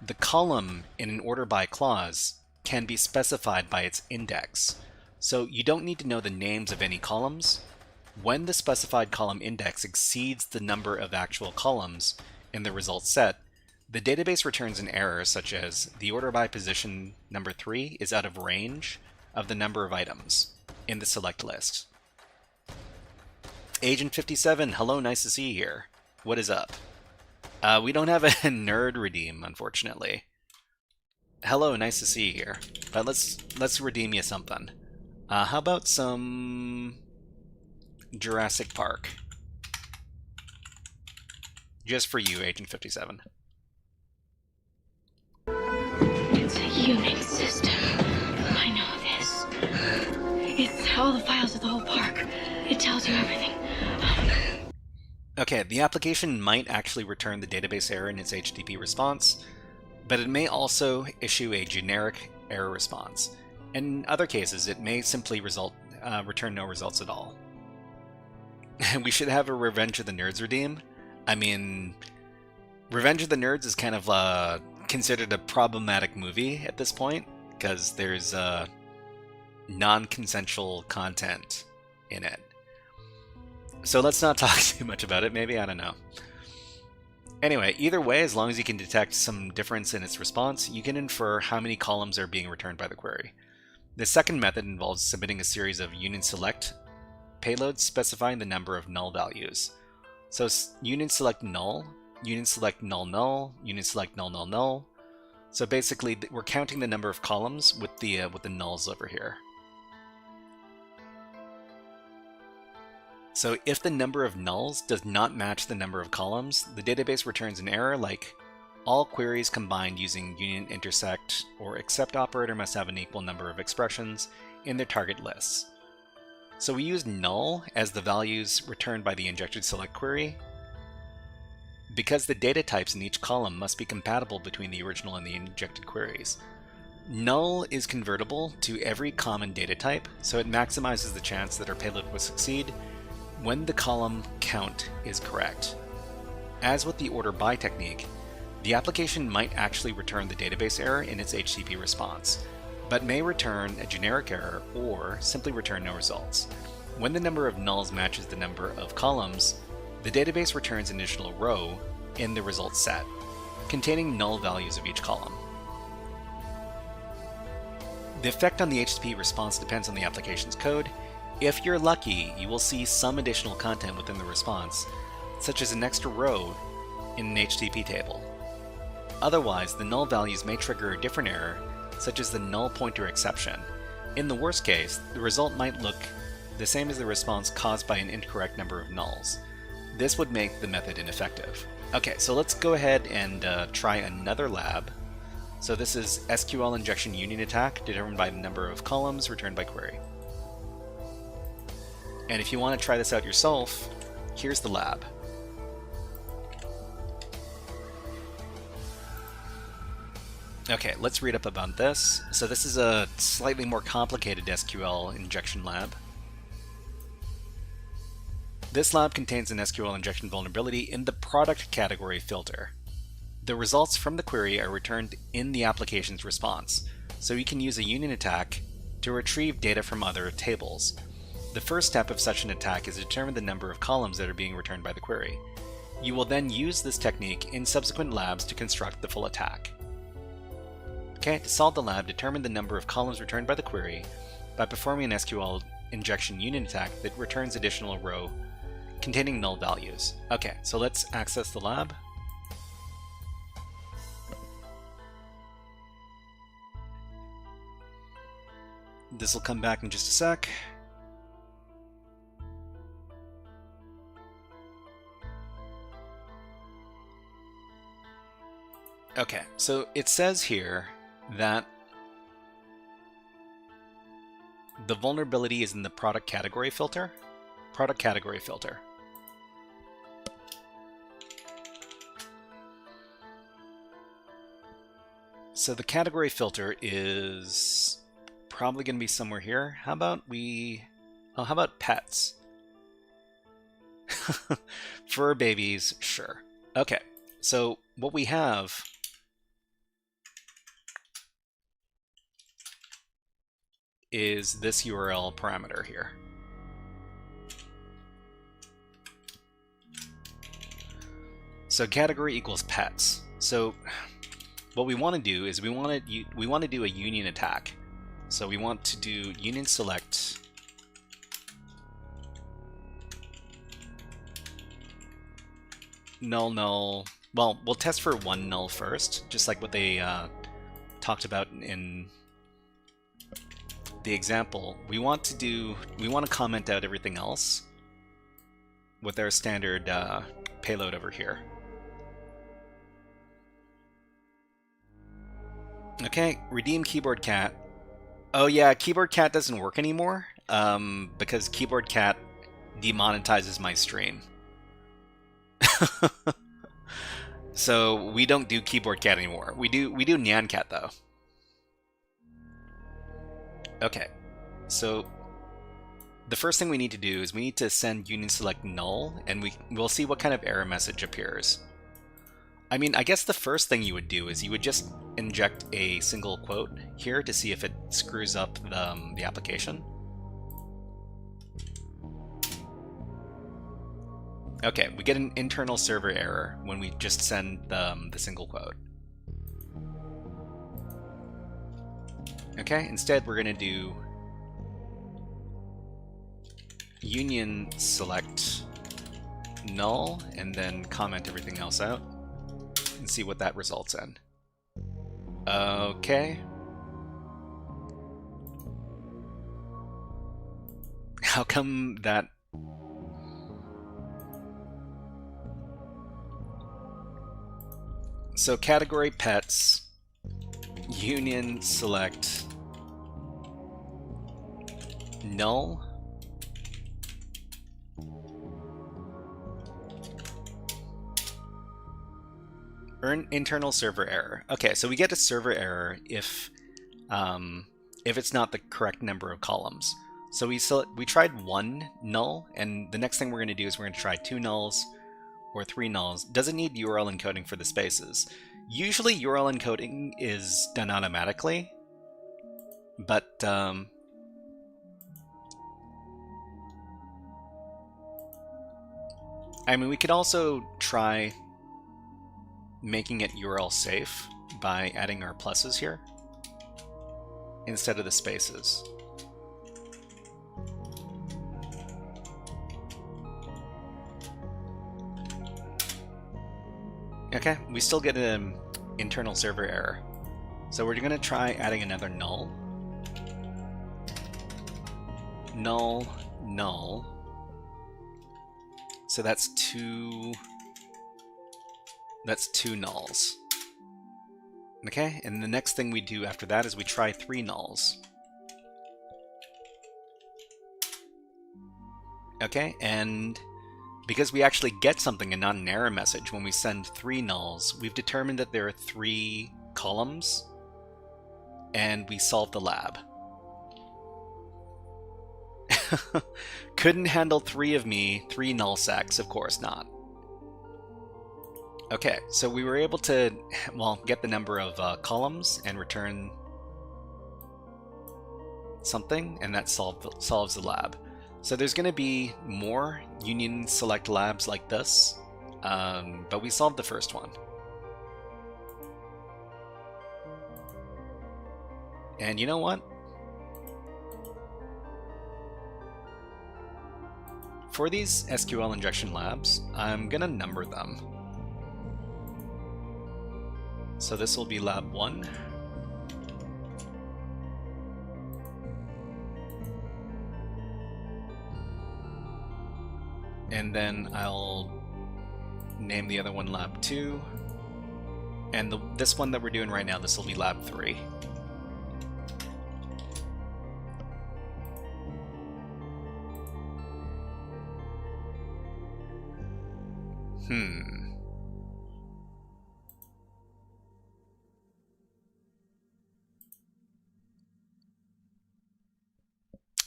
The column in an order by clause can be specified by its index, so you don't need to know the names of any columns. When the specified column index exceeds the number of actual columns in the results set, the database returns an error such as the order by position number 3 is out of range of the number of items in the select list. Agent 57, hello, nice to see you here. What is up? We don't have a nerd redeem, unfortunately. Hello, nice to see you here. But let's redeem you something. How about some Jurassic Park? Just for you, Agent 57. It's a Unix system. I know this. It's all the files of the whole park. It tells you everything. Okay, the application might actually return the database error in its HTTP response, but it may also issue a generic error response. In other cases, it may simply return no results at all. We should have a Revenge of the Nerds redeem. I mean, Revenge of the Nerds is kind of considered a problematic movie at this point, because there's non-consensual content in it. So let's not talk too much about it, maybe, I don't know. Anyway, either way, as long as you can detect some difference in its response, you can infer how many columns are being returned by the query. The second method involves submitting a series of union select payloads specifying the number of null values. So union select null, union select null null, union select null null null. So basically, we're counting the number of columns with the nulls over here. So if the number of nulls does not match the number of columns, the database returns an error like all queries combined using union intersect or except operator must have an equal number of expressions in their target lists. So we use null as the values returned by the injected select query because the data types in each column must be compatible between the original and the injected queries. Null is convertible to every common data type, so it maximizes the chance that our payload will succeed when the column count is correct. As with the order by technique, the application might actually return the database error in its HTTP response, but may return a generic error or simply return no results. When the number of nulls matches the number of columns, the database returns an additional row in the results set, containing null values of each column. The effect on the HTTP response depends on the application's code. If you're lucky, you will see some additional content within the response, such as an extra row in an HTTP table. Otherwise, the null values may trigger a different error, such as the null pointer exception. In the worst case, the result might look the same as the response caused by an incorrect number of nulls. This would make the method ineffective. Okay, so let's go ahead and try another lab. So this is SQL Injection Union Attack, determined by the number of columns returned by query. And if you want to try this out yourself, here's the lab. Okay, let's read up about this. So this is a slightly more complicated SQL injection lab. This lab contains an SQL injection vulnerability in the product category filter. The results from the query are returned in the application's response, so you can use a union attack to retrieve data from other tables. The first step of such an attack is to determine the number of columns that are being returned by the query. You will then use this technique in subsequent labs to construct the full attack. Okay, to solve the lab, determine the number of columns returned by the query by performing an SQL injection union attack that returns additional row containing null values. Okay, so let's access the lab. This will come back in just a sec. Okay, so it says here that the vulnerability is in the product category filter. Product category filter. So the category filter is probably going to be somewhere here. How about how about pets? Fur babies, sure. Okay, so what we have is this URL parameter here. So category equals pets. So what we want to do is we want to do a union attack. So we want to do union select null null. Well, we'll test for one null first, just like what they talked about in the example. We want to comment out everything else with our standard payload over here. Okay, redeem keyboard cat. Oh yeah, keyboard cat doesn't work anymore because keyboard cat demonetizes my stream. So we don't do keyboard cat anymore. We do nyan cat though. Okay, so the first thing we need to do is we need to send union select null, and we'll see what kind of error message appears. I mean, I guess the first thing you would do is you would just inject a single quote here to see if it screws up the application. Okay, we get an internal server error when we just send the single quote. Okay, instead we're going to do union select null and then comment everything else out and see what that results in. Okay. How come that... So category pets, union select null. Earn internal server error. Okay, so we get a server error if it's not the correct number of columns. So we tried one null, and the next thing we're going to do is we're going to try 2 nulls or 3 nulls. Doesn't need URL encoding for the spaces. Usually URL encoding is done automatically, but I mean, we could also try making it URL safe by adding our pluses here instead of the spaces. Okay, we still get an internal server error. So we're going to try adding another null. Null, null. So that's two nulls. Okay, and the next thing we do after that is we try 3 nulls. Okay, and because we actually get something and not an error message when we send 3 nulls, we've determined that there are 3 columns, and we solved the lab. Couldn't handle 3 of me, 3 null sacks, of course not. Okay, so we were able to, well, get the number of columns and return something, and that solves the lab. So there's going to be more union select labs like this, but we solved the first one. And you know what? For these SQL injection labs, I'm going to number them. So this will be lab 1. And then I'll name the other one lab 2. And this one that we're doing right now, this will be lab 3.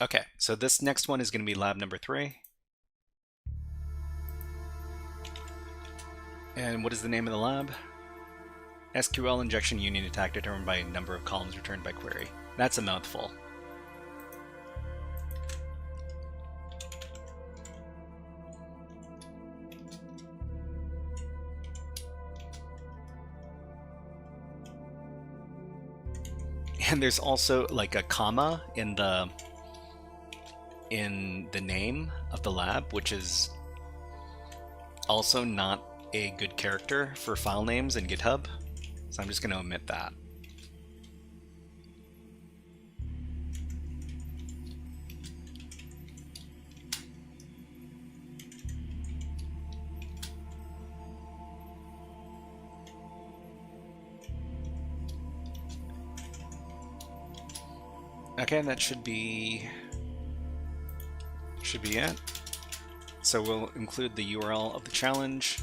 Okay, so this next one is going to be lab number 3. And what is the name of the lab? SQL Injection Union Attack determined by number of columns returned by query. That's a mouthful. And there's also like a comma in the name of the lab, which is also not a good character for file names in GitHub. So I'm just going to omit that. Okay, that should be it. So we'll include the URL of the challenge,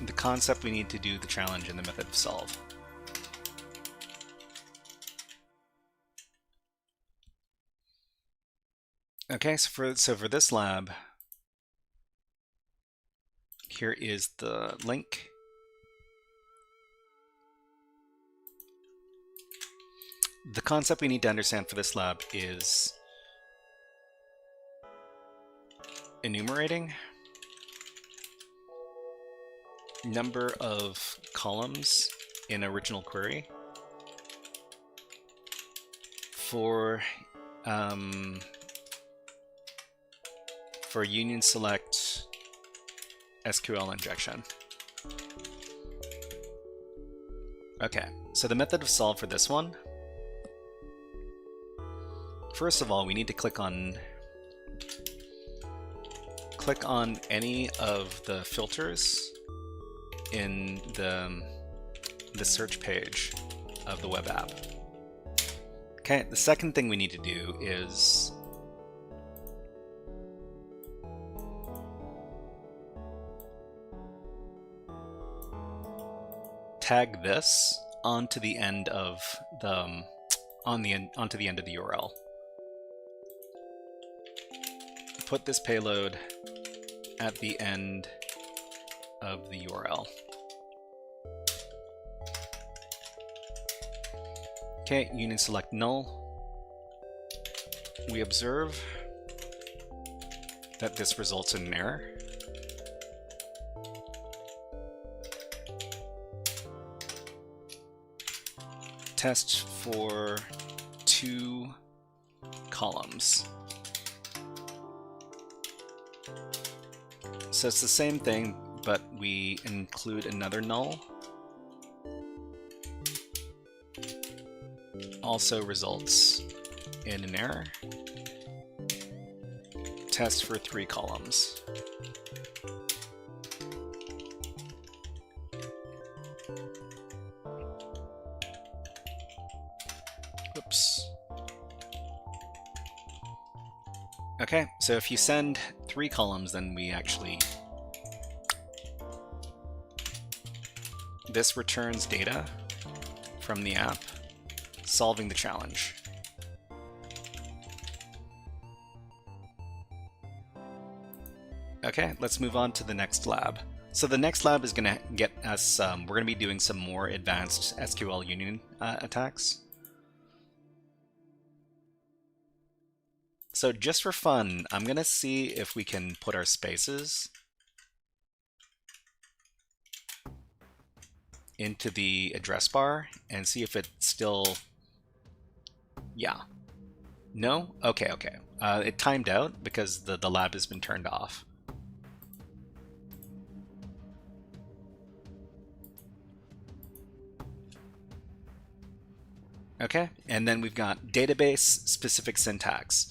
the concept we need to do the challenge, and the method of solve. Okay, so for this lab, here is the link. The concept we need to understand for this lab is enumerating number of columns in original query for union select SQL injection. Okay, so the method of solve for this one, first of all, we need to click on any of the filters in the search page of the web app. Okay, the second thing we need to do is tag this onto the end of the onto the end of the URL. Put this payload at the end of the URL. Okay, union select null. We observe that this results in an error. Test for 2 columns. So it's the same thing, but we include another null. Also results in an error. Test for 3 columns. Oops. Okay, so if you send 3 columns, then we actually... This returns data from the app, solving the challenge. Okay, let's move on to the next lab. So the next lab is going to get us, we're going to be doing some more advanced SQL union attacks. So just for fun, I'm going to see if we can put our spaces into the address bar and see if it still... Yeah. No? Okay, okay. It timed out because the lab has been turned off. Okay, and then we've got database-specific syntax.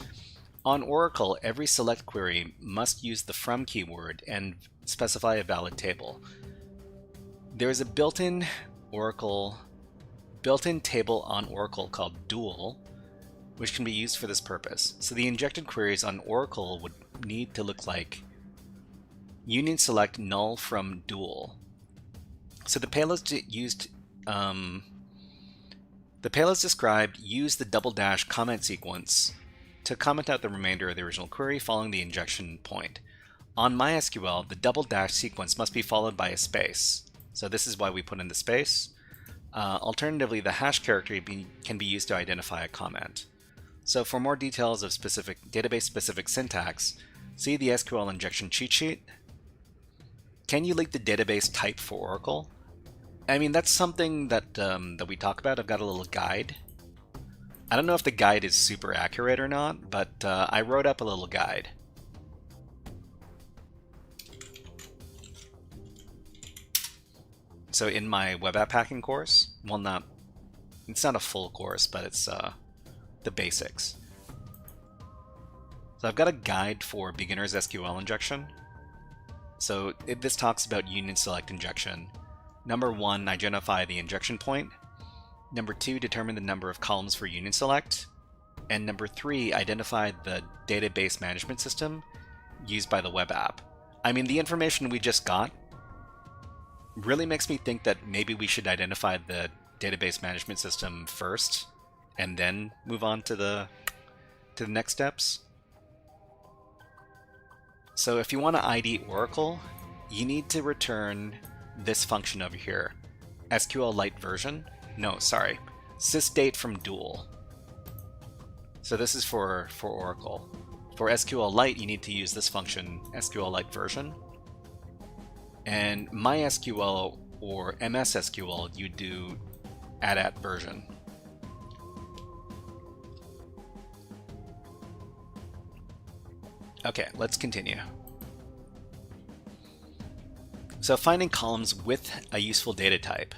On Oracle, every select query must use the from keyword and specify a valid table. There's a built-in table on Oracle called Dual, which can be used for this purpose. So the injected queries on Oracle would need to look like union select null from dual. So the payloads described use the double dash comment sequence to comment out the remainder of the original query following the injection point. On MySQL, the double dash sequence must be followed by a space. So this is why we put in the space. Alternatively, the hash character can be used to identify a comment. So for more details of specific database-specific syntax, see the SQL injection cheat sheet. Can you link the database type for Oracle? I mean, that's something that that we talk about. I've got a little guide. I don't know if the guide is super accurate or not, but I wrote up a little guide. So in my web app hacking course, well, it's not a full course, but it's the basics. So I've got a guide for beginner's SQL injection. So this talks about union select injection. Number 1, identify the injection point. Number 2, determine the number of columns for union select. And number 3, identify the database management system used by the web app. I mean, the information we just got really makes me think that maybe we should identify the database management system first and then move on to the next steps. So if you want to ID Oracle, you need to return this function over here, SQLite version. No, sorry, sysdate from dual. So this is for Oracle. For SQLite, you need to use this function, SQLite version. And MySQL or MSSQL, you do add version. Okay, let's continue. So finding columns with a useful data type.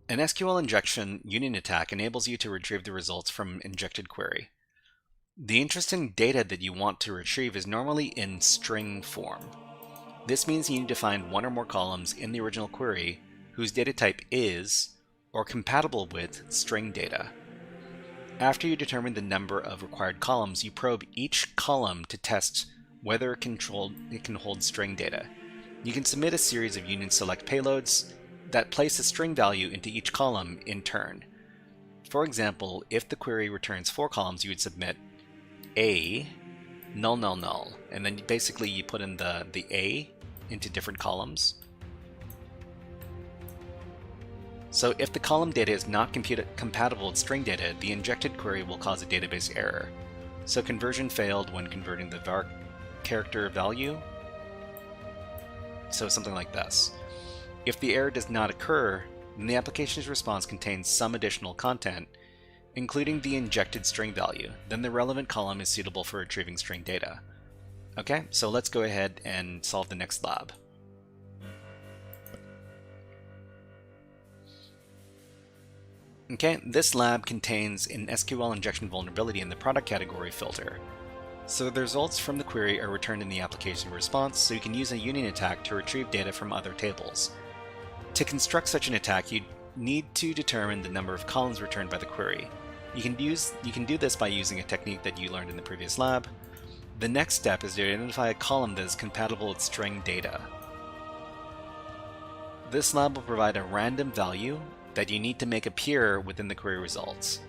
An SQL injection union attack enables you to retrieve the results from injected query. The interesting data that you want to retrieve is normally in string form. This means you need to find one or more columns in the original query whose data type is, or compatible with, string data. After you determine the number of required columns, you probe each column to test whether it can hold string data. You can submit a series of union select payloads that place a string value into each column in turn. For example, if the query returns 4 columns, you would submit A, null, null, null, and then basically you put in the A into different columns. So if the column data is not compatible with string data, the injected query will cause a database error. So conversion failed when converting the var character value. So something like this. If the error does not occur, then the application's response contains some additional content, including the injected string value. Then the relevant column is suitable for retrieving string data. Okay, so let's go ahead and solve the next lab. Okay, this lab contains an SQL injection vulnerability in the product category filter. So the results from the query are returned in the application response, so you can use a union attack to retrieve data from other tables. To construct such an attack, you need to determine the number of columns returned by the query. You can do this by using a technique that you learned in the previous lab. The next step is to identify a column that is compatible with string data. This lab will provide a random value that you need to make appear within the query results.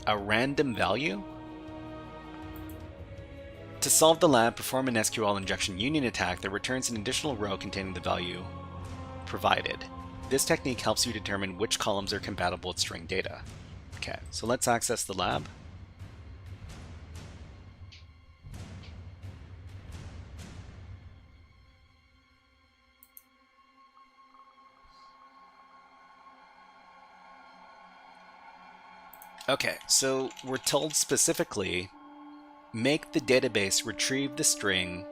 A random value? To solve the lab, perform an SQL injection union attack that returns an additional row containing the value provided. This technique helps you determine which columns are compatible with string data. Okay, so let's access the lab. Okay, so we're told specifically, make the database retrieve the string,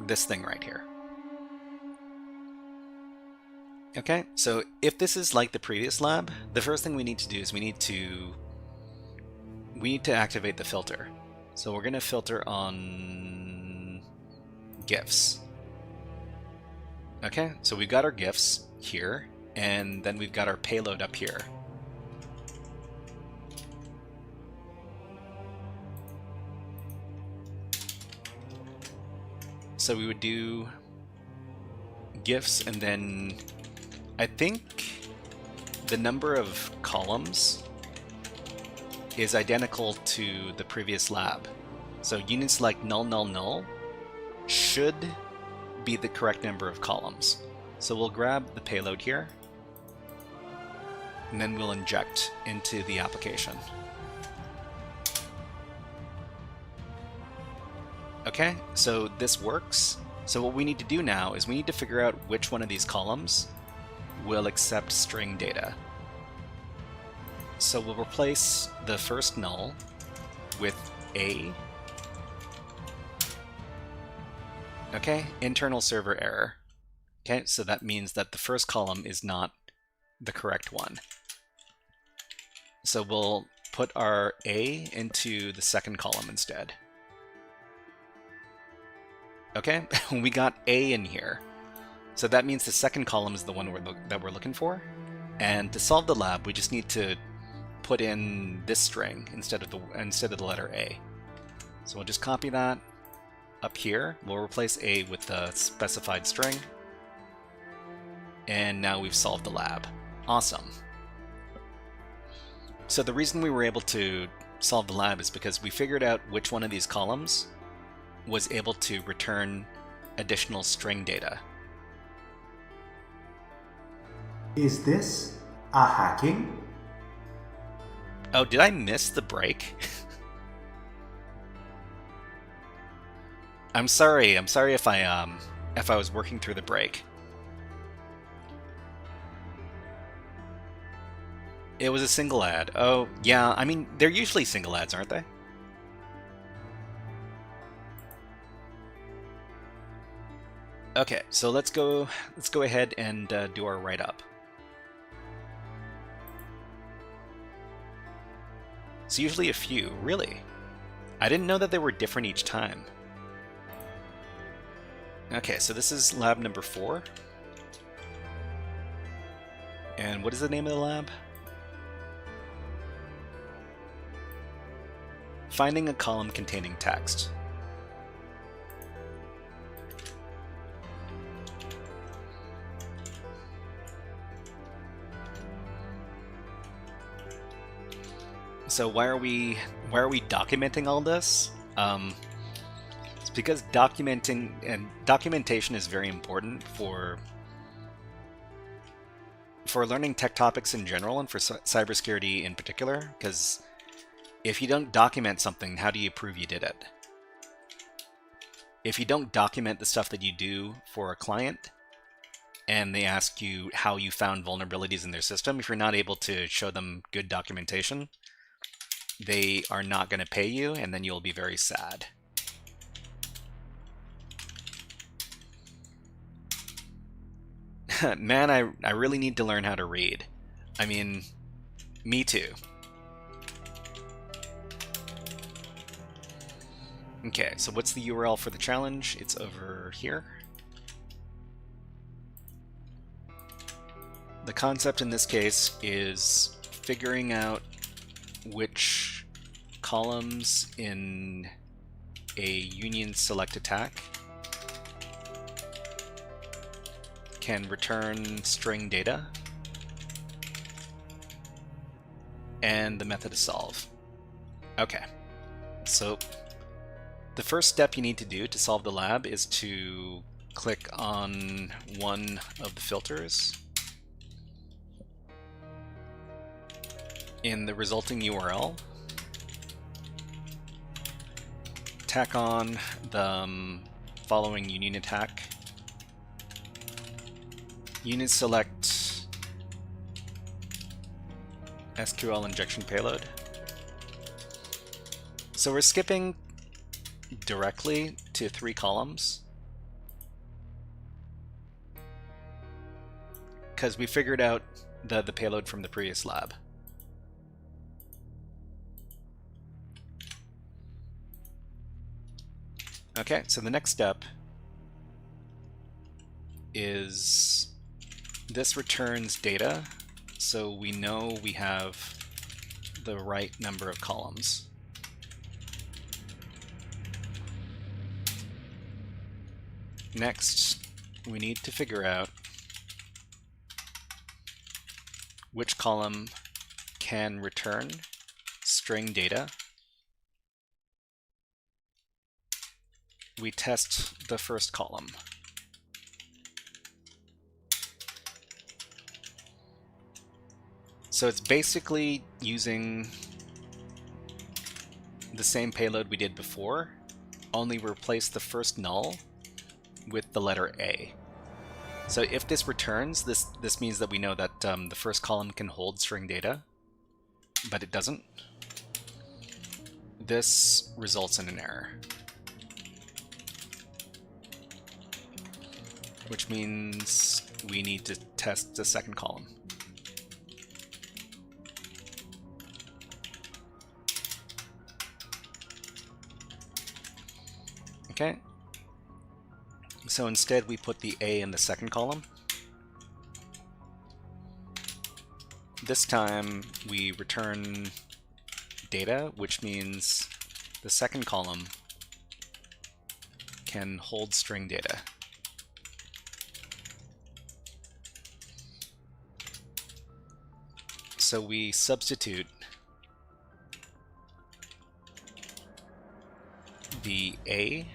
this thing right here. Okay, so if this is like the previous lab, the first thing we need to do is we need to activate the filter. So we're going to filter on GIFs. Okay, so we've got our GIFs here, and then we've got our payload up here. So we would do GIFs, and then I think the number of columns is identical to the previous lab. So union select null null null should be the correct number of columns. So we'll grab the payload here, and then we'll inject into the application. Okay, so this works. So what we need to do now is we need to figure out which one of these columns will accept string data. So we'll replace the first null with A. Okay, internal server error. Okay, so that means that the first column is not the correct one. So we'll put our A into the second column instead. Okay, we got A in here. So that means the second column is the one that we're looking for. And to solve the lab, we just need to put in this string instead of the letter A. So we'll just copy that up here. We'll replace A with the specified string. And now we've solved the lab. Awesome. So the reason we were able to solve the lab is because we figured out which one of these columns was able to return additional string data. Is this a hacking? Oh, did I miss the break? I'm sorry if I was working through the break. It was a single ad. Oh, yeah, I mean, they're usually single ads, aren't they? Okay, so let's go ahead and do our write-up. It's usually a few, really. I didn't know that they were different each time. Okay, so this is lab number 4. And what is the name of the lab? Finding a column containing text. So why are we documenting all this? It's because documentation is very important for learning tech topics in general and for cybersecurity in particular. Because if you don't document something, how do you prove you did it? If you don't document the stuff that you do for a client, and they ask you how you found vulnerabilities in their system, if you're not able to show them good documentation, they are not going to pay you, and then you'll be very sad. Man, I really need to learn how to read. I mean, me too. Okay, so what's the URL for the challenge? It's over here. The concept in this case is figuring out which columns in a union select attack can return string data, and the method to solve. Okay, so the first step you need to do to solve the lab is to click on one of the filters in the resulting URL, tack on the following union attack, union select SQL injection payload. So we're skipping directly to 3 columns because we figured out the payload from the previous lab. Okay, so the next step is this returns data, so we know we have the right number of columns. Next, we need to figure out which column can return string data. We test the first column. So it's basically using the same payload we did before, only replace the first null with the letter A. So if this returns, this means that we know that the first column can hold string data, but it doesn't. This results in an error, which means we need to test the second column. Okay. So instead we put the A in the second column. This time we return data, which means the second column can hold string data. So we substitute the A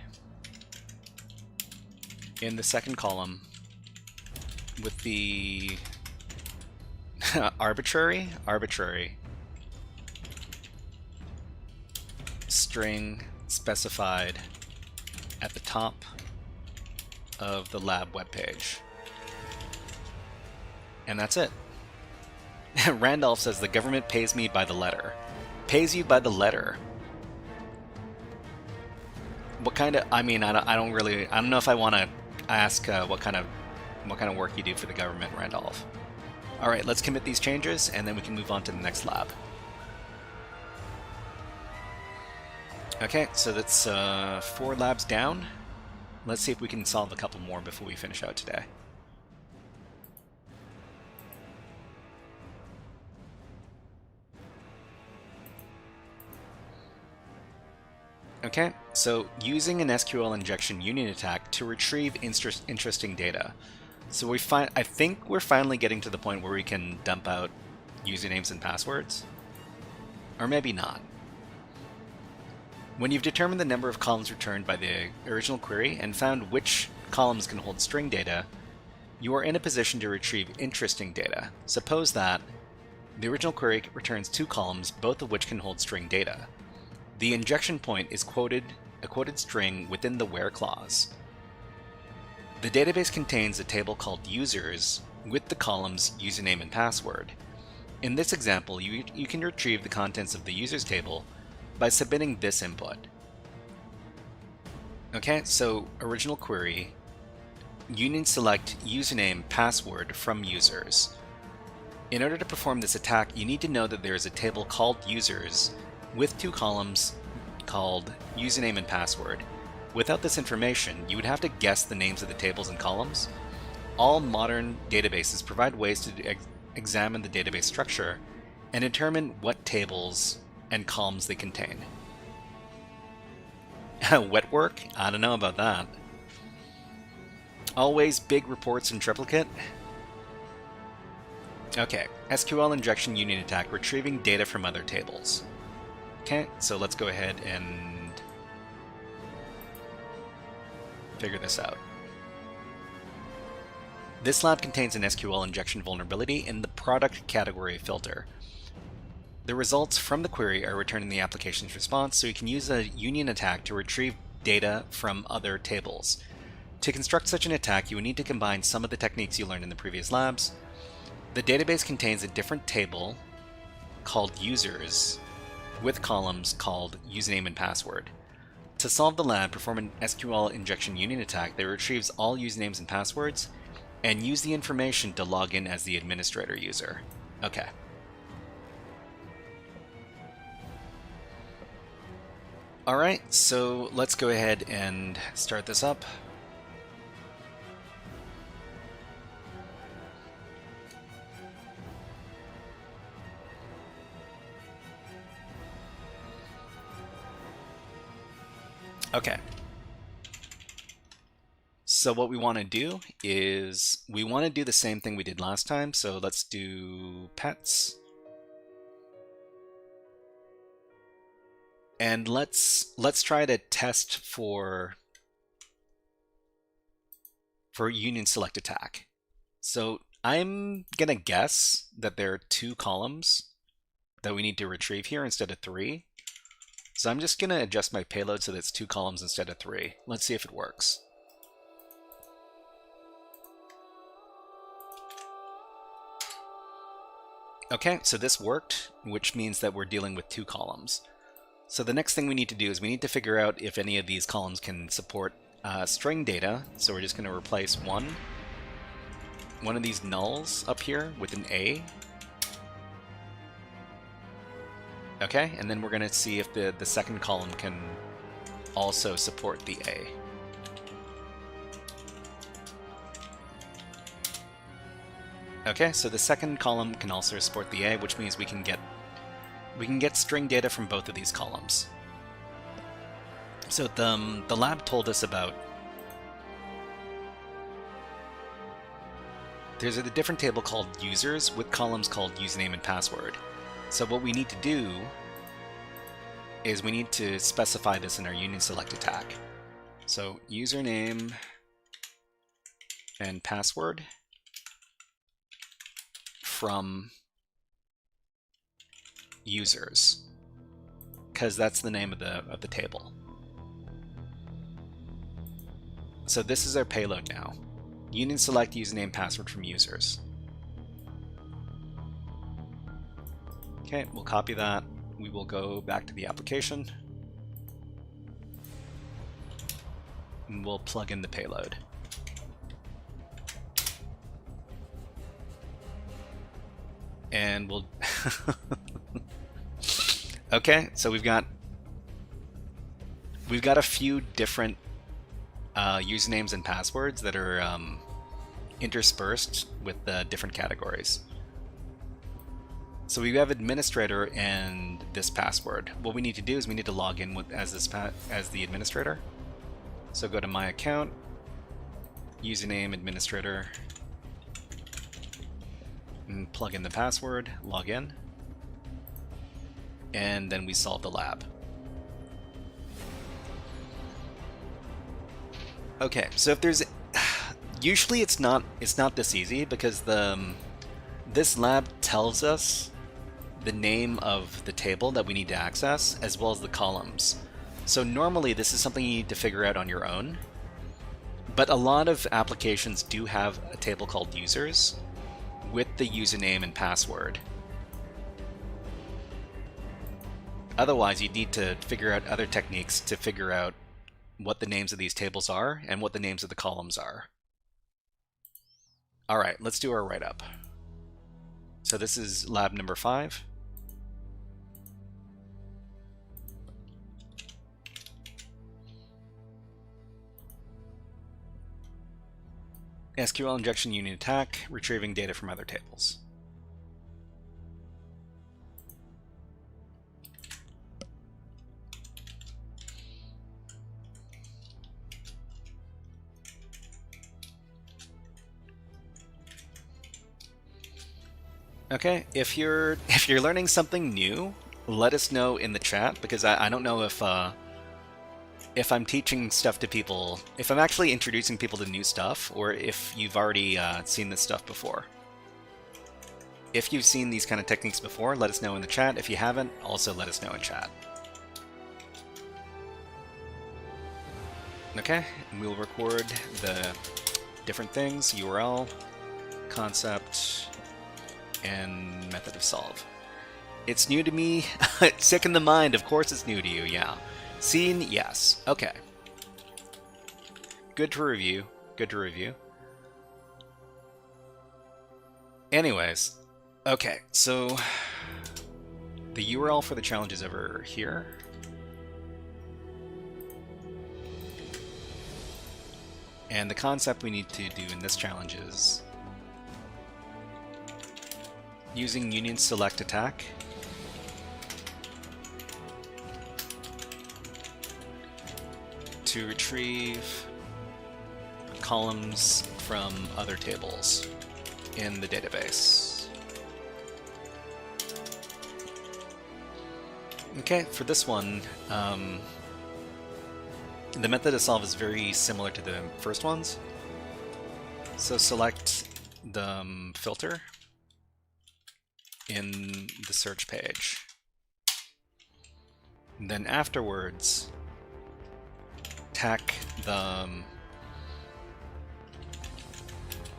in the second column with the arbitrary string specified at the top of the lab webpage. And that's it. Randolph says the government pays me by the letter. Pays you by the letter? What kind of, I mean, I don't know if I want to ask what kind of work you do for the government, Randolph. All right, let's commit these changes and then we can move on to the next lab. Okay, so that's 4 labs down. Let's see if we can solve a couple more before we finish out today. Okay, so using an SQL injection union attack to retrieve interesting data. So I think we're finally getting to the point where we can dump out usernames and passwords. Or maybe not. When you've determined the number of columns returned by the original query and found which columns can hold string data, you are in a position to retrieve interesting data. Suppose that the original query returns 2 columns, both of which can hold string data. The injection point is a quoted string within the where clause. The database contains a table called users with the columns username and password. In this example, you can retrieve the contents of the users table by submitting this input. Okay, so original query, union select username password from users. In order to perform this attack, you need to know that there is a table called users with 2 columns called username and password. Without this information, you would have to guess the names of the tables and columns. All modern databases provide ways to examine the database structure and determine what tables and columns they contain. Wet work? I don't know about that. Always big reports in triplicate? Okay, SQL injection union attack, retrieving data from other tables. Okay, so let's go ahead and figure this out. This lab contains an SQL injection vulnerability in the product category filter. The results from the query are returned in the application's response, so you can use a union attack to retrieve data from other tables. To construct such an attack, you will need to combine some of the techniques you learned in the previous labs. The database contains a different table called users with columns called username and password. To solve the lab, perform an SQL injection union attack that retrieves all usernames and passwords and use the information to log in as the administrator user. Okay. Alright, so let's go ahead and start this up. Okay. So what we want to do is we want to do the same thing we did last time. So let's do pets. And let's try to test for union select attack. So I'm going to guess that there are 2 columns that we need to retrieve here instead of 3. So I'm just going to adjust my payload so that it's 2 columns instead of 3. Let's see if it works. Okay, so this worked, which means that we're dealing with 2 columns. So the next thing we need to do is we need to figure out if any of these columns can support string data. So we're just going to replace one of these nulls up here with an A. Okay, and then we're going to see if the second column can also support the A. Okay, so the second column can also support the A, which means we can get string data from both of these columns. So the lab told us about there's a different table called users with columns called username and password. So what we need to do is we need to specify this in our union select attack. So username and password from users, because that's the name of the table. So this is our payload now. Union select username password from users. Okay, we'll copy that. We will go back to the application and we'll plug in the payload. And we'll okay, so we've got a few different usernames and passwords that are interspersed with different categories. So we have administrator and this password. What we need to do is we need to log in as the administrator. So go to my account, username, administrator, and plug in the password, log in, and then we solve the lab. Okay, so if there's usually it's not this easy because this lab tells us the name of the table that we need to access as well as the columns. So normally this is something you need to figure out on your own, but a lot of applications do have a table called users with the username and password. Otherwise, you need to figure out other techniques to figure out what the names of these tables are and what the names of the columns are. All right, let's do our write-up. So this is lab number 5. SQL injection union attack, retrieving data from other tables. Okay, if you're learning something new, let us know in the chat, because I don't know if I'm teaching stuff to people, if I'm actually introducing people to new stuff, or if you've already seen this stuff before. If you've seen these kind of techniques before, let us know in the chat. If you haven't, also let us know in chat. Okay, and we'll record the different things, URL, concept, and method of solve. It's new to me. Sick in the mind, of course it's new to you, yeah. Seen, yes. Okay. Good to review. Good to review. Anyways, okay, so the URL for the challenge is over here. And the concept we need to do in this challenge is using union select attack to retrieve columns from other tables in the database. Okay, for this one, the method to solve is very similar to the first ones. So select the filter in the search page. And then afterwards, tack the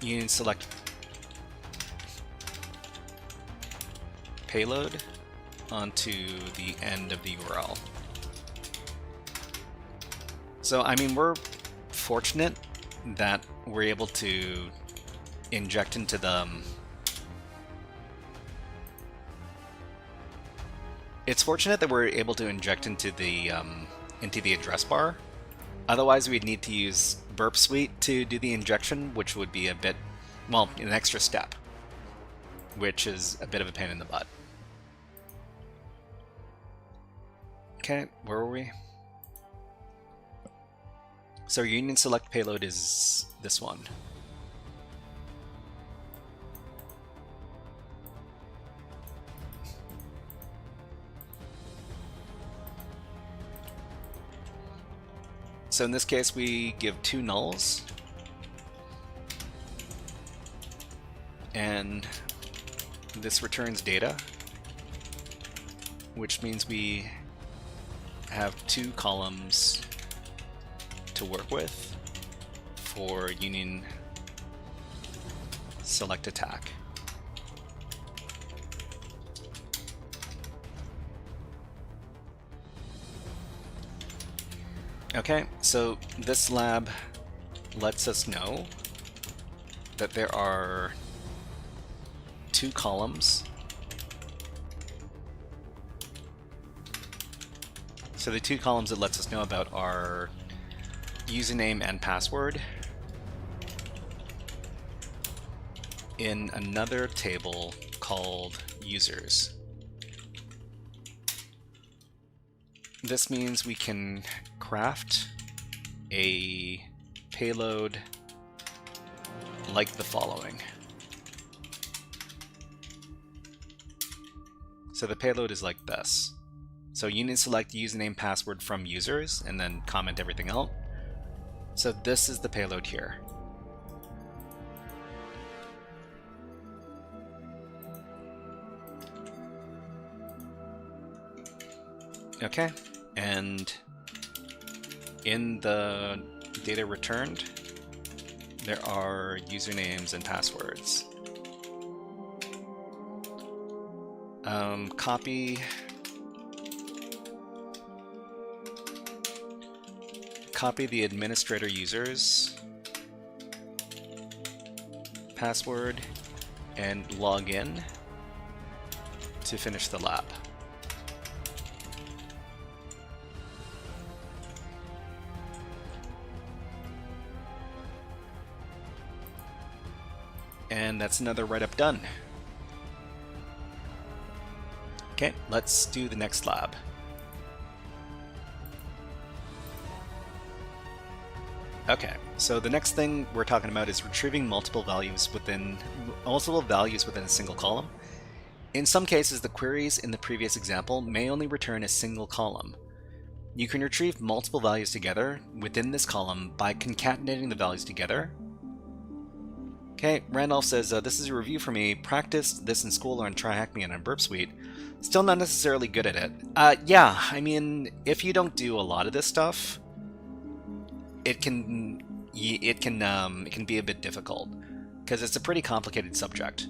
union select payload onto the end of the URL. So, I mean, we're fortunate that we're able to inject into the... It's fortunate that we're able to inject into the address bar. Otherwise, we'd need to use Burp Suite to do the injection, which would be a bit, well, an extra step, which is a bit of a pain in the butt. Okay, where were we? So our union select payload is this one. So in this case, we give 2 nulls, and this returns data, which means we have 2 columns to work with for union select attack. Okay, so this lab lets us know that there are 2 columns. So the 2 columns it lets us know about are username and password in another table called users. This means we can craft a payload like the following. So the payload is like this. So union select username password from users and then comment everything out. So this is the payload here. Okay, and in the data returned, there are usernames and passwords. Copy the administrator user's password and log in to finish the lab. And that's another write-up done. Okay, let's do the next lab. Okay, so the next thing we're talking about is retrieving multiple values within a single column. In some cases, the queries in the previous example may only return a single column. You can retrieve multiple values together within this column by concatenating the values together. Okay, Randolph says, this is a review for me. Practiced this in school on TryHackMe and on Burp Suite. Still not necessarily good at it. Yeah, I mean, if you don't do a lot of this stuff, it can be a bit difficult because it's a pretty complicated subject.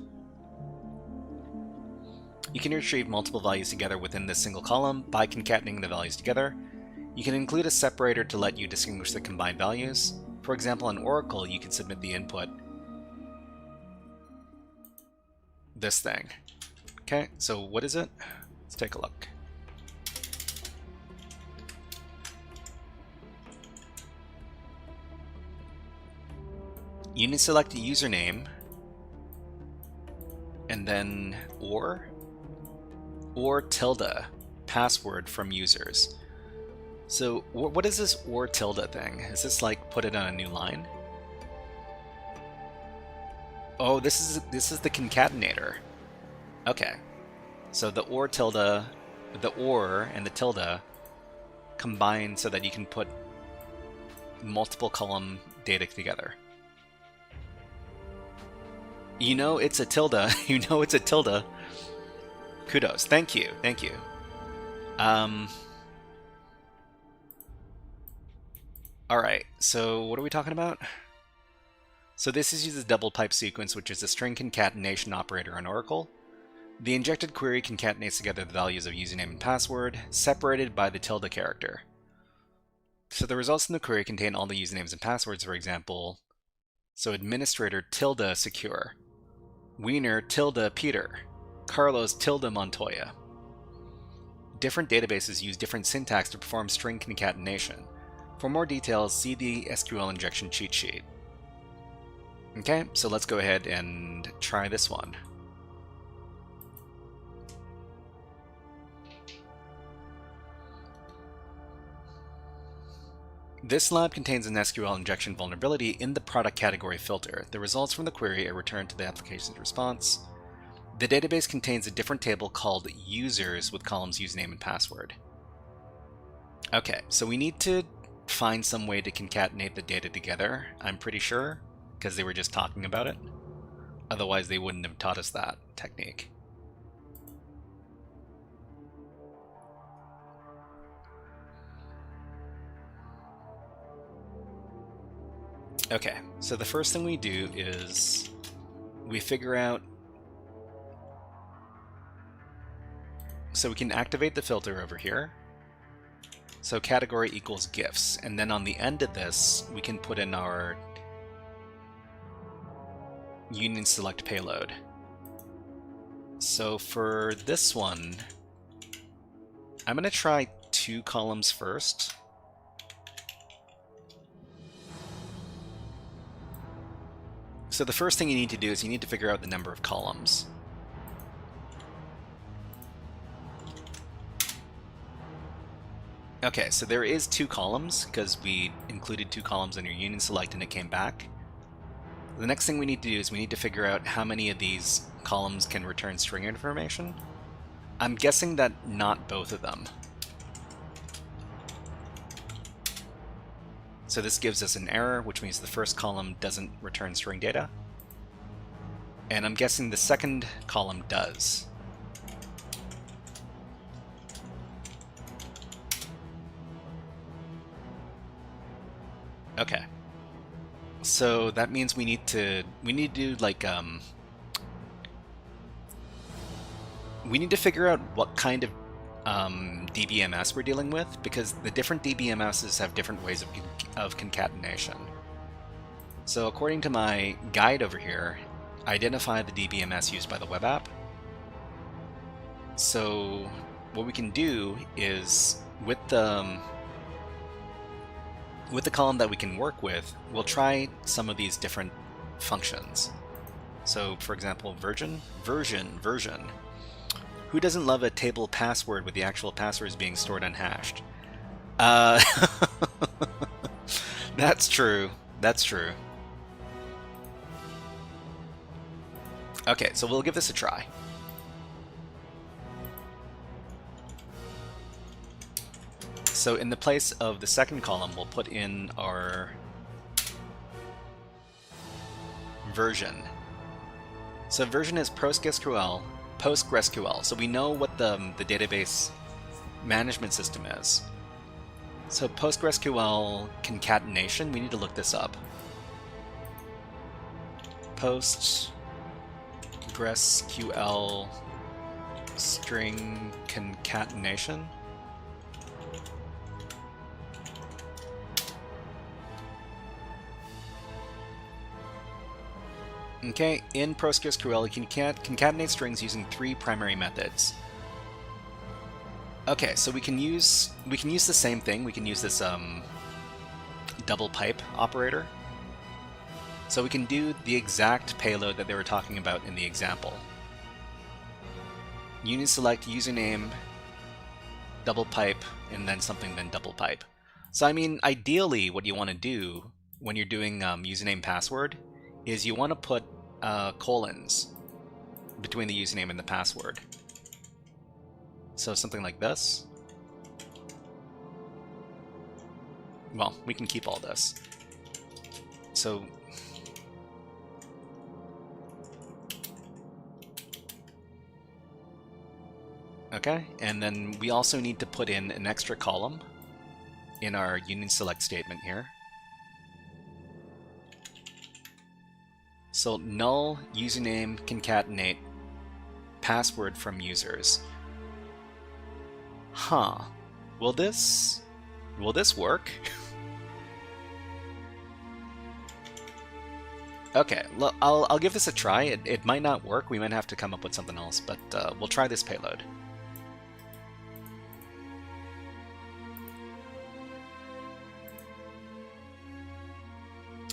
You can retrieve multiple values together within this single column by concatenating the values together. You can include a separator to let you distinguish the combined values. For example, in Oracle, you can submit the input this thing. Okay, so what is it? Let's take a look. You need to select a username and then or tilde password from users. So what is this or tilde thing? Is this like put it on a new line? Oh, this is the concatenator. Okay. So the or tilde, the or and the tilde combine so that you can put multiple column data together. You know it's a tilde. You know it's a tilde. Kudos. Thank you. Thank you. Alright, so what are we talking about? So this uses double pipe sequence, which is a string concatenation operator in Oracle. The injected query concatenates together the values of username and password, separated by the tilde character. So the results in the query contain all the usernames and passwords, for example. So administrator tilde secure, Wiener tilde Peter, Carlos tilde Montoya. Different databases use different syntax to perform string concatenation. For more details, see the SQL injection cheat sheet. Okay, so let's go ahead and try this one. This lab contains an SQL injection vulnerability in the product category filter. The results from the query are returned to the application's response. The database contains a different table called users with columns username and password. Okay, so we need to find some way to concatenate the data together, I'm pretty sure, because they were just talking about it. Otherwise, they wouldn't have taught us that technique. Okay, so the first thing we do is we figure out, so we can activate the filter over here. So category equals GIFs, and then on the end of this, we can put in our union select payload. So for this one, I'm going to try 2 columns first. So the first thing you need to do is you need to figure out the number of columns. Okay, so there is 2 columns because we included 2 columns in your union select and it came back. The next thing we need to do is we need to figure out how many of these columns can return string information. I'm guessing that not both of them. So this gives us an error, which means the first column doesn't return string data. And I'm guessing the second column does. Okay. So that means we need to do like we need to figure out what kind of DBMS we're dealing with, because the different DBMSs have different ways of concatenation. So according to my guide over here, identify the DBMS used by the web app. So what we can do is with the column that we can work with, we'll try some of these different functions. So for example, version. Who doesn't love a table password with the actual passwords being stored unhashed? That's true. That's true. Okay, so we'll give this a try. So in the place of the second column, we'll put in our version. So version is PostgreSQL. So we know what the database management system is. So PostgreSQL concatenation, we need to look this up. PostgreSQL string concatenation. Okay, in PostgreSQL, you can concatenate strings using 3 primary methods. Okay, so we can use the same thing. We can use this double pipe operator. So we can do the exact payload that they were talking about in the example. Union select username double pipe, and then something, then double pipe. So I mean, ideally what you want to do when you're doing username password is you want to put colons between the username and the password. So something like this. Well, we can keep all this. So okay, and then we also need to put in an extra column in our union select statement here. So null username concatenate password from users. Huh. Will this work? Okay, I'll give this a try. It might not work. We might have to come up with something else, but we'll try this payload.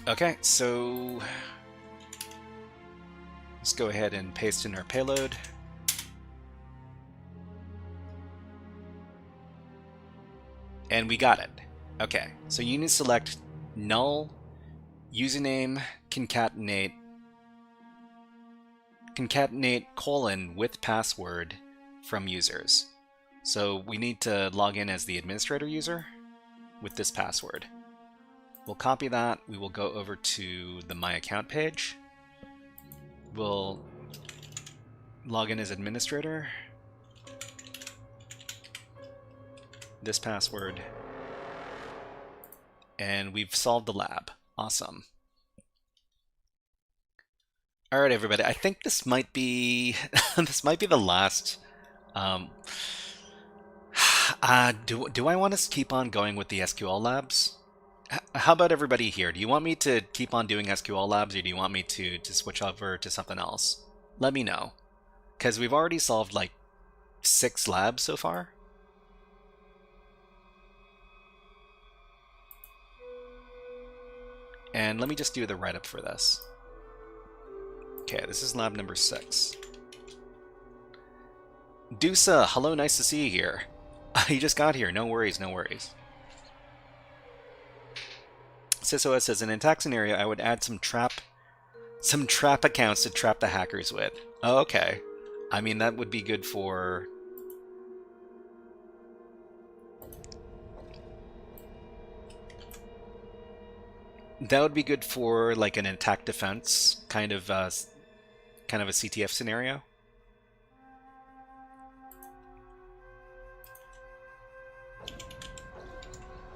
Okay, so let's go ahead and paste in our payload. And we got it. Okay, so union select null username concatenate colon with password from users. So we need to log in as the administrator user with this password. We'll copy that. We will go over to the My Account page. We'll log in as administrator. This password. And we've solved the lab. Awesome. All right, everybody. I think this might be this might be the last. Do I want to keep on going with the SQL labs? How about everybody here? Do you want me to keep on doing SQL labs, or do you want me to switch over to something else? Let me know, because we've already solved like 6 labs so far. And let me just do the write-up for this. Okay, this is lab number 6. Dusa, hello, nice to see you here. You just got here, no worries, no worries. SysOS says, in an attack scenario, I would add some trap accounts to trap the hackers with. Oh, okay. I mean, that would be good for... That would be good for like an attack defense kind of a CTF scenario.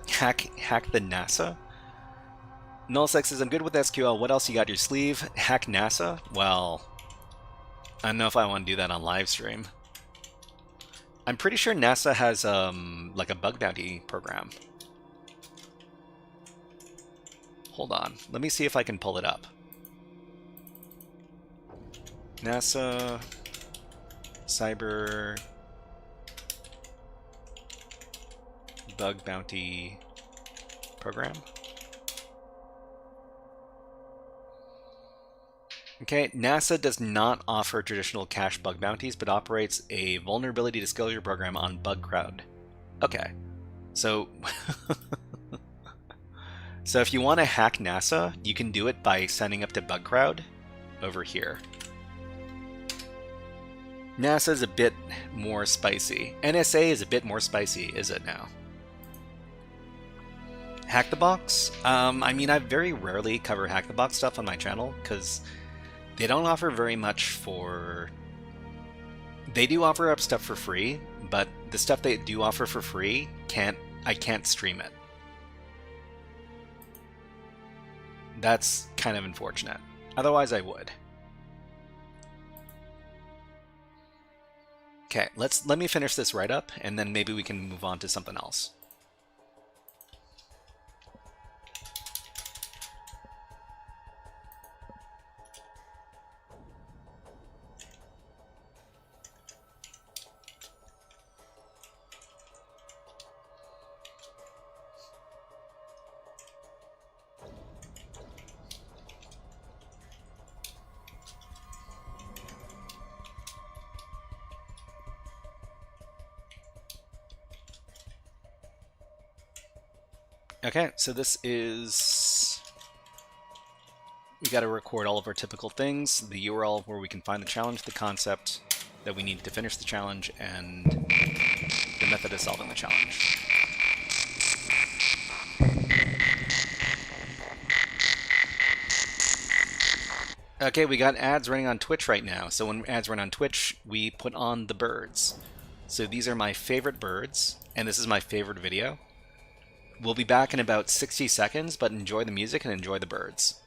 Hack the NASA. Nullsec says, I'm good with SQL. What else you got up your sleeve? Hack NASA? Well, I don't know if I want to do that on live stream. I'm pretty sure NASA has like a bug bounty program. Hold on. Let me see if I can pull it up. NASA Cyber Bug Bounty Program. Okay, NASA does not offer traditional cache bug bounties, but operates a vulnerability disclosure program on BugCrowd. Okay, so so if you want to hack NASA, you can do it by signing up to BugCrowd over here. NASA is a bit more spicy. NSA is a bit more spicy, is it now? Hack the Box? I mean, I very rarely cover Hack the Box stuff on my channel because they don't offer very much for... They do offer up stuff for free, but the stuff they do offer for free, I can't stream it. That's kind of unfortunate. Otherwise, I would. Okay, let me finish this write-up, and then maybe we can move on to something else. Okay, so this is... We got to record all of our typical things, the URL where we can find the challenge, the concept that we need to finish the challenge, and the method of solving the challenge. Okay, we got ads running on Twitch right now. So when ads run on Twitch, we put on the birds. So these are my favorite birds, and this is my favorite video. We'll be back in about 60 seconds, but enjoy the music and enjoy the birds.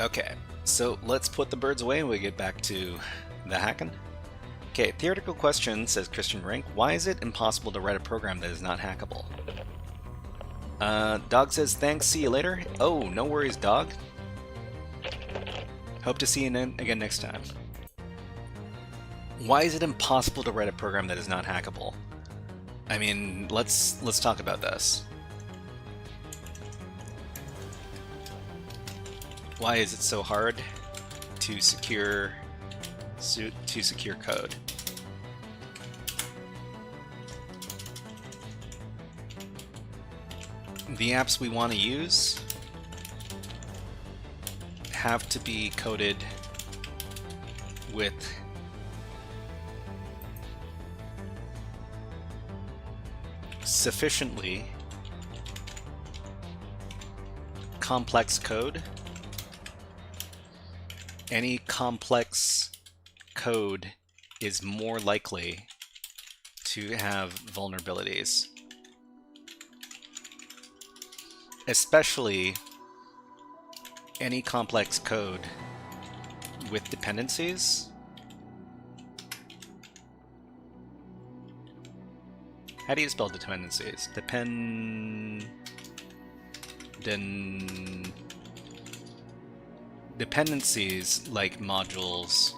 Okay, so let's put the birds away and we get back to the hacking. Okay, theoretical question, says Christian Rank. Why is it impossible to write a program that is not hackable? Dog says, thanks, see you later. Oh, no worries, Dog. Hope to see you again next time. Why is it impossible to write a program that is not hackable? I mean, let's talk about this. Why is it so hard to secure code? The apps we want to use have to be coded with sufficiently complex code. Any complex code is more likely to have vulnerabilities, especially any complex code with dependencies. How do you spell dependencies? Dependencies like modules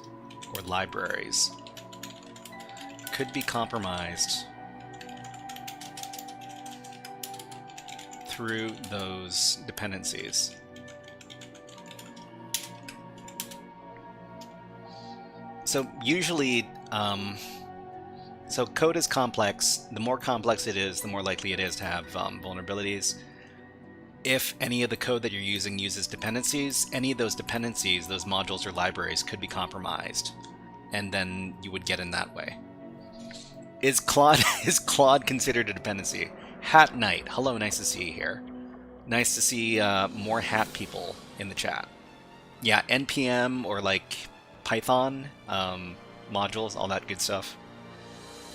or libraries could be compromised through those dependencies. So usually, so code is complex. The more complex it is, the more likely it is to have vulnerabilities. If any of the code that you're using uses dependencies, any of those dependencies, those modules or libraries could be compromised, and then you would get in that way. Is Claude considered a dependency? Hat Knight, hello, nice to see you here. Nice to see more hat people in the chat. Yeah, NPM or like Python modules, all that good stuff.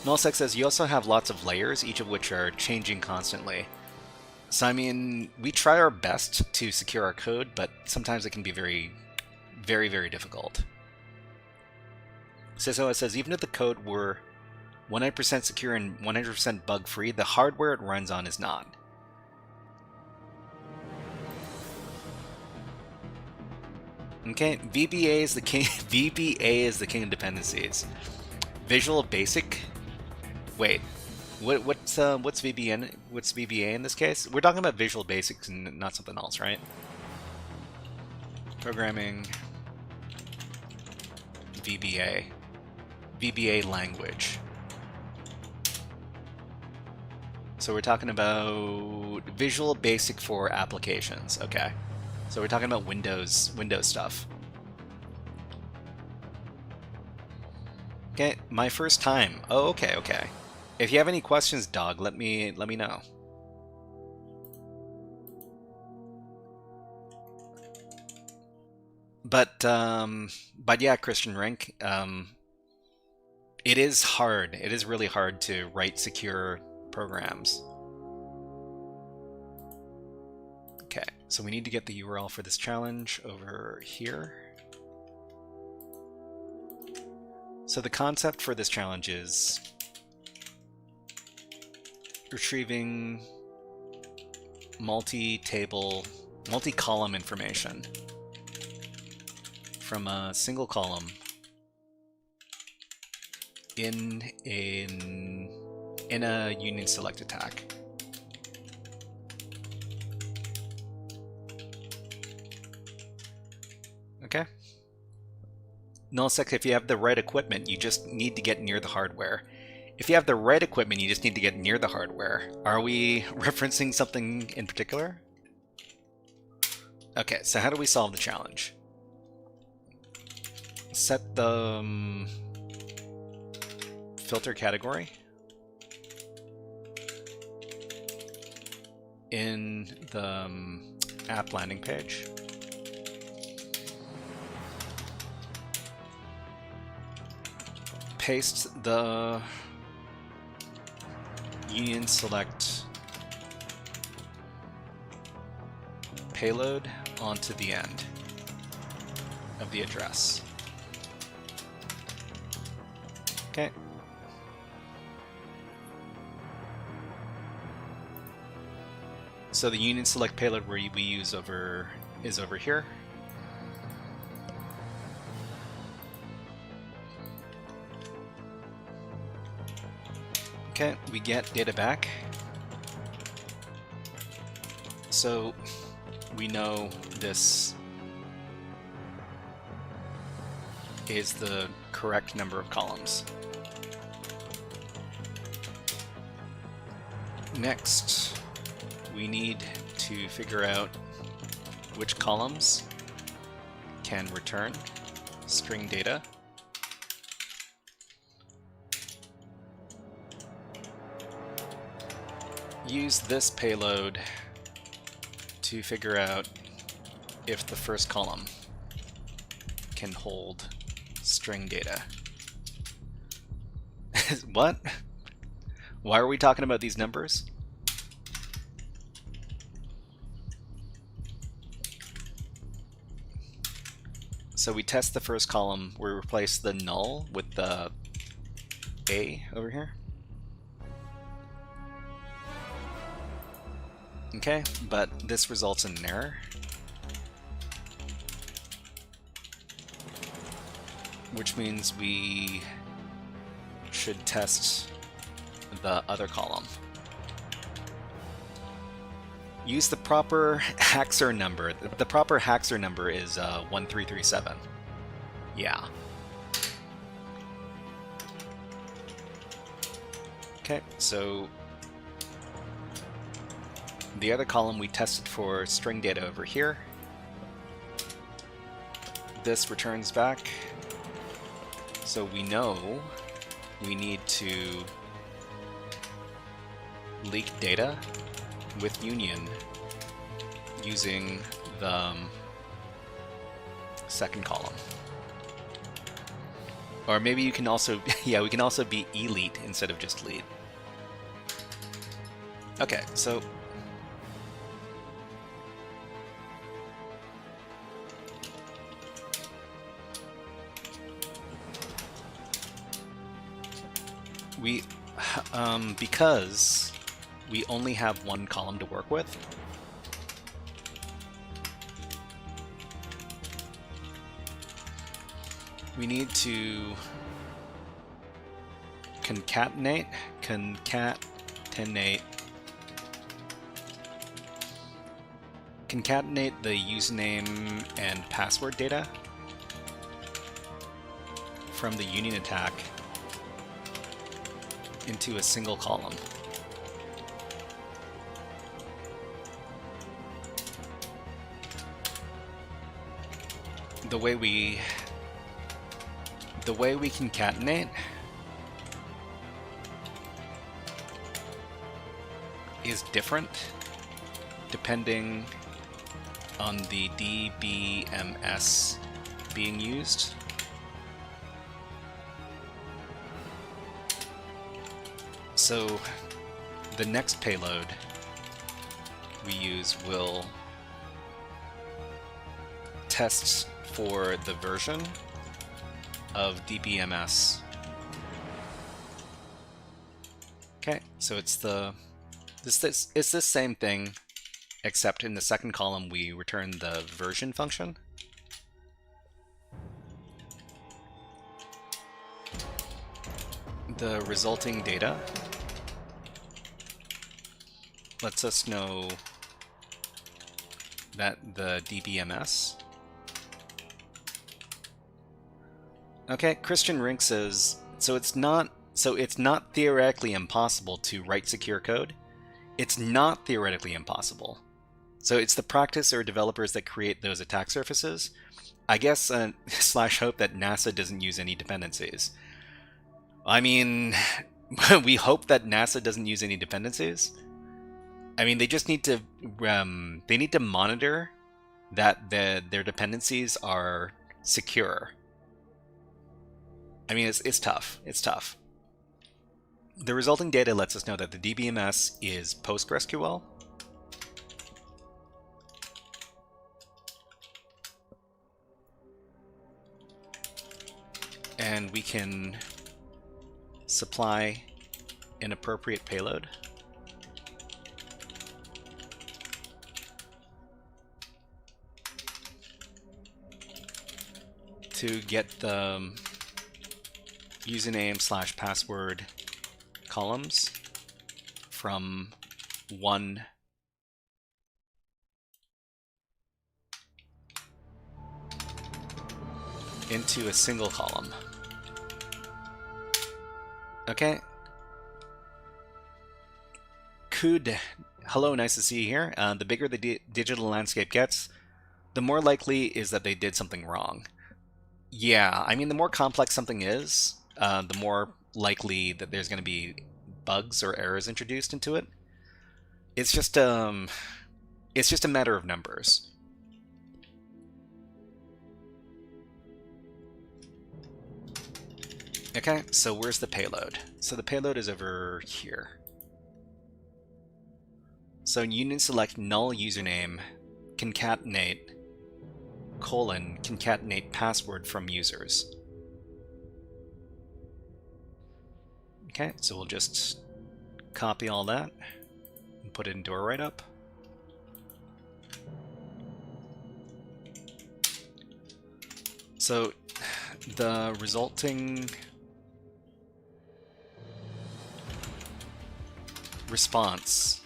Nullsec says you also have lots of layers, each of which are changing constantly. So I mean, we try our best to secure our code, but sometimes it can be very, very, very difficult. Siso says even if the code were 100% secure and 100% bug-free, the hardware it runs on is not. Okay, VBA is the king. VBA is the king of dependencies. Visual Basic. Wait, what's VBA? What's VBA in this case? We're talking about Visual Basics and not something else, right? Programming. VBA. VBA language. So we're talking about Visual Basic for applications. Okay. So we're talking about Windows stuff. Okay, my first time. Oh, okay, okay. If you have any questions, Dog, let me know. But yeah, Christian Rank. It is hard. It is really hard to write secure programs. Okay, so we need to get the URL for this challenge over here. So the concept for this challenge is retrieving multi-table, multi-column information from a single column in a union select attack. Okay. Nullsec, if you have the right equipment, you just need to get near the hardware. If you have the right equipment, you just need to get near the hardware. Are we referencing something in particular? Okay, so how do we solve the challenge? Set the filter category in the app landing page. Paste the union select payload onto the end of the address. Okay. So the union select payload we use is over here. Okay, we get data back. So we know this is the correct number of columns. Next, we need to figure out which columns can return string data. Use this payload to figure out if the first column can hold string data. What? Why are we talking about these numbers? So we test the first column, we replace the null with the A over here. Okay, but this results in an error. Which means we should test the other column. Use the proper Haxer number. The proper Haxer number is 1337. Yeah. Okay, so the other column we tested for string data over here. This returns back. So we know we need to leak data with union using the second column. Or maybe you can also, yeah, we can also be elite instead of just lead. Okay, so we, because we only have one column to work with, we need to concatenate the username and password data from the union attack into a single column. The way we concatenate is different depending on the DBMS being used. So the next payload we use will test for the version of DBMS. Okay, so it's the same thing, except in the second column we return the version function. The resulting data lets us know that the DBMS. Okay, Christian Rink says, so it's not theoretically impossible to write secure code. It's not theoretically impossible. So it's the practice or developers that create those attack surfaces. I guess slash hope that NASA doesn't use any dependencies. I mean, we hope that NASA doesn't use any dependencies. I mean, they just need to monitor that their dependencies are secure. I mean, it's tough. It's tough. The resulting data lets us know that the DBMS is PostgreSQL. And we can supply an appropriate payload. To get the username / password columns from one into a single column. Okay. Could, hello, nice to see you here. The bigger the digital landscape gets, the more likely is that they did something wrong. Yeah, I mean, the more complex something is, the more likely that there's going to be bugs or errors introduced into it. It's just a matter of numbers. Okay, so where's the payload? So the payload is over here. So union select null username concatenate concatenate password from users. Okay, so we'll just copy all that and put it into our write-up. So the resulting response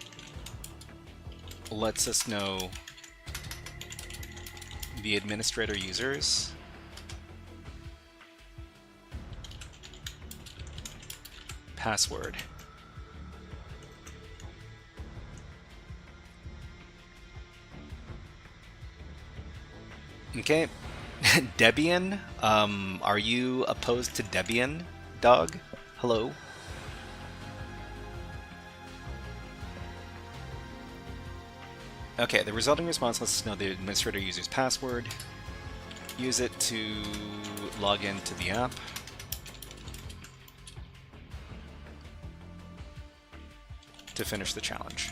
lets us know the administrator users password. Okay, Debian, are you opposed to Debian, dog? Hello. Okay, the resulting response lets us know the administrator user's password. Use it to log into the app. To finish the challenge.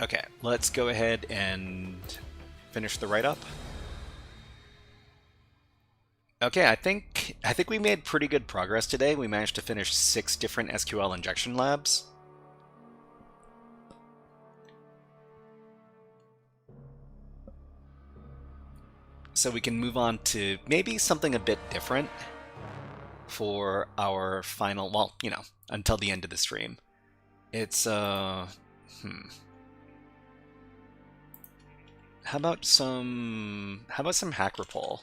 Okay, let's go ahead and finish the write-up. Okay, I think we made pretty good progress today. We managed to finish 6 different SQL injection labs. So we can move on to maybe something a bit different for our final, well, you know, until the end of the stream. It's, How about some HackerPoll?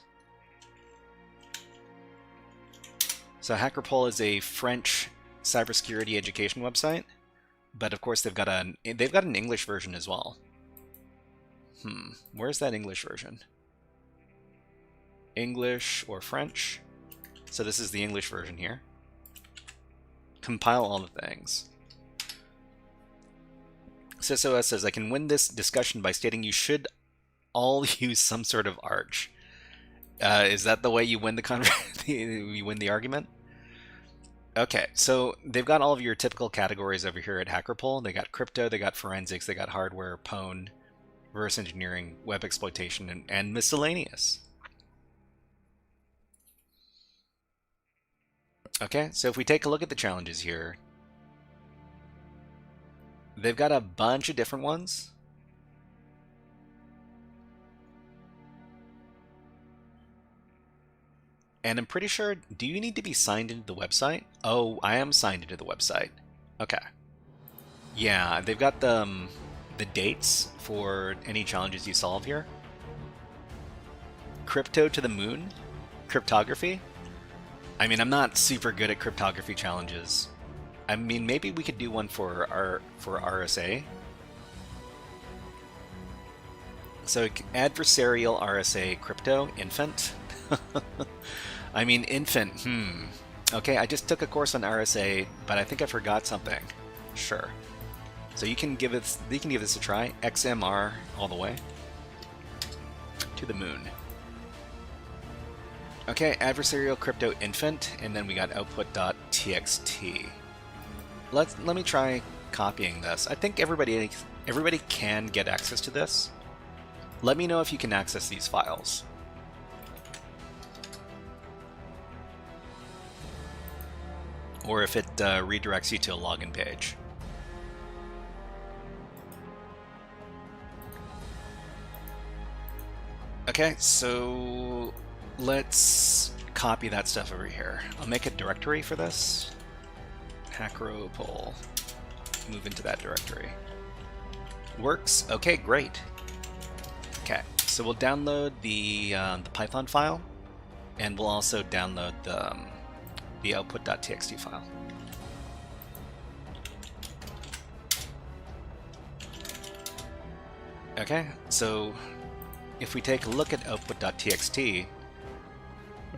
So HackerPoll is a French cybersecurity education website, but of course they've got an English version as well. Where's that English version? English or French? So this is the English version here. Compile all the things. SysOS says, I can win this discussion by stating you should all use some sort of arch. Is that the way you win you win the argument? Okay, so they've got all of your typical categories over here at HackerPol. They got crypto, they got forensics, they got hardware, pwn, reverse engineering, web exploitation, and miscellaneous. Okay, so if we take a look at the challenges here, they've got a bunch of different ones. And I'm pretty sure, do you need to be signed into the website? Oh, I am signed into the website. Okay. Yeah, they've got the dates for any challenges you solve here. Crypto to the moon? Cryptography? I mean, I'm not super good at cryptography challenges. I mean, maybe we could do one for RSA. So adversarial RSA crypto infant. I mean, infant. Okay, I just took a course on RSA, but I think I forgot something. Sure. So you can give this a try. XMR all the way to the moon. Okay, adversarial crypto infant, and then we got output.txt. Let me try copying this. I think everybody can get access to this. Let me know if you can access these files. Or if it redirects you to a login page. Okay, so let's copy that stuff over here. I'll make a directory for this. HackerPol. Move into that directory. Works. Okay, great. Okay, so we'll download the Python file, and we'll also download the output.txt file. Okay, so if we take a look at output.txt,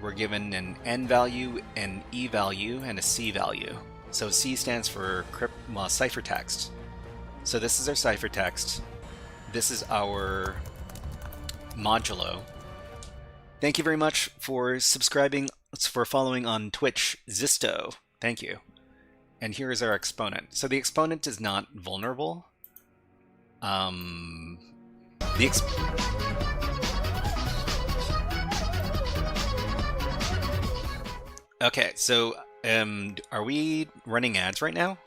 we're given an N value, an E value, and a C value. So C stands for ciphertext. So this is our ciphertext. This is our modulo. Thank you very much for subscribing, for following on Twitch, Zisto. Thank you. And here is our exponent. So the exponent is not vulnerable. Okay, so are we running ads right now?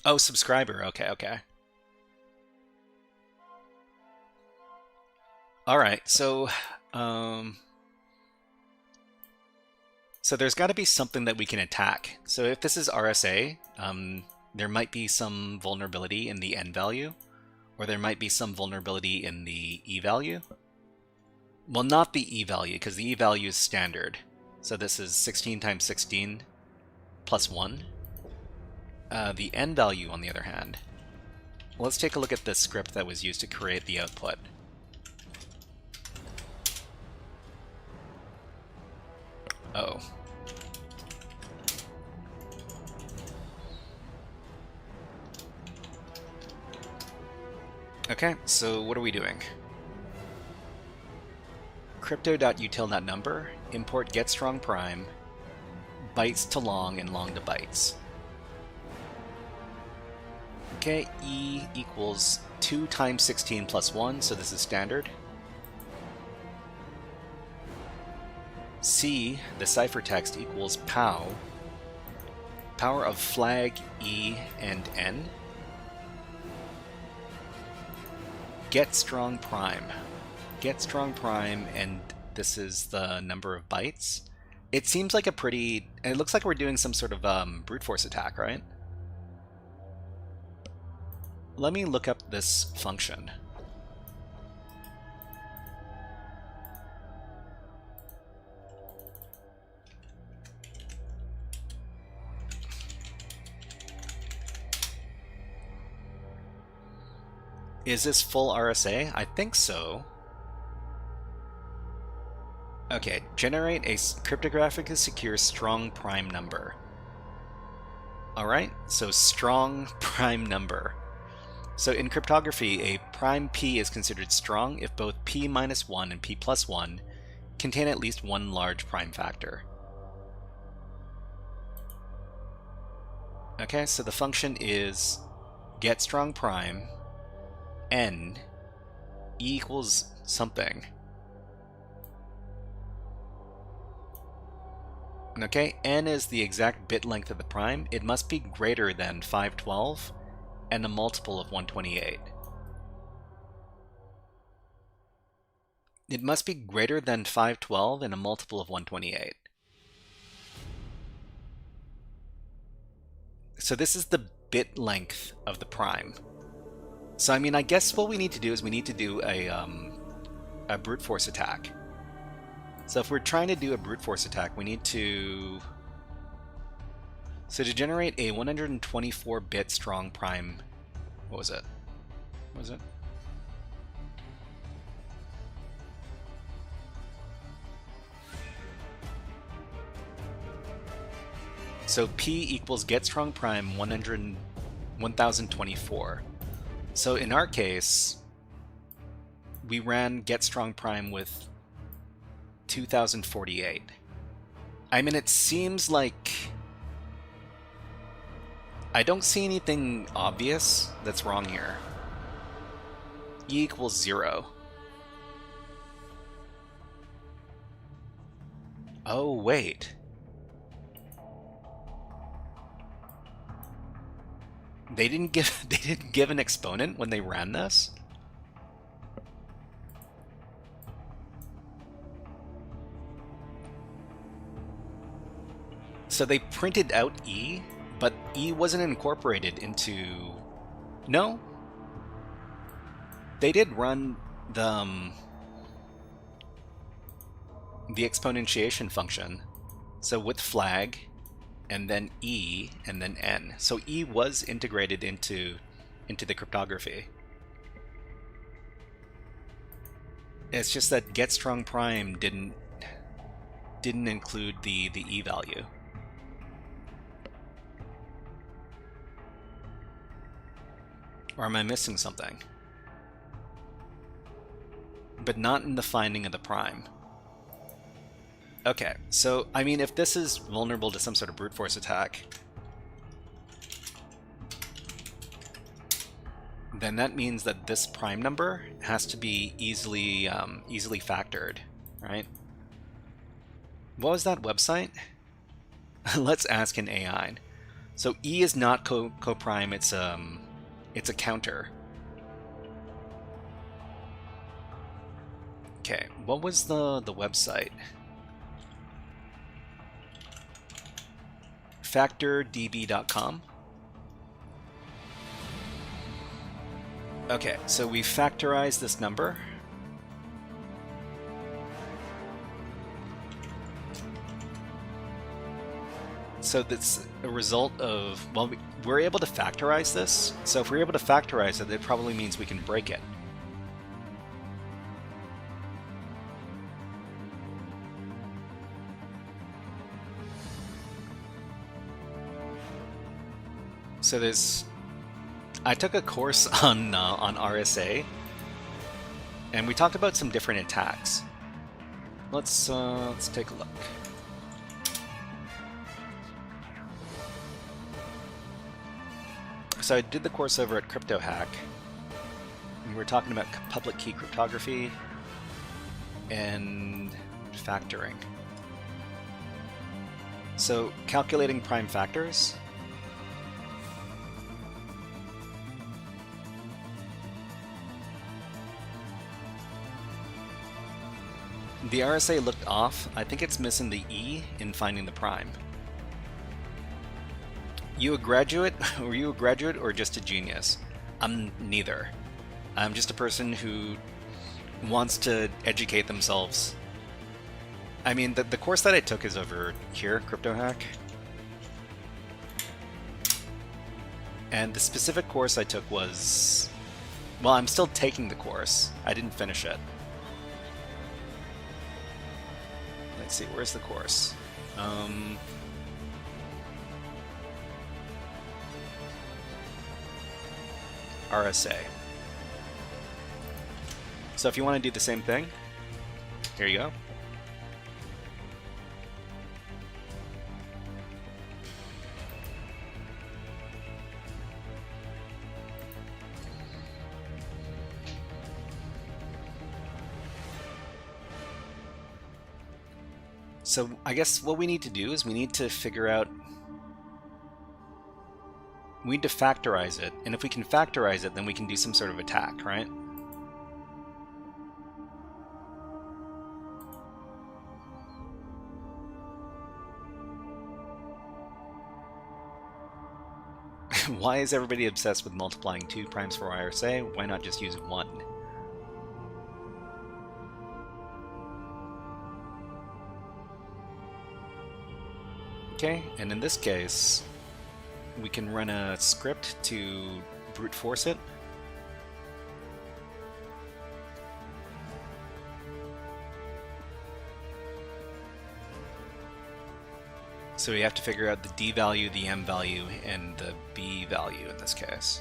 Oh, subscriber. Okay, okay. All right, so there's got to be something that we can attack. So if this is RSA, there might be some vulnerability in the N value, or there might be some vulnerability in the E value. Well, not the E value, because the E value is standard. So this is 16 times 16 plus 1. The N value, on the other hand, let's take a look at the script that was used to create the output. Oh. Okay, so what are we doing? Crypto.util.number, import getStrongPrime, bytes to long and long to bytes. Okay, E equals 2 times 16 plus 1, so this is standard. C, the ciphertext, equals pow, power of flag, E, and N. GetStrongPrime. GetStrongPrime, and this is the number of bytes. It seems like it looks like we're doing some sort of brute force attack, right? Let me look up this function. Is this full RSA? I think so. Okay, generate a cryptographically secure strong prime number. Alright, so strong prime number. So in cryptography, a prime P is considered strong if both P minus 1 and P plus 1 contain at least one large prime factor. Okay, so the function is get strong prime n e equals something. Okay, n is the exact bit length of the prime. It must be greater than 512 and a multiple of 128. It must be greater than 512 and a multiple of 128. So this is the bit length of the prime. So I mean, I guess what we need to do is we need to do a brute force attack. So if we're trying to do a brute force attack, we need to... So to generate a 124-bit strong prime... What was it? What was it? So P equals get strong prime 1024. So in our case, we ran get strong prime with 2048. I mean, it seems like I don't see anything obvious that's wrong here. E equals 0. Oh, wait. They didn't give an exponent when they ran this? So they printed out E, but E wasn't incorporated into... No? They did run the exponentiation function. So with flag, and then E, and then N. So E was integrated into the cryptography. It's just that get strong prime didn't include the E value. Or am I missing something? But not in the finding of the prime. Okay, so, I mean, if this is vulnerable to some sort of brute force attack, then that means that this prime number has to be easily factored, right? What was that website? Let's ask an AI. So E is not co-prime, it's a counter. Okay, what was the website? FactorDB.com. Okay, so we factorize this number. So that's a result of, well, we're able to factorize this. So if we're able to factorize it, it probably means we can break it. So there's, I took a course on RSA, and we talked about some different attacks. Let's take a look. So I did the course over at CryptoHack, and we were talking about public key cryptography and factoring. So calculating prime factors. The RSA looked off. I think it's missing the E in finding the prime. You a graduate? Were you a graduate or just a genius? I'm neither. I'm just a person who wants to educate themselves. I mean, the course that I took is over here, CryptoHack. And the specific course I took was... Well, I'm still taking the course. I didn't finish it. Let's see, where's the course? RSA. So if you want to do the same thing, here you go. So I guess what we need to do is we need to figure out, we need to factorize it, and if we can factorize it, then we can do some sort of attack, right? Why is everybody obsessed with multiplying 2 primes for RSA? Why not just use 1? Okay, and in this case, we can run a script to brute force it. So we have to figure out the D value, the M value, and the B value in this case.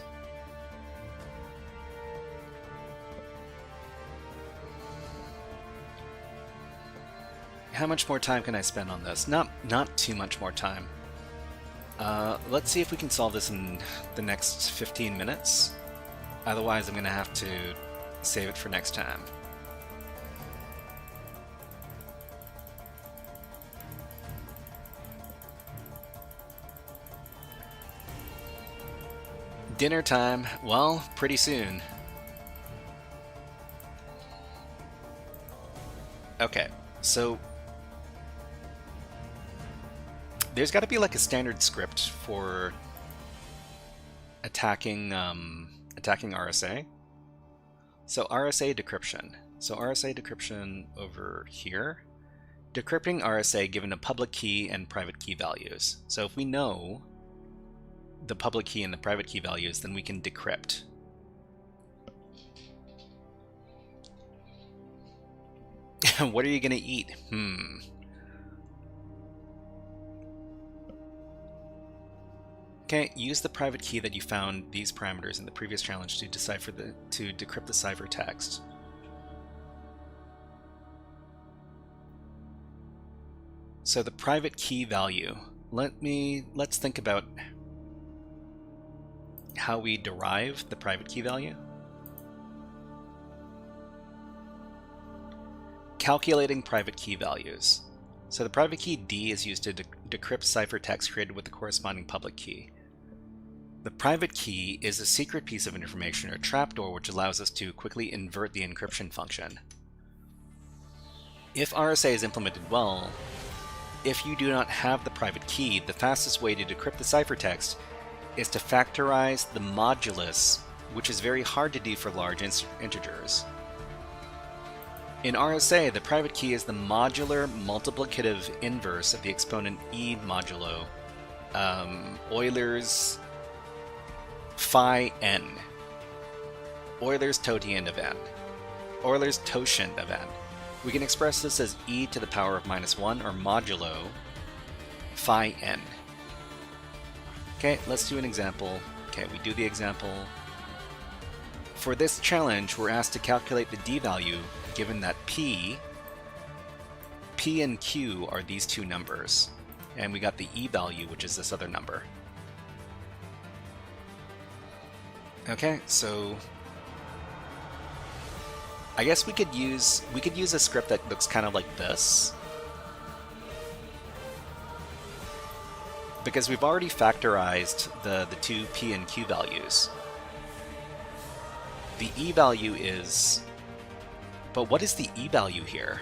How much more time can I spend on this? Not too much more time. Let's see if we can solve this in the next 15 minutes. Otherwise, I'm going to have to save it for next time. Dinner time, well, pretty soon. Okay, so there's got to be like a standard script for attacking RSA. So RSA decryption. So RSA decryption over here. Decrypting RSA given a public key and private key values. So if we know the public key and the private key values, then we can decrypt. What are you gonna eat? Okay, use the private key that you found these parameters in the previous challenge to decrypt the ciphertext. So the private key value. Let's think about how we derive the private key value. Calculating private key values. So the private key D is used to decrypt ciphertext created with the corresponding public key. The private key is a secret piece of information or trapdoor which allows us to quickly invert the encryption function. If RSA is implemented well, if you do not have the private key, the fastest way to decrypt the ciphertext is to factorize the modulus, which is very hard to do for large integers. In RSA, the private key is the modular multiplicative inverse of the exponent E modulo Euler's phi n. Euler's totient of n. Euler's totient of n. We can express this as e to the power of -1 or modulo phi n. Okay, let's do an example. Okay, we do the example. For this challenge, we're asked to calculate the D value given that P and Q are these two numbers. And we got the E value, which is this other number. Okay, so I guess we could use a script that looks kind of like this. Because we've already factorized the two P and Q values. The E value is... But what is the E value here?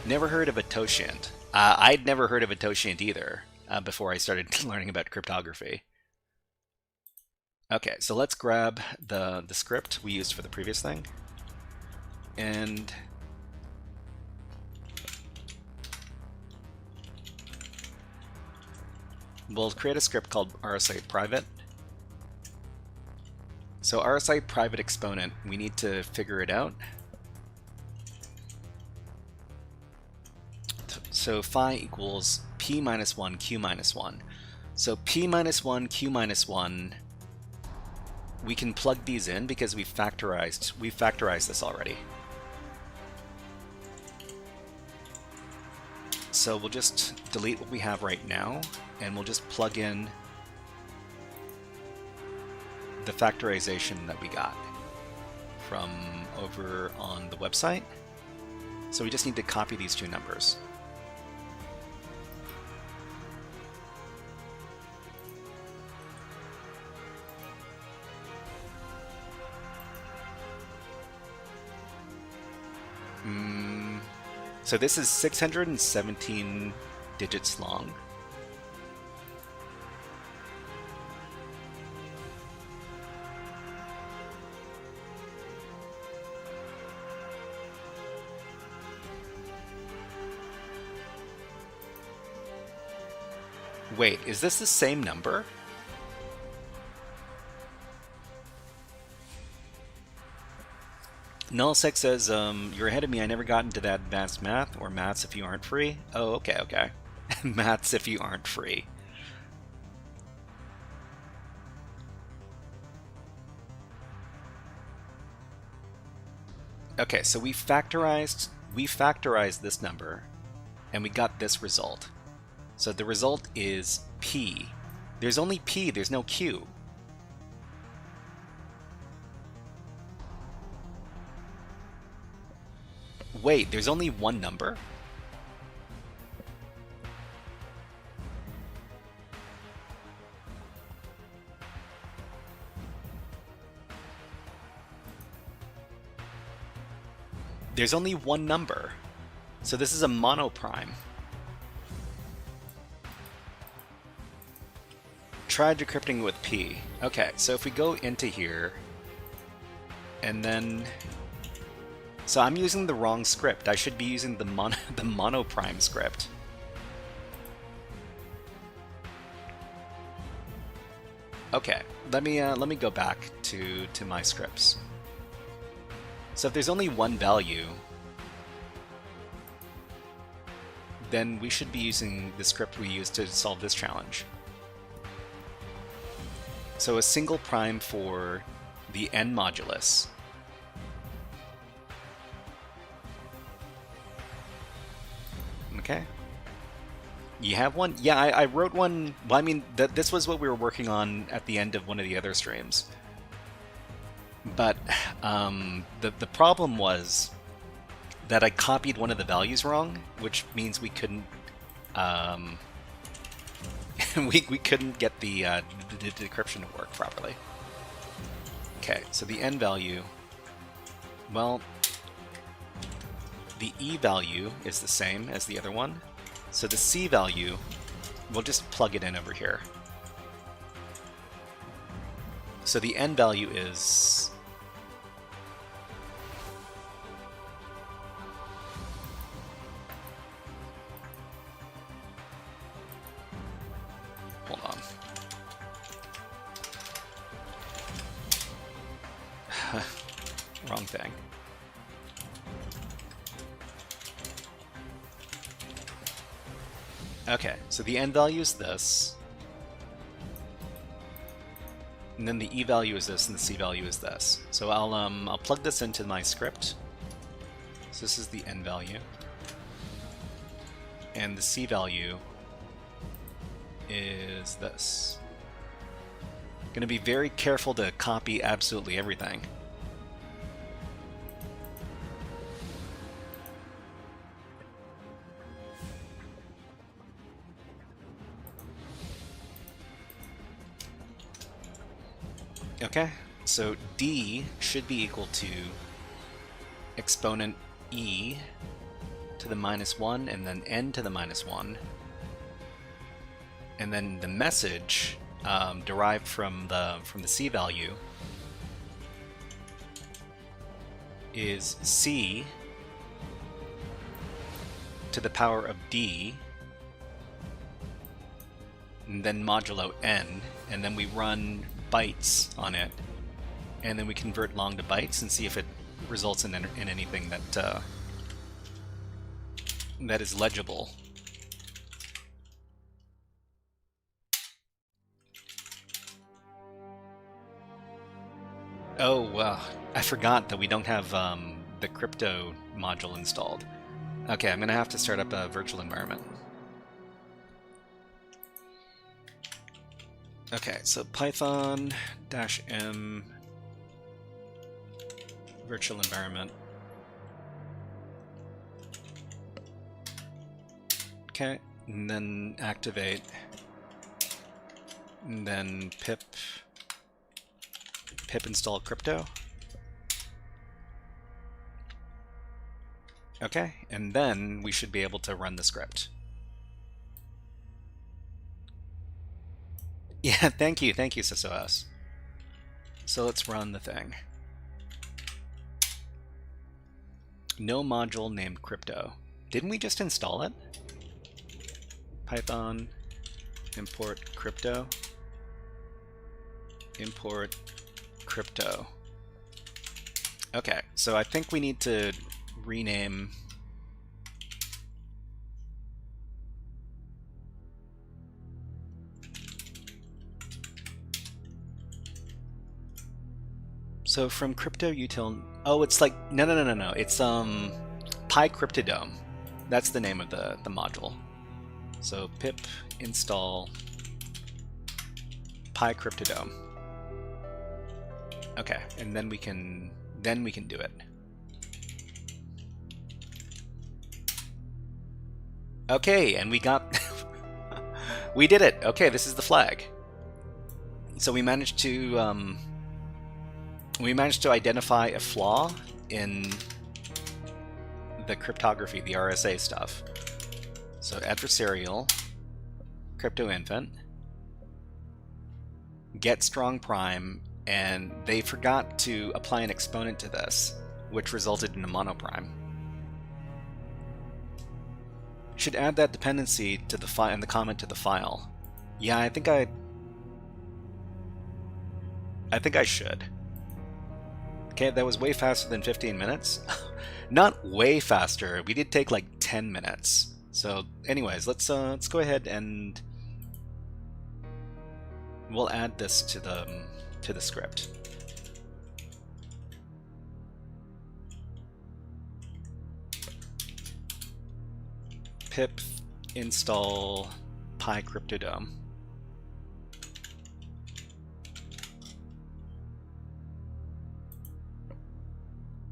Never heard of a totient. I'd never heard of a totient either before I started learning about cryptography. Okay, so let's grab the script we used for the previous thing. And we'll create a script called RSA private. So RSA private exponent, we need to figure it out. So phi equals P minus 1, Q minus 1. So P minus 1, Q minus 1 we can plug these in because we've factorized this already. So we'll just delete what we have right now, and we'll just plug in the factorization that we got from over on the website. So we just need to copy these two numbers. So this is 617 digits long. Wait, is this the same number? Nullsec says, you're ahead of me. I never got into that advanced math, or maths if you aren't free. Oh, okay, okay. Maths if you aren't free. Okay, so we factorized this number, and we got this result. So the result is P. There's only P, there's no Q. Wait, there's only one number? There's only one number. So this is a monoprime. Try decrypting with P. Okay, so if we go into here, and then... So I'm using the wrong script. I should be using the monoprime script. Okay, let me go back to my scripts. So if there's only one value, then we should be using the script we used to solve this challenge. So a single prime for the n modulus. Okay. You have one? Yeah, I wrote one. Well, I mean, this was what we were working on at the end of one of the other streams. But the problem was that I copied one of the values wrong, which means we couldn't we couldn't get the decryption to work properly. Okay, so the n value, well, the e value is the same as the other one, so the c value, we'll just plug it in over here. So the n value is... Hold on. Wrong thing. Okay, so the n value is this, and then the e value is this, and the c value is this. So I'll plug this into my script. So this is the n value, and the c value is this. I'm gonna be very careful to copy absolutely everything. Okay, so d should be equal to exponent e to the -1 and then n to the -1. And then the message derived from the c value is c to the power of d and then modulo n, and then we run bytes on it, and then we convert long to bytes and see if it results in anything that that is legible. Oh, I forgot that we don't have the crypto module installed. Okay, I'm going to have to start up a virtual environment. Okay, so Python -m virtual environment. Okay, and then activate, and then pip install crypto. Okay, and then we should be able to run the script. Yeah, thank you, SysOS. So let's run the thing. No module named crypto. Didn't we just install it? Python import crypto. Import crypto. Okay, so I think we need to rename so from crypto util. Oh, it's like no. It's PyCryptodome. That's the name of the module. So pip install PyCryptodome. Okay, and then we can do it. Okay, and we got we did it. Okay, this is the flag. So we managed to identify a flaw in the cryptography, the RSA stuff. So adversarial, crypto infant, get strong prime, and they forgot to apply an exponent to this, which resulted in a monoprime. Should add that dependency to the file and the comment to the file. Yeah, I think I should. Okay, that was way faster than 15 minutes. Not way faster. We did take like 10 minutes. So, anyways, let's go ahead and we'll add this to the script. Pip install PyCryptodome.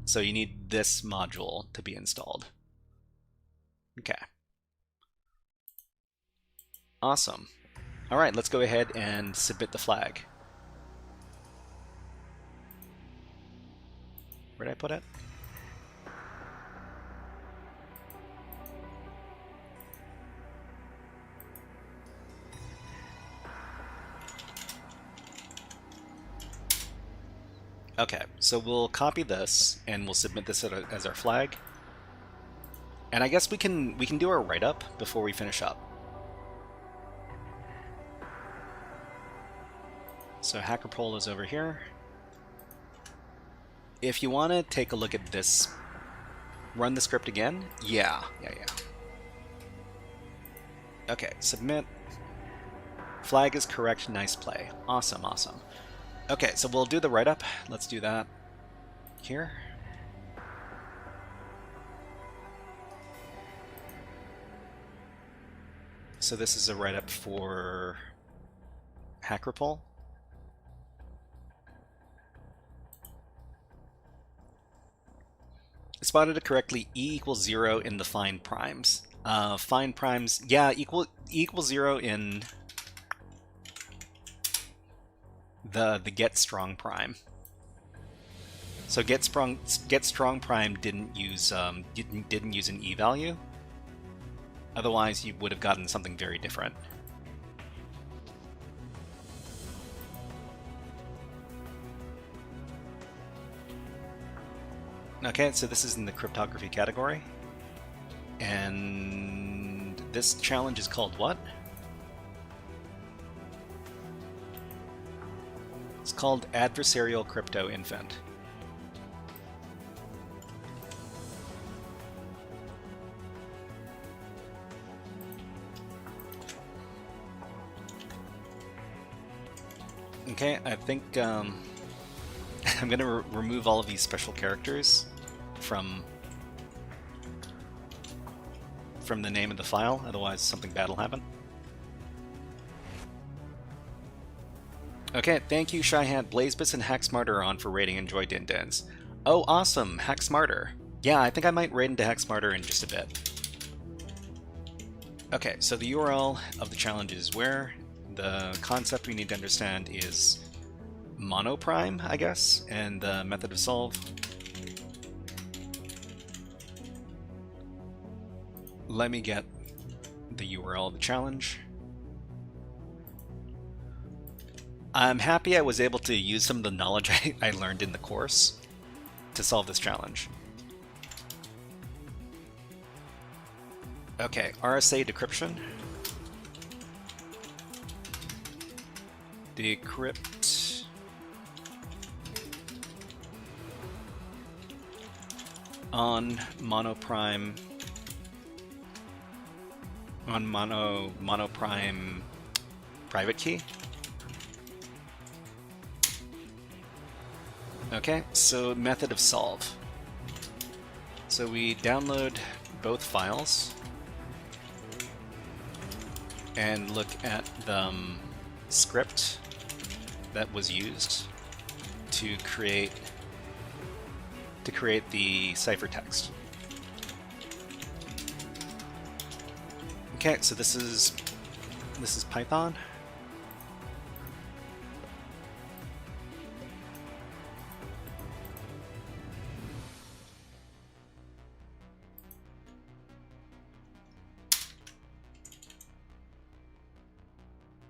So you need this module to be installed. Okay. Awesome. All right, let's go ahead and submit the flag. Where'd I put it? Okay, so we'll copy this and we'll submit this as our flag. And I guess we can do our write-up before we finish up. So HackerPol is over here. If you want to take a look at this, run the script again. Yeah. Okay, submit. Flag is correct, nice play. Awesome. Okay, so we'll do the write-up. Let's do that here. So this is a write-up for HackerPol. Spotted it correctly. E equals 0 in the find primes. Find primes, yeah, equals 0 in the get strong prime. So get strong prime didn't use an E value. Otherwise, you would have gotten something very different. Okay, so this is in the cryptography category. And this challenge is called what? It's called Adversarial Crypto Infant. Okay, I think I'm going to remove all of these special characters from the name of the file, otherwise something bad will happen. Okay, thank you, Shyhat. Blazebits and HackSmarter are on for raiding. Enjoy Din Dins. Oh, awesome! HackSmarter. Yeah, I think I might raid into HackSmarter in just a bit. Okay, so the URL of the challenge is where. The concept we need to understand is monoprime, I guess, and the method of solve. Let me get the URL of the challenge. I'm happy I was able to use some of the knowledge I learned in the course to solve this challenge. Okay, RSA decryption. Decrypt on monoprime monoprime private key. Okay, so method of solve. So we download both files and look at the script that was used to create the ciphertext. Okay, so this is Python.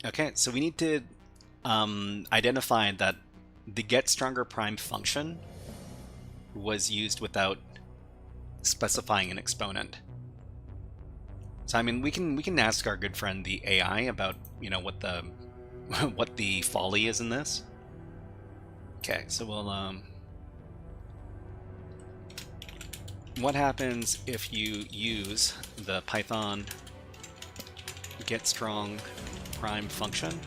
Okay, so we need to identify that the getStrongerPrime function was used without specifying an exponent. So I mean, we can ask our good friend the AI about, you know, what the what the folly is in this. Okay, so we'll what happens if you use the Python getStrongPrime function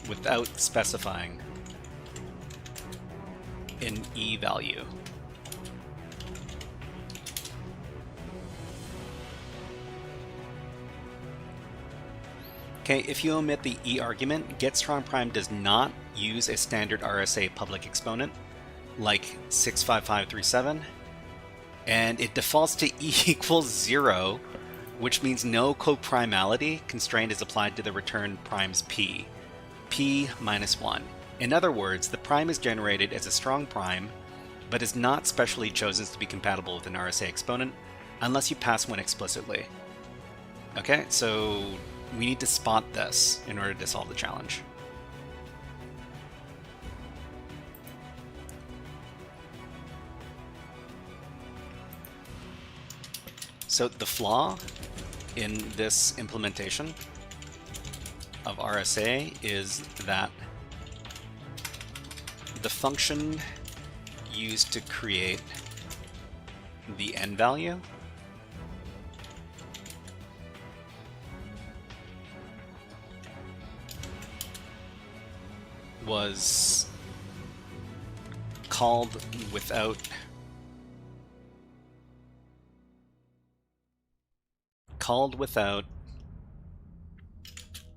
without specifying an E value? Okay, if you omit the E argument, getStrongPrime does not use a standard RSA public exponent like 65537, and it defaults to E equals 0, which means no coprimality constraint is applied to the return prime's P minus 1. In other words, the prime is generated as a strong prime, but is not specially chosen to be compatible with an RSA exponent unless you pass one explicitly. Okay, so we need to spot this in order to solve the challenge. So the flaw in this implementation of RSA is that the function used to create the n value was called without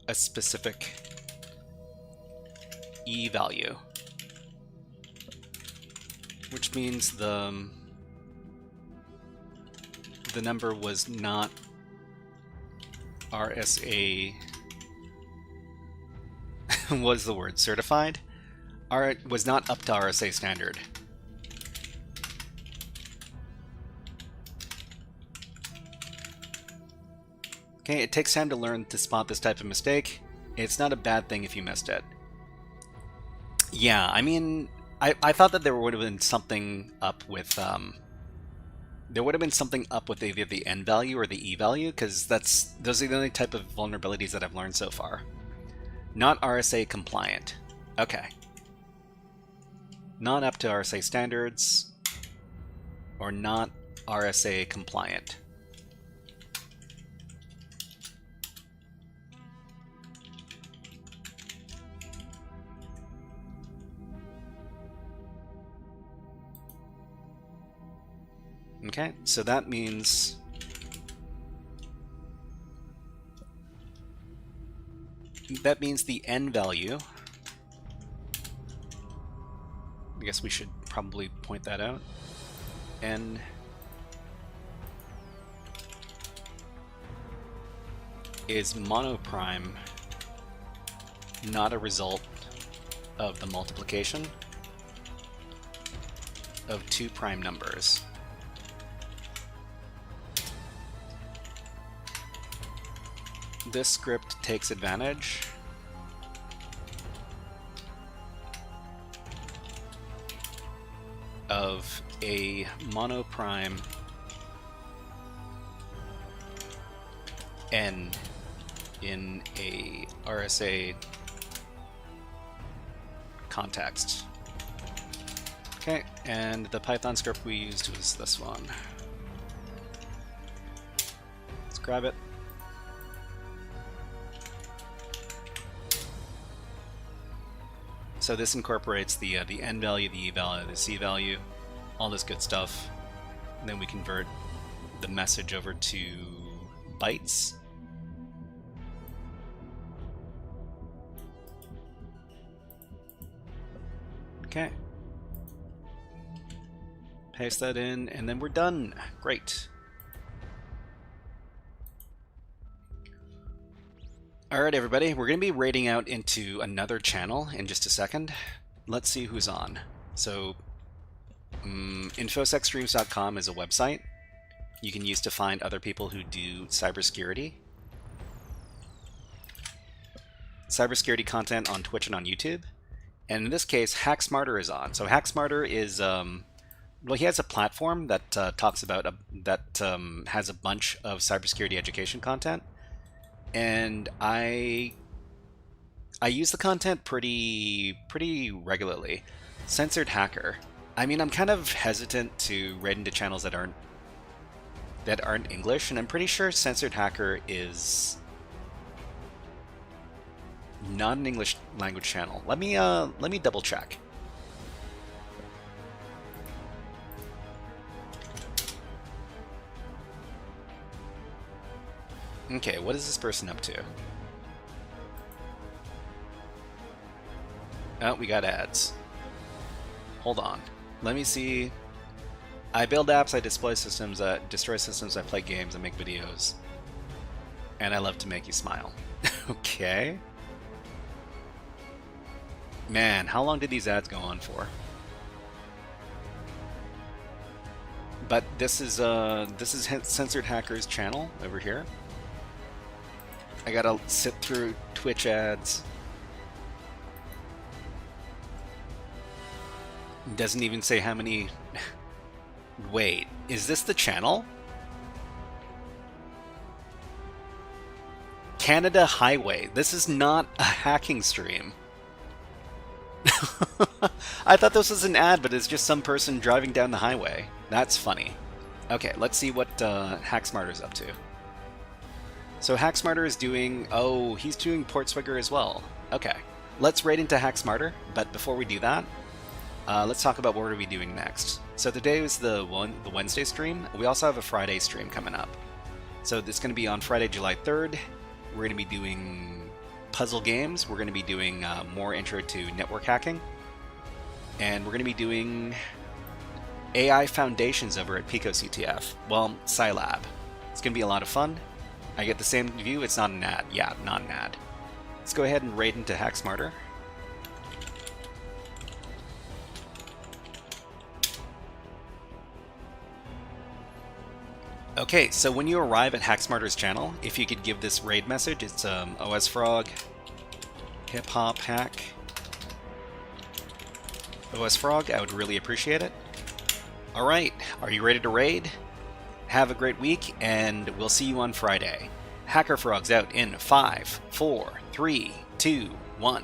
a specific E value, which means the number was not RSA was the word certified, or it was not up to RSA standard. Okay, it takes time to learn to spot this type of mistake. It's not a bad thing if you missed it. Yeah, I mean, I thought that there would have been something up with either the n value or the e value, because those are the only type of vulnerabilities that I've learned so far. Not RSA compliant. Okay. Not up to RSA standards, or not RSA compliant. Okay, so that means the n value, I guess we should probably point that out, n is monoprime, not a result of the multiplication of two prime numbers. This script takes advantage of a monoprime n in a RSA context. Okay, and the Python script we used was this one. Let's grab it. So this incorporates the n value, the e value, the c value, all this good stuff. And then we convert the message over to bytes. Okay. Paste that in, and then we're done. Great. Alright everybody, we're going to be raiding out into another channel in just a second. Let's see who's on. So, infosecstreams.com is a website you can use to find other people who do cybersecurity. Cybersecurity content on Twitch and on YouTube. And in this case, HackSmarter is on. So HackSmarter is, well, he has a platform that talks about, has a bunch of cybersecurity education content. And I use the content pretty regularly. Censored Hacker. I mean, I'm kind of hesitant to raid into channels that aren't English, and I'm pretty sure Censored Hacker is not an English language channel. Let me double check. Okay, what is this person up to? Oh, we got ads. Hold on. Let me see. I build apps, I destroy systems, I play games, I make videos. And I love to make you smile. Okay. Man, how long did these ads go on for? But this is Censored Hacker's channel over here. I gotta sit through Twitch ads. Doesn't even say how many. Wait, is this the channel? Canada Highway. This is not a hacking stream. I thought this was an ad, but it's just some person driving down the highway. That's funny. Okay, let's see what HackSmarter's up to. So HackSmarter is doing... Oh, he's doing PortSwigger as well. Okay, let's raid into HackSmarter, but before we do that, let's talk about what we're going to be doing next. So today was the Wednesday stream. We also have a Friday stream coming up. So it's going to be on Friday, July 3rd. We're going to be doing puzzle games. We're going to be doing more intro to network hacking. And we're going to be doing AI foundations over at PicoCTF. Well, Scilab. It's going to be a lot of fun. I get the same view. It's not an ad. Yeah, not an ad. Let's go ahead and raid into HackSmarter. Okay, so when you arrive at HackSmarter's channel, if you could give this raid message, it's OSFrog, Hip Hop Hack, OSFrog, I would really appreciate it. Alright, are you ready to raid? Have a great week, and we'll see you on Friday. HackerFrogs out in 5, 4, 3, 2, 1.